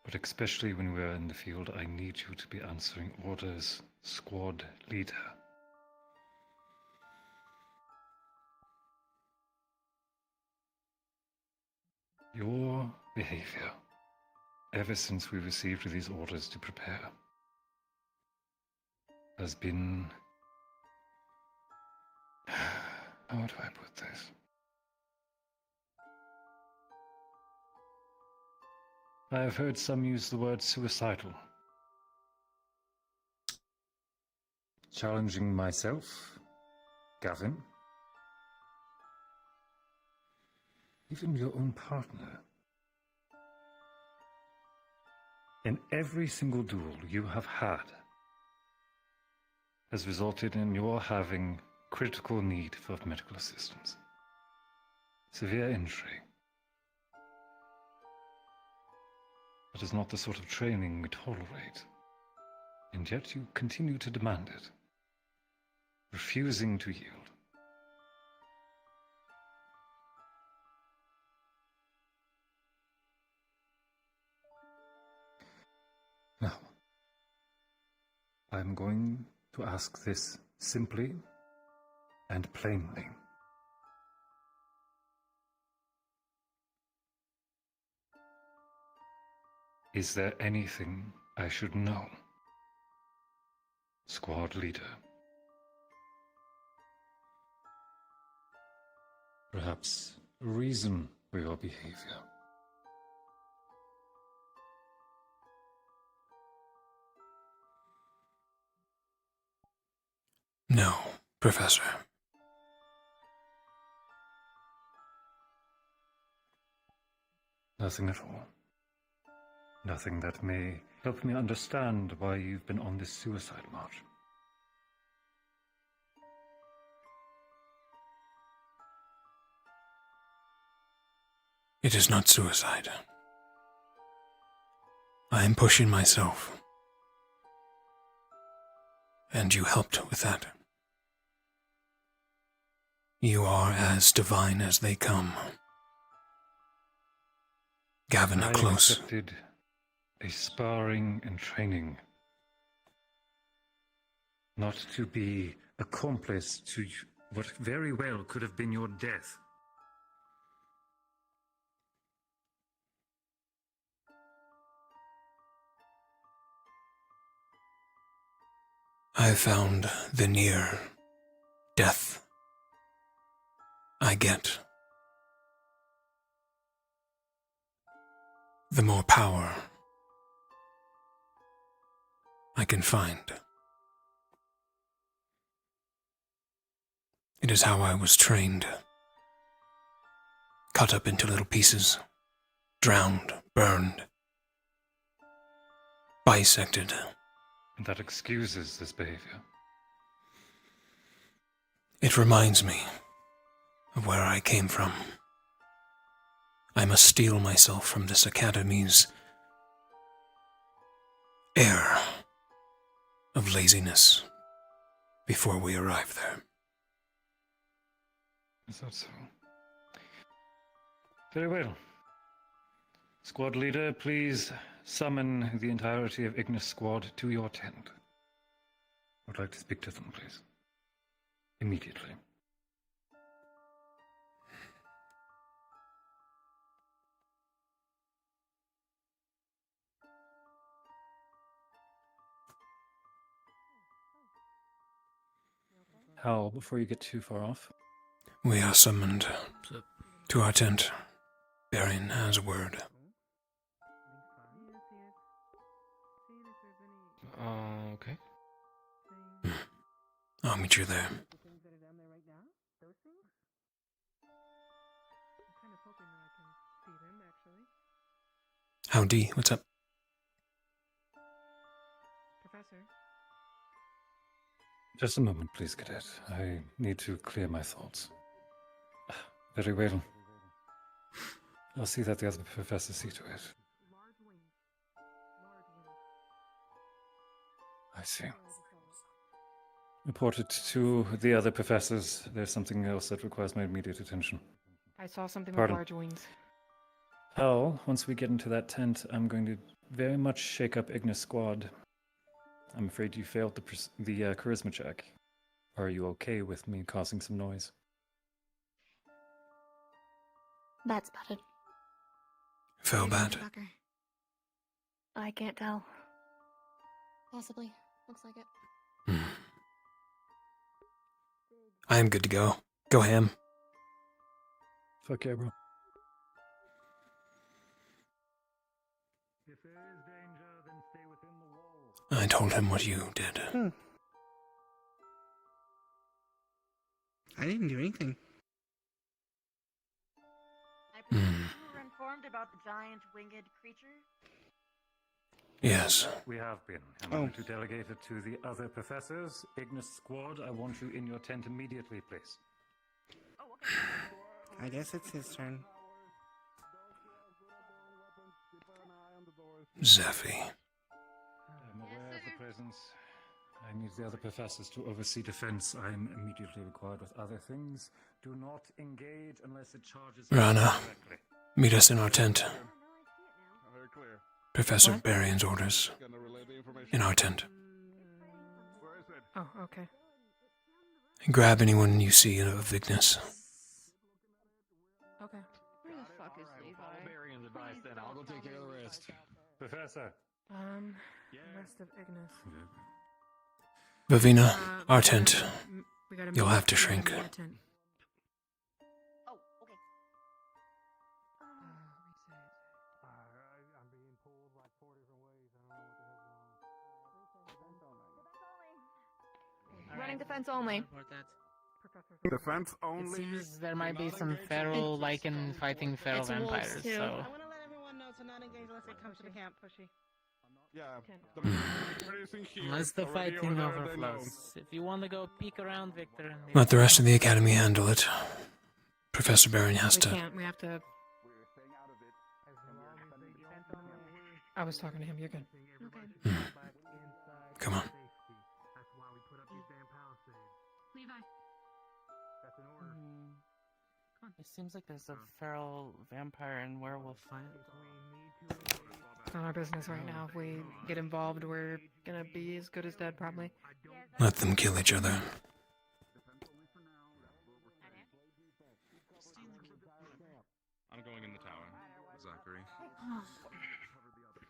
[SPEAKER 13] but especially when we are in the field, I need you to be answering orders, squad leader. Your behavior, ever since we received these orders to prepare, has been... How do I put this? I have heard some use the word suicidal. Challenging myself, Gavin, even your own partner. In every single duel you have had has resulted in your having critical need for medical assistance. Severe injury. That is not the sort of training we tolerate. And yet you continue to demand it, refusing to yield. Now, I'm going to ask this simply and plainly. Is there anything I should know, squad leader? Perhaps a reason for your behavior.
[SPEAKER 1] No, Professor.
[SPEAKER 13] Nothing at all. Nothing that may help me understand why you've been on this suicide march.
[SPEAKER 1] It is not suicide. I am pushing myself. And you helped with that. You are as divine as they come. Gavin,
[SPEAKER 13] I
[SPEAKER 1] close.
[SPEAKER 13] accepted a sparring and training, not to be accomplice to what very well could have been your death.
[SPEAKER 1] I found the near death I get, the more power I can find. It is how I was trained. Cut up into little pieces, drowned, burned, bisected.
[SPEAKER 13] And that excuses this behavior.
[SPEAKER 1] It reminds me of where I came from. I must steel myself from this academy's air of laziness before we arrive there.
[SPEAKER 13] Is that so? Very well. Squad leader, please summon the entirety of Ignis squad to your tent. I'd like to speak to them, please. Immediately.
[SPEAKER 12] Hal, before you get too far off.
[SPEAKER 1] We are summoned to our tent. Varian has a word.
[SPEAKER 2] Okay.
[SPEAKER 1] I'll meet you there. Howdy, what's up?
[SPEAKER 19] Professor?
[SPEAKER 13] Just a moment, please, Cadet. I need to clear my thoughts. Very well. I'll see that the other professors see to it. I see. Report it to the other professors. There's something else that requires my immediate attention.
[SPEAKER 6] I saw something
[SPEAKER 13] Pardon?
[SPEAKER 6] with large wings.
[SPEAKER 12] Hal, once we get into that tent, I'm going to very much shake up Ignis squad. I'm afraid you failed the charisma check. Are you okay with me causing some noise?
[SPEAKER 4] That's spotted.
[SPEAKER 1] Feel bad.
[SPEAKER 4] I can't tell.
[SPEAKER 5] Possibly. Looks like it.
[SPEAKER 1] I am good to go. Go ham.
[SPEAKER 12] Fuck yeah, bro.
[SPEAKER 13] If there is danger, then stay within the wall.
[SPEAKER 1] I told him what you did.
[SPEAKER 21] I didn't do anything.
[SPEAKER 7] I presume you were informed about the giant winged creature?
[SPEAKER 1] Yes.
[SPEAKER 13] We have been. I'm going to delegate it to the other professors. Ignis squad, I want you in your tent immediately, please.
[SPEAKER 21] I guess it's his turn.
[SPEAKER 1] Zephy.
[SPEAKER 13] I'm aware of the presence. I need the other professors to oversee defense. I am immediately required with other things. Do not engage unless it charges
[SPEAKER 1] Rana,
[SPEAKER 13] directly.
[SPEAKER 1] meet us in our tent. Professor
[SPEAKER 6] What?
[SPEAKER 1] Varian's orders. In our tent.
[SPEAKER 6] Oh, okay.
[SPEAKER 1] Grab anyone you see of Ignis.
[SPEAKER 6] Okay.
[SPEAKER 14] Where the fuck is Levi?
[SPEAKER 15] Varian's advice then. I'll go take care of the rest.
[SPEAKER 13] Professor.
[SPEAKER 6] Rest of Ignis.
[SPEAKER 1] Vivina, our tent.
[SPEAKER 6] We gotta
[SPEAKER 1] You'll
[SPEAKER 6] meet
[SPEAKER 1] have to
[SPEAKER 6] in the
[SPEAKER 1] shrink.
[SPEAKER 6] tent.
[SPEAKER 7] Oh, okay.
[SPEAKER 13] I'm being pulled like 4 different ways. I don't know what the hell's
[SPEAKER 4] Running defense only.
[SPEAKER 21] Defense
[SPEAKER 18] It
[SPEAKER 21] only.
[SPEAKER 18] seems there might be some feral lichen fighting feral
[SPEAKER 7] It's wolves,
[SPEAKER 18] vampires,
[SPEAKER 7] too.
[SPEAKER 18] so
[SPEAKER 7] I want to let everyone know to not engage unless it comes to the camp. Pushy.
[SPEAKER 21] Yeah.
[SPEAKER 18] unless the
[SPEAKER 21] already
[SPEAKER 18] fighting
[SPEAKER 21] over there, they know.
[SPEAKER 18] overflows. If you want to go peek around, Victor.
[SPEAKER 1] Let the rest of the academy handle it. Professor Varian has
[SPEAKER 6] We
[SPEAKER 1] to.
[SPEAKER 6] can't. We have to. I was talking to him. You're good.
[SPEAKER 5] Okay.
[SPEAKER 1] Come on.
[SPEAKER 5] Levi.
[SPEAKER 18] It seems like there's a feral vampire and werewolf fight.
[SPEAKER 6] It's not our business right now. If we get involved, we're gonna be as good as dead, probably.
[SPEAKER 1] Let them kill each other.
[SPEAKER 16] I'm going in the tower. Zachary.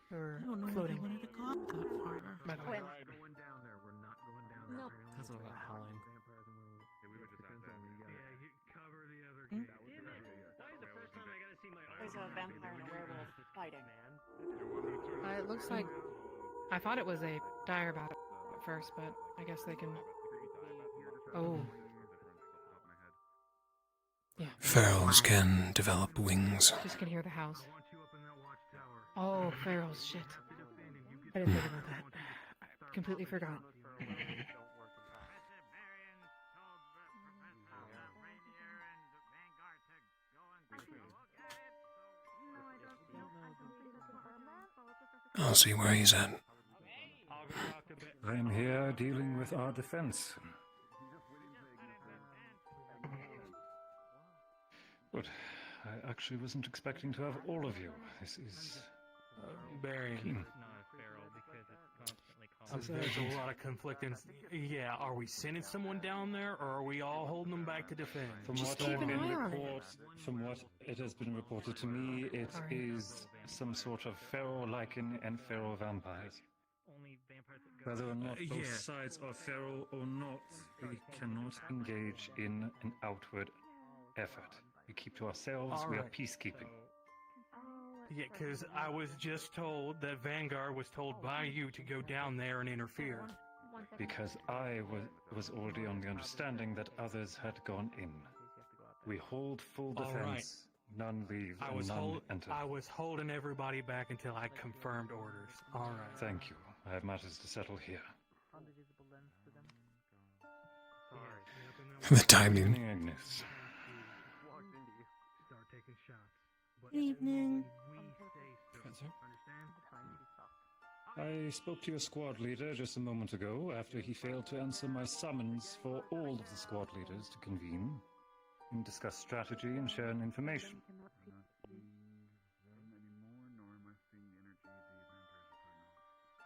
[SPEAKER 6] Or
[SPEAKER 11] I don't know if
[SPEAKER 6] floating.
[SPEAKER 11] you wanted to go up that far.
[SPEAKER 6] By the way.
[SPEAKER 10] Going down there. We're not going down there.
[SPEAKER 11] Nope.
[SPEAKER 10] That's what about howling.
[SPEAKER 16] We were just at that.
[SPEAKER 10] Yeah, you cover the other gate.
[SPEAKER 6] Hmm?
[SPEAKER 10] Damn it! Why is the first time I gotta see my
[SPEAKER 14] There's a vampire and a werewolf fighting.
[SPEAKER 6] It looks like... I thought it was a dire battle at first, but I guess they can... Oh. Yeah.
[SPEAKER 1] Ferals can develop wings.
[SPEAKER 6] Just can hear the house. Oh, ferals, shit. I didn't think about that. I completely forgot.
[SPEAKER 1] I'll see where he's at.
[SPEAKER 13] I am here dealing with our defense. Good. I actually wasn't expecting to have all of you. This is...
[SPEAKER 15] Barry.
[SPEAKER 13] keen.
[SPEAKER 15] There's a lot of conflicting. Yeah, are we sending someone down there, or are we all holding them back to defend?
[SPEAKER 13] From what it has been reported to me, it is some sort of feral lichen and feral vampires. Whether or not both sides are feral or not, we cannot engage in an outward effort. We keep to ourselves. We are peacekeeping.
[SPEAKER 15] Yeah, because I was just told that Vanguard was told by you to go down there and interfere.
[SPEAKER 13] Because I was already on the understanding that others had gone in. We hold full defense. None leave and none enter.
[SPEAKER 15] I was holding everybody back until I confirmed orders. All right.
[SPEAKER 13] Thank you. I have matters to settle here.
[SPEAKER 1] The timing.
[SPEAKER 13] Agnes.
[SPEAKER 14] Evening.
[SPEAKER 13] I spoke to your squad leader just a moment ago after he failed to answer my summons for all of the squad leaders to convene and discuss strategy and share information.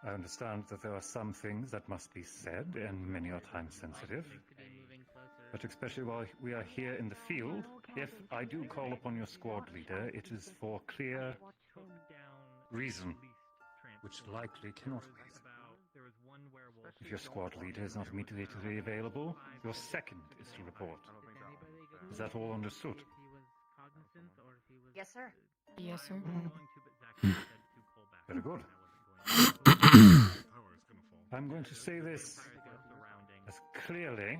[SPEAKER 13] I understand that there are some things that must be said, and many are time sensitive. But especially while we are here in the field, if I do call upon your squad leader, it is for clear reason, which likely cannot wait. If your squad leader is not immediately available, your second is to report. Is that all understood?
[SPEAKER 14] Yes, sir.
[SPEAKER 6] Yes, sir.
[SPEAKER 13] Very good. I'm going to say this as clearly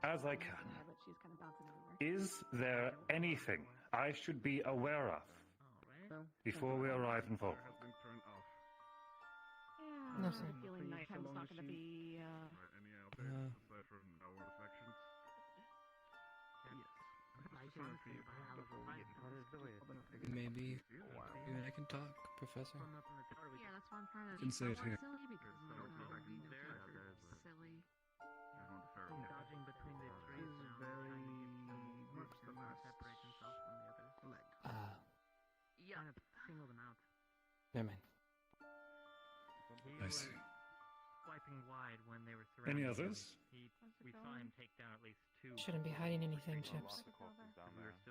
[SPEAKER 13] as I can. Is there anything I should be aware of before we arrive in Volk?
[SPEAKER 6] No, sir.
[SPEAKER 7] Feeling nighttime's not going to be.
[SPEAKER 2] Maybe you and I can talk, Professor.
[SPEAKER 5] Yeah, that's why I'm trying to.
[SPEAKER 13] You can say it here.
[SPEAKER 5] Silly because silly.
[SPEAKER 10] Dodging between the trees now, trying to separate himself from the others.
[SPEAKER 5] Yeah.
[SPEAKER 10] Trying to single them out.
[SPEAKER 2] Never mind.
[SPEAKER 13] I see.
[SPEAKER 10] Swiping wide when they were surrounded.
[SPEAKER 13] Any others?
[SPEAKER 10] We saw him take down at least two.
[SPEAKER 6] Shouldn't be hiding anything, Chips.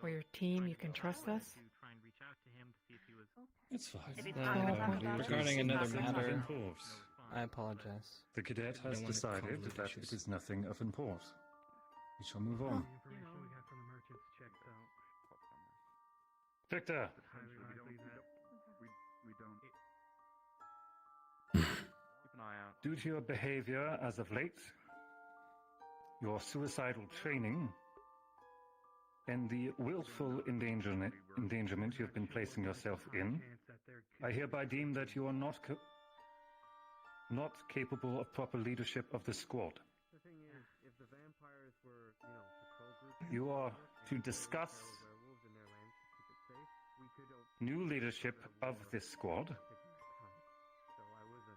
[SPEAKER 6] We're your team, you can trust us.
[SPEAKER 13] It's fine.
[SPEAKER 2] Regarding another matter,
[SPEAKER 13] Import.
[SPEAKER 2] I apologize.
[SPEAKER 13] The cadet
[SPEAKER 2] I
[SPEAKER 13] has
[SPEAKER 2] don't want to
[SPEAKER 13] decided
[SPEAKER 2] conflict
[SPEAKER 13] that
[SPEAKER 2] issues.
[SPEAKER 13] it is nothing of import. We shall move on. Victor! Due to your behavior as of late, your suicidal training, and the willful endangerment you have been placing yourself in, I hereby deem that you are not capable of proper leadership of the squad. You are to discuss new leadership of this squad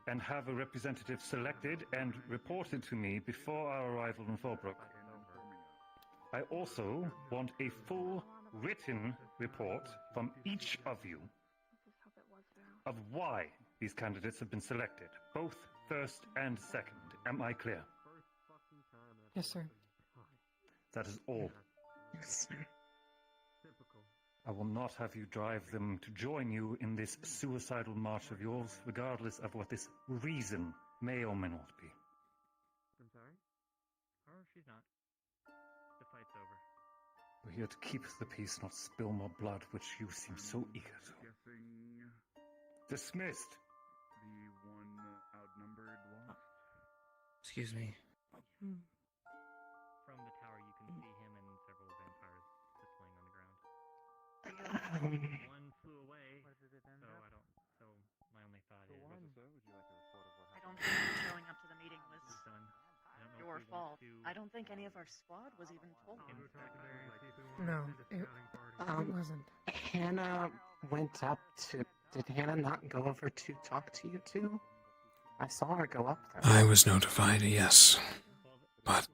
[SPEAKER 13] and have a representative selected and reported to me before our arrival in Fallbrook. I also want a full written report from each of you of why these candidates have been selected, both first and second. Am I clear?
[SPEAKER 18] Yes, sir.
[SPEAKER 13] That is all.
[SPEAKER 17] Yes, sir.
[SPEAKER 13] I will not have you drive them to join you in this suicidal march of yours, regardless of what this reason may or may not be.
[SPEAKER 10] I'm sorry? Oh, she's not. The fight's over.
[SPEAKER 13] We're here to keep the peace, not spill more blood, which you seem so eager to.
[SPEAKER 20] Guessing
[SPEAKER 13] Dismissed!
[SPEAKER 20] the one outnumbered lost.
[SPEAKER 2] Excuse me.
[SPEAKER 10] From the tower, you can see him and several vampires just laying on the ground. One flew away, so my only thought is...
[SPEAKER 14] I don't think showing up to the meeting was your fault. I don't think any of our squad was even told.
[SPEAKER 18] No, it wasn't.
[SPEAKER 17] Hannah went up to... Did Hannah not go over to talk to you two? I saw her go up there.
[SPEAKER 1] I was notified, yes. But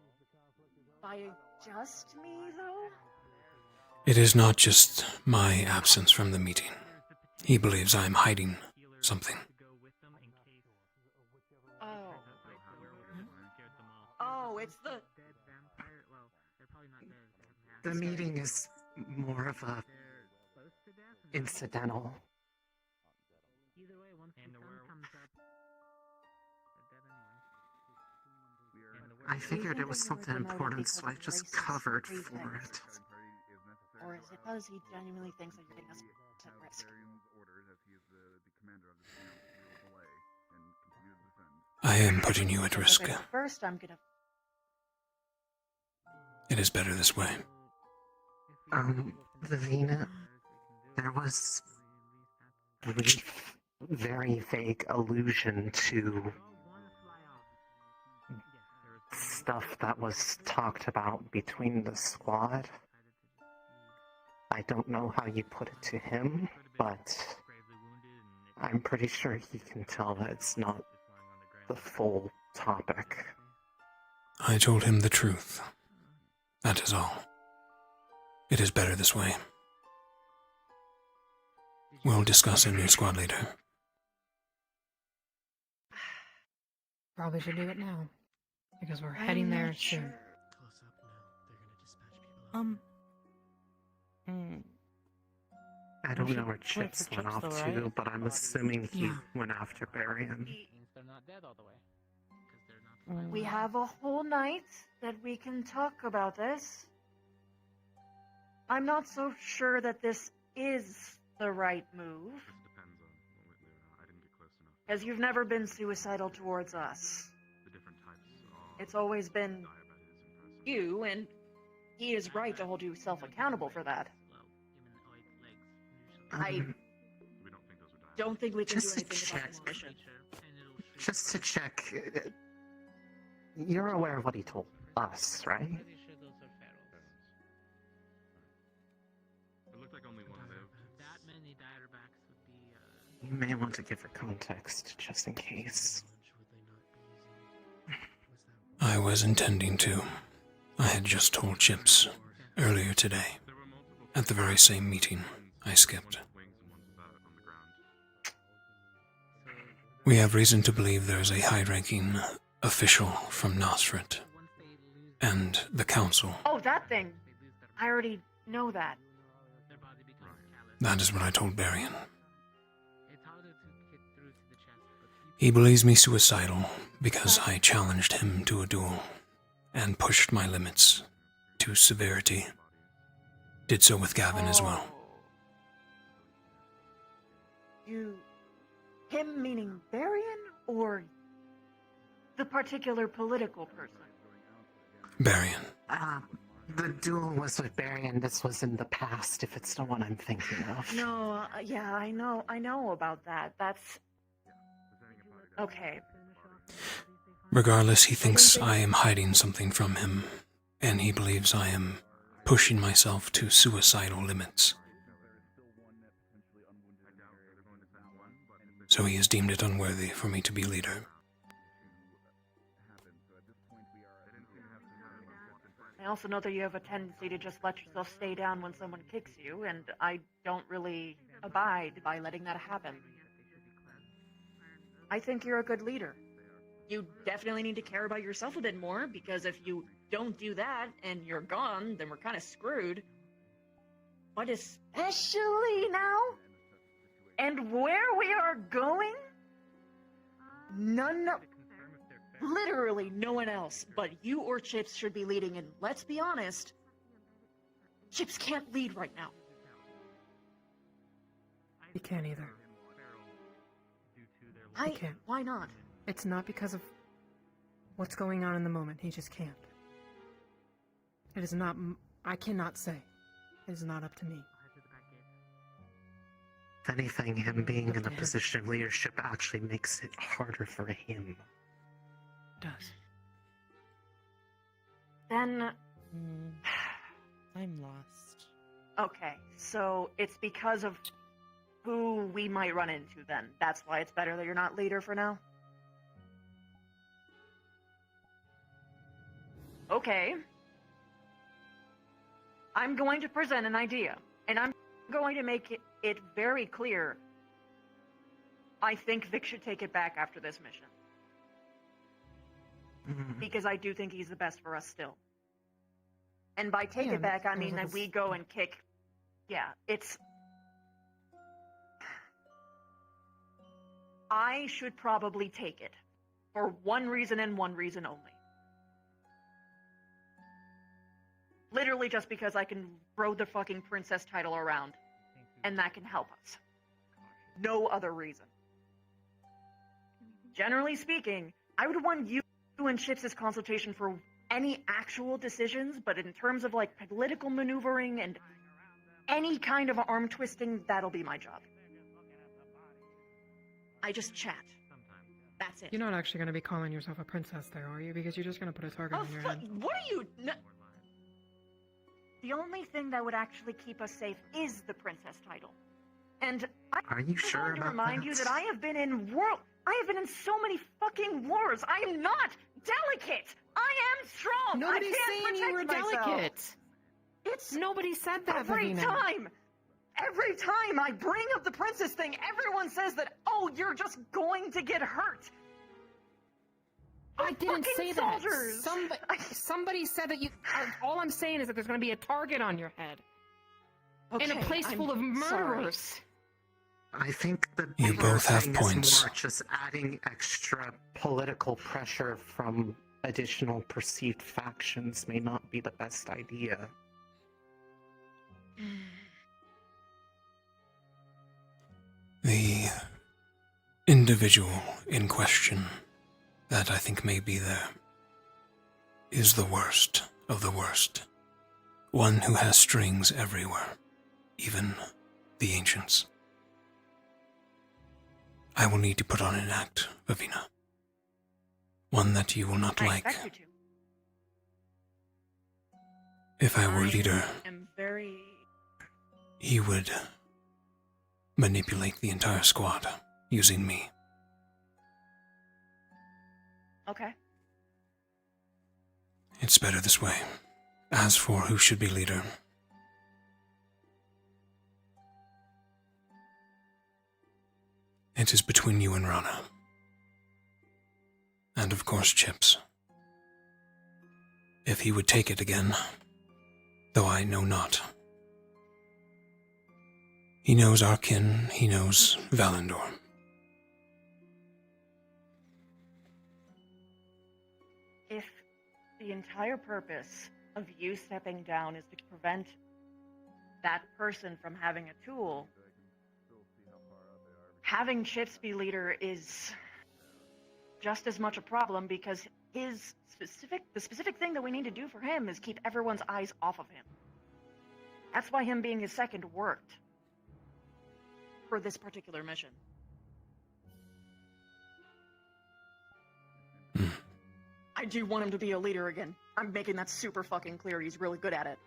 [SPEAKER 14] By just me, though?
[SPEAKER 1] it is not just my absence from the meeting. He believes I am hiding something.
[SPEAKER 14] Oh. Oh, it's the...
[SPEAKER 17] The meeting is more of a incidental.
[SPEAKER 10] Either way, once the sun comes up, they're dead anyway.
[SPEAKER 17] I figured it was something important, so I just covered for it.
[SPEAKER 14] Or is it because he genuinely thinks that you're putting us at risk?
[SPEAKER 1] I am putting you at risk.
[SPEAKER 14] Okay, first, I'm gonna...
[SPEAKER 1] It is better this way.
[SPEAKER 17] Vivina, there was brief, very vague allusion to stuff that was talked about between the squad. I don't know how you put it to him, but I'm pretty sure he can tell that it's not the full topic.
[SPEAKER 1] I told him the truth. That is all. It is better this way. We'll discuss a new squad leader.
[SPEAKER 18] Probably should do it now. Because we're heading there soon.
[SPEAKER 17] I don't know where Chips went off to, but I'm assuming he went after Barian.
[SPEAKER 10] They're not dead all the way.
[SPEAKER 14] We have a whole night that we can talk about this. I'm not so sure that this is the right move. Because you've never been suicidal towards us. It's always been you, and he is right to hold yourself accountable for that. I don't think we can do anything about this mission.
[SPEAKER 17] Just to check, you're aware of what he told us, right?
[SPEAKER 16] It looked like only one lived.
[SPEAKER 10] That many direbacks would be,
[SPEAKER 17] You may want to give her context, just in case.
[SPEAKER 1] I was intending to. I had just told Chips earlier today, at the very same meeting I skipped. We have reason to believe there is a high-ranking official from Nosferat and the council.
[SPEAKER 14] Oh, that thing! I already know that.
[SPEAKER 1] That is what I told Barian. He believes me suicidal because I challenged him to a duel and pushed my limits to severity. Did so with Gavin as well.
[SPEAKER 14] Him meaning Barian, or the particular political person?
[SPEAKER 1] Barian.
[SPEAKER 17] The duel was with Barian. This was in the past, if it's the one I'm thinking of.
[SPEAKER 14] No, yeah, I know about that. That's... Okay.
[SPEAKER 1] Regardless, he thinks I am hiding something from him, and he believes I am pushing myself to suicidal limits. So he has deemed it unworthy for me to be leader.
[SPEAKER 14] I also know that you have a tendency to just let yourself stay down when someone kicks you, and I don't really abide by letting that happen. I think you're a good leader. You definitely need to care about yourself a bit more, because if you don't do that and you're gone, then we're kind of screwed. But especially now, and where we are going, literally no one else but you or Chips should be leading, and let's be honest, Chips can't lead right now.
[SPEAKER 18] He can't either. He can't.
[SPEAKER 14] Why not?
[SPEAKER 18] It's not because of what's going on in the moment. He just can't. It is not. I cannot say. It is not up to me.
[SPEAKER 17] If anything, him being in a position of leadership actually makes it harder for him.
[SPEAKER 18] It does.
[SPEAKER 14] Then...
[SPEAKER 8] I'm lost.
[SPEAKER 14] Okay, so it's because of who we might run into then. That's why it's better that you're not leader for now? Okay. I'm going to present an idea, and I'm going to make it very clear. I think Vic should take it back after this mission. Because I do think he's the best for us still. And by take it back, I mean that we go and kick... Yeah, it's... I should probably take it. For one reason and one reason only. Literally just because I can throw the fucking princess title around. And that can help us. No other reason. Generally speaking, I would want you and Chips' consultation for any actual decisions, but in terms of, like, political maneuvering and any kind of arm twisting, that'll be my job. I just chat. That's it.
[SPEAKER 18] You're not actually going to be calling yourself a princess there, are you? Because you're just going to put a target on your head.
[SPEAKER 14] What are you... The only thing that would actually keep us safe is the princess title. And
[SPEAKER 17] Are you sure
[SPEAKER 14] want to
[SPEAKER 17] about
[SPEAKER 14] remind
[SPEAKER 17] that?
[SPEAKER 14] you that I have been in so many fucking wars. I am not delicate. I am strong.
[SPEAKER 18] Nobody's
[SPEAKER 14] I can't
[SPEAKER 18] saying you were
[SPEAKER 14] protect myself.
[SPEAKER 18] delicate. Nobody said that,
[SPEAKER 14] Every
[SPEAKER 18] Vivina.
[SPEAKER 14] time I bring up the princess thing, everyone says that, oh, you're just going to get hurt.
[SPEAKER 18] I didn't say that.
[SPEAKER 14] Soldiers.
[SPEAKER 18] Somebody said that you... all I'm saying is that there's going to be a target on your head. In a place full of murderers.
[SPEAKER 17] I think the
[SPEAKER 1] You
[SPEAKER 17] bigger
[SPEAKER 1] both have
[SPEAKER 17] thing
[SPEAKER 1] points.
[SPEAKER 17] is more just adding extra political pressure from additional perceived factions may not be the best idea.
[SPEAKER 1] The individual in question that I think may be there is the worst of the worst. One who has strings everywhere, even the ancients. I will need to put on an act, Vivina. One that you will not like.
[SPEAKER 14] expect you to.
[SPEAKER 1] If I were leader,
[SPEAKER 14] am very...
[SPEAKER 1] he would manipulate the entire squad using me.
[SPEAKER 14] Okay.
[SPEAKER 1] It's better this way. As for who should be leader, it is between you and Rana. And of course Chips. If he would take it again, though I know not. He knows our kin, he knows Valendor.
[SPEAKER 14] If the entire purpose of you stepping down is to prevent that person from having a tool, having Chips be leader is just as much a problem, because the specific thing that we need to do for him is keep everyone's eyes off of him. That's why him being his second worked for this particular mission. I do want him to be a leader again. I'm making that super fucking clear. He's really good at it.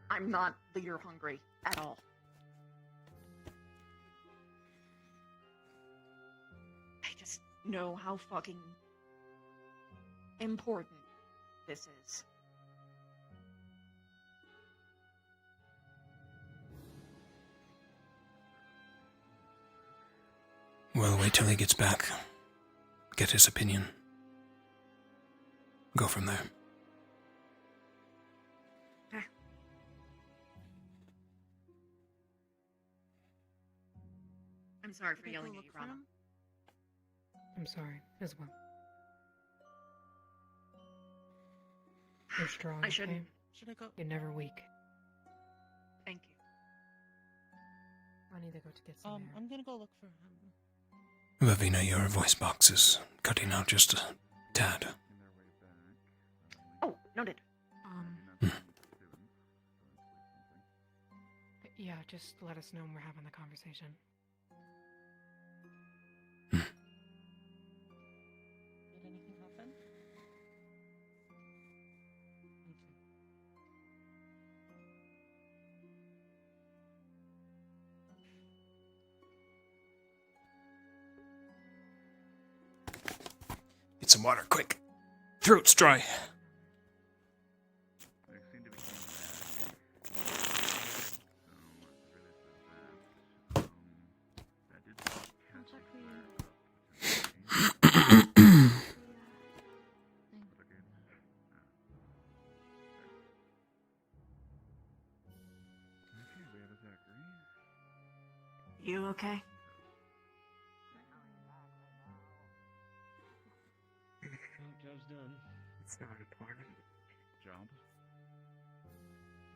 [SPEAKER 14] I'm not leader hungry at all. I just know how fucking important this is.
[SPEAKER 1] We'll wait till he gets back. Get his opinion. Go from there.
[SPEAKER 14] I'm sorry for yelling at you, Rana.
[SPEAKER 18] I'm sorry as well. You're strong.
[SPEAKER 14] I shouldn't.
[SPEAKER 18] Okay?
[SPEAKER 14] Should I go?
[SPEAKER 18] You're never weak.
[SPEAKER 14] Thank you.
[SPEAKER 18] I need to go to get some air.
[SPEAKER 7] I'm gonna go look for him.
[SPEAKER 1] Lavina, your voice box is cutting out just a tad.
[SPEAKER 14] Oh, noted.
[SPEAKER 18] Yeah, just let us know when we're having the conversation.
[SPEAKER 7] Did anything happen?
[SPEAKER 1] Get some water, quick. Throat's dry.
[SPEAKER 14] You okay?
[SPEAKER 10] Job's done.
[SPEAKER 17] It's not important.
[SPEAKER 10] Job?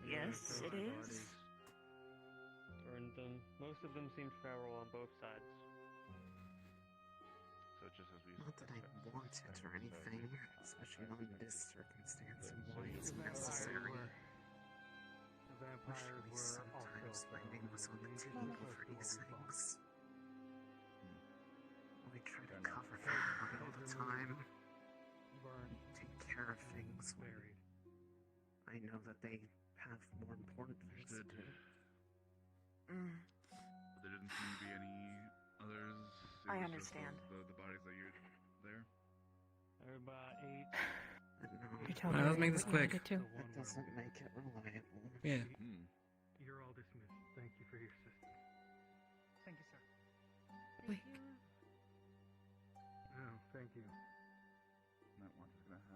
[SPEAKER 14] Yes, it is.
[SPEAKER 10] Burned them. Most of them seemed feral on both sides.
[SPEAKER 17] So just as we not that I want it or anything, especially on this circumstance and why it's necessary.
[SPEAKER 15] The vampires were
[SPEAKER 17] Sometimes my name was on the table for these things. We try to cover for everybody all the time. Take care of things. I know that they have more important things to do.
[SPEAKER 20] There didn't seem to be any others.
[SPEAKER 14] I understand.
[SPEAKER 20] The bodies that you're there.
[SPEAKER 15] There were about 8.
[SPEAKER 18] You tell
[SPEAKER 10] Alright, let's make this quick.
[SPEAKER 17] That doesn't make it reliable.
[SPEAKER 10] Yeah.
[SPEAKER 15] You're all dismissed. Thank you for your assistance.
[SPEAKER 18] Thank you, sir.
[SPEAKER 10] Wait.
[SPEAKER 15] No, thank you.
[SPEAKER 20] That one is gonna have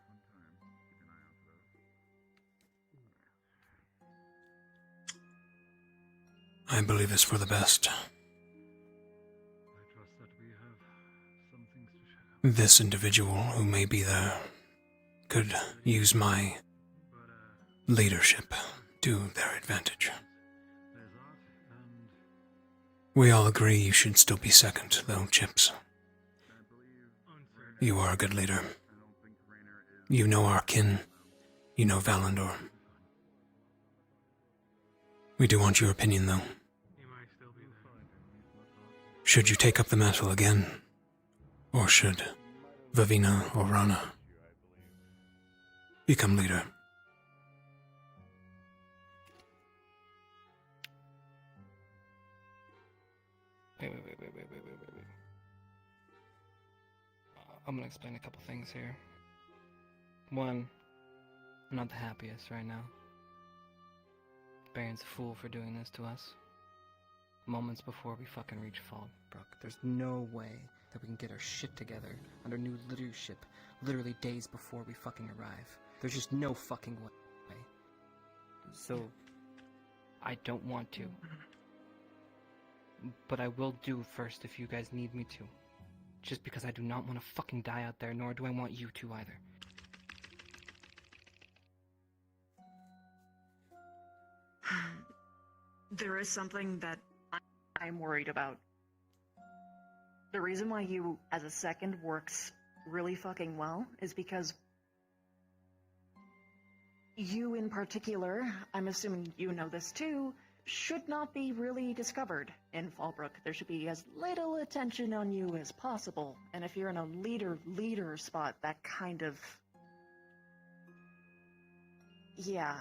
[SPEAKER 20] fun time. Keep an eye out for those.
[SPEAKER 1] I believe it's for the best.
[SPEAKER 20] I trust that we have some things to share.
[SPEAKER 1] This individual who may be there could use my leadership to their advantage. We all agree you should still be second, though, Chips. You are a good leader. You know our kin. You know Valendor. We do want your opinion, though. Should you take up the mantle again? Or should Vavina or Rana become leader?
[SPEAKER 2] Wait. I'm gonna explain a couple things here. One, I'm not the happiest right now. Baron's a fool for doing this to us. Moments before we fucking reach Fallbrook, there's no way that we can get our shit together under new leadership literally days before we fucking arrive. There's just no fucking way. So, I don't want to. But I will do first if you guys need me to. Just because I do not want to fucking die out there, nor do I want you to either.
[SPEAKER 14] There is something that I'm worried about. The reason why you, as a second, works really fucking well is because you in particular, I'm assuming you know this too, should not be really discovered in Fallbrook. There should be as little attention on you as possible. And if you're in a leader spot, that kind of... Yeah.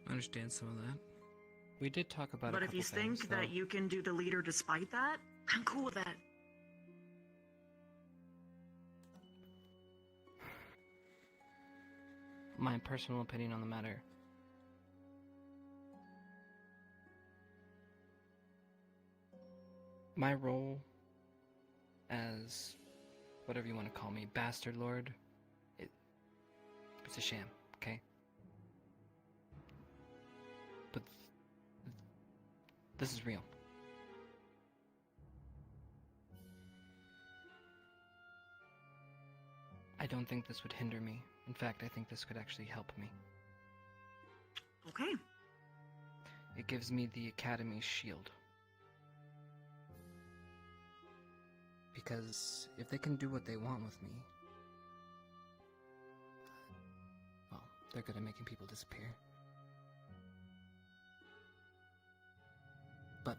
[SPEAKER 10] I understand some of that.
[SPEAKER 2] We did talk about
[SPEAKER 14] But
[SPEAKER 2] a
[SPEAKER 14] if you
[SPEAKER 2] couple things,
[SPEAKER 14] think that
[SPEAKER 2] though.
[SPEAKER 14] you can do the leader despite that, I'm cool with that.
[SPEAKER 2] My personal opinion on the matter. my role as whatever you want to call me, Bastard Lord, it's a sham, okay? But this is real. I don't think this would hinder me. In fact, I think this could actually help me.
[SPEAKER 14] Okay.
[SPEAKER 2] It gives me the Academy's shield. Because if they can do what they want with me, well, they're good at making people disappear. But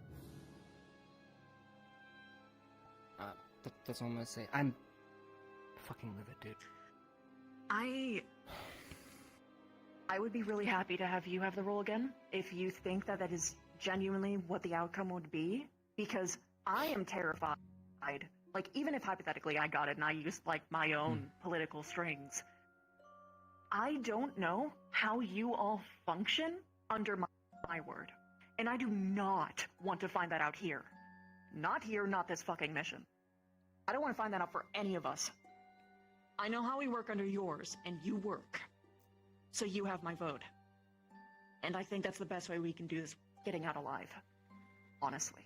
[SPEAKER 2] that's all I'm gonna say. I'm fucking livid, dude.
[SPEAKER 14] I would be really happy to have you have the role again if you think that that is genuinely what the outcome would be, because I am terrified. Like, even if hypothetically I got it and I used, like, my own political strings, I don't know how you all function under my word. And I do not want to find that out here. Not here, not this fucking mission. I don't want to find that out for any of us. I know how we work under yours, and you work. So you have my vote. And I think that's the best way we can do this, getting out alive. Honestly.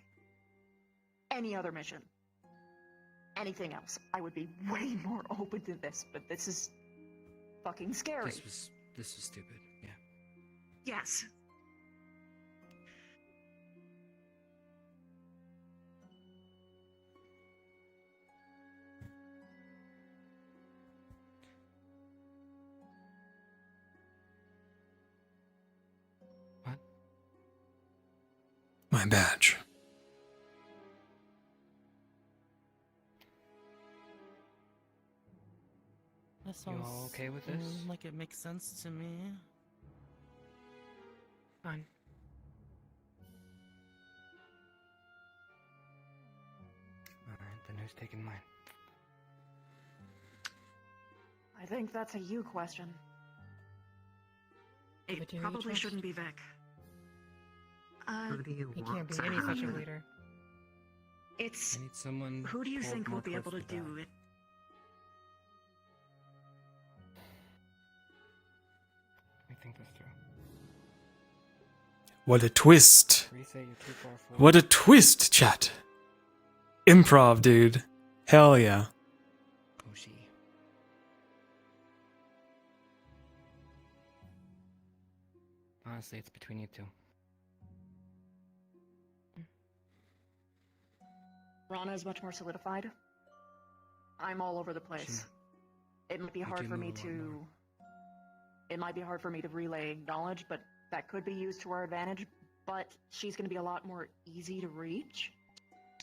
[SPEAKER 14] Any other mission. Anything else, I would be way more open to this, but this is fucking scary.
[SPEAKER 2] This was stupid, yeah.
[SPEAKER 14] Yes.
[SPEAKER 1] My badge.
[SPEAKER 8] That sounds
[SPEAKER 2] all okay with this?
[SPEAKER 8] like it makes sense to me.
[SPEAKER 2] Fine. Alright, then who's taking mine?
[SPEAKER 14] I think that's a you question. It
[SPEAKER 18] But do you
[SPEAKER 14] probably
[SPEAKER 18] trust?
[SPEAKER 14] shouldn't be Vic.
[SPEAKER 17] Who do you
[SPEAKER 18] He
[SPEAKER 17] want
[SPEAKER 18] can't be
[SPEAKER 17] to
[SPEAKER 18] any
[SPEAKER 17] have
[SPEAKER 18] such a
[SPEAKER 17] it?
[SPEAKER 18] leader.
[SPEAKER 14] It's...
[SPEAKER 2] I need someone
[SPEAKER 14] Who do you
[SPEAKER 2] pulled
[SPEAKER 14] think will
[SPEAKER 2] more
[SPEAKER 14] be able to
[SPEAKER 2] close the
[SPEAKER 14] do
[SPEAKER 2] die.
[SPEAKER 14] it?
[SPEAKER 2] Let me think this through.
[SPEAKER 1] What a twist.
[SPEAKER 2] Reset, you're too far forward.
[SPEAKER 1] What a twist, chat. Improv, dude. Hell yeah.
[SPEAKER 2] Oh, she. Honestly, it's between you two.
[SPEAKER 14] Rana is much more solidified. I'm all over the place. It might be
[SPEAKER 2] You
[SPEAKER 14] hard
[SPEAKER 2] do
[SPEAKER 14] for me
[SPEAKER 2] move a lot
[SPEAKER 14] to...
[SPEAKER 2] more.
[SPEAKER 14] It might be hard for me to relay knowledge, but that could be used to our advantage. But she's going to be a lot more easy to reach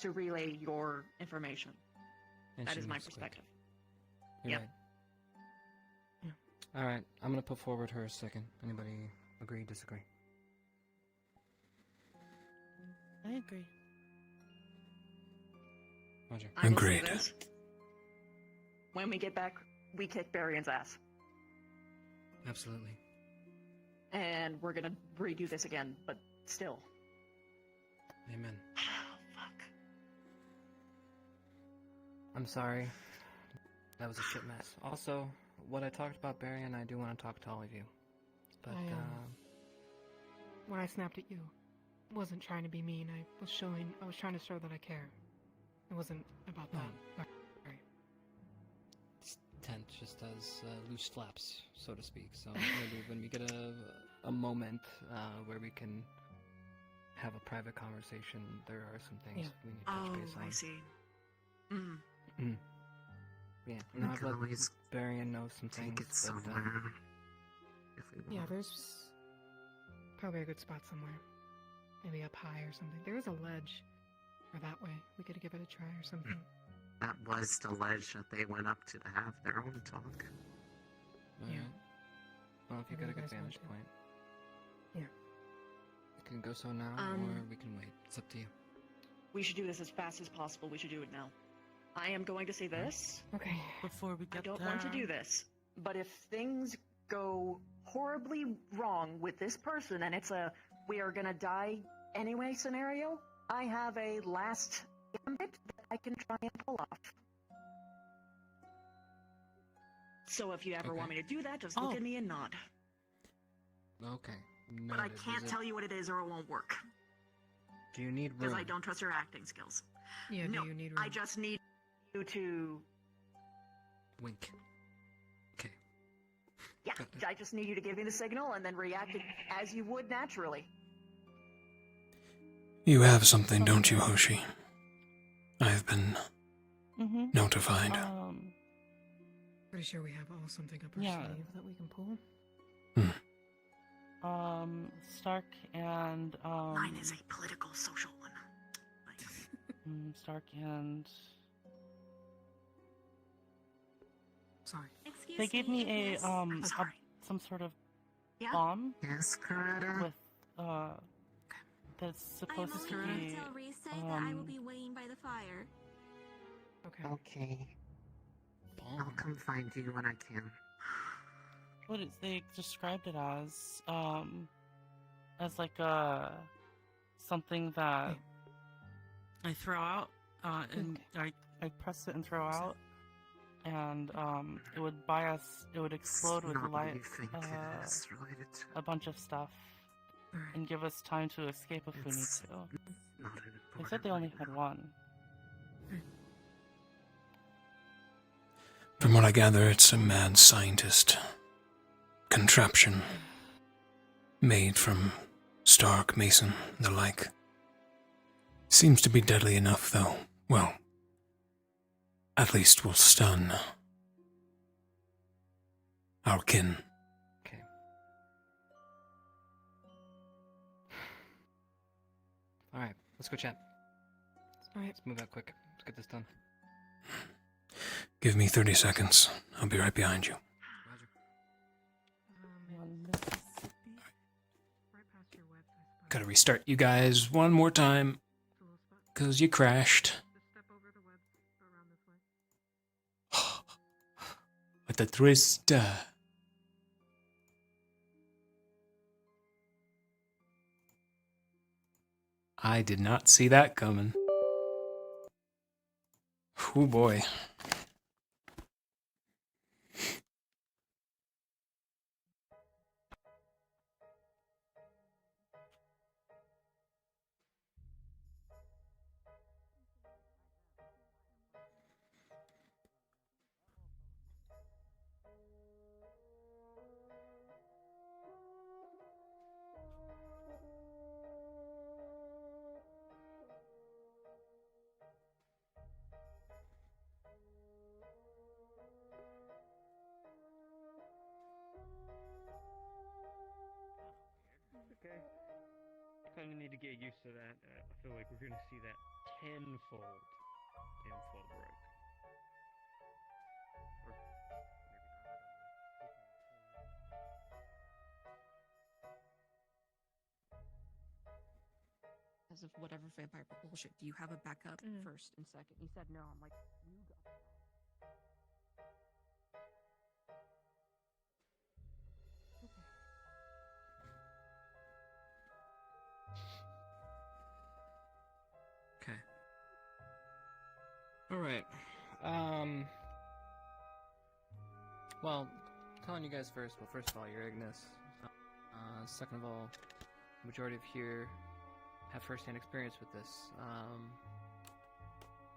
[SPEAKER 14] to relay your information.
[SPEAKER 2] And
[SPEAKER 14] That
[SPEAKER 2] she
[SPEAKER 14] is my
[SPEAKER 2] moves quick.
[SPEAKER 14] perspective.
[SPEAKER 2] You're
[SPEAKER 14] Yep.
[SPEAKER 2] right. Alright, I'm gonna put forward her a second. Anybody agree, disagree?
[SPEAKER 8] I agree.
[SPEAKER 2] Roger.
[SPEAKER 14] I will say
[SPEAKER 1] Agreed.
[SPEAKER 14] this. When we get back, we kick Barion's ass.
[SPEAKER 2] Absolutely.
[SPEAKER 14] And we're gonna redo this again, but still.
[SPEAKER 2] Amen.
[SPEAKER 14] Oh, fuck.
[SPEAKER 2] I'm sorry. That was a shit mess. Also, what I talked about Barian, I do want to talk to all of you. But,
[SPEAKER 18] When I snapped at you, I wasn't trying to be mean. I was trying to show that I care. It wasn't about that. Right.
[SPEAKER 2] this tent just has loose flaps, so to speak. So maybe when we get a moment where we can have a private conversation, there are some things we need to touch base on.
[SPEAKER 14] I see. Mm.
[SPEAKER 2] Mm. Yeah,
[SPEAKER 17] We
[SPEAKER 2] now I've
[SPEAKER 17] can
[SPEAKER 2] let
[SPEAKER 17] always
[SPEAKER 2] Barian know some
[SPEAKER 17] take
[SPEAKER 2] things.
[SPEAKER 17] it somewhere if we want.
[SPEAKER 18] Yeah, there's probably a good spot somewhere. Maybe up high or something. There is a ledge. Or that way. We could give it a try or something.
[SPEAKER 17] That was the ledge that they went up to have their own talk.
[SPEAKER 2] Yeah. Well, if you got
[SPEAKER 18] Whatever
[SPEAKER 2] a good
[SPEAKER 18] you guys want
[SPEAKER 2] vantage
[SPEAKER 18] to.
[SPEAKER 2] point,
[SPEAKER 18] Yeah.
[SPEAKER 2] we can go so now, or we can wait. It's up to you.
[SPEAKER 14] We should do this as fast as possible. We should do it now. I am going to say this.
[SPEAKER 18] Okay.
[SPEAKER 8] Before we
[SPEAKER 14] I
[SPEAKER 8] get
[SPEAKER 14] don't
[SPEAKER 8] there...
[SPEAKER 14] want to do this, but if things go horribly wrong with this person and it's a we are gonna die anyway scenario, I have a last gambit that I can try and pull off. So if you ever want me to do that, just look at me and nod.
[SPEAKER 2] Okay.
[SPEAKER 14] But I
[SPEAKER 2] noted.
[SPEAKER 14] can't
[SPEAKER 2] Is
[SPEAKER 14] tell you what it is or it won't work.
[SPEAKER 2] Do you need
[SPEAKER 14] Because
[SPEAKER 2] room?
[SPEAKER 14] I don't trust your acting skills.
[SPEAKER 18] Yeah,
[SPEAKER 14] no,
[SPEAKER 18] do you need room?
[SPEAKER 14] I just need you to...
[SPEAKER 2] Wink. Okay.
[SPEAKER 14] Yeah, I just need you to give me the signal and then react as you would naturally.
[SPEAKER 1] You have something, don't you, Hoshi? I've been notified.
[SPEAKER 18] Pretty sure we have all something up our
[SPEAKER 8] Yeah.
[SPEAKER 18] sleeve that we can pull.
[SPEAKER 8] Stark and
[SPEAKER 14] Mine is a political social one.
[SPEAKER 8] Stark and
[SPEAKER 18] Sorry.
[SPEAKER 5] Excuse
[SPEAKER 8] they gave me a
[SPEAKER 5] Ignis.
[SPEAKER 8] some sort of
[SPEAKER 14] Yeah?
[SPEAKER 8] bomb
[SPEAKER 17] Yes, Coretta.
[SPEAKER 8] with that's supposed
[SPEAKER 5] I'm
[SPEAKER 8] to
[SPEAKER 5] only
[SPEAKER 8] be
[SPEAKER 5] going to tell Risa that I will be waiting by the fire.
[SPEAKER 17] Okay. I'll come find you when I can.
[SPEAKER 8] what is they described it as like something that I throw out and I press it and throw out and it would it would explode with
[SPEAKER 17] Not what
[SPEAKER 8] light
[SPEAKER 17] you think it is related to.
[SPEAKER 8] a bunch of stuff and give us time to escape if we need
[SPEAKER 17] It's
[SPEAKER 8] to.
[SPEAKER 17] not an
[SPEAKER 8] They said they only had one.
[SPEAKER 1] From what I gather, it's a mad scientist contraption made from Stark, Mason, and the like. Seems to be deadly enough, though. Well, at least will stun our kin.
[SPEAKER 2] Okay. All right, let's go chat.
[SPEAKER 18] All right.
[SPEAKER 2] Let's move out quick. Let's get this done.
[SPEAKER 1] Give me 30 seconds. I'll be right behind you. Gotta restart you guys one more time. Because you crashed. With a twist. I did not see that coming. Oh boy.
[SPEAKER 10] Okay. Kind of need to get used to that. I feel like we're gonna see that tenfold in Fallbrook. Or
[SPEAKER 3] As of whatever vampire bullshit. Do you have a backup first and second? He said no. I'm like, you got that.
[SPEAKER 2] Okay. All right. Well, telling you guys first. Well, first of all, you're Ignis. Second of all, majority of here have first-hand experience with this.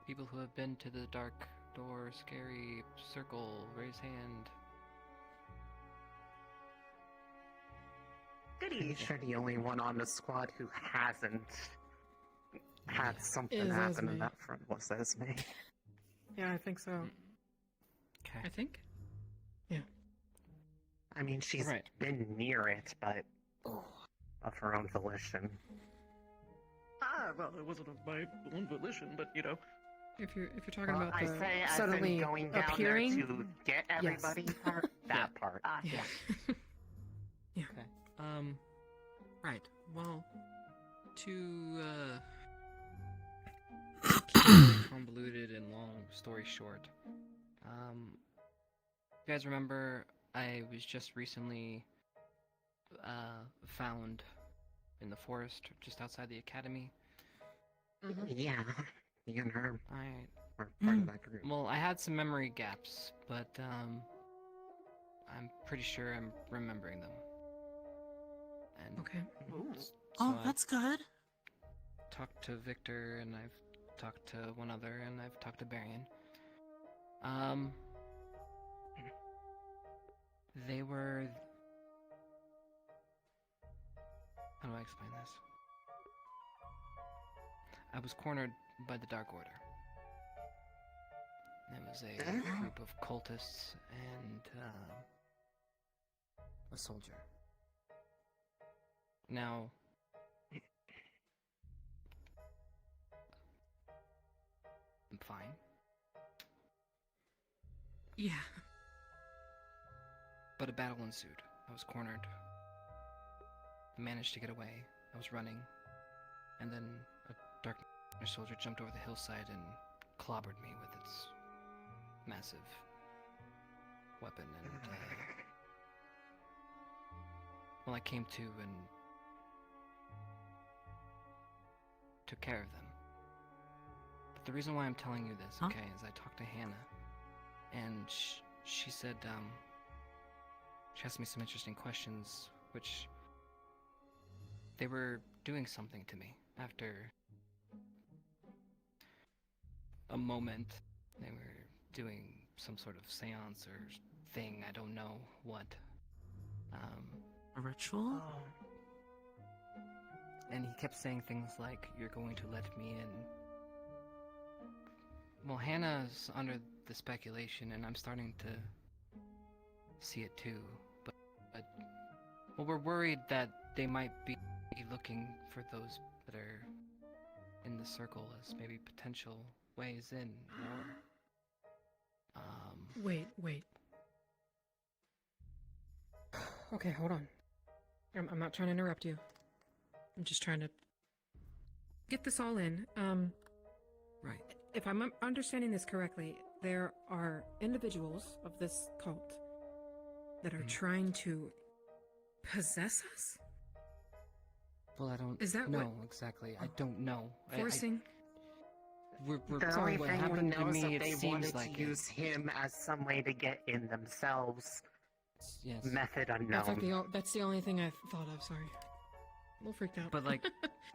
[SPEAKER 2] People who have been to the dark door, scary circle, raise hand.
[SPEAKER 17] Pretty sure the only one on the squad who hasn't had something
[SPEAKER 18] Is
[SPEAKER 17] happen in
[SPEAKER 18] Esme.
[SPEAKER 17] that front was Esme.
[SPEAKER 18] Yeah, I think so.
[SPEAKER 2] Okay.
[SPEAKER 18] I think.
[SPEAKER 17] I mean, she's
[SPEAKER 2] Right.
[SPEAKER 17] been near it, but of her own volition.
[SPEAKER 8] Well, it wasn't of my own volition, but you know.
[SPEAKER 18] If you're talking
[SPEAKER 17] Well,
[SPEAKER 18] about
[SPEAKER 17] I
[SPEAKER 18] the
[SPEAKER 17] say as in
[SPEAKER 18] suddenly
[SPEAKER 17] going down
[SPEAKER 18] appearing,
[SPEAKER 17] there to get everybody part, that part.
[SPEAKER 18] Yeah.
[SPEAKER 2] Okay. Right. Well, to keep it convoluted and long story short, you guys remember I was just recently found in the forest just outside the academy.
[SPEAKER 17] Yeah. He and her
[SPEAKER 2] Alright.
[SPEAKER 17] are part of that group.
[SPEAKER 2] Well, I had some memory gaps, but I'm pretty sure I'm remembering them. And
[SPEAKER 18] Okay.
[SPEAKER 2] so
[SPEAKER 8] that's good.
[SPEAKER 2] Talked to Victor, and I've talked to one other, and I've talked to Barian. They were... How do I explain this? I was cornered by the Dark Order. It was a group of cultists and a soldier. Now, I'm fine.
[SPEAKER 11] Yeah.
[SPEAKER 2] But a battle ensued. I was cornered. I managed to get away. I was running. And then a dark soldier jumped over the hillside and clobbered me with its massive weapon. And, well, I came to and took care of them. But the reason why I'm telling you this, okay, is I talked to Hannah. And she said, she asked me some interesting questions, which they were doing something to me after a moment. They were doing some sort of seance or thing, I don't know what.
[SPEAKER 8] A ritual?
[SPEAKER 2] And he kept saying things like, "You're going to let me in." Well, Hannah's under the speculation, and I'm starting to see it too, but well, we're worried that they might be looking for those that are in the circle as maybe potential ways in, or
[SPEAKER 18] Wait. Okay, hold on. I'm not trying to interrupt you. I'm just trying to get this all in.
[SPEAKER 2] Right.
[SPEAKER 18] If I'm understanding this correctly, there are individuals of this cult that are trying to possess us?
[SPEAKER 2] Well, I don't
[SPEAKER 18] Is that
[SPEAKER 2] know
[SPEAKER 18] what-
[SPEAKER 2] exactly. I don't know.
[SPEAKER 18] Forcing?
[SPEAKER 2] We're
[SPEAKER 17] The only
[SPEAKER 2] what
[SPEAKER 17] thing we
[SPEAKER 2] happened to
[SPEAKER 17] know is
[SPEAKER 2] me,
[SPEAKER 17] that
[SPEAKER 2] it
[SPEAKER 17] they
[SPEAKER 2] seems
[SPEAKER 17] wanted
[SPEAKER 2] like
[SPEAKER 17] to use him as some way to get in themselves.
[SPEAKER 2] Yes.
[SPEAKER 17] Method unknown.
[SPEAKER 18] That's the only thing I thought of. Sorry, a little freaked out.
[SPEAKER 2] But like,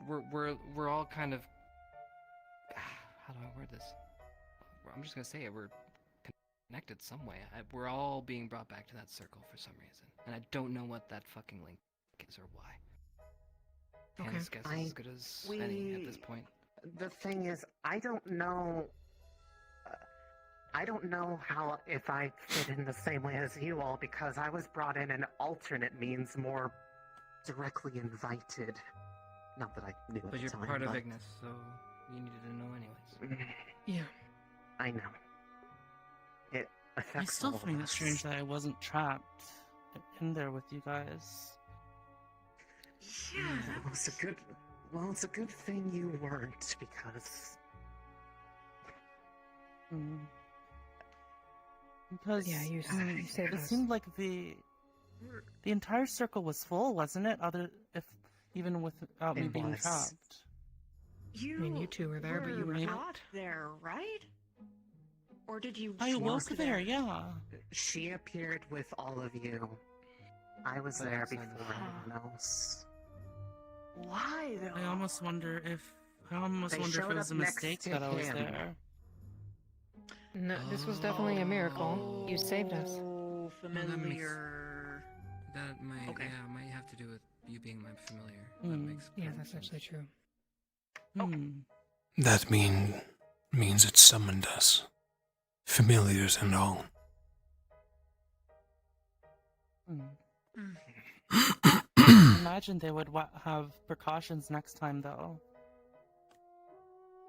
[SPEAKER 2] we're all kind of. How do I word this? I'm just gonna say it. We're connected some way. We're all being brought back to that circle for some reason, and I don't know what that fucking link is or why.
[SPEAKER 18] Okay.
[SPEAKER 2] Hannah's guess is as good as any at this point.
[SPEAKER 17] The thing is, I don't know. I don't know how if I fit in the same way as you all because I was brought in an alternate means, more directly invited. Not that I knew at
[SPEAKER 2] But
[SPEAKER 17] the
[SPEAKER 2] you're
[SPEAKER 17] time,
[SPEAKER 2] part of
[SPEAKER 17] but...
[SPEAKER 2] Ignis, so you needed to know anyways.
[SPEAKER 18] Yeah.
[SPEAKER 17] I know. It
[SPEAKER 8] I
[SPEAKER 17] affects
[SPEAKER 8] still
[SPEAKER 17] all of
[SPEAKER 8] find it
[SPEAKER 17] us.
[SPEAKER 8] strange that I wasn't trapped in there with you guys.
[SPEAKER 17] Yeah, that was a good. Well, it's a good thing you weren't because.
[SPEAKER 8] Because
[SPEAKER 18] Yeah, you saved
[SPEAKER 8] it
[SPEAKER 18] us.
[SPEAKER 8] seemed like the entire circle was full, wasn't it? Even without me
[SPEAKER 17] It
[SPEAKER 8] being
[SPEAKER 17] was.
[SPEAKER 8] trapped.
[SPEAKER 18] I mean, you two were there, but you were
[SPEAKER 8] maybe-
[SPEAKER 18] out.
[SPEAKER 14] there, right? Or did you
[SPEAKER 8] I
[SPEAKER 14] walk
[SPEAKER 8] woke there, yeah.
[SPEAKER 17] She appeared with all of you. I was there
[SPEAKER 2] outside the
[SPEAKER 17] before anyone else.
[SPEAKER 14] Why though?
[SPEAKER 8] I almost wonder if
[SPEAKER 17] They
[SPEAKER 8] it
[SPEAKER 17] showed
[SPEAKER 8] was a
[SPEAKER 17] up next
[SPEAKER 8] mistake
[SPEAKER 17] to
[SPEAKER 8] that I was
[SPEAKER 17] him.
[SPEAKER 8] there.
[SPEAKER 18] No, this was definitely a miracle. You saved us.
[SPEAKER 14] Oh, familiar.
[SPEAKER 2] That might,
[SPEAKER 14] Okay.
[SPEAKER 2] yeah, might have to do with you being my familiar. That
[SPEAKER 8] Mm.
[SPEAKER 2] makes
[SPEAKER 18] Yeah,
[SPEAKER 2] perfect
[SPEAKER 18] that's
[SPEAKER 2] sense.
[SPEAKER 18] actually true.
[SPEAKER 1] That means it summoned us. Familiars and all.
[SPEAKER 8] Imagine they would have precautions next time, though.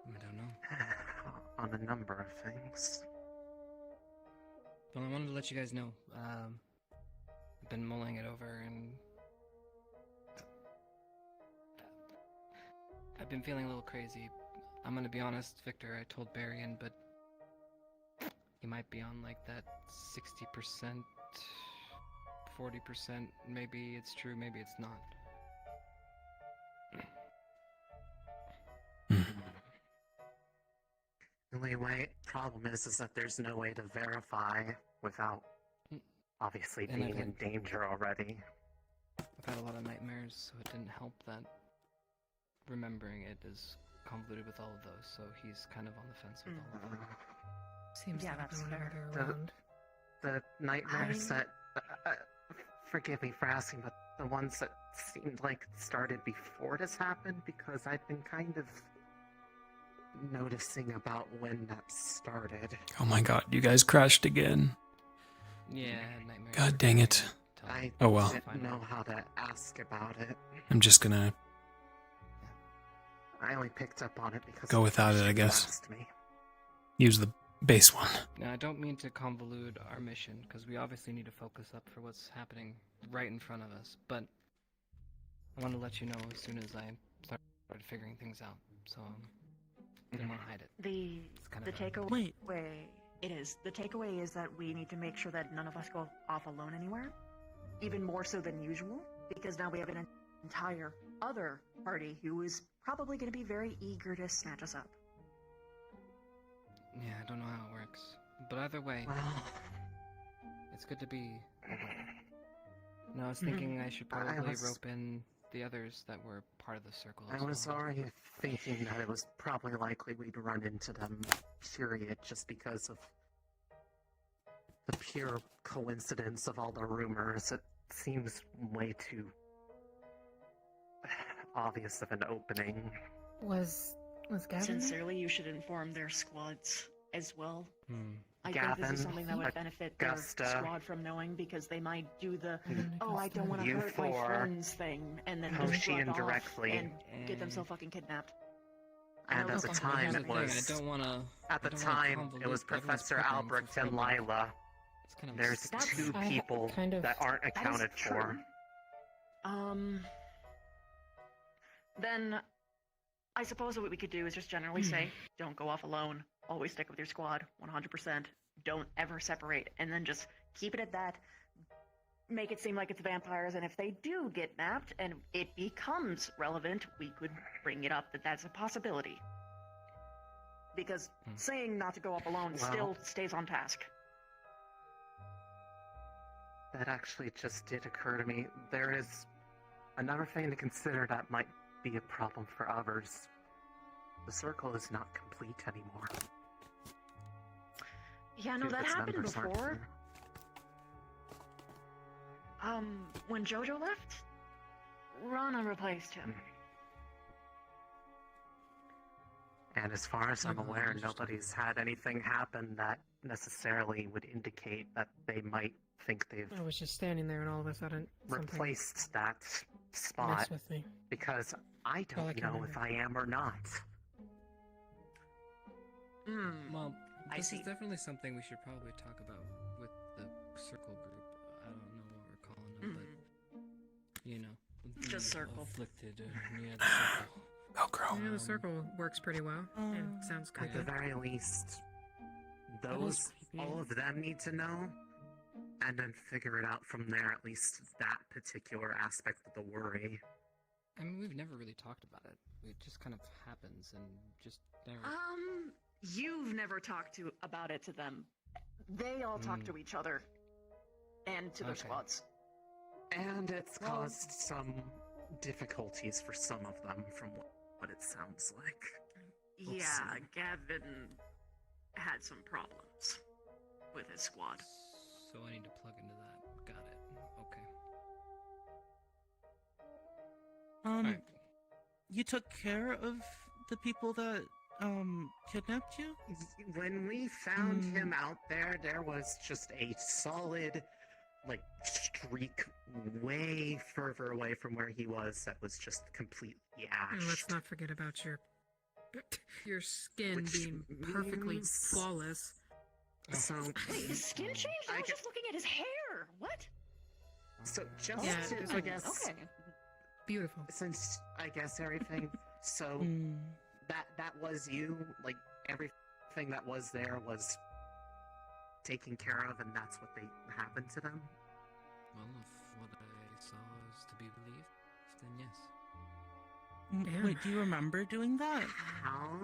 [SPEAKER 2] I don't know.
[SPEAKER 17] On a number of things.
[SPEAKER 2] Well, I wanted to let you guys know. I've been mulling it over, and I've been feeling a little crazy. I'm gonna be honest, Victor. I told Barian, but he might be on like that 60%, 40%. Maybe it's true, maybe it's not.
[SPEAKER 17] only way problem is that there's no way to verify without obviously
[SPEAKER 2] And I've
[SPEAKER 17] being in
[SPEAKER 2] had-
[SPEAKER 17] danger already.
[SPEAKER 2] I've had a lot of nightmares, so it didn't help that remembering it is convoluted with all of those, so he's kind of on the fence with all of them.
[SPEAKER 18] Seems
[SPEAKER 14] Yeah,
[SPEAKER 18] like
[SPEAKER 14] that's
[SPEAKER 18] the
[SPEAKER 14] fair.
[SPEAKER 18] other way around.
[SPEAKER 17] The nightmares that forgive me for asking, but the ones that seemed like started before this happened, because I've been kind of noticing about when that started.
[SPEAKER 1] Oh my god, you guys crashed again.
[SPEAKER 2] Yeah, I had nightmares.
[SPEAKER 1] God dang it.
[SPEAKER 17] I
[SPEAKER 1] Oh well.
[SPEAKER 17] didn't know how to ask about it.
[SPEAKER 1] I'm just gonna
[SPEAKER 17] I only picked up on it because
[SPEAKER 1] go without it, I
[SPEAKER 17] she
[SPEAKER 1] guess.
[SPEAKER 17] asked me.
[SPEAKER 1] Use the base one.
[SPEAKER 2] Now, I don't mean to convolute our mission, because we obviously need to focus up for what's happening right in front of us, but I want to let you know as soon as I started figuring things out, so didn't want to hide it.
[SPEAKER 14] The
[SPEAKER 2] kind
[SPEAKER 14] the
[SPEAKER 2] of a-
[SPEAKER 14] takeaway the takeaway is that we need to make sure that none of us go off alone anywhere, even more so than usual, because now we have an entire other party who is probably going to be very eager to snatch us up.
[SPEAKER 2] Yeah, I don't know how it works, but either way, it's good to be aware. Now, I was thinking I should probably rope in the others that were part of the circle as
[SPEAKER 17] I was
[SPEAKER 2] well.
[SPEAKER 17] already thinking that it was probably likely we'd run into them, period, just because of the pure coincidence of all the rumors. It seems way too obvious of an opening.
[SPEAKER 18] Was Gavin there?
[SPEAKER 14] Sincerely, you should inform their squads as well. I think
[SPEAKER 17] Gavin,
[SPEAKER 14] this is something that would benefit their
[SPEAKER 17] Augusta.
[SPEAKER 14] squad from knowing, because they might do the "oh, I don't want to
[SPEAKER 17] You
[SPEAKER 14] hurt my
[SPEAKER 17] four.
[SPEAKER 14] friends" thing, and then
[SPEAKER 17] Hoshi
[SPEAKER 14] just run off
[SPEAKER 17] indirectly.
[SPEAKER 14] and get themselves fucking kidnapped.
[SPEAKER 17] And at the time it was...
[SPEAKER 2] I don't want to...
[SPEAKER 17] At the time, it was Professor Albrecht and Lila. There's two people that aren't accounted for.
[SPEAKER 14] Then I suppose what we could do is just generally say, don't go off alone. Always stick with your squad, 100%. Don't ever separate, and then just keep it at that. Make it seem like it's vampires, and if they do get napped and it becomes relevant, we could bring it up that that's a possibility. Because saying not to go off alone still stays on task.
[SPEAKER 17] That actually just did occur to me. There is another thing to consider that might be a problem for others. The circle is not complete anymore.
[SPEAKER 14] Yeah, no,
[SPEAKER 17] Two of
[SPEAKER 14] that
[SPEAKER 17] its
[SPEAKER 14] happened
[SPEAKER 17] members aren't
[SPEAKER 14] before.
[SPEAKER 17] here.
[SPEAKER 14] When Jojo left, Rana replaced him.
[SPEAKER 17] And as far as I'm aware, nobody's had anything happen that necessarily would indicate that they might think they've
[SPEAKER 18] I was just standing there and all of a sudden something
[SPEAKER 17] replaced that spot.
[SPEAKER 18] messed with me.
[SPEAKER 17] Because I
[SPEAKER 18] Well, I
[SPEAKER 17] don't
[SPEAKER 18] can
[SPEAKER 17] know if
[SPEAKER 18] remember.
[SPEAKER 17] I am or not.
[SPEAKER 2] Well,
[SPEAKER 14] I
[SPEAKER 2] this
[SPEAKER 14] see.
[SPEAKER 2] is definitely something we should probably talk about with the circle group. I don't know what we're calling them, but you know, the
[SPEAKER 14] Just circle.
[SPEAKER 2] afflicted. Yeah, the circle.
[SPEAKER 18] Yeah, the circle works pretty well. And sounds
[SPEAKER 17] At the
[SPEAKER 18] creepy.
[SPEAKER 17] very least,
[SPEAKER 18] was
[SPEAKER 17] those,
[SPEAKER 18] creepy.
[SPEAKER 17] all of them need to know, and then figure it out from there, at least that particular aspect of the worry.
[SPEAKER 2] I mean, we've never really talked about it. It just kind of happens and just never.
[SPEAKER 14] You've never talked about it to them. They all talk to each other. And to their
[SPEAKER 2] Okay.
[SPEAKER 14] squads.
[SPEAKER 17] And it's caused some difficulties for some of them, from what it sounds like. We'll
[SPEAKER 14] Yeah,
[SPEAKER 17] see.
[SPEAKER 14] Gavin had some problems with his squad.
[SPEAKER 2] So I need to plug into that. Got it. Okay. Alright.
[SPEAKER 8] You took care of the people that kidnapped you?
[SPEAKER 17] When we found him out there, there was just a solid, like, streak way further away from where he was that was just completely
[SPEAKER 18] And
[SPEAKER 17] ashed.
[SPEAKER 18] let's not forget about your skin being perfectly
[SPEAKER 17] means-
[SPEAKER 18] flawless.
[SPEAKER 17] So,
[SPEAKER 14] Wait, his skin changed? I was just looking at his hair. What?
[SPEAKER 17] So just
[SPEAKER 18] Yeah,
[SPEAKER 17] to,
[SPEAKER 18] it's
[SPEAKER 17] I
[SPEAKER 18] like-
[SPEAKER 17] guess,
[SPEAKER 14] Okay.
[SPEAKER 18] Beautiful.
[SPEAKER 17] since I guess everything, so that was you, like everything that was there was taken care of, and that's what they happened to them.
[SPEAKER 2] Well, if what I saw is to be believed, then yes.
[SPEAKER 8] Wait, do you remember doing that?
[SPEAKER 17] How?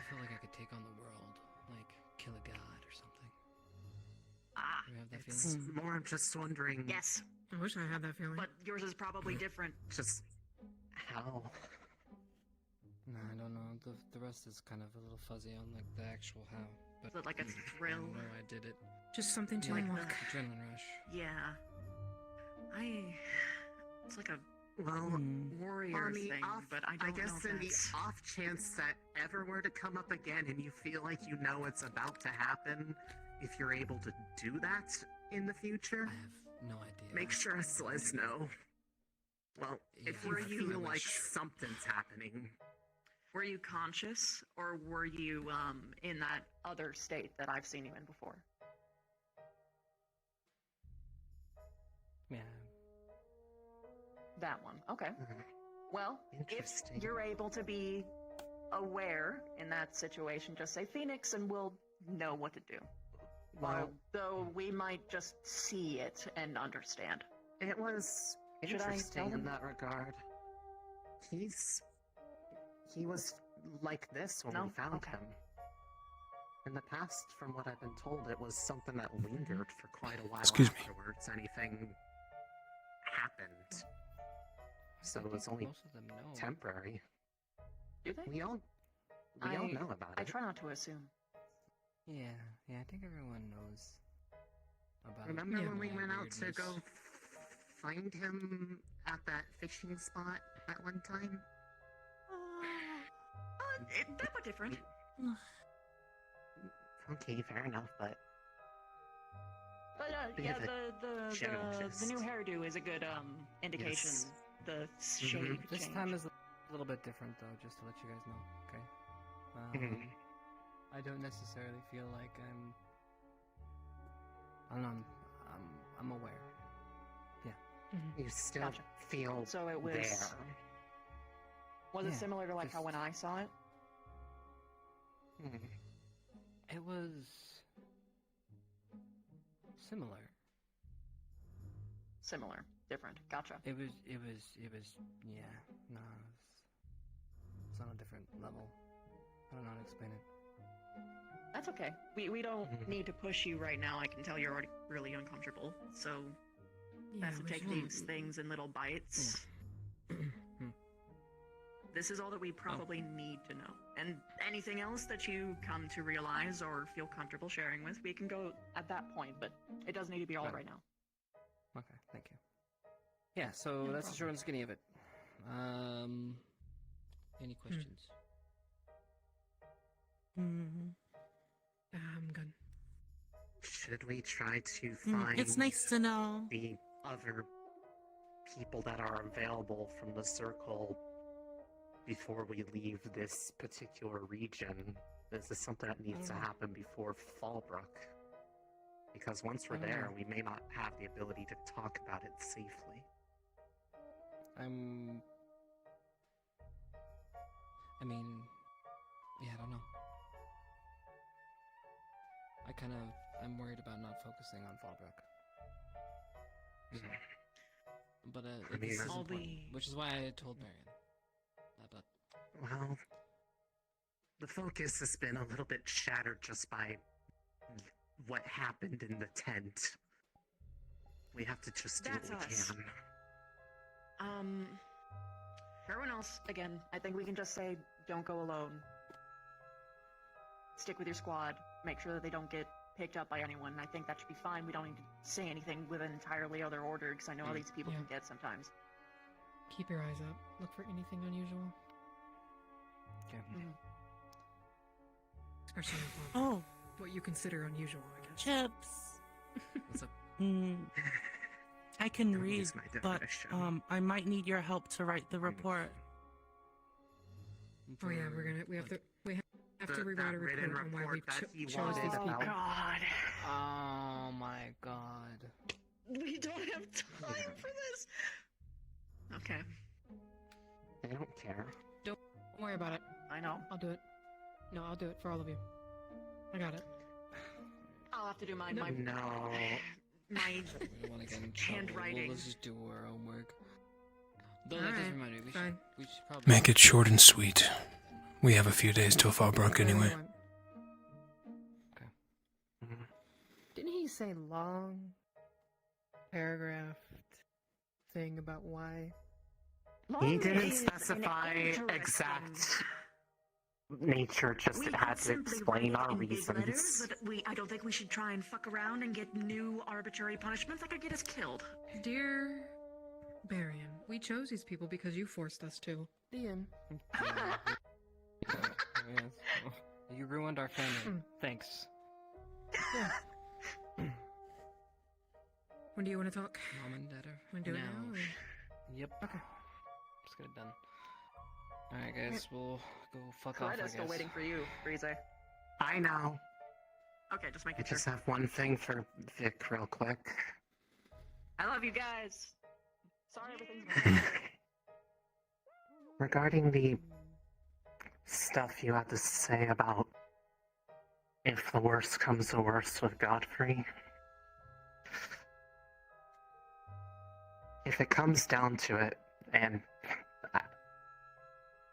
[SPEAKER 2] feel like I could take on the world, like kill a god or something. Do you have that
[SPEAKER 17] It's
[SPEAKER 2] feeling?
[SPEAKER 17] more I'm just wondering.
[SPEAKER 14] Yes.
[SPEAKER 18] I wish I had that feeling.
[SPEAKER 14] But yours is probably different.
[SPEAKER 17] Just how?
[SPEAKER 2] No, I don't know. The rest is kind of a little fuzzy on like the actual how. But
[SPEAKER 14] Is it like a thrill?
[SPEAKER 2] I know I did it.
[SPEAKER 18] Just something to
[SPEAKER 14] Like
[SPEAKER 18] unlock.
[SPEAKER 14] the-
[SPEAKER 2] Adrenaline rush.
[SPEAKER 14] Yeah. It's like a
[SPEAKER 17] Well,
[SPEAKER 14] warrior
[SPEAKER 17] on the
[SPEAKER 14] thing,
[SPEAKER 17] off,
[SPEAKER 14] but I don't
[SPEAKER 17] guess
[SPEAKER 14] know if
[SPEAKER 17] in the
[SPEAKER 14] that's...
[SPEAKER 17] off chance that ever were to come up again and you feel like you know it's about to happen, if you're able to do that in the future,
[SPEAKER 2] I have no idea.
[SPEAKER 17] make sure us let us know. Well, if
[SPEAKER 2] Yeah,
[SPEAKER 17] you
[SPEAKER 2] I
[SPEAKER 17] feel like
[SPEAKER 2] wish.
[SPEAKER 17] something's happening.
[SPEAKER 14] Were you conscious, or were you in that other state that I've seen you in before?
[SPEAKER 2] Yeah.
[SPEAKER 14] That one. Okay. Well, if
[SPEAKER 17] Interesting.
[SPEAKER 14] you're able to be aware in that situation, just say Phoenix and we'll know what to do.
[SPEAKER 17] Well,
[SPEAKER 14] Though we might just see it and understand.
[SPEAKER 17] it was
[SPEAKER 14] Should I
[SPEAKER 17] interesting
[SPEAKER 14] tell
[SPEAKER 17] in
[SPEAKER 14] them?
[SPEAKER 17] that regard. He was like this when
[SPEAKER 14] No?
[SPEAKER 17] we found
[SPEAKER 14] Okay.
[SPEAKER 17] him. In the past, from what I've been told, it was something that lingered for quite a while
[SPEAKER 1] Excuse me.
[SPEAKER 17] afterwards anything happened. So it was only
[SPEAKER 2] Most of them know.
[SPEAKER 17] temporary.
[SPEAKER 14] Do they?
[SPEAKER 17] We all know about
[SPEAKER 14] I
[SPEAKER 17] it.
[SPEAKER 14] try not to assume.
[SPEAKER 2] Yeah, I think everyone knows about
[SPEAKER 17] Remember when we
[SPEAKER 2] my
[SPEAKER 17] went out to
[SPEAKER 2] weirdness.
[SPEAKER 17] go find him at that fishing spot at one time?
[SPEAKER 14] That was different.
[SPEAKER 17] Okay, fair enough, but
[SPEAKER 14] But
[SPEAKER 17] Bit
[SPEAKER 14] yeah,
[SPEAKER 17] of a
[SPEAKER 14] the
[SPEAKER 17] general
[SPEAKER 14] new
[SPEAKER 17] gist.
[SPEAKER 14] hairdo is a good indication.
[SPEAKER 17] Yes.
[SPEAKER 14] The shade
[SPEAKER 2] This
[SPEAKER 14] change.
[SPEAKER 2] time is a little bit different, though, just to let you guys know. Okay.
[SPEAKER 17] Mhm.
[SPEAKER 2] I don't necessarily feel like I don't know. I'm aware. Yeah.
[SPEAKER 17] you still
[SPEAKER 14] Gotcha.
[SPEAKER 17] feel
[SPEAKER 14] So it was.
[SPEAKER 17] there.
[SPEAKER 14] Was it
[SPEAKER 2] Yeah,
[SPEAKER 14] similar to like how
[SPEAKER 2] just-
[SPEAKER 14] when I saw it?
[SPEAKER 2] It was similar.
[SPEAKER 14] Similar, different. Gotcha.
[SPEAKER 2] It was. Yeah. No. It's on a different level. I don't know how to explain it.
[SPEAKER 14] That's okay. We don't need to push you right now. I can tell you're already really uncomfortable. So best to
[SPEAKER 18] we
[SPEAKER 14] take
[SPEAKER 18] shouldn't-
[SPEAKER 14] these things in little bites. This is all that we probably need to know. And anything else that you come to realize or feel comfortable sharing with, we can go at that point, but it does need to be all right now.
[SPEAKER 2] Okay. Thank you. Yeah. So
[SPEAKER 14] No
[SPEAKER 2] that's the
[SPEAKER 14] problem.
[SPEAKER 2] short and skinny of it. Any questions?
[SPEAKER 18] I'm good.
[SPEAKER 17] Should we try to find
[SPEAKER 8] It's nice to know.
[SPEAKER 17] the other people that are available from the circle before we leave this particular region? Is this something that needs to happen before Fallbrook? Because once we're there, we may not have the ability to talk about it safely.
[SPEAKER 2] I mean, yeah, I don't know. I'm worried about not focusing on Fallbrook. So, but
[SPEAKER 17] I mean,
[SPEAKER 2] this is
[SPEAKER 17] I'll
[SPEAKER 2] important,
[SPEAKER 14] be-
[SPEAKER 2] which is why I told Marion. But
[SPEAKER 17] Well, the focus has been a little bit shattered just by what happened in the tent. We have to just do
[SPEAKER 14] That's
[SPEAKER 17] what we
[SPEAKER 14] us.
[SPEAKER 17] can.
[SPEAKER 14] For everyone else, again, I think we can just say, don't go alone. Stick with your squad. Make sure that they don't get picked up by anyone. I think that should be fine. We don't need to say anything with an entirely other order, because I know how these people can get sometimes.
[SPEAKER 18] Keep your eyes up. Look for anything unusual.
[SPEAKER 2] okay.
[SPEAKER 18] Especially
[SPEAKER 8] Oh,
[SPEAKER 18] what you consider unusual, I guess.
[SPEAKER 8] chips.
[SPEAKER 2] What's up?
[SPEAKER 8] I can
[SPEAKER 17] Don't
[SPEAKER 8] read,
[SPEAKER 17] use my
[SPEAKER 8] but
[SPEAKER 17] definition.
[SPEAKER 8] I might need your help to write the report.
[SPEAKER 18] Oh yeah, we have to
[SPEAKER 17] The-
[SPEAKER 18] rewrite a
[SPEAKER 17] that written
[SPEAKER 18] report on why we
[SPEAKER 17] report that he
[SPEAKER 18] chose these
[SPEAKER 17] wanted
[SPEAKER 18] people.
[SPEAKER 17] about-
[SPEAKER 14] God.
[SPEAKER 2] Oh my god.
[SPEAKER 14] We don't have time for this. Okay.
[SPEAKER 17] I don't care.
[SPEAKER 18] Don't worry about it.
[SPEAKER 14] I know.
[SPEAKER 18] I'll do it. No, I'll do it for all of you. I got it.
[SPEAKER 14] I'll have to do mine.
[SPEAKER 17] No.
[SPEAKER 14] My
[SPEAKER 2] We don't want to get in trouble.
[SPEAKER 14] handwriting.
[SPEAKER 2] Let's just do our homework. Though that does
[SPEAKER 18] Alright,
[SPEAKER 2] remind me, we
[SPEAKER 18] fine.
[SPEAKER 2] should probably
[SPEAKER 1] Make it short and sweet. We have a few days till Fallbrook anyway.
[SPEAKER 18] Everyone. Didn't he say long paragraph thing about why?
[SPEAKER 17] He didn't specify exact nature, just it had to explain our reasons.
[SPEAKER 14] I don't think we should try and fuck around and get new arbitrary punishments that could get us killed.
[SPEAKER 18] Dear Barian, we chose these people because you forced us to. The end.
[SPEAKER 2] You ruined our family. Thanks.
[SPEAKER 18] When do you want to talk?
[SPEAKER 2] Mom and Dad are
[SPEAKER 18] Want to do it
[SPEAKER 2] now.
[SPEAKER 18] now? Or...
[SPEAKER 2] Yep. Okay. Just get it done. Alright, guys, we'll go fuck off, I guess.
[SPEAKER 14] Still waiting for you, Breeze.
[SPEAKER 17] I know.
[SPEAKER 14] Okay, just
[SPEAKER 17] I
[SPEAKER 14] making
[SPEAKER 17] just
[SPEAKER 14] sure.
[SPEAKER 17] have one thing for Vic real quick.
[SPEAKER 14] I love you guys. Sorry everything's
[SPEAKER 17] Regarding the stuff you had to say about if the worst comes to worst with Godfrey. If it comes down to it, and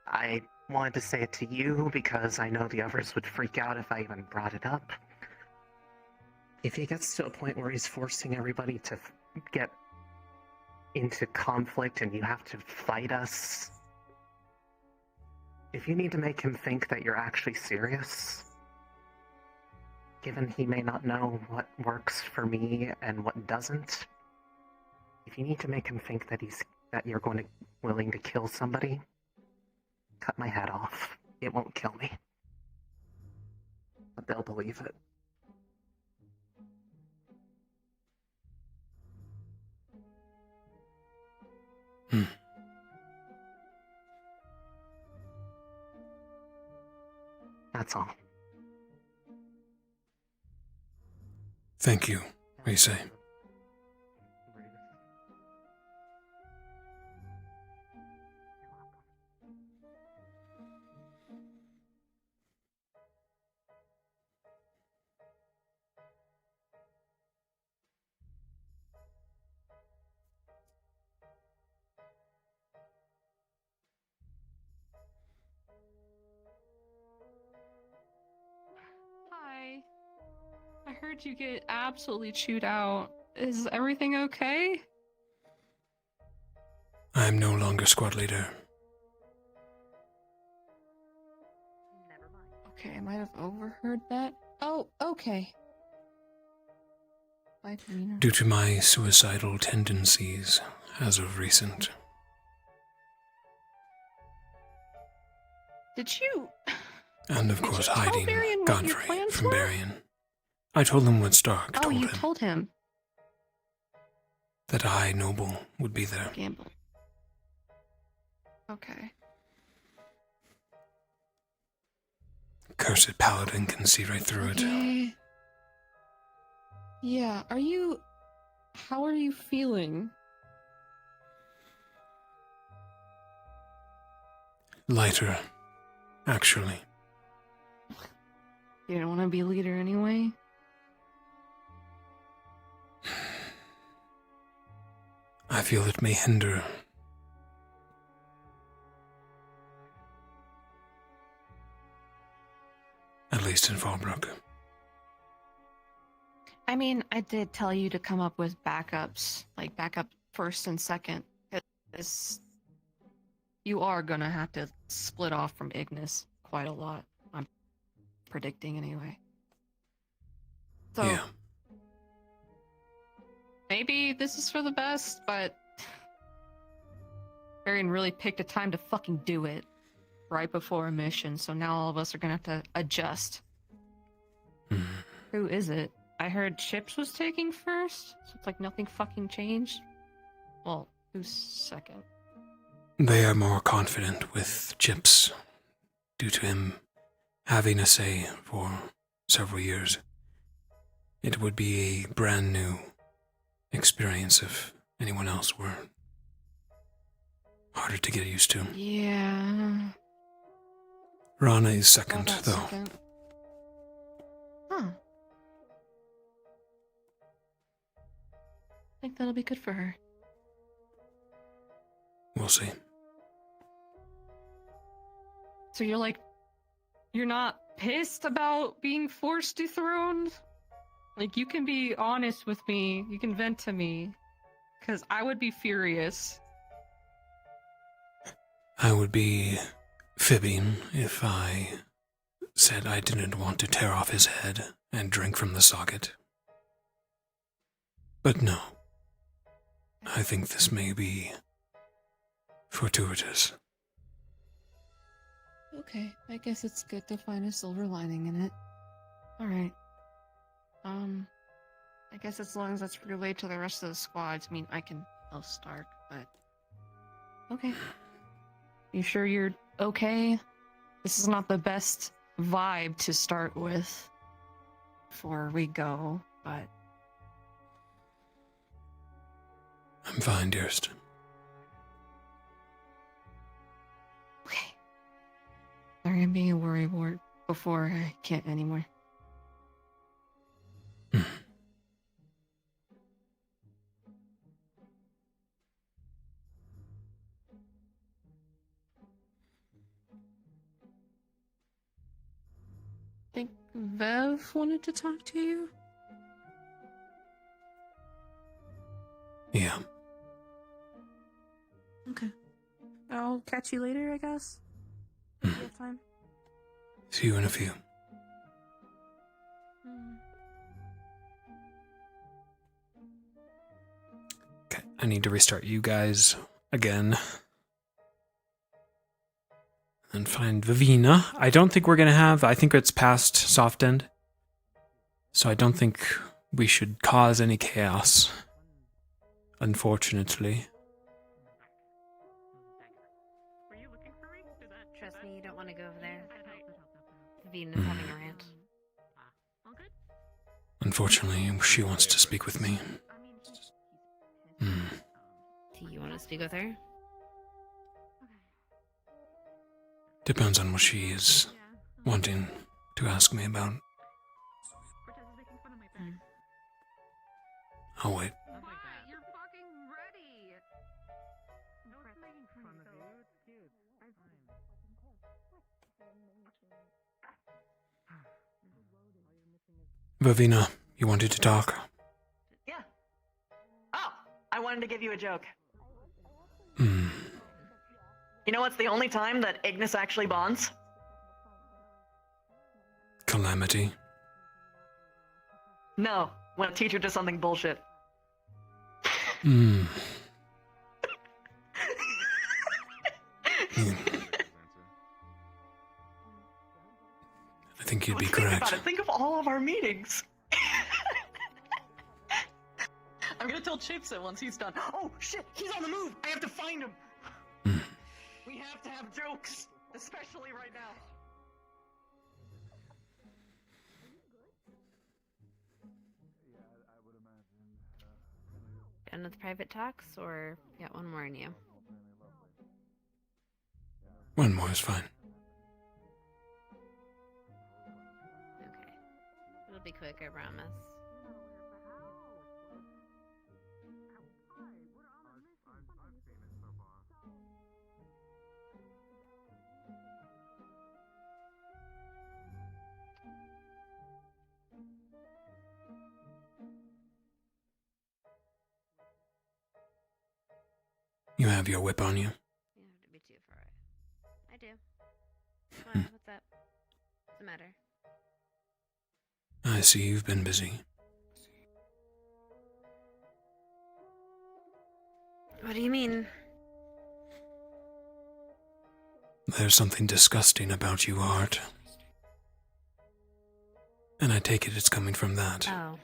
[SPEAKER 17] I wanted to say it to you because I know the others would freak out if I even brought it up. If he gets to a point where he's forcing everybody to get into conflict and you have to fight us, if you need to make him think that you're actually serious, given he may not know what works for me and what doesn't, if you need to make him think that you're willing to kill somebody, cut my head off. It won't kill me. But they'll believe it. That's all.
[SPEAKER 1] Thank you, Rise.
[SPEAKER 6] Hi. I heard you get absolutely chewed out. Is everything okay?
[SPEAKER 1] I'm no longer squad leader.
[SPEAKER 6] Okay, I might have overheard that. Oh, okay. Bye, Tamina.
[SPEAKER 1] Due to my suicidal tendencies as of recent.
[SPEAKER 6] Did you...
[SPEAKER 1] And of course
[SPEAKER 6] you tell
[SPEAKER 1] hiding
[SPEAKER 6] Barian what your
[SPEAKER 1] Godfrey
[SPEAKER 6] plans
[SPEAKER 1] from
[SPEAKER 6] were?
[SPEAKER 1] Barian. I told him what Stark
[SPEAKER 6] Oh,
[SPEAKER 1] told
[SPEAKER 6] you
[SPEAKER 1] him,
[SPEAKER 6] told him.
[SPEAKER 1] that a high noble would be there.
[SPEAKER 6] Gamble. Okay.
[SPEAKER 1] Cursed paladin can see right through it.
[SPEAKER 6] Okay. Yeah, how are you feeling?
[SPEAKER 1] Lighter, actually.
[SPEAKER 6] You don't want to be a leader anyway?
[SPEAKER 1] I feel it may hinder. At least in Fallbrook.
[SPEAKER 6] I mean, I did tell you to come up with backups, like backup first and second, because you are gonna have to split off from Ignis quite a lot. I'm predicting anyway. So,
[SPEAKER 1] yeah.
[SPEAKER 6] maybe this is for the best, but Varian really picked a time to fucking do it right before a mission, so now all of us are gonna have to adjust. Who is it? I heard Chips was taking first, so it's like nothing fucking changed. Well, who's second?
[SPEAKER 1] They are more confident with Chips, due to him having a say for several years. It would be a brand new experience if anyone else were harder to get used to.
[SPEAKER 6] Yeah.
[SPEAKER 1] Rana is second,
[SPEAKER 6] Well, that's
[SPEAKER 1] though.
[SPEAKER 6] second. Huh. I think that'll be good for her.
[SPEAKER 1] We'll see.
[SPEAKER 6] So you're like you're not pissed about being forced dethroned? Like, you can be honest with me. You can vent to me. Because I would be furious.
[SPEAKER 1] I would be fibbing if I said I didn't want to tear off his head and drink from the socket. But no. I think this may be fortuitous.
[SPEAKER 2] Okay, I guess it's good to find a silver lining in it. Alright. I guess as long as that's relayed to the rest of the squads, I mean, I can tell Stark, but... Okay. You sure you're okay? This is not the best vibe to start with before we go, but...
[SPEAKER 1] I'm fine, dearest.
[SPEAKER 2] Okay. Sorry, I'm being a worrywart before I can't anymore. I think Vev wanted to talk to you?
[SPEAKER 1] Yeah.
[SPEAKER 11] Okay. I'll catch you later, I guess. If you have time.
[SPEAKER 1] See you in a few. Okay, I need to restart you guys again. And find Vivina. I don't think we're gonna I think it's past soft end. So I don't think we should cause any chaos. Unfortunately.
[SPEAKER 9] Trust me, you don't want to go over there. Venus having a rant.
[SPEAKER 1] Unfortunately, she wants to speak with me.
[SPEAKER 9] Do you want to speak with her?
[SPEAKER 1] Depends on what she is wanting to ask me about. I'll wait.
[SPEAKER 3] You're fucking ready. No one's making fun of you. It's cute.
[SPEAKER 1] Vivina, you wanted to talk?
[SPEAKER 14] Yeah. Oh, I wanted to give you a joke. You know what's the only time that Ignis actually bonds?
[SPEAKER 1] Calamity.
[SPEAKER 14] No, when a teacher does something bullshit.
[SPEAKER 1] I think you'd be
[SPEAKER 14] Think
[SPEAKER 1] correct.
[SPEAKER 14] about it. Think of all of our meetings. I'm gonna tell Chipset once he's done. Oh shit, he's on the move. I have to find him. We have to have jokes, especially right now.
[SPEAKER 9] Done with private talks, or got one more in you?
[SPEAKER 1] One more is fine.
[SPEAKER 9] Okay. It'll be quick, I promise.
[SPEAKER 1] You have your whip on you?
[SPEAKER 9] You don't have to be too far away. I do. Come on, what's up? What's the matter?
[SPEAKER 1] I see you've been busy.
[SPEAKER 9] What do you mean?
[SPEAKER 1] There's something disgusting about you, Art. And I take it it's coming from that.
[SPEAKER 9] Oh.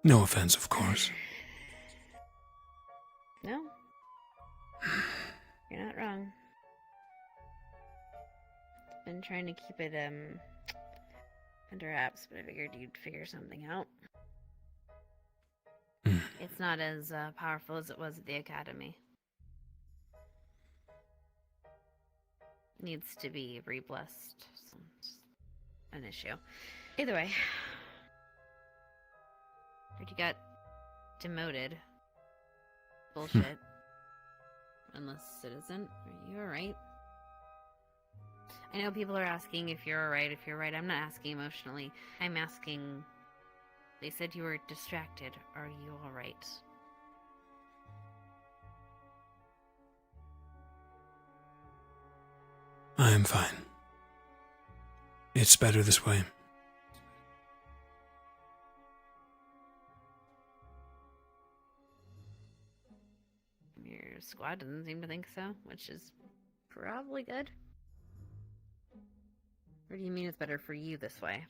[SPEAKER 1] No offense, of course.
[SPEAKER 9] No? You're not wrong. Been trying to keep it, under wraps, but I figured you'd figure something out. It's not as powerful as it was at the academy. Needs to be re-blessed. So it's an issue. Either way. Heard you got demoted. Bullshit. unless it isn't. Are you alright? I know people are asking if you're alright, if you're right. I'm not asking emotionally. I'm asking... They said you were distracted. Are you alright?
[SPEAKER 1] I am fine. It's better this way.
[SPEAKER 9] Your squad doesn't seem to think so, which is probably good. Or do you mean it's better for you this way?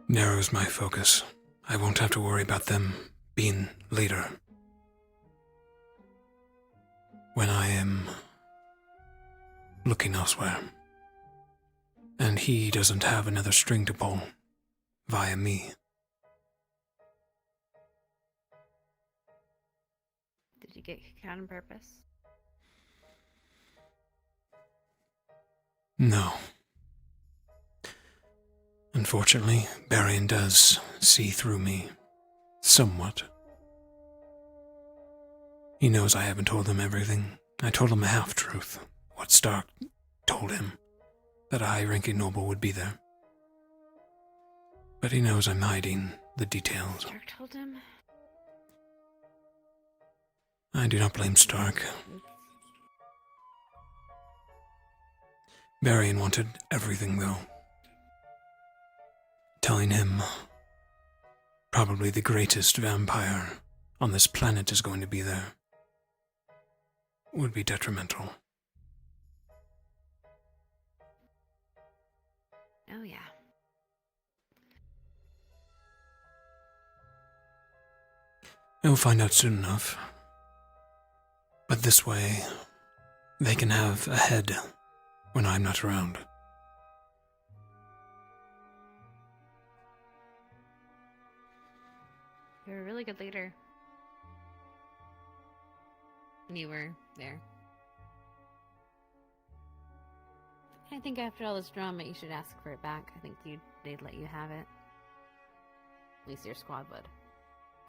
[SPEAKER 1] Narrows my focus. I won't have to worry about them being later. When I am looking elsewhere. And he doesn't have another string to pull via me.
[SPEAKER 9] Did you get kicked out on purpose?
[SPEAKER 1] No. Unfortunately, Barian does see through me. Somewhat. He knows I haven't told him everything. I told him a half-truth. What Stark told him. That a high-ranking noble would be there. But he knows I'm hiding the details.
[SPEAKER 9] Stark told him?
[SPEAKER 1] I do not blame Stark. Barian wanted everything, though. Telling him probably the greatest vampire on this planet is going to be there would be detrimental.
[SPEAKER 9] Oh, yeah.
[SPEAKER 1] He'll find out soon enough. But this way, they can have a head when I'm not around.
[SPEAKER 9] You're a really good leader. You were there. I think after all this drama, you should ask for it back. I think they'd let you have it. At least your squad would.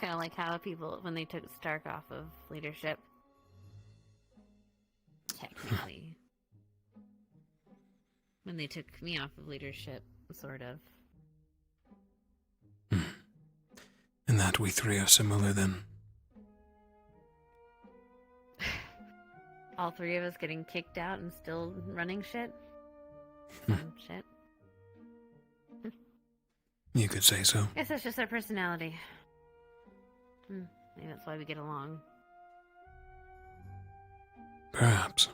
[SPEAKER 9] Kind of like how people, when they took Stark off of leadership. Technically. When they took me off of leadership, sort of.
[SPEAKER 1] In that we three are similar then.
[SPEAKER 9] All three of us getting kicked out and still running shit? Some shit.
[SPEAKER 1] You could say so.
[SPEAKER 9] Guess that's just our personality. Maybe that's why we get along.
[SPEAKER 1] Perhaps.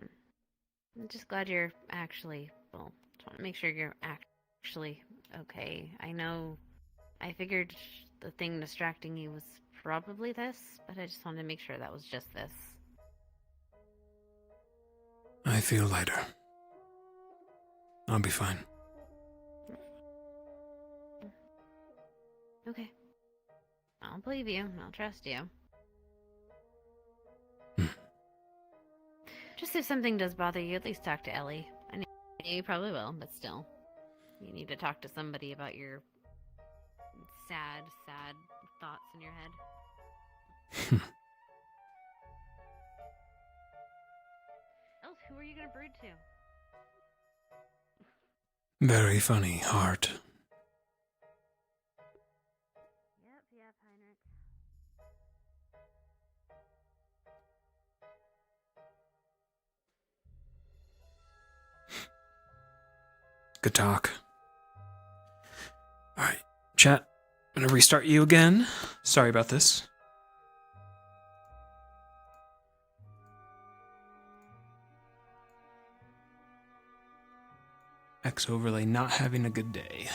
[SPEAKER 9] I'm just glad you're actually, well, just want to make sure you're actually okay. I figured the thing distracting you was probably this, but I just wanted to make sure that was just this.
[SPEAKER 1] I feel lighter. I'll be fine.
[SPEAKER 9] Okay. I'll believe you. I'll trust you. Just if something does bother you, at least talk to Ellie. I know you probably will, but still. You need to talk to somebody about your sad thoughts in your head. Else, who are you gonna brood to?
[SPEAKER 1] Very funny, Heart.
[SPEAKER 9] Yep, Heinrich.
[SPEAKER 1] Good talk. Alright, chat. I'm gonna restart you again. Sorry about this. X overlay not having a good day.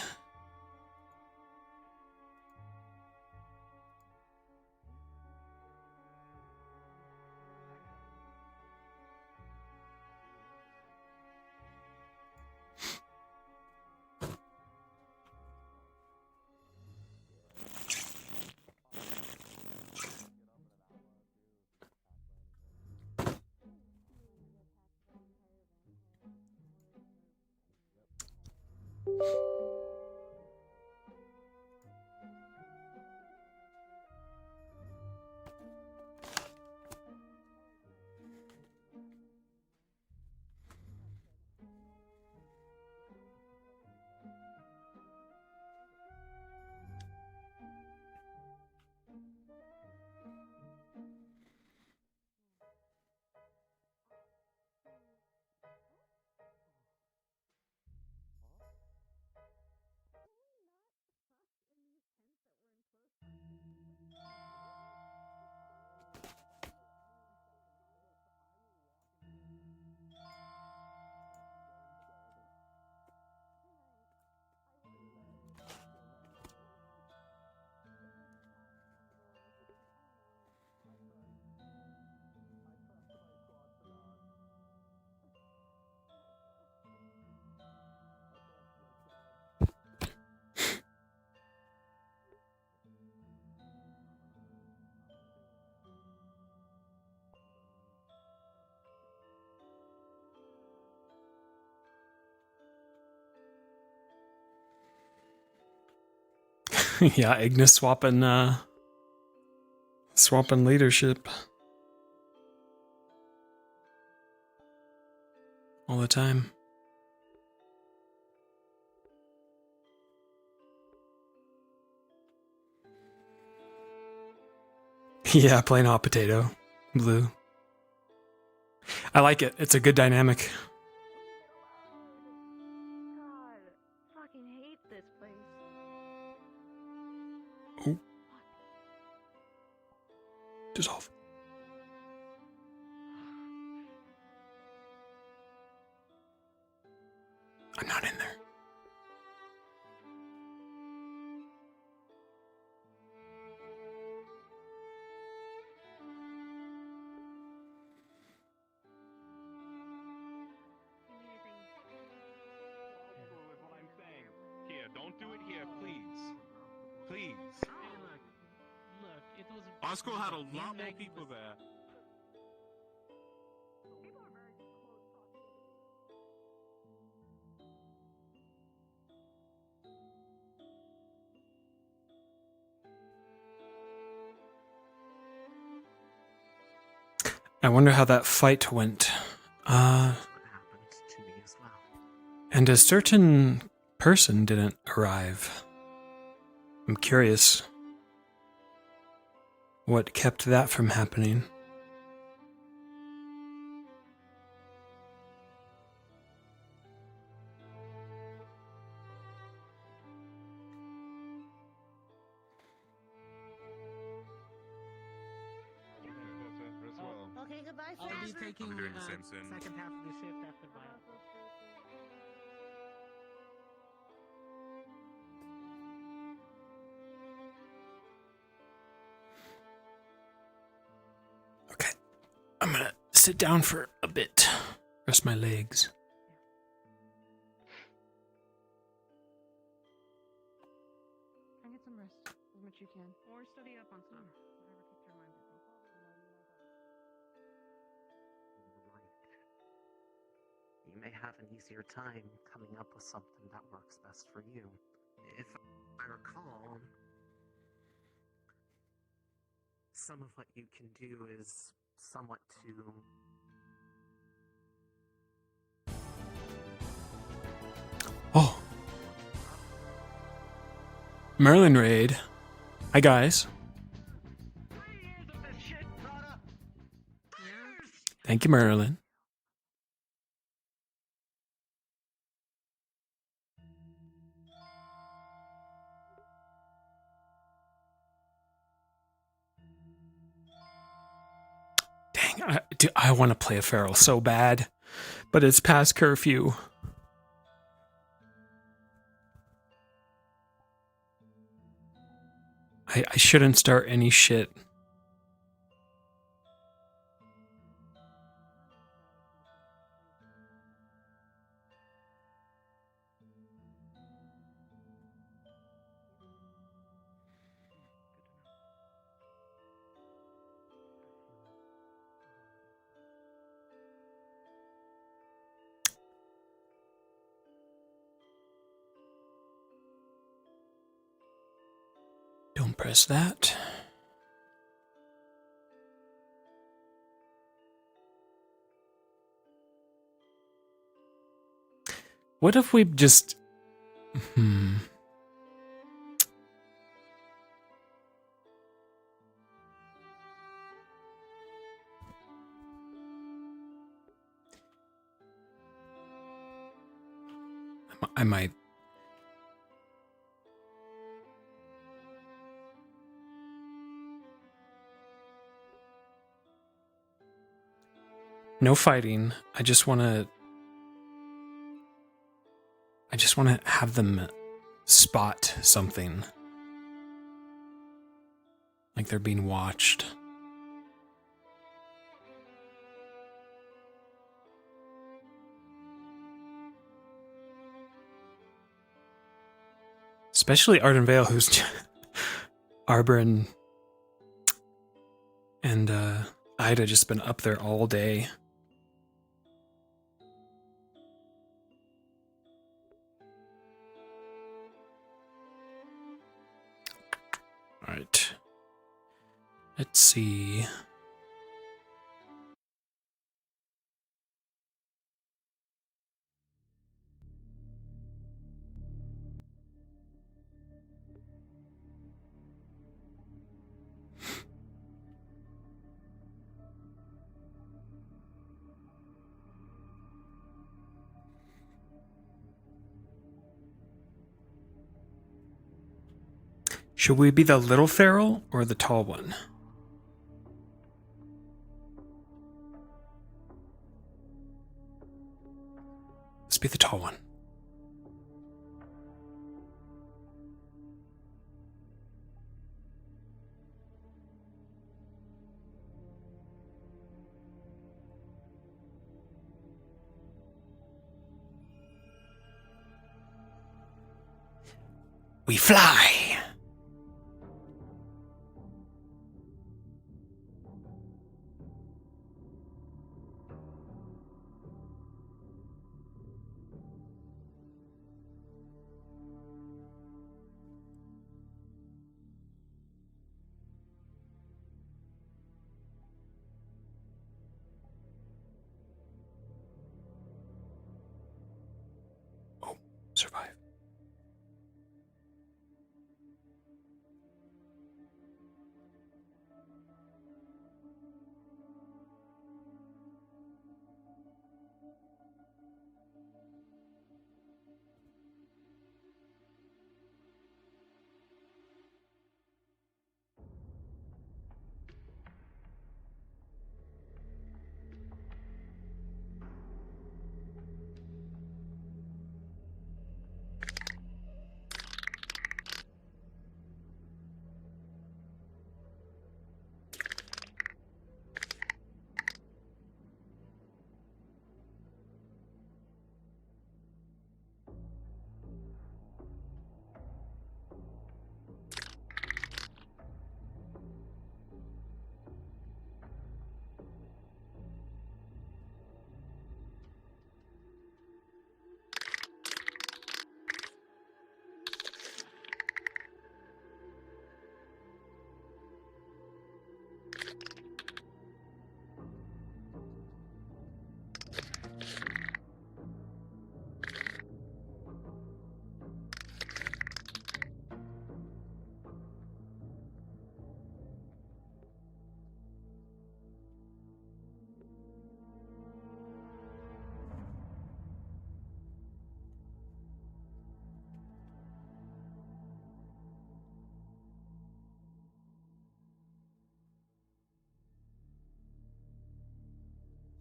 [SPEAKER 1] Yeah, Ignis swapping leadership all the time. Yeah, plain hot potato. Blue. I like it. It's a good dynamic.
[SPEAKER 4] Fucking hate this place.
[SPEAKER 1] Oh. Dissolve. I'm not in there.
[SPEAKER 16] What I'm saying. Here, don't do it here, please. Please.
[SPEAKER 10] Hey, look, it was.
[SPEAKER 16] Oscar had a lot more people there.
[SPEAKER 1] I wonder how that fight went. And a certain person didn't arrive. I'm curious what kept that from happening.
[SPEAKER 7] Okay, goodbye,
[SPEAKER 10] I'll be
[SPEAKER 7] Sasha.
[SPEAKER 10] taking
[SPEAKER 16] I'm doing the same thing.
[SPEAKER 10] second half of the shift after my.
[SPEAKER 1] I'm gonna sit down for a bit. Rest my legs.
[SPEAKER 14] Try and get some rest as much as you can. Or study up on stuff. Whatever keeps your mind busy.
[SPEAKER 17] You may have an easier time coming up with something that works best for you. If I recall, some of what you can do is somewhat to...
[SPEAKER 1] Oh. Merlin raid. Hi, guys. Thank you, Merlin. Dang, I want to play a feral so bad, but it's past curfew. I shouldn't start any shit. Don't press that. What if we just... I might... No fighting. I just want to have them spot something. Like they're being watched. Especially Arden Vale, who's Arbor and Ida just been up there all day. Alright. Let's see. Should we be the little feral or the tall one? Let's be the tall one. We fly! Oh, survive.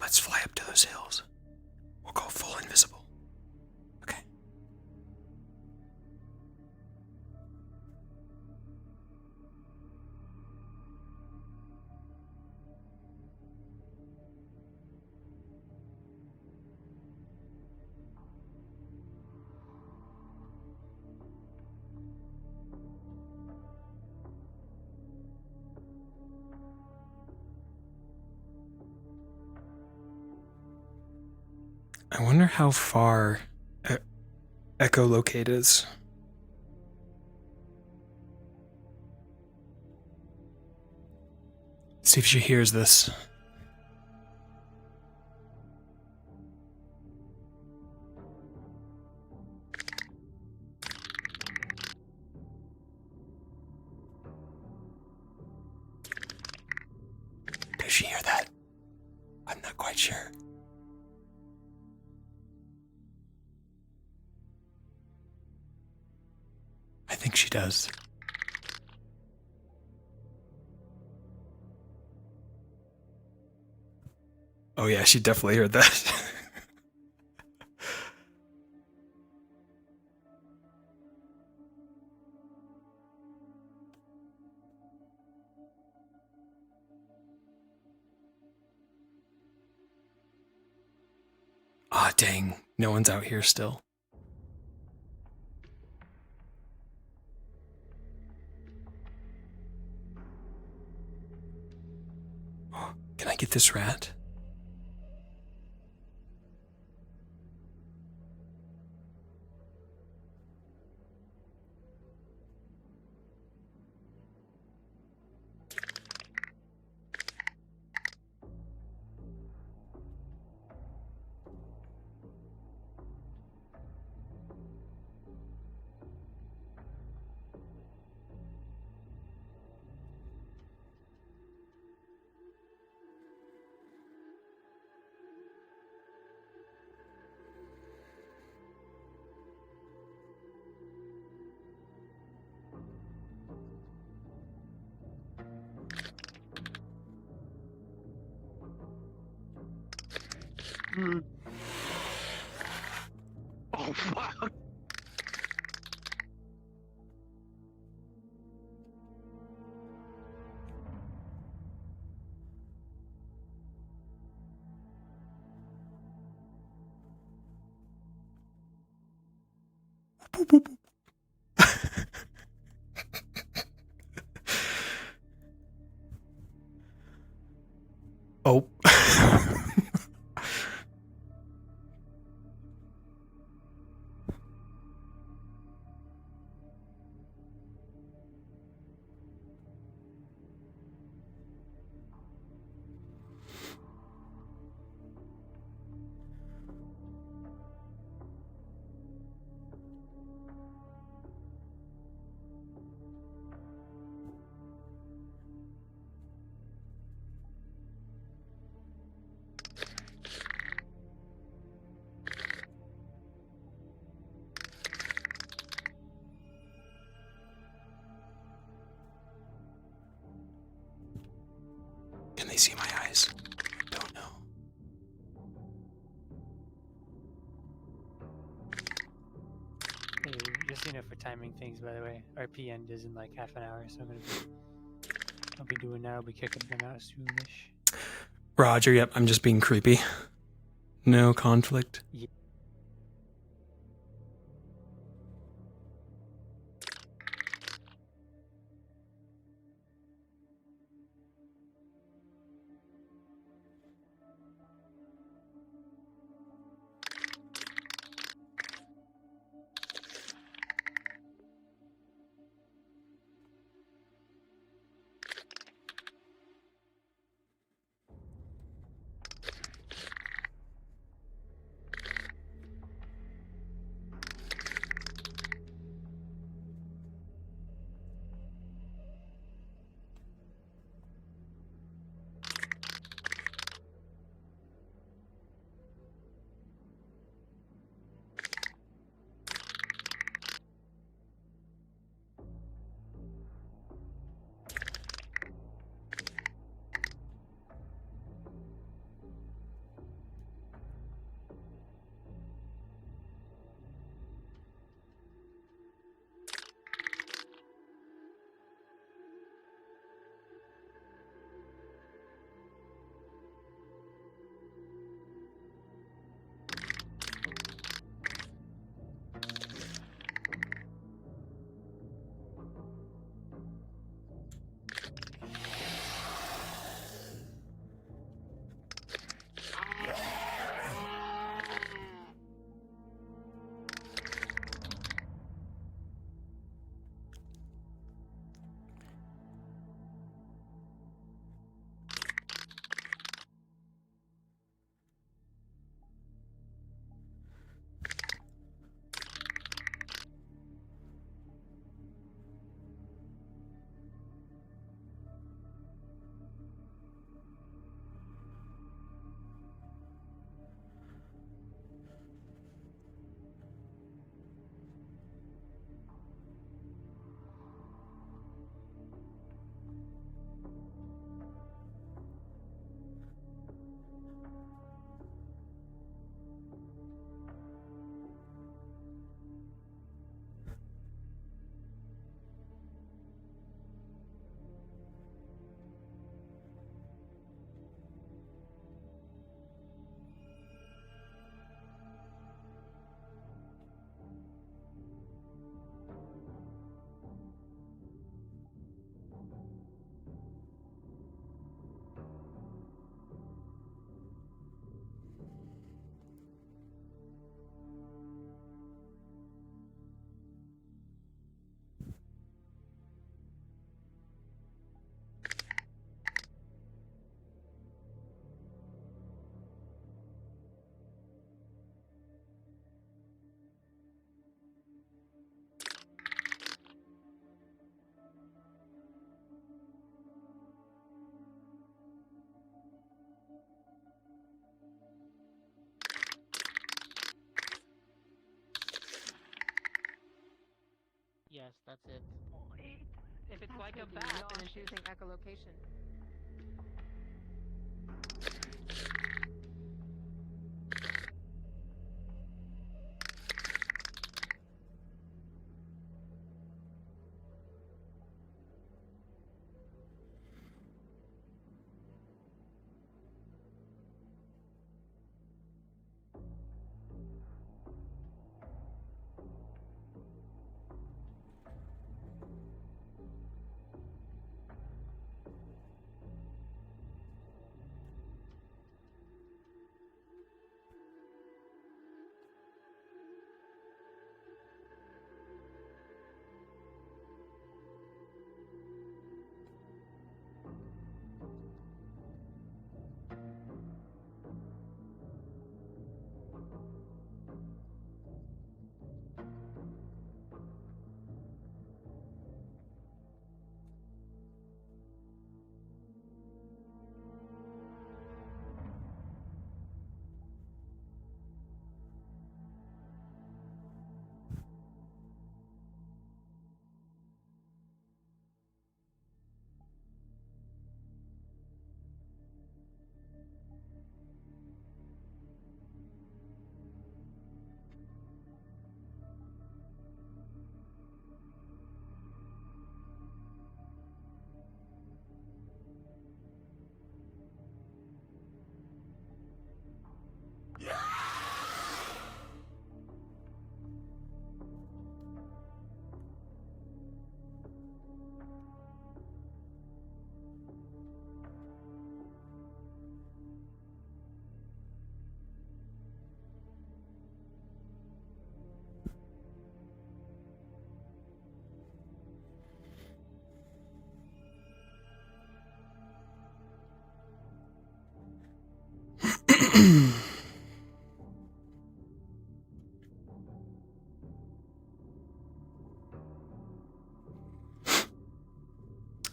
[SPEAKER 1] Let's fly up to those hills. We'll go full invisible. Okay. I wonder how far echolocate is. See if she hears this. Does she hear that? I'm not quite sure. I think she does. Oh yeah, she definitely heard that. Ah, dang. No one's out here still. Can I get this rat?
[SPEAKER 17] Oh fuck!
[SPEAKER 1] Oh. Can they see my eyes? Don't know.
[SPEAKER 19] Hey, just for timing things, by the way, our PN is in like half an hour, so I'll be doing that. I'll be kicking them out soonish.
[SPEAKER 1] Roger, yep, I'm just being creepy. No conflict.
[SPEAKER 19] Yeah.
[SPEAKER 6] Yes, that's it. If it's like a bat, then it's using echolocation.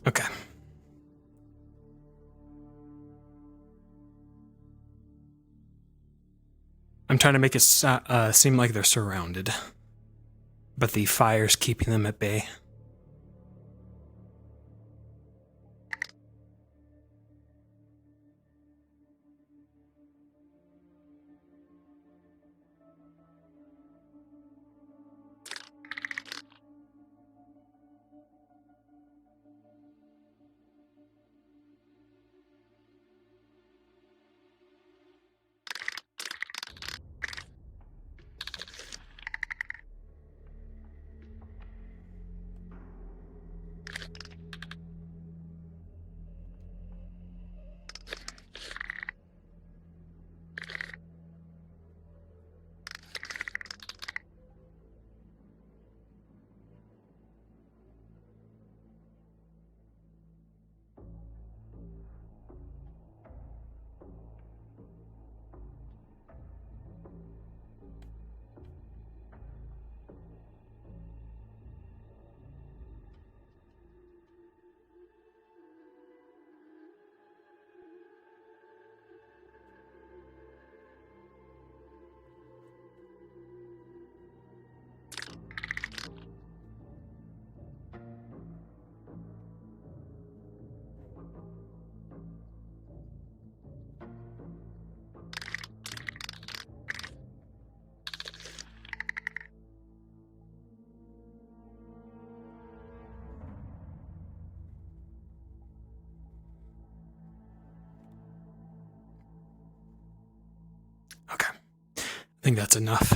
[SPEAKER 1] Okay. I'm trying to make it seem like they're surrounded, but the fire's keeping them at bay. Okay. I think that's enough.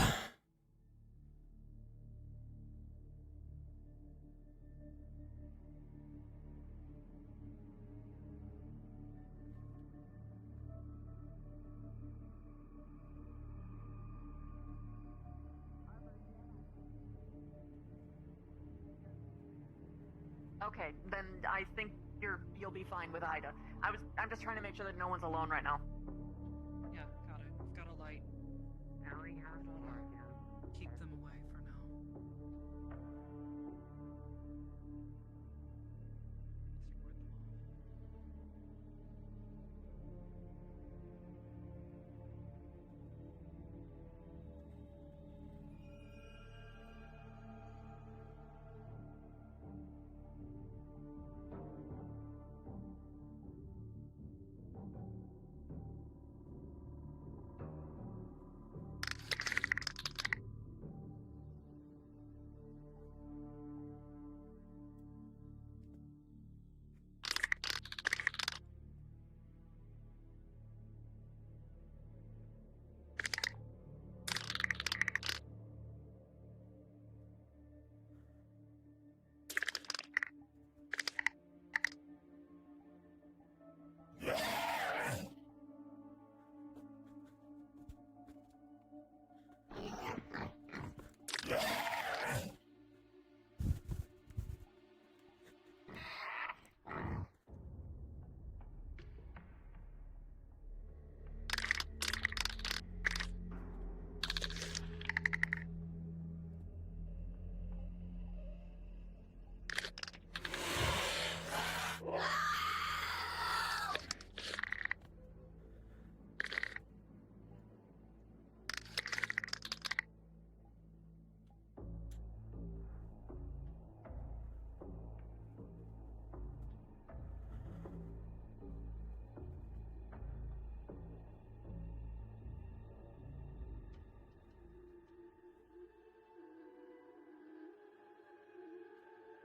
[SPEAKER 14] Okay, then I think you'll be fine with Ida. I'm just trying to make sure that no one's alone right now.
[SPEAKER 2] Yeah, got it. Got a light. Keep them away for now.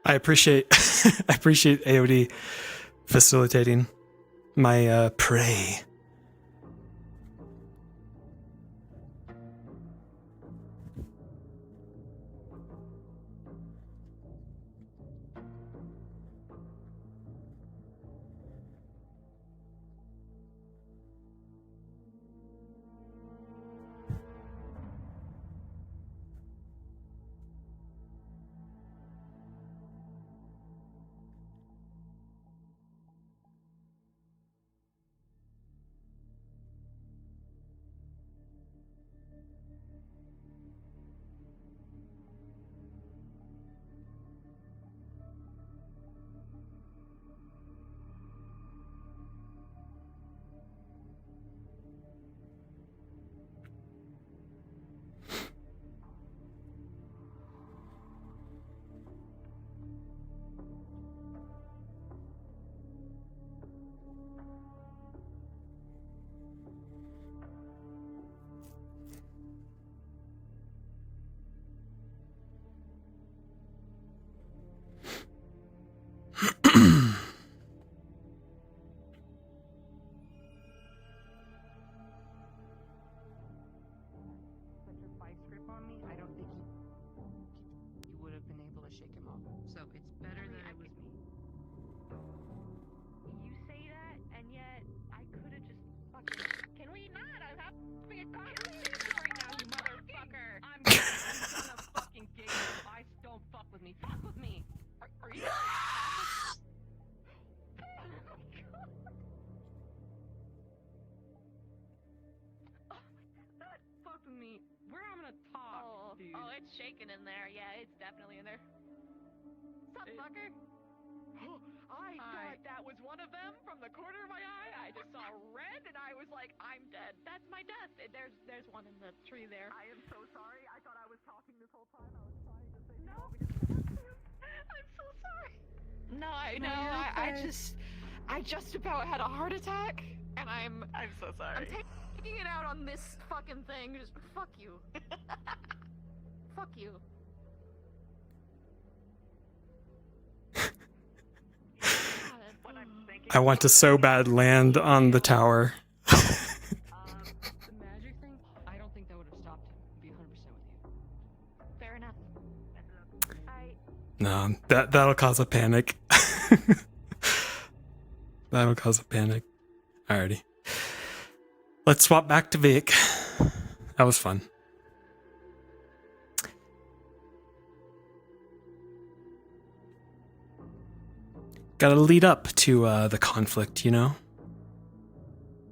[SPEAKER 2] I appreciate I appreciate AOD facilitating my prey.
[SPEAKER 6] shake him off. So it's better that it was me.
[SPEAKER 14] You say that, and yet I could have just fucking. Can we not? I'm having a conversation right now, you motherfucker.
[SPEAKER 6] I'm gonna fucking giggle. Don't fuck with me. Fuck with me. Are you? Fuck with me. We're having a talk, dude.
[SPEAKER 14] Oh, it's shaking in there. Yeah, it's definitely in there. Sup, fucker? I thought that was one of them from the corner of my eye. I just saw red, and I was like, I'm dead. That's my death. There's one in the tree there. I am so sorry. I thought I was talking this whole time. I was trying to say no. I'm so sorry. No, I just about had a heart attack, and I'm so sorry. I'm taking it out on this fucking thing. Just fuck you. Fuck you.
[SPEAKER 1] I want to so bad land on the tower.
[SPEAKER 6] The magic thing, I don't think that would have stopped him. To be 100% with you.
[SPEAKER 14] Fair enough.
[SPEAKER 1] No, that'll cause a panic. That'll cause a panic. Alrighty. Let's swap back to Vic. That was fun. Gotta lead up to the conflict, you know?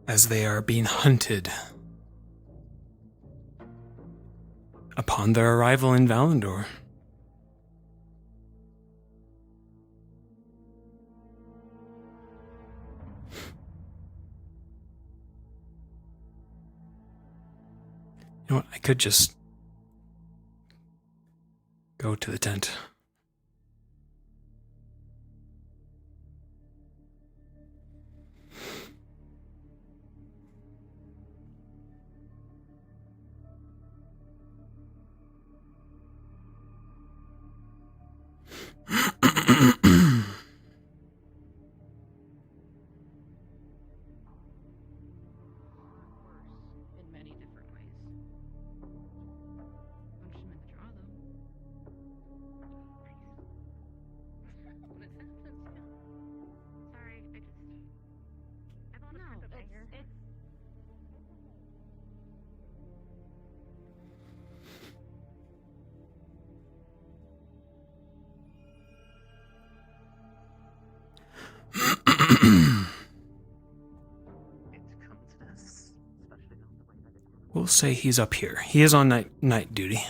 [SPEAKER 1] As they are being hunted. Upon their arrival in Valendor. You know what? I could just go to the tent.
[SPEAKER 6] In many different ways. Punched him in the jaw, though.
[SPEAKER 14] When it happens, yeah. Sorry, I don't want to anger. It's
[SPEAKER 1] We'll say he's up here. He is on night duty.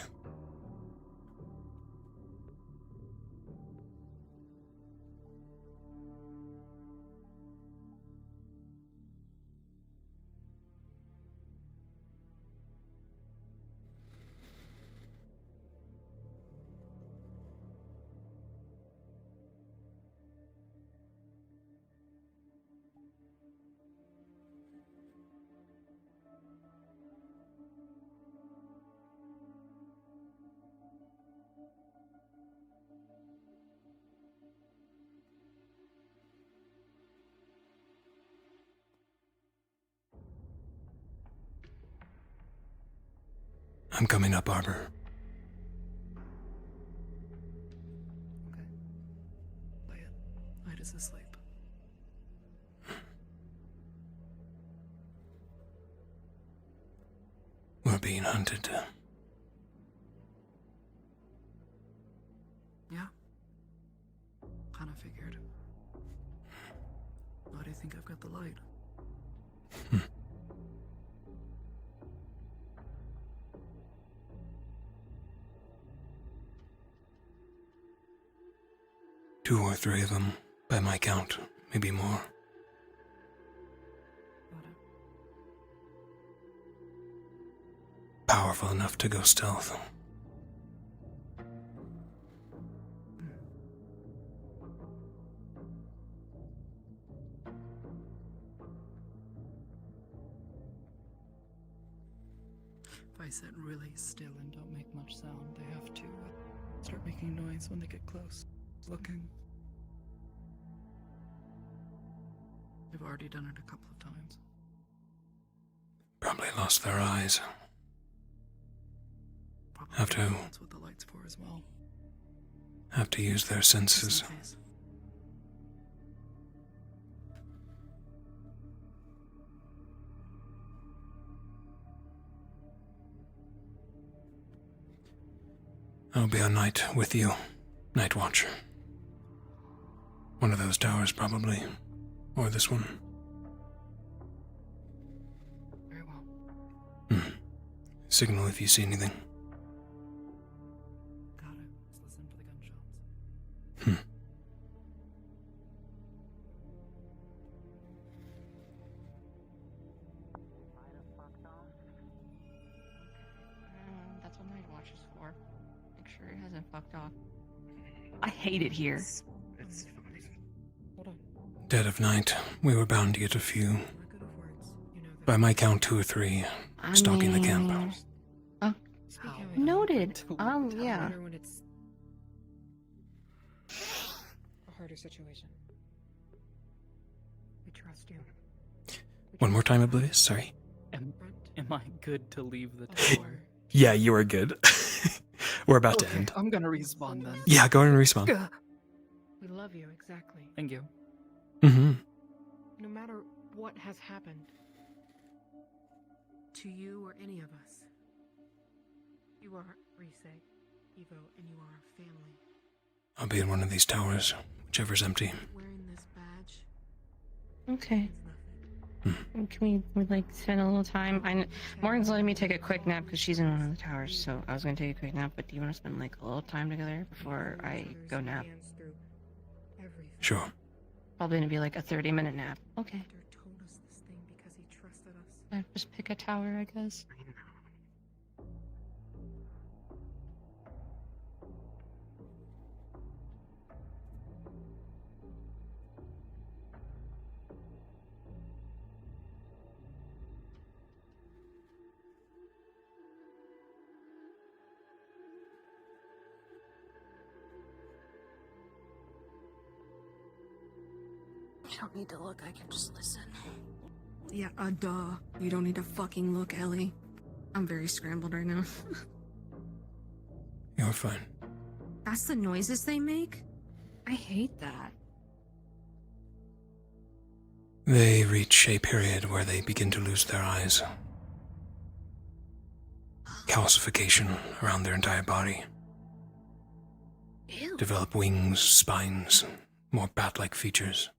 [SPEAKER 1] I'm coming up, Arbor.
[SPEAKER 12] Lay it. Light is asleep.
[SPEAKER 1] We're being hunted.
[SPEAKER 12] Yeah. Kinda figured. Why do you think I've got the light?
[SPEAKER 1] Two or three of them, by my count, maybe more. Powerful enough to go stealth.
[SPEAKER 12] If I sit really still and don't make much sound, they have to start making noise when they get close. Looking. They've already done it a couple of times.
[SPEAKER 1] Probably lost their eyes.
[SPEAKER 12] Probably
[SPEAKER 1] Have to
[SPEAKER 12] that's what the light's for as well.
[SPEAKER 1] have to use their senses. I'll be on night with you, Night Watcher. One of those towers, probably. Or this one.
[SPEAKER 2] Very well.
[SPEAKER 1] Signal if you see anything.
[SPEAKER 12] Got it. Just listen for the gunshots.
[SPEAKER 2] That's what Night Watch is for. Make sure it hasn't fucked off.
[SPEAKER 3] I hate it here.
[SPEAKER 17] It's
[SPEAKER 2] Hold on.
[SPEAKER 1] Dead of night, we were bound to get a few. By my count, 2 or 3, stalking the camp.
[SPEAKER 3] Noted. Yeah.
[SPEAKER 18] When it's a harder situation. We trust you.
[SPEAKER 1] One more time, Oblivious, sorry.
[SPEAKER 12] Am I good to leave the tower?
[SPEAKER 1] Yeah, you are good. We're about to end.
[SPEAKER 12] I'm gonna respawn then.
[SPEAKER 1] Yeah, go ahead and respawn.
[SPEAKER 18] We love you, exactly.
[SPEAKER 12] Thank you.
[SPEAKER 1] Mm-hmm.
[SPEAKER 18] No matter what has happened to you or any of us, you are Rise, Evo, and you are our family.
[SPEAKER 1] I'll be in one of these towers, whichever's empty.
[SPEAKER 18] Wearing this badge.
[SPEAKER 9] Okay. Can we like spend a little time? Morgan's letting me take a quick nap because she's in one of the towers, so I was gonna take a quick nap. But do you want to spend like a little time together before I go nap?
[SPEAKER 1] Sure.
[SPEAKER 9] Probably gonna be like a 30-minute nap. Okay.
[SPEAKER 18] Told us this thing because he trusted us.
[SPEAKER 9] Just pick a tower, I guess.
[SPEAKER 18] You don't need to look, I can just listen. Yeah, duh. You don't need to fucking look, Ellie. I'm very scrambled right now.
[SPEAKER 1] You're fine.
[SPEAKER 18] That's the noises they make? I hate that.
[SPEAKER 1] They reach a period where they begin to lose their eyes. Calcification around their entire body.
[SPEAKER 18] Ew.
[SPEAKER 1] Develop wings, spines, more bat-like features.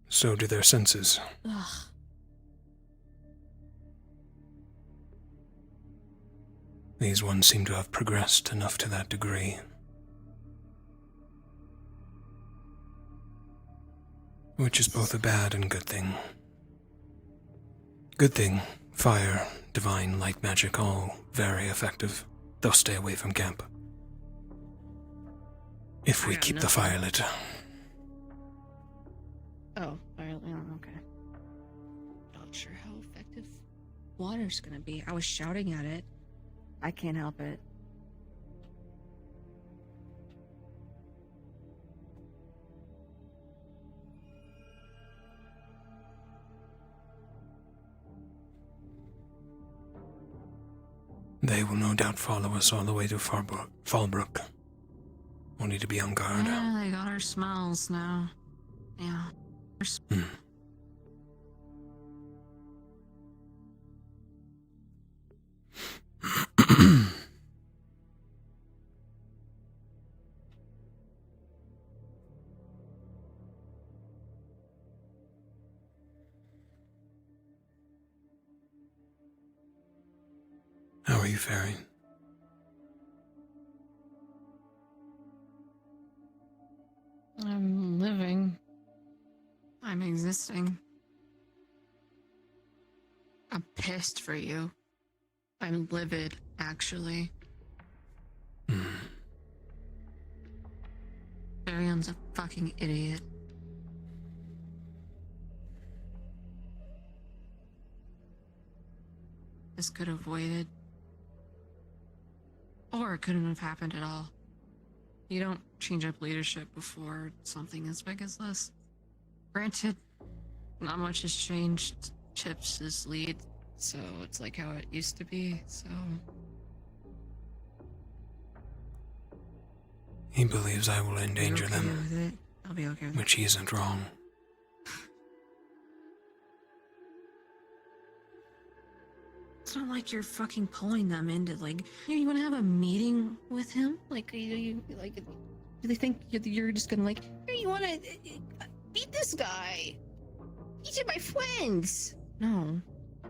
[SPEAKER 1] So do their senses.
[SPEAKER 18] Ugh.
[SPEAKER 1] These ones seem to have progressed enough to that degree. Which is both a bad and good thing. Good thing, fire, divine, light magic, all very effective. They'll stay away from camp. If we keep the fire lit.
[SPEAKER 2] Oh, okay. Not sure how effective water's gonna be. I was shouting at it. I can't help it.
[SPEAKER 1] They will no doubt follow us all the way to Fallbrook. We'll need to be on guard.
[SPEAKER 3] Yeah, they got our smells now. Yeah.
[SPEAKER 1] How are you faring?
[SPEAKER 3] I'm living. I'm existing. I'm pissed for you. I'm livid, actually. Marion's a fucking idiot. This could have waited. Or it couldn't have happened at all. You don't change up leadership before something as big as this. Granted, not much has changed. Chips is lead, so it's like how it used to be, so...
[SPEAKER 1] He believes I will endanger
[SPEAKER 5] okay
[SPEAKER 1] them,
[SPEAKER 5] with it? I'll be okay with
[SPEAKER 1] which he isn't wrong.
[SPEAKER 5] It's not like you're fucking pulling them into like. You want to have a meeting with him? Like, you like? Do they think you're just gonna like? Hey, you want to beat this guy? These are my friends. No. I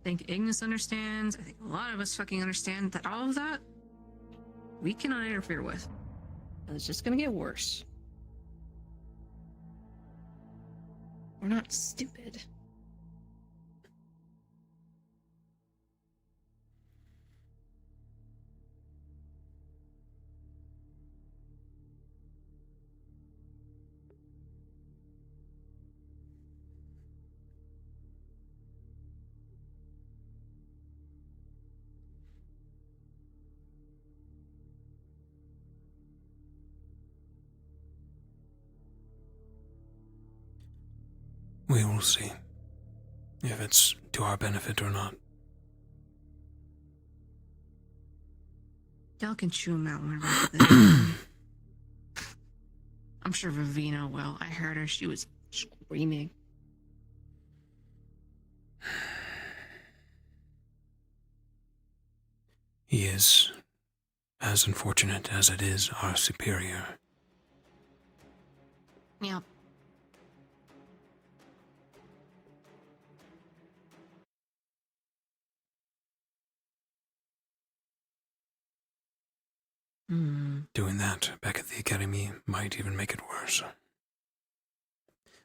[SPEAKER 5] think Ignis understands. I think a lot of us fucking understand that all of that we cannot interfere with. And it's just gonna get worse. We're not stupid.
[SPEAKER 1] We will see if it's to our benefit or not.
[SPEAKER 5] Y'all can chew him out whenever I get the I'm sure Vivina will. I heard her. She was screaming.
[SPEAKER 1] He is as unfortunate as it is our superior.
[SPEAKER 5] Yep.
[SPEAKER 1] Doing that back at the academy might even make it worse.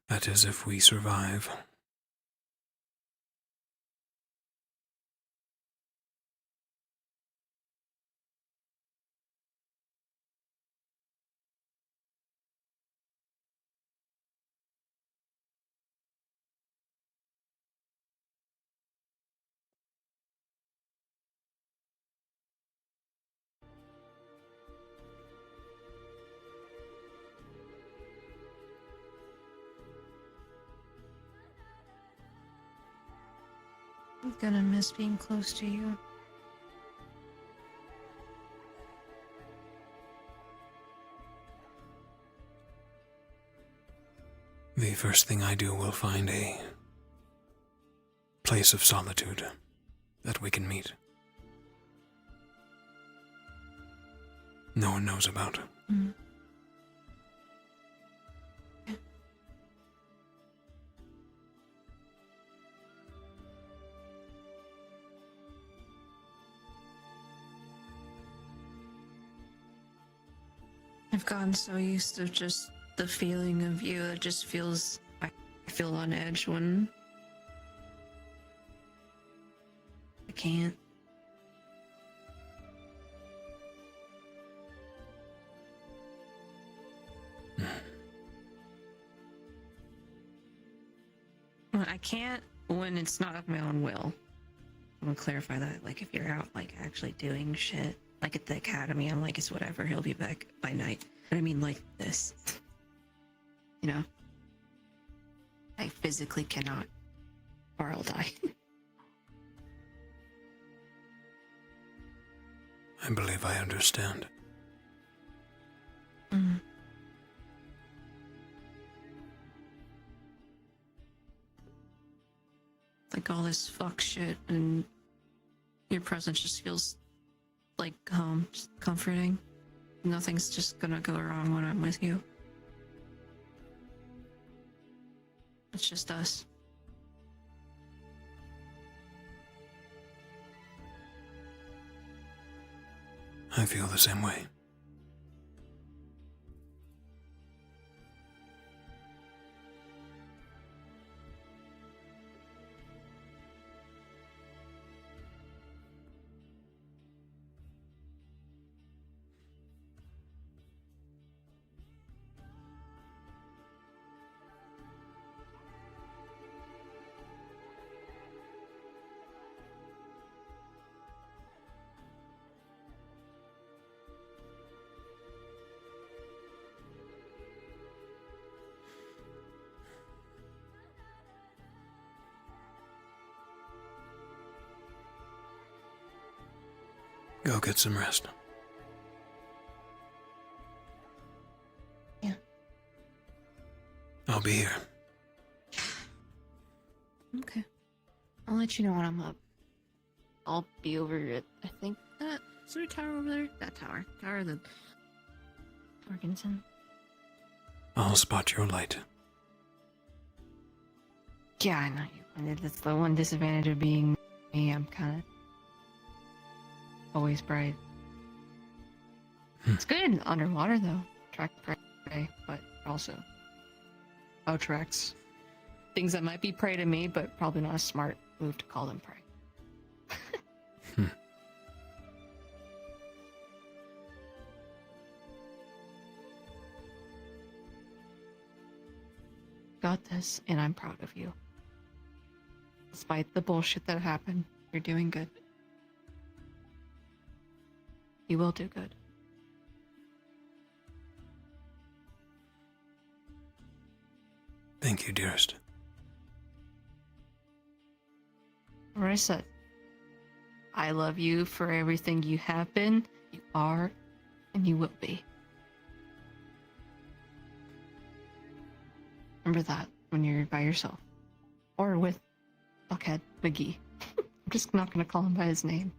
[SPEAKER 1] That is, if we survive.
[SPEAKER 5] I'm gonna miss being close to you.
[SPEAKER 1] The first thing I do will find a place of solitude that we can meet. No one knows about.
[SPEAKER 5] I've gotten so used to just the feeling of you. It just feels. I feel on edge when I can't. Well, I can't when it's not of my own will. I'm gonna clarify that. Like, if you're out, like, actually doing shit, like at the academy, I'm like, it's whatever. He'll be back by night. But I mean, like this. You know? I physically cannot, or I'll die.
[SPEAKER 1] I believe I understand.
[SPEAKER 5] Like all this fuck shit, and your presence just feels like home, just comforting. Nothing's just gonna go wrong when I'm with you. It's just us.
[SPEAKER 1] I feel the same way. Go get some rest.
[SPEAKER 5] Yeah.
[SPEAKER 1] I'll be here.
[SPEAKER 5] Okay. I'll let you know when I'm up. I'll be over at, I think, is there a tower over there? That tower. Tower of the Jorgensen.
[SPEAKER 1] I'll spot your light.
[SPEAKER 5] Yeah, I know you. And that's the one disadvantage of being me. I'm kind of always bright. It's good underwater, though. Track prey, but also attracts things that might be prey to me, but probably not a smart move to call them prey. Got this, and I'm proud of you. Despite the bullshit that happened, you're doing good. You will do good.
[SPEAKER 1] Thank you, dearest.
[SPEAKER 5] What I said. I love you for everything you have been, you are, and you will be. Remember that when you're by yourself. Or with Buckhead McGee. I'm just not going to call him by his name.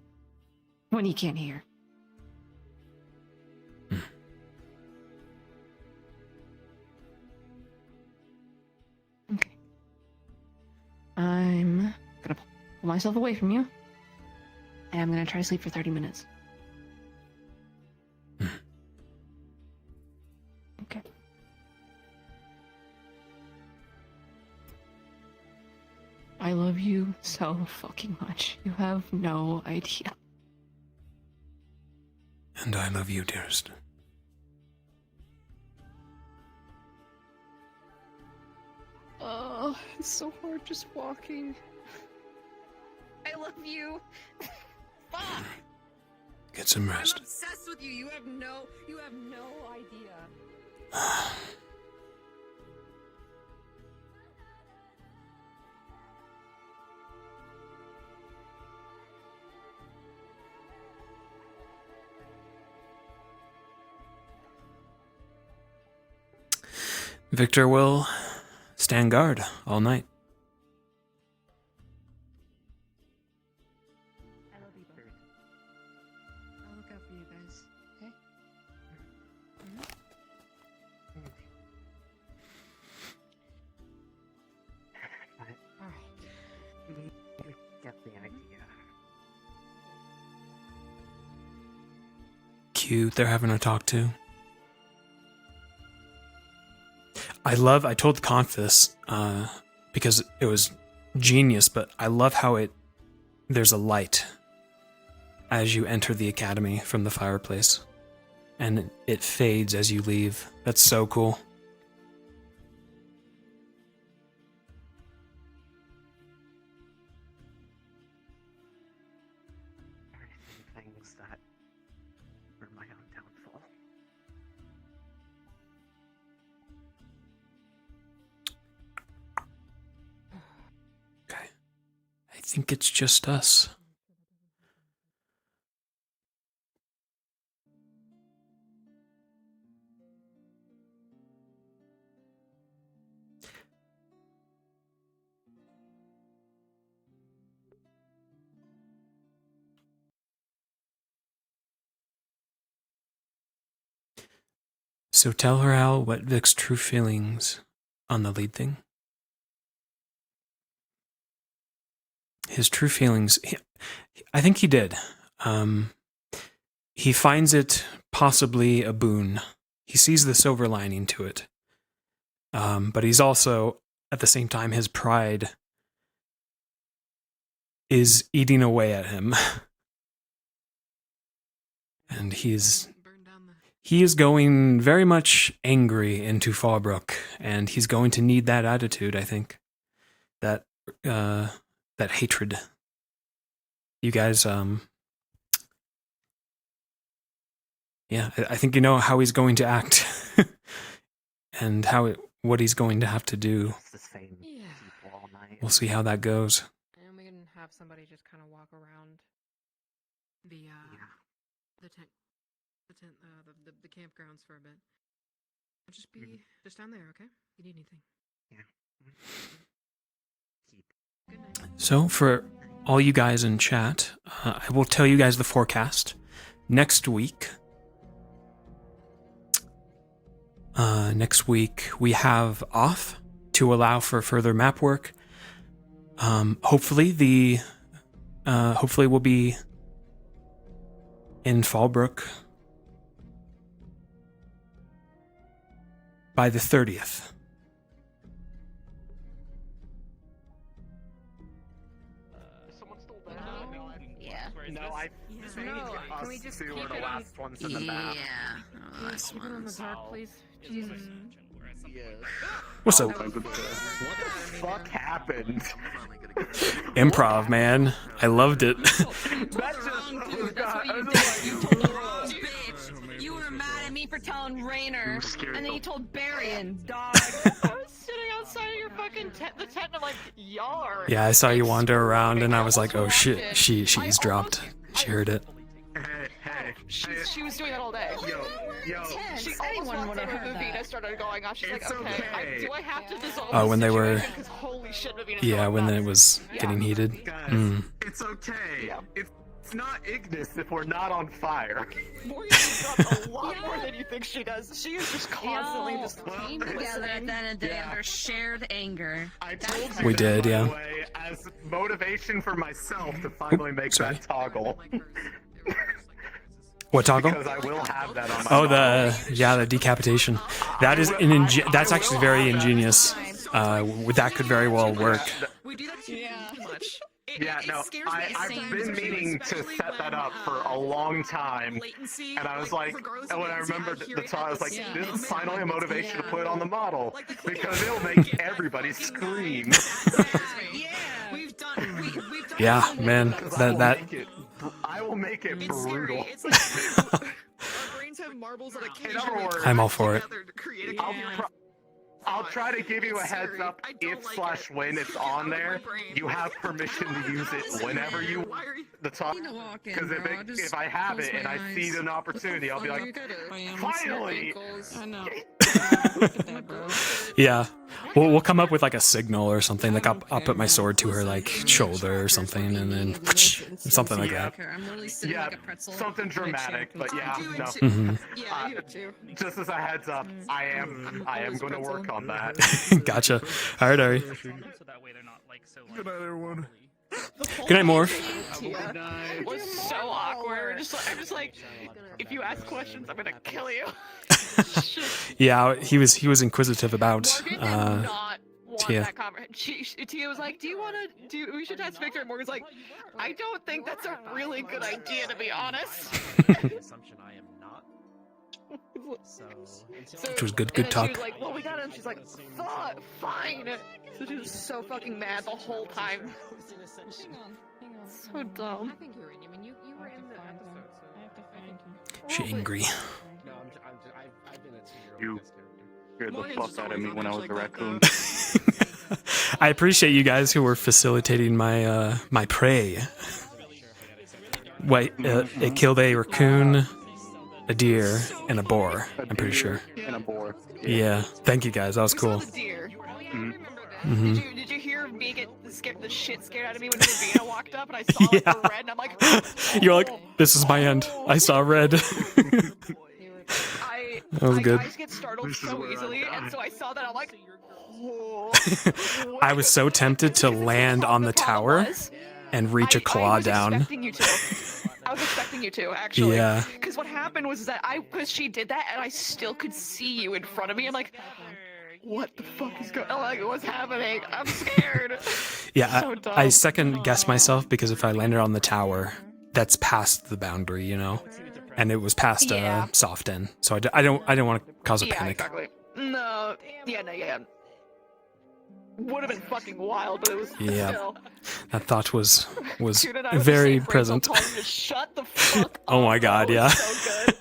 [SPEAKER 5] When he can't hear. Okay. I'm going to pull myself away from you. And I'm going to try to sleep for 30 minutes. Okay. I love you so fucking much. You have no idea.
[SPEAKER 1] And I love you, dearest.
[SPEAKER 5] Oh, it's so hard just walking. I love you. Fuck!
[SPEAKER 1] Get some rest.
[SPEAKER 5] I'm obsessed with you. You have no idea.
[SPEAKER 1] Victor will stand guard all night.
[SPEAKER 5] I love you both. I'll look out for you guys, okay?
[SPEAKER 17] You get the idea.
[SPEAKER 1] Cute, they're having a talk too. I told Conf this, because it was genius, but I love how there's a light as you enter the academy from the fireplace. And it fades as you leave. That's so cool.
[SPEAKER 17] Things that were my own downfall.
[SPEAKER 1] Okay. I think it's just us. So tell her, Al, what Vic's true feelings on the lead thing. His true feelings, I think he did. He finds it possibly a boon. He sees the silver lining to it. But he's also, at the same time, his pride is eating away at him. And he is going very much angry into Fallbrook, and he's going to need that attitude, I think. That hatred. You guys, yeah, I think you know how he's going to act. And what he's going to have to do. We'll see how that goes.
[SPEAKER 6] And we can have somebody just kind of walk around the
[SPEAKER 18] the tent, the campgrounds for a bit. I'll just be just down there, okay? If you need anything.
[SPEAKER 1] So, for all you guys in chat, I will tell you guys the forecast. Next week, we have off to allow for further map work. Hopefully we'll be in Fallbrook by the 30th.
[SPEAKER 9] Yeah.
[SPEAKER 17] No, I think
[SPEAKER 3] Can we
[SPEAKER 17] us
[SPEAKER 3] just
[SPEAKER 17] two
[SPEAKER 3] keep
[SPEAKER 17] are the
[SPEAKER 3] it on-
[SPEAKER 17] last ones in the map.
[SPEAKER 3] Yeah. Last
[SPEAKER 6] Keep it on the
[SPEAKER 3] ones.
[SPEAKER 6] dark, please. Jesus.
[SPEAKER 1] What's up?
[SPEAKER 17] What the fuck happened?
[SPEAKER 1] Improv, man. I loved it.
[SPEAKER 3] That's what you did. You told the wrong bitch. You were mad at me for telling Rainer, and then you told Barian, dog.
[SPEAKER 6] I was sitting outside of your fucking tent, the tent, and I'm like, y'all are.
[SPEAKER 1] Yeah, I saw you wander around, and I was like, oh shit, she's dropped. She heard it.
[SPEAKER 6] She was doing that all day.
[SPEAKER 17] Yo.
[SPEAKER 6] She
[SPEAKER 3] Anyone would have heard
[SPEAKER 6] Vivina
[SPEAKER 3] that.
[SPEAKER 6] started going off. She's
[SPEAKER 17] It's
[SPEAKER 6] like, okay,
[SPEAKER 17] okay.
[SPEAKER 6] do I have to dissolve
[SPEAKER 1] Oh,
[SPEAKER 6] this
[SPEAKER 1] when they were-
[SPEAKER 6] situation? 'Cause holy shit, Vivina's
[SPEAKER 1] Yeah,
[SPEAKER 6] going
[SPEAKER 1] when
[SPEAKER 6] nuts.
[SPEAKER 1] it was getting heated.
[SPEAKER 17] Guys,
[SPEAKER 1] Mm.
[SPEAKER 17] it's okay. It's not Ignis if we're not on fire.
[SPEAKER 6] Morgan drops a lot more than you think she does. She is just constantly
[SPEAKER 3] Y'all
[SPEAKER 6] just
[SPEAKER 3] came together at the end of the day under shared anger.
[SPEAKER 17] I told
[SPEAKER 1] We
[SPEAKER 17] you
[SPEAKER 1] did,
[SPEAKER 17] that,
[SPEAKER 1] yeah.
[SPEAKER 17] by the way, as motivation for myself to finally make that toggle.
[SPEAKER 1] What toggle?
[SPEAKER 17] Because I will have that on my
[SPEAKER 1] Oh, the decapitation. That is that's actually very ingenious. That could very well work.
[SPEAKER 3] We do that too much.
[SPEAKER 17] Yeah, no, I've been meaning to set that up for a long time, and I was like, and when I remembered the time, I was like, this is finally a motivation to put it on the model, because it'll make everybody scream.
[SPEAKER 3] We've done
[SPEAKER 1] Yeah, man, that
[SPEAKER 17] I will make it brutal.
[SPEAKER 3] It's like our brains have marbles on a
[SPEAKER 17] In other words,
[SPEAKER 1] I'm all for it.
[SPEAKER 17] I'll try to give you a heads up if/when it's on there. You have permission to use it whenever you the top. Because if I have it and I see an opportunity, I'll be like, finally!
[SPEAKER 3] I know.
[SPEAKER 1] yeah. We'll come up with like a signal or something. Like I'll put my sword to her like shoulder or something, and then something like that.
[SPEAKER 3] I'm literally sitting like a pretzel.
[SPEAKER 17] Something dramatic, but yeah, no.
[SPEAKER 1] Mhm.
[SPEAKER 17] Just as a heads up, I am going to work on that.
[SPEAKER 1] Gotcha. All right, Ari.
[SPEAKER 20] Good night, everyone.
[SPEAKER 1] Good night, Morph.
[SPEAKER 6] It was so awkward. I'm just like, if you ask questions, I'm gonna kill you.
[SPEAKER 1] Yeah, he was inquisitive about
[SPEAKER 6] Morgan did not want
[SPEAKER 1] Tia.
[SPEAKER 6] that conversation. Tia was like, we should test Victor. And Morgan's like, I don't think that's a really good idea, to be honest.
[SPEAKER 21] Assumption I am not. So,
[SPEAKER 1] Which was good
[SPEAKER 6] And then she
[SPEAKER 1] talk.
[SPEAKER 6] was like, well, we got him. She's like, fine. So she was so fucking mad the whole time. So dumb.
[SPEAKER 18] I think you're in. I mean, you were in the episode, so I have to find you.
[SPEAKER 1] She angry.
[SPEAKER 21] No, I've been a 2-year-old.
[SPEAKER 17] You scared the fuck out of me when I was a raccoon.
[SPEAKER 1] I appreciate you guys who were facilitating my my prey. Wait, it killed a raccoon, a deer, and a boar. I'm pretty sure.
[SPEAKER 17] And a boar.
[SPEAKER 1] Yeah. Thank you guys. That was cool.
[SPEAKER 6] Deer.
[SPEAKER 1] Mm-hmm.
[SPEAKER 6] Did you hear me get the shit scared out of me when Vivina walked up and I saw like, the red and I'm like,
[SPEAKER 1] You're like, this is my end. I saw red. That was good.
[SPEAKER 6] I get startled so easily, and so I saw that I'm like, oh.
[SPEAKER 1] I was so tempted to land on the tower and reach a claw down.
[SPEAKER 6] I was expecting you to, actually.
[SPEAKER 1] Yeah.
[SPEAKER 6] Because what happened was that because she did that, and I still could see you in front of me. I'm like, what the fuck is going on? Like, what's happening? I'm scared.
[SPEAKER 1] Yeah,
[SPEAKER 6] So dumb.
[SPEAKER 1] I second guessed myself because if I landed on the tower, that's past the boundary, you know, and it was past
[SPEAKER 6] Yeah.
[SPEAKER 1] soft end, so I don't want to cause a
[SPEAKER 6] Yeah,
[SPEAKER 1] panic.
[SPEAKER 6] exactly. No. Yeah. Would have been fucking wild, but it was
[SPEAKER 1] Yeah,
[SPEAKER 6] still.
[SPEAKER 1] that thought was
[SPEAKER 6] Dude, and I was
[SPEAKER 1] very
[SPEAKER 6] just saying,
[SPEAKER 1] present.
[SPEAKER 6] Rachel told me to shut the fuck
[SPEAKER 1] Oh my god, yeah.
[SPEAKER 6] so good.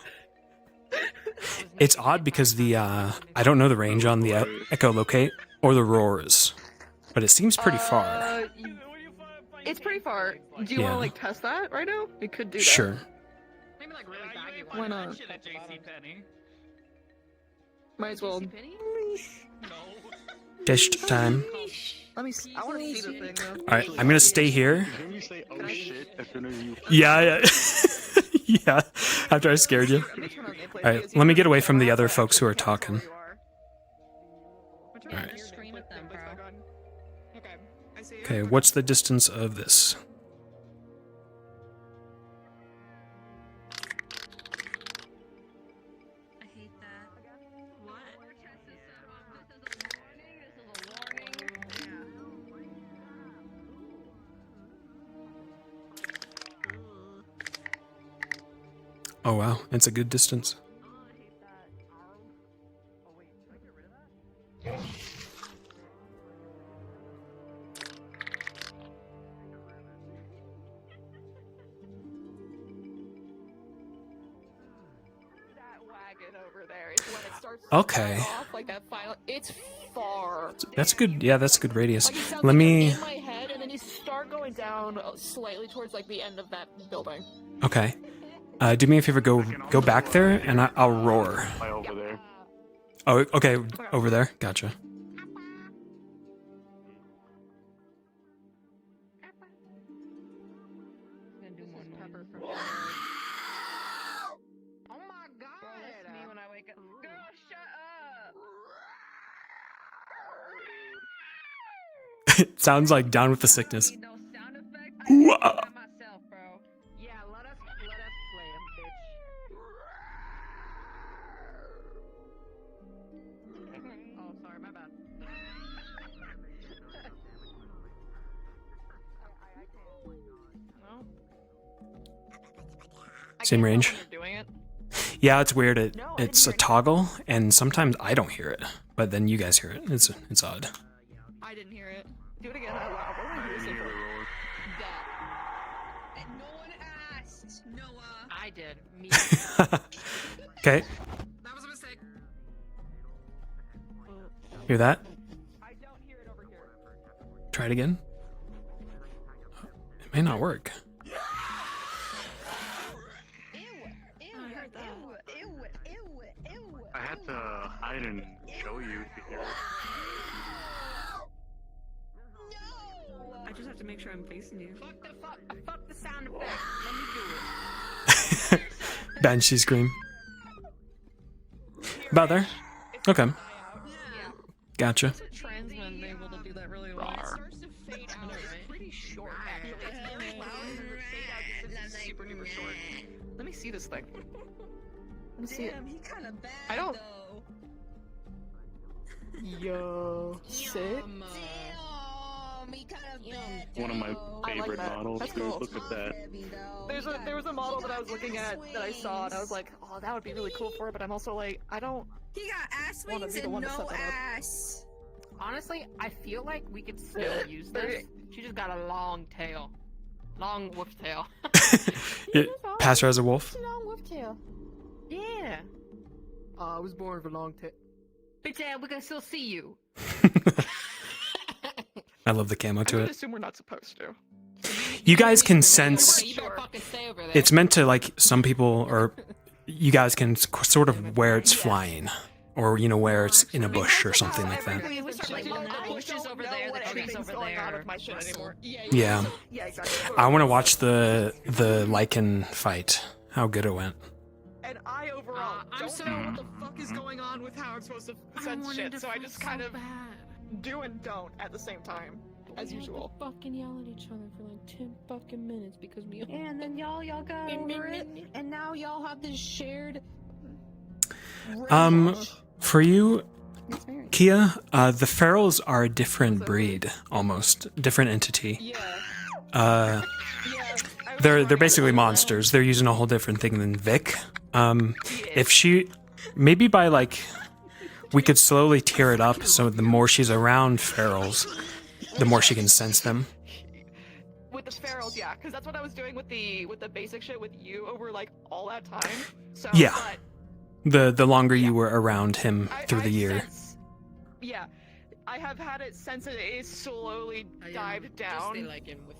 [SPEAKER 1] It's odd because the I don't know the range on the echolocate or the roars, but it seems pretty far.
[SPEAKER 6] It's pretty far. Do you
[SPEAKER 1] Yeah.
[SPEAKER 6] want to like test that right now? We could do that.
[SPEAKER 1] Sure.
[SPEAKER 6] Maybe like really baggy ones.
[SPEAKER 13] Why not?
[SPEAKER 10] Shit at JCPenney.
[SPEAKER 13] Might as well.
[SPEAKER 1] Dished time.
[SPEAKER 13] Let me. I want to see the thing though.
[SPEAKER 1] All right, I'm gonna stay here.
[SPEAKER 20] Didn't you say oh shit as soon as you?
[SPEAKER 1] Yeah. Yeah. After I scared you. All right, let me get away from the other folks who are talking. All right.
[SPEAKER 5] Scream at them, bro.
[SPEAKER 1] Okay, what's the distance of this?
[SPEAKER 5] I hate that. What?
[SPEAKER 1] Oh wow, it's a good distance.
[SPEAKER 13] Over there is when it starts
[SPEAKER 1] Okay.
[SPEAKER 13] off, like that final. It's far.
[SPEAKER 1] That's a good. Yeah, that's a good radius.
[SPEAKER 13] Like, it sounds
[SPEAKER 1] Let
[SPEAKER 13] like
[SPEAKER 1] me.
[SPEAKER 13] in my head, and then you start going down slightly towards like the end of that building.
[SPEAKER 1] Okay. Do me a favor. Go back there, and I'll roar.
[SPEAKER 20] Over there.
[SPEAKER 1] Oh, okay. Over there. Gotcha.
[SPEAKER 3] Oh my god! Bro, that's me when I wake up. Girl, shut up!
[SPEAKER 1] It sounds like Down with the Sickness. Whoa.
[SPEAKER 3] Myself, bro. Yeah, let us play him, bitch. Oh, sorry, my bad.
[SPEAKER 1] Same range. Yeah, it's weird. It's a toggle, and sometimes I don't hear it, but then you guys hear it. It's odd.
[SPEAKER 13] I didn't hear it. Do it again out loud. What am I using for?
[SPEAKER 3] And no one asked, Noah.
[SPEAKER 6] I did. Me.
[SPEAKER 1] Okay.
[SPEAKER 13] That was a mistake.
[SPEAKER 1] Hear that?
[SPEAKER 13] I don't hear it over here.
[SPEAKER 1] Try it again. It may not work.
[SPEAKER 20] I had to hide and show you to hear it.
[SPEAKER 5] I just have to make sure I'm facing you.
[SPEAKER 3] Fuck the sound effect. Let me do it.
[SPEAKER 1] Banshee scream. About there? Okay. Gotcha.
[SPEAKER 13] Trans men able to do that really well. It starts to fade out. It's pretty short, actually. It's very loud, and then the fade out just is super duper short. Let me see this thing. Let me see it.
[SPEAKER 5] Damn, he kind of bad.
[SPEAKER 13] I don't.
[SPEAKER 5] Though.
[SPEAKER 13] Yo, sick.
[SPEAKER 5] Damn, he kind of bad.
[SPEAKER 20] One of my favorite models,
[SPEAKER 13] That's
[SPEAKER 20] dude.
[SPEAKER 13] cool.
[SPEAKER 20] Look at that.
[SPEAKER 13] There was a model that I was looking at that I saw, and I was like, oh, that would be really cool for it. But I'm also like, I don't.
[SPEAKER 5] He got ass
[SPEAKER 13] wanna
[SPEAKER 5] wings
[SPEAKER 13] be the
[SPEAKER 5] and
[SPEAKER 13] one to
[SPEAKER 5] no
[SPEAKER 13] set that up.
[SPEAKER 5] ass.
[SPEAKER 6] Honestly, I feel like we could still use this. She just got a long tail. Long wolf tail.
[SPEAKER 1] Pass her as a wolf.
[SPEAKER 13] Long wolf tail.
[SPEAKER 6] Yeah.
[SPEAKER 13] I was born with a long tail.
[SPEAKER 6] Bitch ass, we can still see you.
[SPEAKER 1] I love the camo to
[SPEAKER 13] I would
[SPEAKER 1] it.
[SPEAKER 13] assume we're not supposed to.
[SPEAKER 1] You guys can sense.
[SPEAKER 6] You better fucking stay over there.
[SPEAKER 1] It's meant to, like, some people, or you guys can sort of where it's flying, or where it's in a bush or something like that.
[SPEAKER 6] We start like the bushes over there, the trees over there.
[SPEAKER 1] Yeah.
[SPEAKER 13] Yeah, exactly.
[SPEAKER 1] I want to watch the Lycan fight. How good it went.
[SPEAKER 13] And I overall don't know what the fuck is going on with how I'm supposed to sense shit, so I just kind of do and don't at the same time, as usual.
[SPEAKER 18] Fucking yell at each other for like 10 fucking minutes because we.
[SPEAKER 11] Yeah, and then y'all got over it, and now y'all have this shared.
[SPEAKER 1] For you, Kia, the Ferals are a different breed, almost different entity. They're basically monsters. They're using a whole different thing than Vic. If she, maybe by like, we could slowly tear it up so the more she's around Ferals, the more she can sense them.
[SPEAKER 13] With the ferals, yeah, because that's what I was doing with the basic shit with you over like all that time. So
[SPEAKER 1] Yeah. The longer you were around him through the year.
[SPEAKER 13] Yeah, I have had it since it is slowly dived down.
[SPEAKER 2] Just stay like in with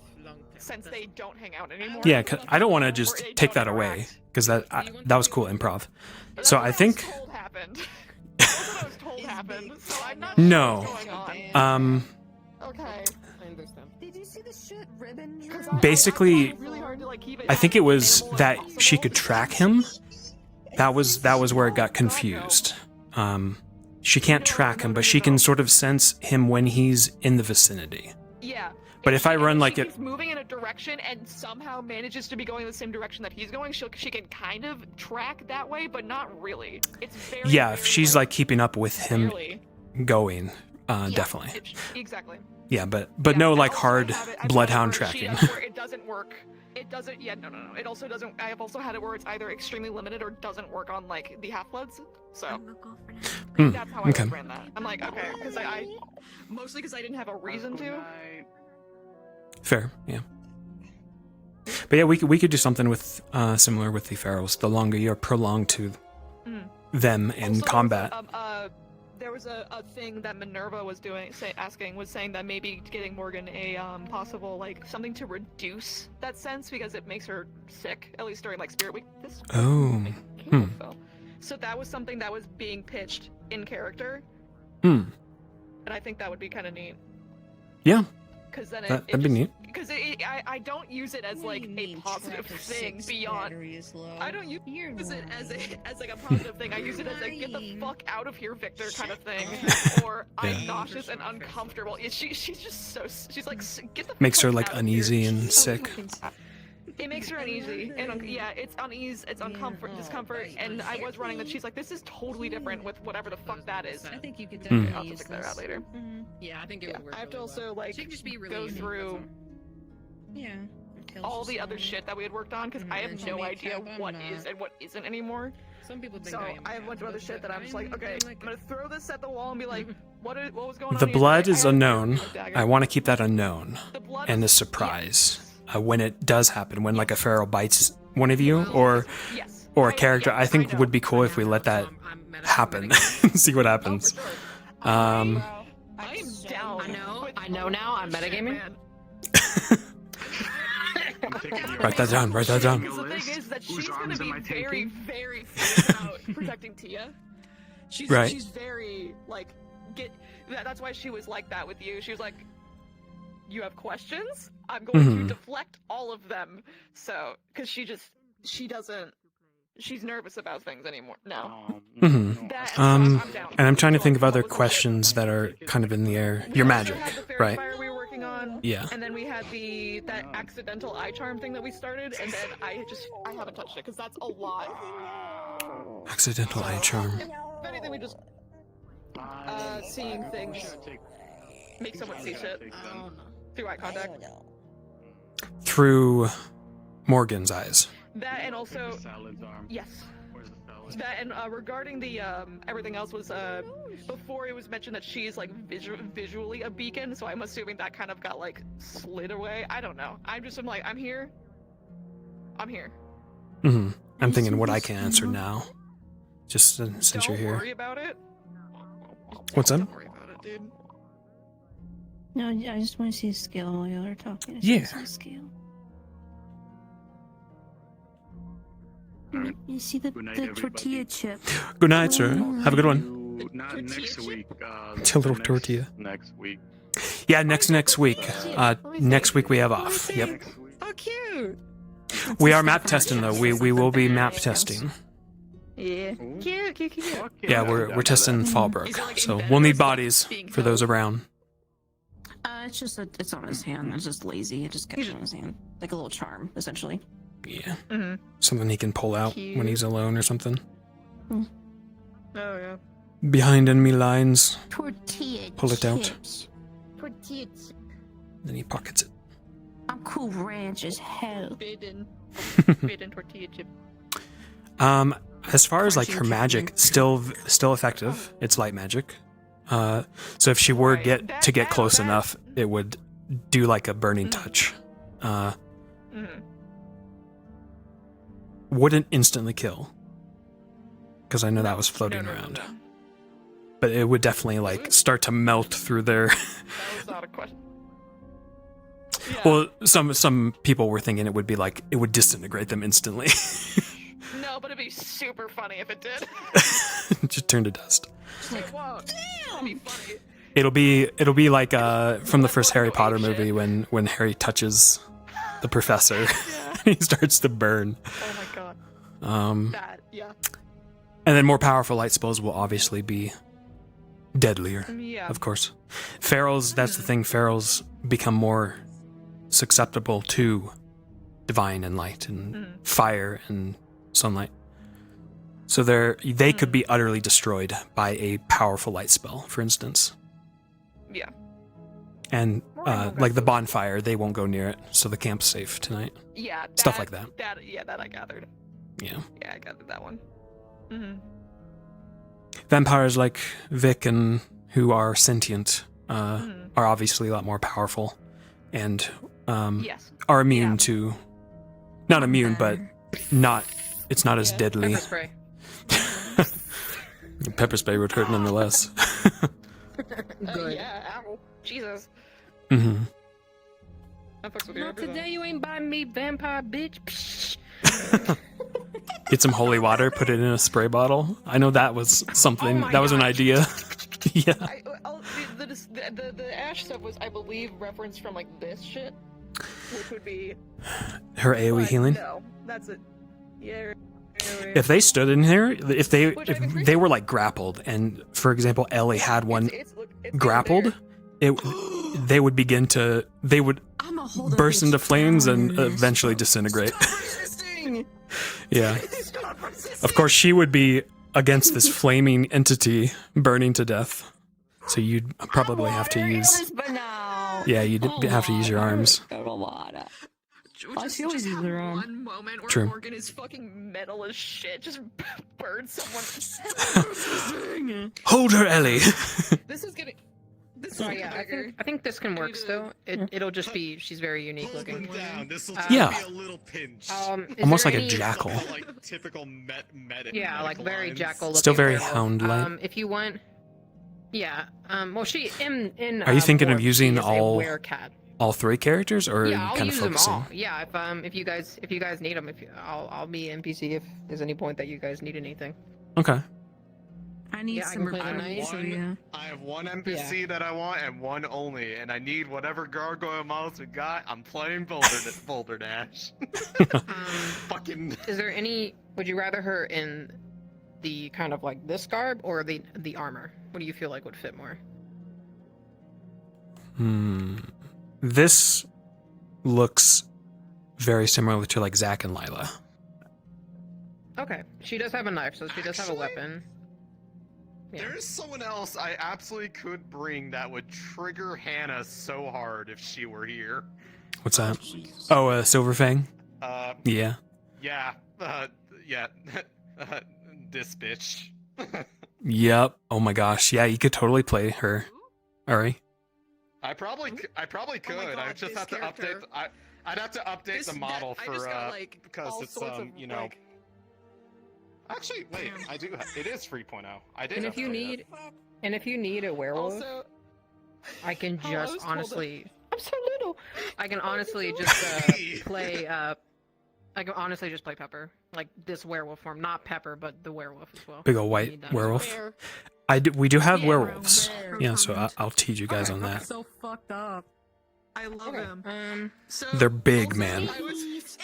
[SPEAKER 6] since they don't hang out anymore.
[SPEAKER 1] Yeah, 'cause I don't want to just take that away because that was cool improv. So I think
[SPEAKER 6] Told happened. That's what I was told happened. So I'm not
[SPEAKER 1] no.
[SPEAKER 6] sure what's going on. Okay.
[SPEAKER 13] I understand.
[SPEAKER 7] Did you see the shit ribbon?
[SPEAKER 1] Basically,
[SPEAKER 6] Really hard to, like, keep it
[SPEAKER 1] I think it was that she could track him. That was where it got confused. She can't track him, but she can sort of sense him when he's in the vicinity.
[SPEAKER 6] Yeah.
[SPEAKER 1] But if I run like
[SPEAKER 6] she
[SPEAKER 1] it,
[SPEAKER 6] keeps moving in a direction and somehow manages to be going in the same direction that he's going, she can kind of track that way, but not really. It's very
[SPEAKER 1] yeah, if she's like keeping up with him going, definitely.
[SPEAKER 6] Exactly.
[SPEAKER 1] Yeah, but no like hard bloodhound tracking.
[SPEAKER 6] Where it doesn't work. It doesn't. Yeah, no. It also doesn't. I have also had it where it's either extremely limited or doesn't work on like the half-bloods. So that's how I
[SPEAKER 1] okay.
[SPEAKER 6] ran that. I'm like, okay, because I mostly because I didn't have a reason to.
[SPEAKER 1] Fair, yeah. But yeah, we could do something with similar with the pharaohs. The longer you're prolonged to them in
[SPEAKER 6] Also,
[SPEAKER 1] combat.
[SPEAKER 6] There was a thing that Minerva was saying that maybe getting Morgan a possible like something to reduce that sense because it makes her sick, at least during like Spirit Week. So that was something that was being pitched in character. And I think that would be kind of neat.
[SPEAKER 1] Yeah.
[SPEAKER 6] Because then
[SPEAKER 1] that'd be neat.
[SPEAKER 6] Because I don't use it as like a positive thing beyond. I don't use it as like a positive thing. I use it as a get the fuck out of here, Victor kind of thing, or I'm nauseous and uncomfortable. She's just so she's like get the
[SPEAKER 1] Makes her
[SPEAKER 6] fuck
[SPEAKER 1] like
[SPEAKER 6] out of
[SPEAKER 1] uneasy
[SPEAKER 6] here.
[SPEAKER 1] and sick.
[SPEAKER 6] It makes her uneasy and yeah, it's unease, it's discomfort, and I was running that she's like, this is totally different with whatever the fuck that is.
[SPEAKER 13] I think you could
[SPEAKER 6] Okay,
[SPEAKER 13] definitely
[SPEAKER 6] I'll have to
[SPEAKER 13] use
[SPEAKER 6] figure that out
[SPEAKER 13] this.
[SPEAKER 6] later.
[SPEAKER 13] Yeah, I think it would work.
[SPEAKER 6] I have to
[SPEAKER 13] really
[SPEAKER 6] also
[SPEAKER 13] well.
[SPEAKER 6] like
[SPEAKER 13] She could just be really
[SPEAKER 6] go
[SPEAKER 13] unique,
[SPEAKER 6] through
[SPEAKER 13] yeah.
[SPEAKER 6] all the other shit that we had worked on because I have no idea what is and what isn't anymore.
[SPEAKER 13] Some people think
[SPEAKER 6] so I have a bunch of other shit that I'm just like, okay, I'm gonna throw this at the wall and be like, what was going on?
[SPEAKER 1] The
[SPEAKER 6] here?
[SPEAKER 1] blood
[SPEAKER 6] I
[SPEAKER 1] is
[SPEAKER 6] had
[SPEAKER 1] unknown.
[SPEAKER 6] a dagger.
[SPEAKER 1] I want to keep that unknown
[SPEAKER 6] blood
[SPEAKER 1] and a surprise when it does happen. When like a pharaoh bites one of you or a character, I think would be cool if we let that happen. See what happens.
[SPEAKER 6] I am down.
[SPEAKER 13] I know now. I'm metagaming.
[SPEAKER 1] Write that down. Write that down.
[SPEAKER 6] The thing is that she's gonna be very, very fierce about protecting Tia. She's very like that's why she was like that with you. She was like, you have questions? I'm going to deflect all of them. So, because she's nervous about things anymore now.
[SPEAKER 1] And I'm trying to think of other questions that are kind of in the air. Your magic, right?
[SPEAKER 6] Fire we were working on.
[SPEAKER 1] Yeah.
[SPEAKER 6] And then we had that accidental eye charm thing that we started, and then I haven't touched it because that's a lot.
[SPEAKER 1] Accidental eye charm.
[SPEAKER 6] If anything, we just seeing things make someone see shit through eye contact.
[SPEAKER 1] Through Morgan's eyes.
[SPEAKER 6] That and also yes. That and regarding the everything else was before it was mentioned that she's like visually a beacon, so I'm assuming that kind of got like slid away. I don't know. I'm like I'm here. I'm
[SPEAKER 1] thinking what I can answer now. Just since you're here.
[SPEAKER 6] Don't worry about it.
[SPEAKER 1] What's that?
[SPEAKER 6] Don't worry about it, dude.
[SPEAKER 5] No, I just want to see a scale while y'all are talking.
[SPEAKER 1] Yeah.
[SPEAKER 5] Scale. You see the tortilla chip.
[SPEAKER 1] Good night, sir. Have a good one.
[SPEAKER 16] Not next week.
[SPEAKER 1] It's a little tortilla.
[SPEAKER 16] Next week.
[SPEAKER 1] Yeah, next week. Next week we have off. Yep.
[SPEAKER 13] Oh, cute.
[SPEAKER 1] We are map testing though. We will be map testing.
[SPEAKER 6] Yeah. Cute.
[SPEAKER 1] Yeah, we're testing Fallbrook, so we'll need bodies for those around.
[SPEAKER 5] It's just it's on his hand. It's just lazy. It just gets on his hand, like a little charm, essentially.
[SPEAKER 1] Yeah. Something he can pull out when he's alone or something.
[SPEAKER 6] Oh yeah.
[SPEAKER 1] Behind enemy lines.
[SPEAKER 5] Tortilla
[SPEAKER 1] Pull it out.
[SPEAKER 5] Tortilla.
[SPEAKER 1] Then he pockets it.
[SPEAKER 5] I'm cool ranch as hell.
[SPEAKER 6] Bitten tortilla chip.
[SPEAKER 1] As far as like her magic, still effective. It's light magic. So if she were to get close enough, it would do like a burning touch. Wouldn't instantly kill, because I know that was floating around. But it would definitely like start to melt through their.
[SPEAKER 6] That was not a question.
[SPEAKER 1] Well, some people were thinking it would be like it would disintegrate them instantly.
[SPEAKER 6] No, but it'd be super funny if it did.
[SPEAKER 1] Just turn to dust.
[SPEAKER 6] It won't. It'd be funny.
[SPEAKER 1] It'll be like from the first Harry Potter movie when Harry touches the professor and he starts to burn.
[SPEAKER 6] Oh my god. That, yeah.
[SPEAKER 1] And then more powerful light spells will obviously be deadlier.
[SPEAKER 6] Yeah.
[SPEAKER 1] Of course. Ferals, that's the thing, ferals become more susceptible to divine and light and fire and sunlight. So they could be utterly destroyed by a powerful light spell, for instance.
[SPEAKER 6] Yeah.
[SPEAKER 1] And like the bonfire, they won't go near it, so the camp's safe tonight.
[SPEAKER 6] Yeah.
[SPEAKER 1] Stuff like that.
[SPEAKER 6] That I gathered.
[SPEAKER 1] Yeah.
[SPEAKER 6] Yeah, I gathered that one. Mm-hmm.
[SPEAKER 1] Vampires like Vic and who are sentient are obviously a lot more powerful and
[SPEAKER 6] Yes.
[SPEAKER 1] are immune to, not immune, but it's not as deadly.
[SPEAKER 6] Pepper spray.
[SPEAKER 1] Pepper spray would hurt nonetheless.
[SPEAKER 6] Good. Yeah, ow. Jesus.
[SPEAKER 1] Mm-hmm.
[SPEAKER 6] I fucks with you
[SPEAKER 2] Not
[SPEAKER 6] every
[SPEAKER 2] today,
[SPEAKER 6] time.
[SPEAKER 2] you ain't buying me, vampire bitch. Psh.
[SPEAKER 1] Get some holy water, put it in a spray bottle. I know that was something,
[SPEAKER 6] Oh my
[SPEAKER 1] that was an
[SPEAKER 6] gosh.
[SPEAKER 1] idea. Yeah.
[SPEAKER 6] The ash stuff was, I believe, referenced from like this shit, which would be.
[SPEAKER 1] Her AoE
[SPEAKER 6] but
[SPEAKER 1] healing.
[SPEAKER 6] No, that's it. Yeah.
[SPEAKER 1] If they stood in here, if they were like grappled, and for example, Ellie had one grappled, they would begin to burst into flames and eventually disintegrate. Yeah. Of course, she would be against this flaming entity burning to death. So you'd probably have to use. Yeah, you'd have to use your arms.
[SPEAKER 5] She always uses her arm.
[SPEAKER 6] One moment where
[SPEAKER 1] True.
[SPEAKER 6] Morgan is fucking metal as shit, just burn someone.
[SPEAKER 1] Hold her, Ellie.
[SPEAKER 6] This is getting. This
[SPEAKER 2] Oh, yeah, I think this can work still. It'll just be, she's very unique looking.
[SPEAKER 15] This will
[SPEAKER 1] Yeah.
[SPEAKER 15] be a little pinch.
[SPEAKER 1] Almost like a jackal.
[SPEAKER 15] Like typical medic.
[SPEAKER 2] Yeah, like very jackal looking.
[SPEAKER 1] Still very
[SPEAKER 2] werewolf.
[SPEAKER 1] hound-like.
[SPEAKER 2] If you want, yeah. Well, she in.
[SPEAKER 1] Are you thinking of
[SPEAKER 2] Morph,
[SPEAKER 1] using
[SPEAKER 2] she is a
[SPEAKER 1] all
[SPEAKER 2] werecat.
[SPEAKER 1] all three characters, or are
[SPEAKER 2] Yeah,
[SPEAKER 1] you
[SPEAKER 2] I'll
[SPEAKER 1] kind of
[SPEAKER 2] use them
[SPEAKER 1] focusing?
[SPEAKER 2] all. Yeah, if you guys need them, I'll be NPC if there's any point that you guys need anything.
[SPEAKER 1] Okay.
[SPEAKER 5] I need
[SPEAKER 2] Yeah, I
[SPEAKER 5] some
[SPEAKER 2] can play the
[SPEAKER 5] requirements,
[SPEAKER 2] knight.
[SPEAKER 5] so yeah.
[SPEAKER 15] I have one NPC that I want and one only, and I need whatever gargoyle models we got. I'm playing Boulder Dash. Fucking.
[SPEAKER 2] Is there any? Would you rather her in the kind of like this garb or the armor? What do you feel like would fit more?
[SPEAKER 1] This looks very similar to like Zack and Lila.
[SPEAKER 2] Okay, she does have a knife, so she does have a weapon. Yeah.
[SPEAKER 15] There is someone else I absolutely could bring that would trigger Hannah so hard if she were here.
[SPEAKER 1] What's that? Oh, Silverfang? Yeah.
[SPEAKER 15] Yeah. Yeah. This bitch.
[SPEAKER 1] Yep. Oh my gosh. Yeah, you could totally play her. Ari.
[SPEAKER 15] I probably could. I would just have to update. I'd have to update the model for because it's you know. Actually, wait. I do. It is 3.0. I did.
[SPEAKER 2] And if you need a werewolf,
[SPEAKER 6] Also,
[SPEAKER 2] I can
[SPEAKER 6] I
[SPEAKER 2] just
[SPEAKER 6] was told
[SPEAKER 2] honestly.
[SPEAKER 6] I'm so little.
[SPEAKER 2] I can honestly just play. I can honestly just play Pepper, like this werewolf form, not Pepper, but the werewolf as well.
[SPEAKER 1] Big ol'
[SPEAKER 2] Need
[SPEAKER 1] white
[SPEAKER 2] that.
[SPEAKER 1] werewolf. We do have werewolves. Yeah, so I'll teach you guys on that.
[SPEAKER 13] So fucked up. I love him. So
[SPEAKER 1] They're big, man.
[SPEAKER 6] I was.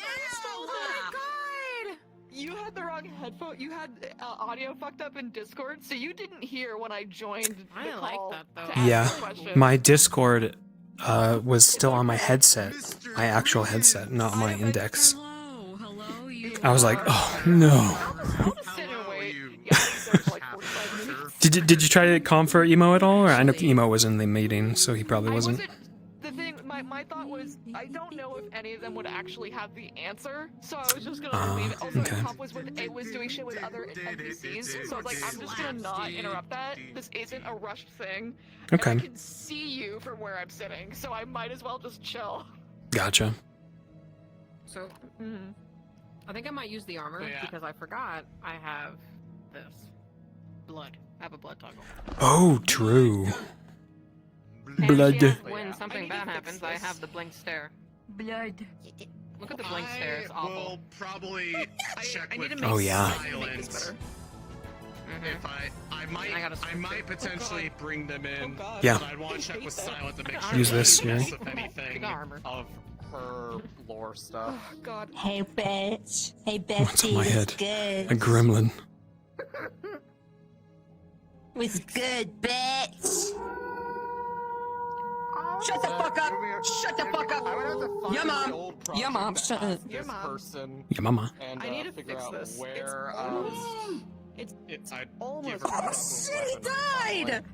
[SPEAKER 6] Oh my god! You had the wrong headphone. You had audio fucked up in Discord, so you didn't hear when I joined.
[SPEAKER 2] I
[SPEAKER 6] the
[SPEAKER 2] like
[SPEAKER 6] call
[SPEAKER 2] that, though.
[SPEAKER 6] to ask
[SPEAKER 1] Yeah,
[SPEAKER 6] the question.
[SPEAKER 1] my Discord was still on my headset, my actual headset, not my index. I was like, oh no. Did you try to comfort Emo at all? Or I know Emo was in the meeting, so he probably wasn't.
[SPEAKER 6] The thing, my thought was, I don't know if any of them would actually have the answer, so I was just gonna leave it. Also,
[SPEAKER 1] okay.
[SPEAKER 6] Pop was doing shit with other NPCs, so I was like, I'm just gonna not interrupt that. This isn't a rushed thing.
[SPEAKER 1] Okay.
[SPEAKER 6] And I can see you from where I'm sitting, so I might as well just chill.
[SPEAKER 1] Gotcha.
[SPEAKER 2] So, I think I might use the armor because I forgot I have this blood. I have a blood toggle.
[SPEAKER 1] Oh, true. Blood.
[SPEAKER 6] When something bad happens, I have the blink stare.
[SPEAKER 14] Blood.
[SPEAKER 6] Look at the blink stare. It's awful.
[SPEAKER 15] Will probably check with
[SPEAKER 1] Oh, yeah.
[SPEAKER 15] silence. If I might potentially bring them in.
[SPEAKER 1] Yeah.
[SPEAKER 15] But I'd want to check with silent to make sure.
[SPEAKER 1] Use this,
[SPEAKER 15] she
[SPEAKER 1] yeah.
[SPEAKER 15] knows, if anything, of her lore stuff.
[SPEAKER 6] Oh, God.
[SPEAKER 8] Hey, bitch. Hey, bitch.
[SPEAKER 1] What's on my head?
[SPEAKER 8] Good.
[SPEAKER 1] A gremlin.
[SPEAKER 8] What's good, bitch?
[SPEAKER 14] Shut the fuck up! Shut the fuck up! Your mom! Your mom, shut up.
[SPEAKER 15] This person.
[SPEAKER 1] Your mama.
[SPEAKER 15] And
[SPEAKER 13] I need to
[SPEAKER 15] figure
[SPEAKER 13] fix
[SPEAKER 15] out
[SPEAKER 13] this.
[SPEAKER 15] where.
[SPEAKER 13] It's
[SPEAKER 15] I'd
[SPEAKER 13] almost.
[SPEAKER 15] give her
[SPEAKER 14] Oh shit, he died!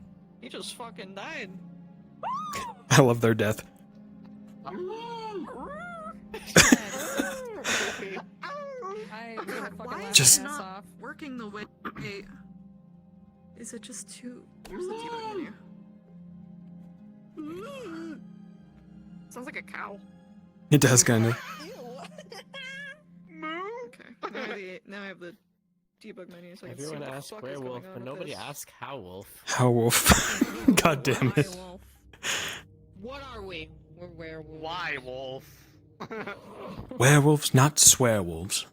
[SPEAKER 13] He just fucking died.
[SPEAKER 1] I love their death.
[SPEAKER 12] Why is
[SPEAKER 1] Just-
[SPEAKER 12] it not working the way? Is it just too? Here's the debug menu.
[SPEAKER 13] Sounds like a cow.
[SPEAKER 1] It does kind of.
[SPEAKER 13] Okay. Now I have the debug menu, so I can see
[SPEAKER 21] Everyone
[SPEAKER 13] what the
[SPEAKER 21] asks
[SPEAKER 13] fuck is
[SPEAKER 21] werewolf,
[SPEAKER 13] going on
[SPEAKER 21] but
[SPEAKER 13] with
[SPEAKER 21] nobody
[SPEAKER 13] this.
[SPEAKER 21] asks howlwolf.
[SPEAKER 1] Howlwolf. God damn it.
[SPEAKER 6] What are we? We're werewolves.
[SPEAKER 15] Why wolf?
[SPEAKER 1] Werewolves, not swearwolves.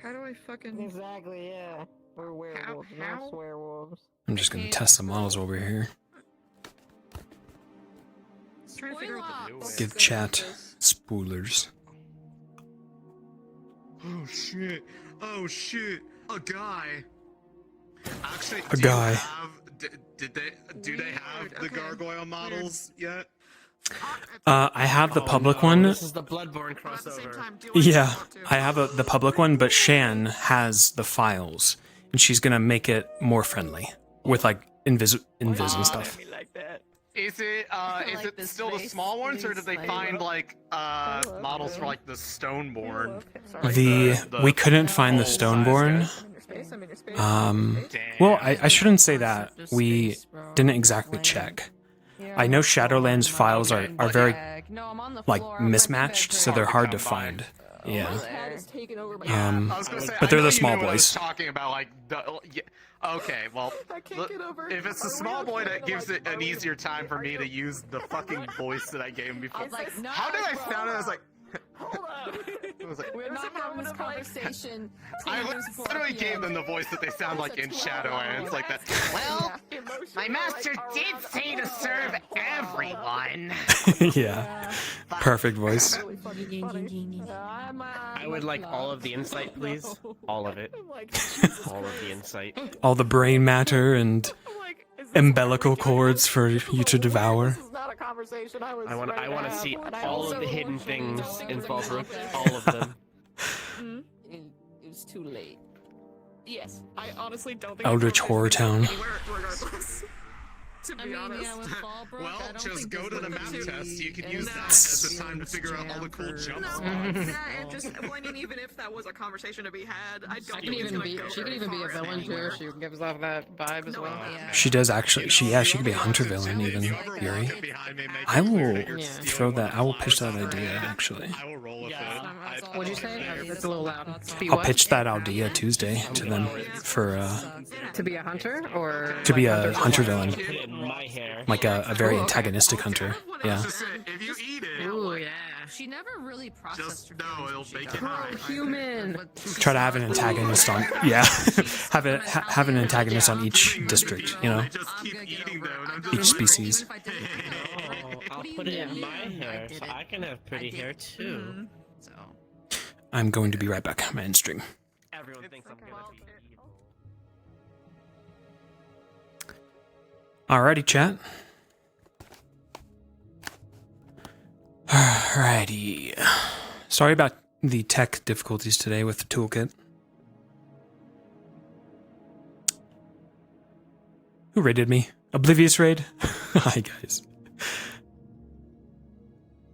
[SPEAKER 13] How do I fucking...
[SPEAKER 6] Exactly, yeah. We're werewolves,
[SPEAKER 13] How?
[SPEAKER 6] not swearwolves.
[SPEAKER 1] I'm just gonna test the models over here.
[SPEAKER 13] Just trying to figure out the...
[SPEAKER 1] Give chat spoilers.
[SPEAKER 15] Oh shit! Oh shit! A guy. Actually,
[SPEAKER 1] A guy.
[SPEAKER 15] Do they have the gargoyle models yet?
[SPEAKER 1] I have the
[SPEAKER 21] Oh,
[SPEAKER 1] public
[SPEAKER 21] no,
[SPEAKER 1] one.
[SPEAKER 21] This is the Bloodborne crossover.
[SPEAKER 1] Yeah, I have the public one, but Shan has the files, and she's gonna make it more friendly with like invis and stuff.
[SPEAKER 15] Is it still the small ones, or did they find like models for like the Stoneborn?
[SPEAKER 1] We couldn't find the Stoneborn. Well, I shouldn't say that. We didn't exactly check. I know Shadowlands files are very like mismatched, so they're hard to find. Yeah.
[SPEAKER 15] I was gonna say,
[SPEAKER 1] but they're
[SPEAKER 15] I know
[SPEAKER 1] the small
[SPEAKER 15] you know what I was
[SPEAKER 1] boys.
[SPEAKER 15] talking about, like, yeah. Okay, well, if it's the small boy, that gives it an easier time for me to use the fucking voice that I gave him before. How did I sound? I was like,
[SPEAKER 13] We're not having this conversation.
[SPEAKER 15] I literally gave them the voice that they sound like in Shadowlands, like that. Well, my master did say to serve everyone.
[SPEAKER 1] Yeah. Perfect voice.
[SPEAKER 21] I would like all of the insight, please. All of it. All of the insight.
[SPEAKER 1] All the brain matter and umbilical cords for you to devour.
[SPEAKER 6] Not a conversation I was
[SPEAKER 21] I want to see
[SPEAKER 6] and I
[SPEAKER 21] all of
[SPEAKER 6] also
[SPEAKER 21] the hidden
[SPEAKER 6] don't
[SPEAKER 21] things
[SPEAKER 6] think
[SPEAKER 21] in
[SPEAKER 6] it's
[SPEAKER 21] Fallbrook.
[SPEAKER 6] okay.
[SPEAKER 21] All of them.
[SPEAKER 13] It was too late. Yes, I honestly don't think
[SPEAKER 1] Eldritch Horror Town.
[SPEAKER 13] regardless. To be honest.
[SPEAKER 15] Well, just go to the map test. You can use that as the time to figure out all the cool jump spots.
[SPEAKER 13] Yeah, and just, well, I mean, even if that was a conversation to be had, I don't
[SPEAKER 6] She
[SPEAKER 13] think
[SPEAKER 6] can
[SPEAKER 13] it's
[SPEAKER 6] even
[SPEAKER 13] gonna
[SPEAKER 6] be.
[SPEAKER 13] go
[SPEAKER 6] She can
[SPEAKER 13] very
[SPEAKER 6] even be a
[SPEAKER 13] far
[SPEAKER 6] villain too.
[SPEAKER 13] anywhere.
[SPEAKER 6] She gives off that vibe as well.
[SPEAKER 1] She does actually. Yeah, she could be a hunter villain even. Yuri. I will throw that. I will pitch that idea actually.
[SPEAKER 15] I will roll with it.
[SPEAKER 6] What'd you say? It's a little loud. Be
[SPEAKER 1] I'll
[SPEAKER 6] what?
[SPEAKER 1] pitch that idea Tuesday to them for
[SPEAKER 6] To be a hunter or
[SPEAKER 1] to be
[SPEAKER 6] like
[SPEAKER 1] a hunter villain,
[SPEAKER 21] Put it in my hair.
[SPEAKER 1] like a very antagonistic hunter. Yeah.
[SPEAKER 15] If you eat it,
[SPEAKER 6] Ooh, yeah.
[SPEAKER 3] She never really processed
[SPEAKER 15] just know it'll make you
[SPEAKER 6] Oh,
[SPEAKER 15] high.
[SPEAKER 6] human.
[SPEAKER 1] Try to have an antagonist on. Yeah. have an antagonist on each district. You know, each species.
[SPEAKER 21] Oh, I'll put it in my hair, so I can have pretty hair too.
[SPEAKER 3] So.
[SPEAKER 1] I'm going to be right back. My end stream.
[SPEAKER 21] Everyone thinks I'm gonna be evil.
[SPEAKER 1] Alrighty, chat. Alrighty. Sorry about the tech difficulties today with the toolkit. Who raided me? Oblivious raid? Hi, guys.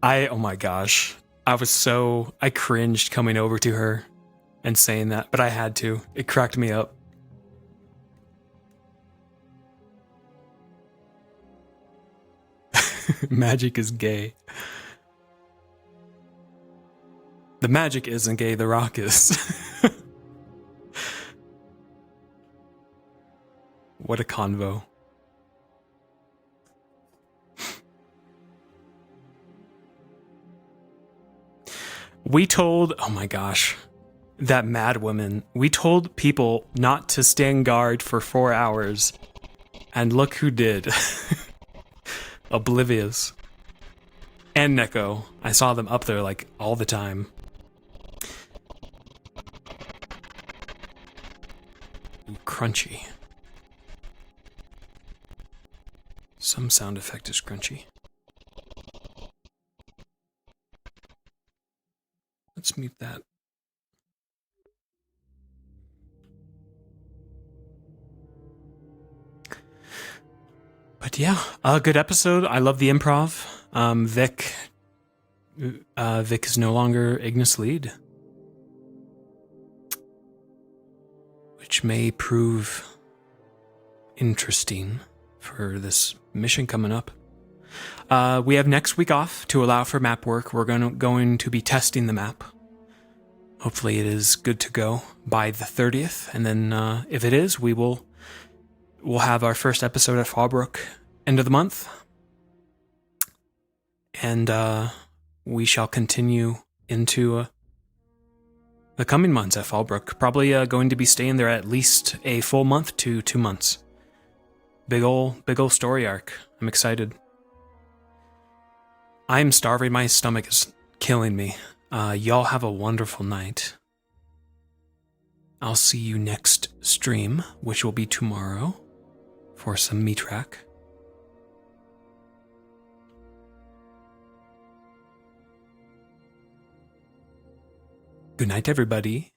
[SPEAKER 1] Oh my gosh. I cringed coming over to her and saying that, but I had to. It cracked me up. Magic is gay. The magic isn't gay, the rock is. What a convo. We told, oh my gosh, that mad woman. We told people not to stand guard for 4 hours. And look who did. Oblivious. And Neko. I saw them up there like all the time. Ooh, crunchy. Some sound effect is crunchy. Let's mute that. But yeah, a good episode. I love the improv. Vic is no longer Ignis lead, which may prove interesting for this mission coming up. We have next week off to allow for map work. We're going to be testing the map. Hopefully it is good to go by the 30th, and then if it is, we'll have our first episode at Fallbrook end of the month, and we shall continue into the coming months at Fallbrook. Probably going to be staying there at least a full month to 2 months. Big ol' story arc. I'm excited. I'm starving. My stomach is killing me. Y'all have a wonderful night. I'll see you next stream, which will be tomorrow, for some Mitrak. Good night, everybody.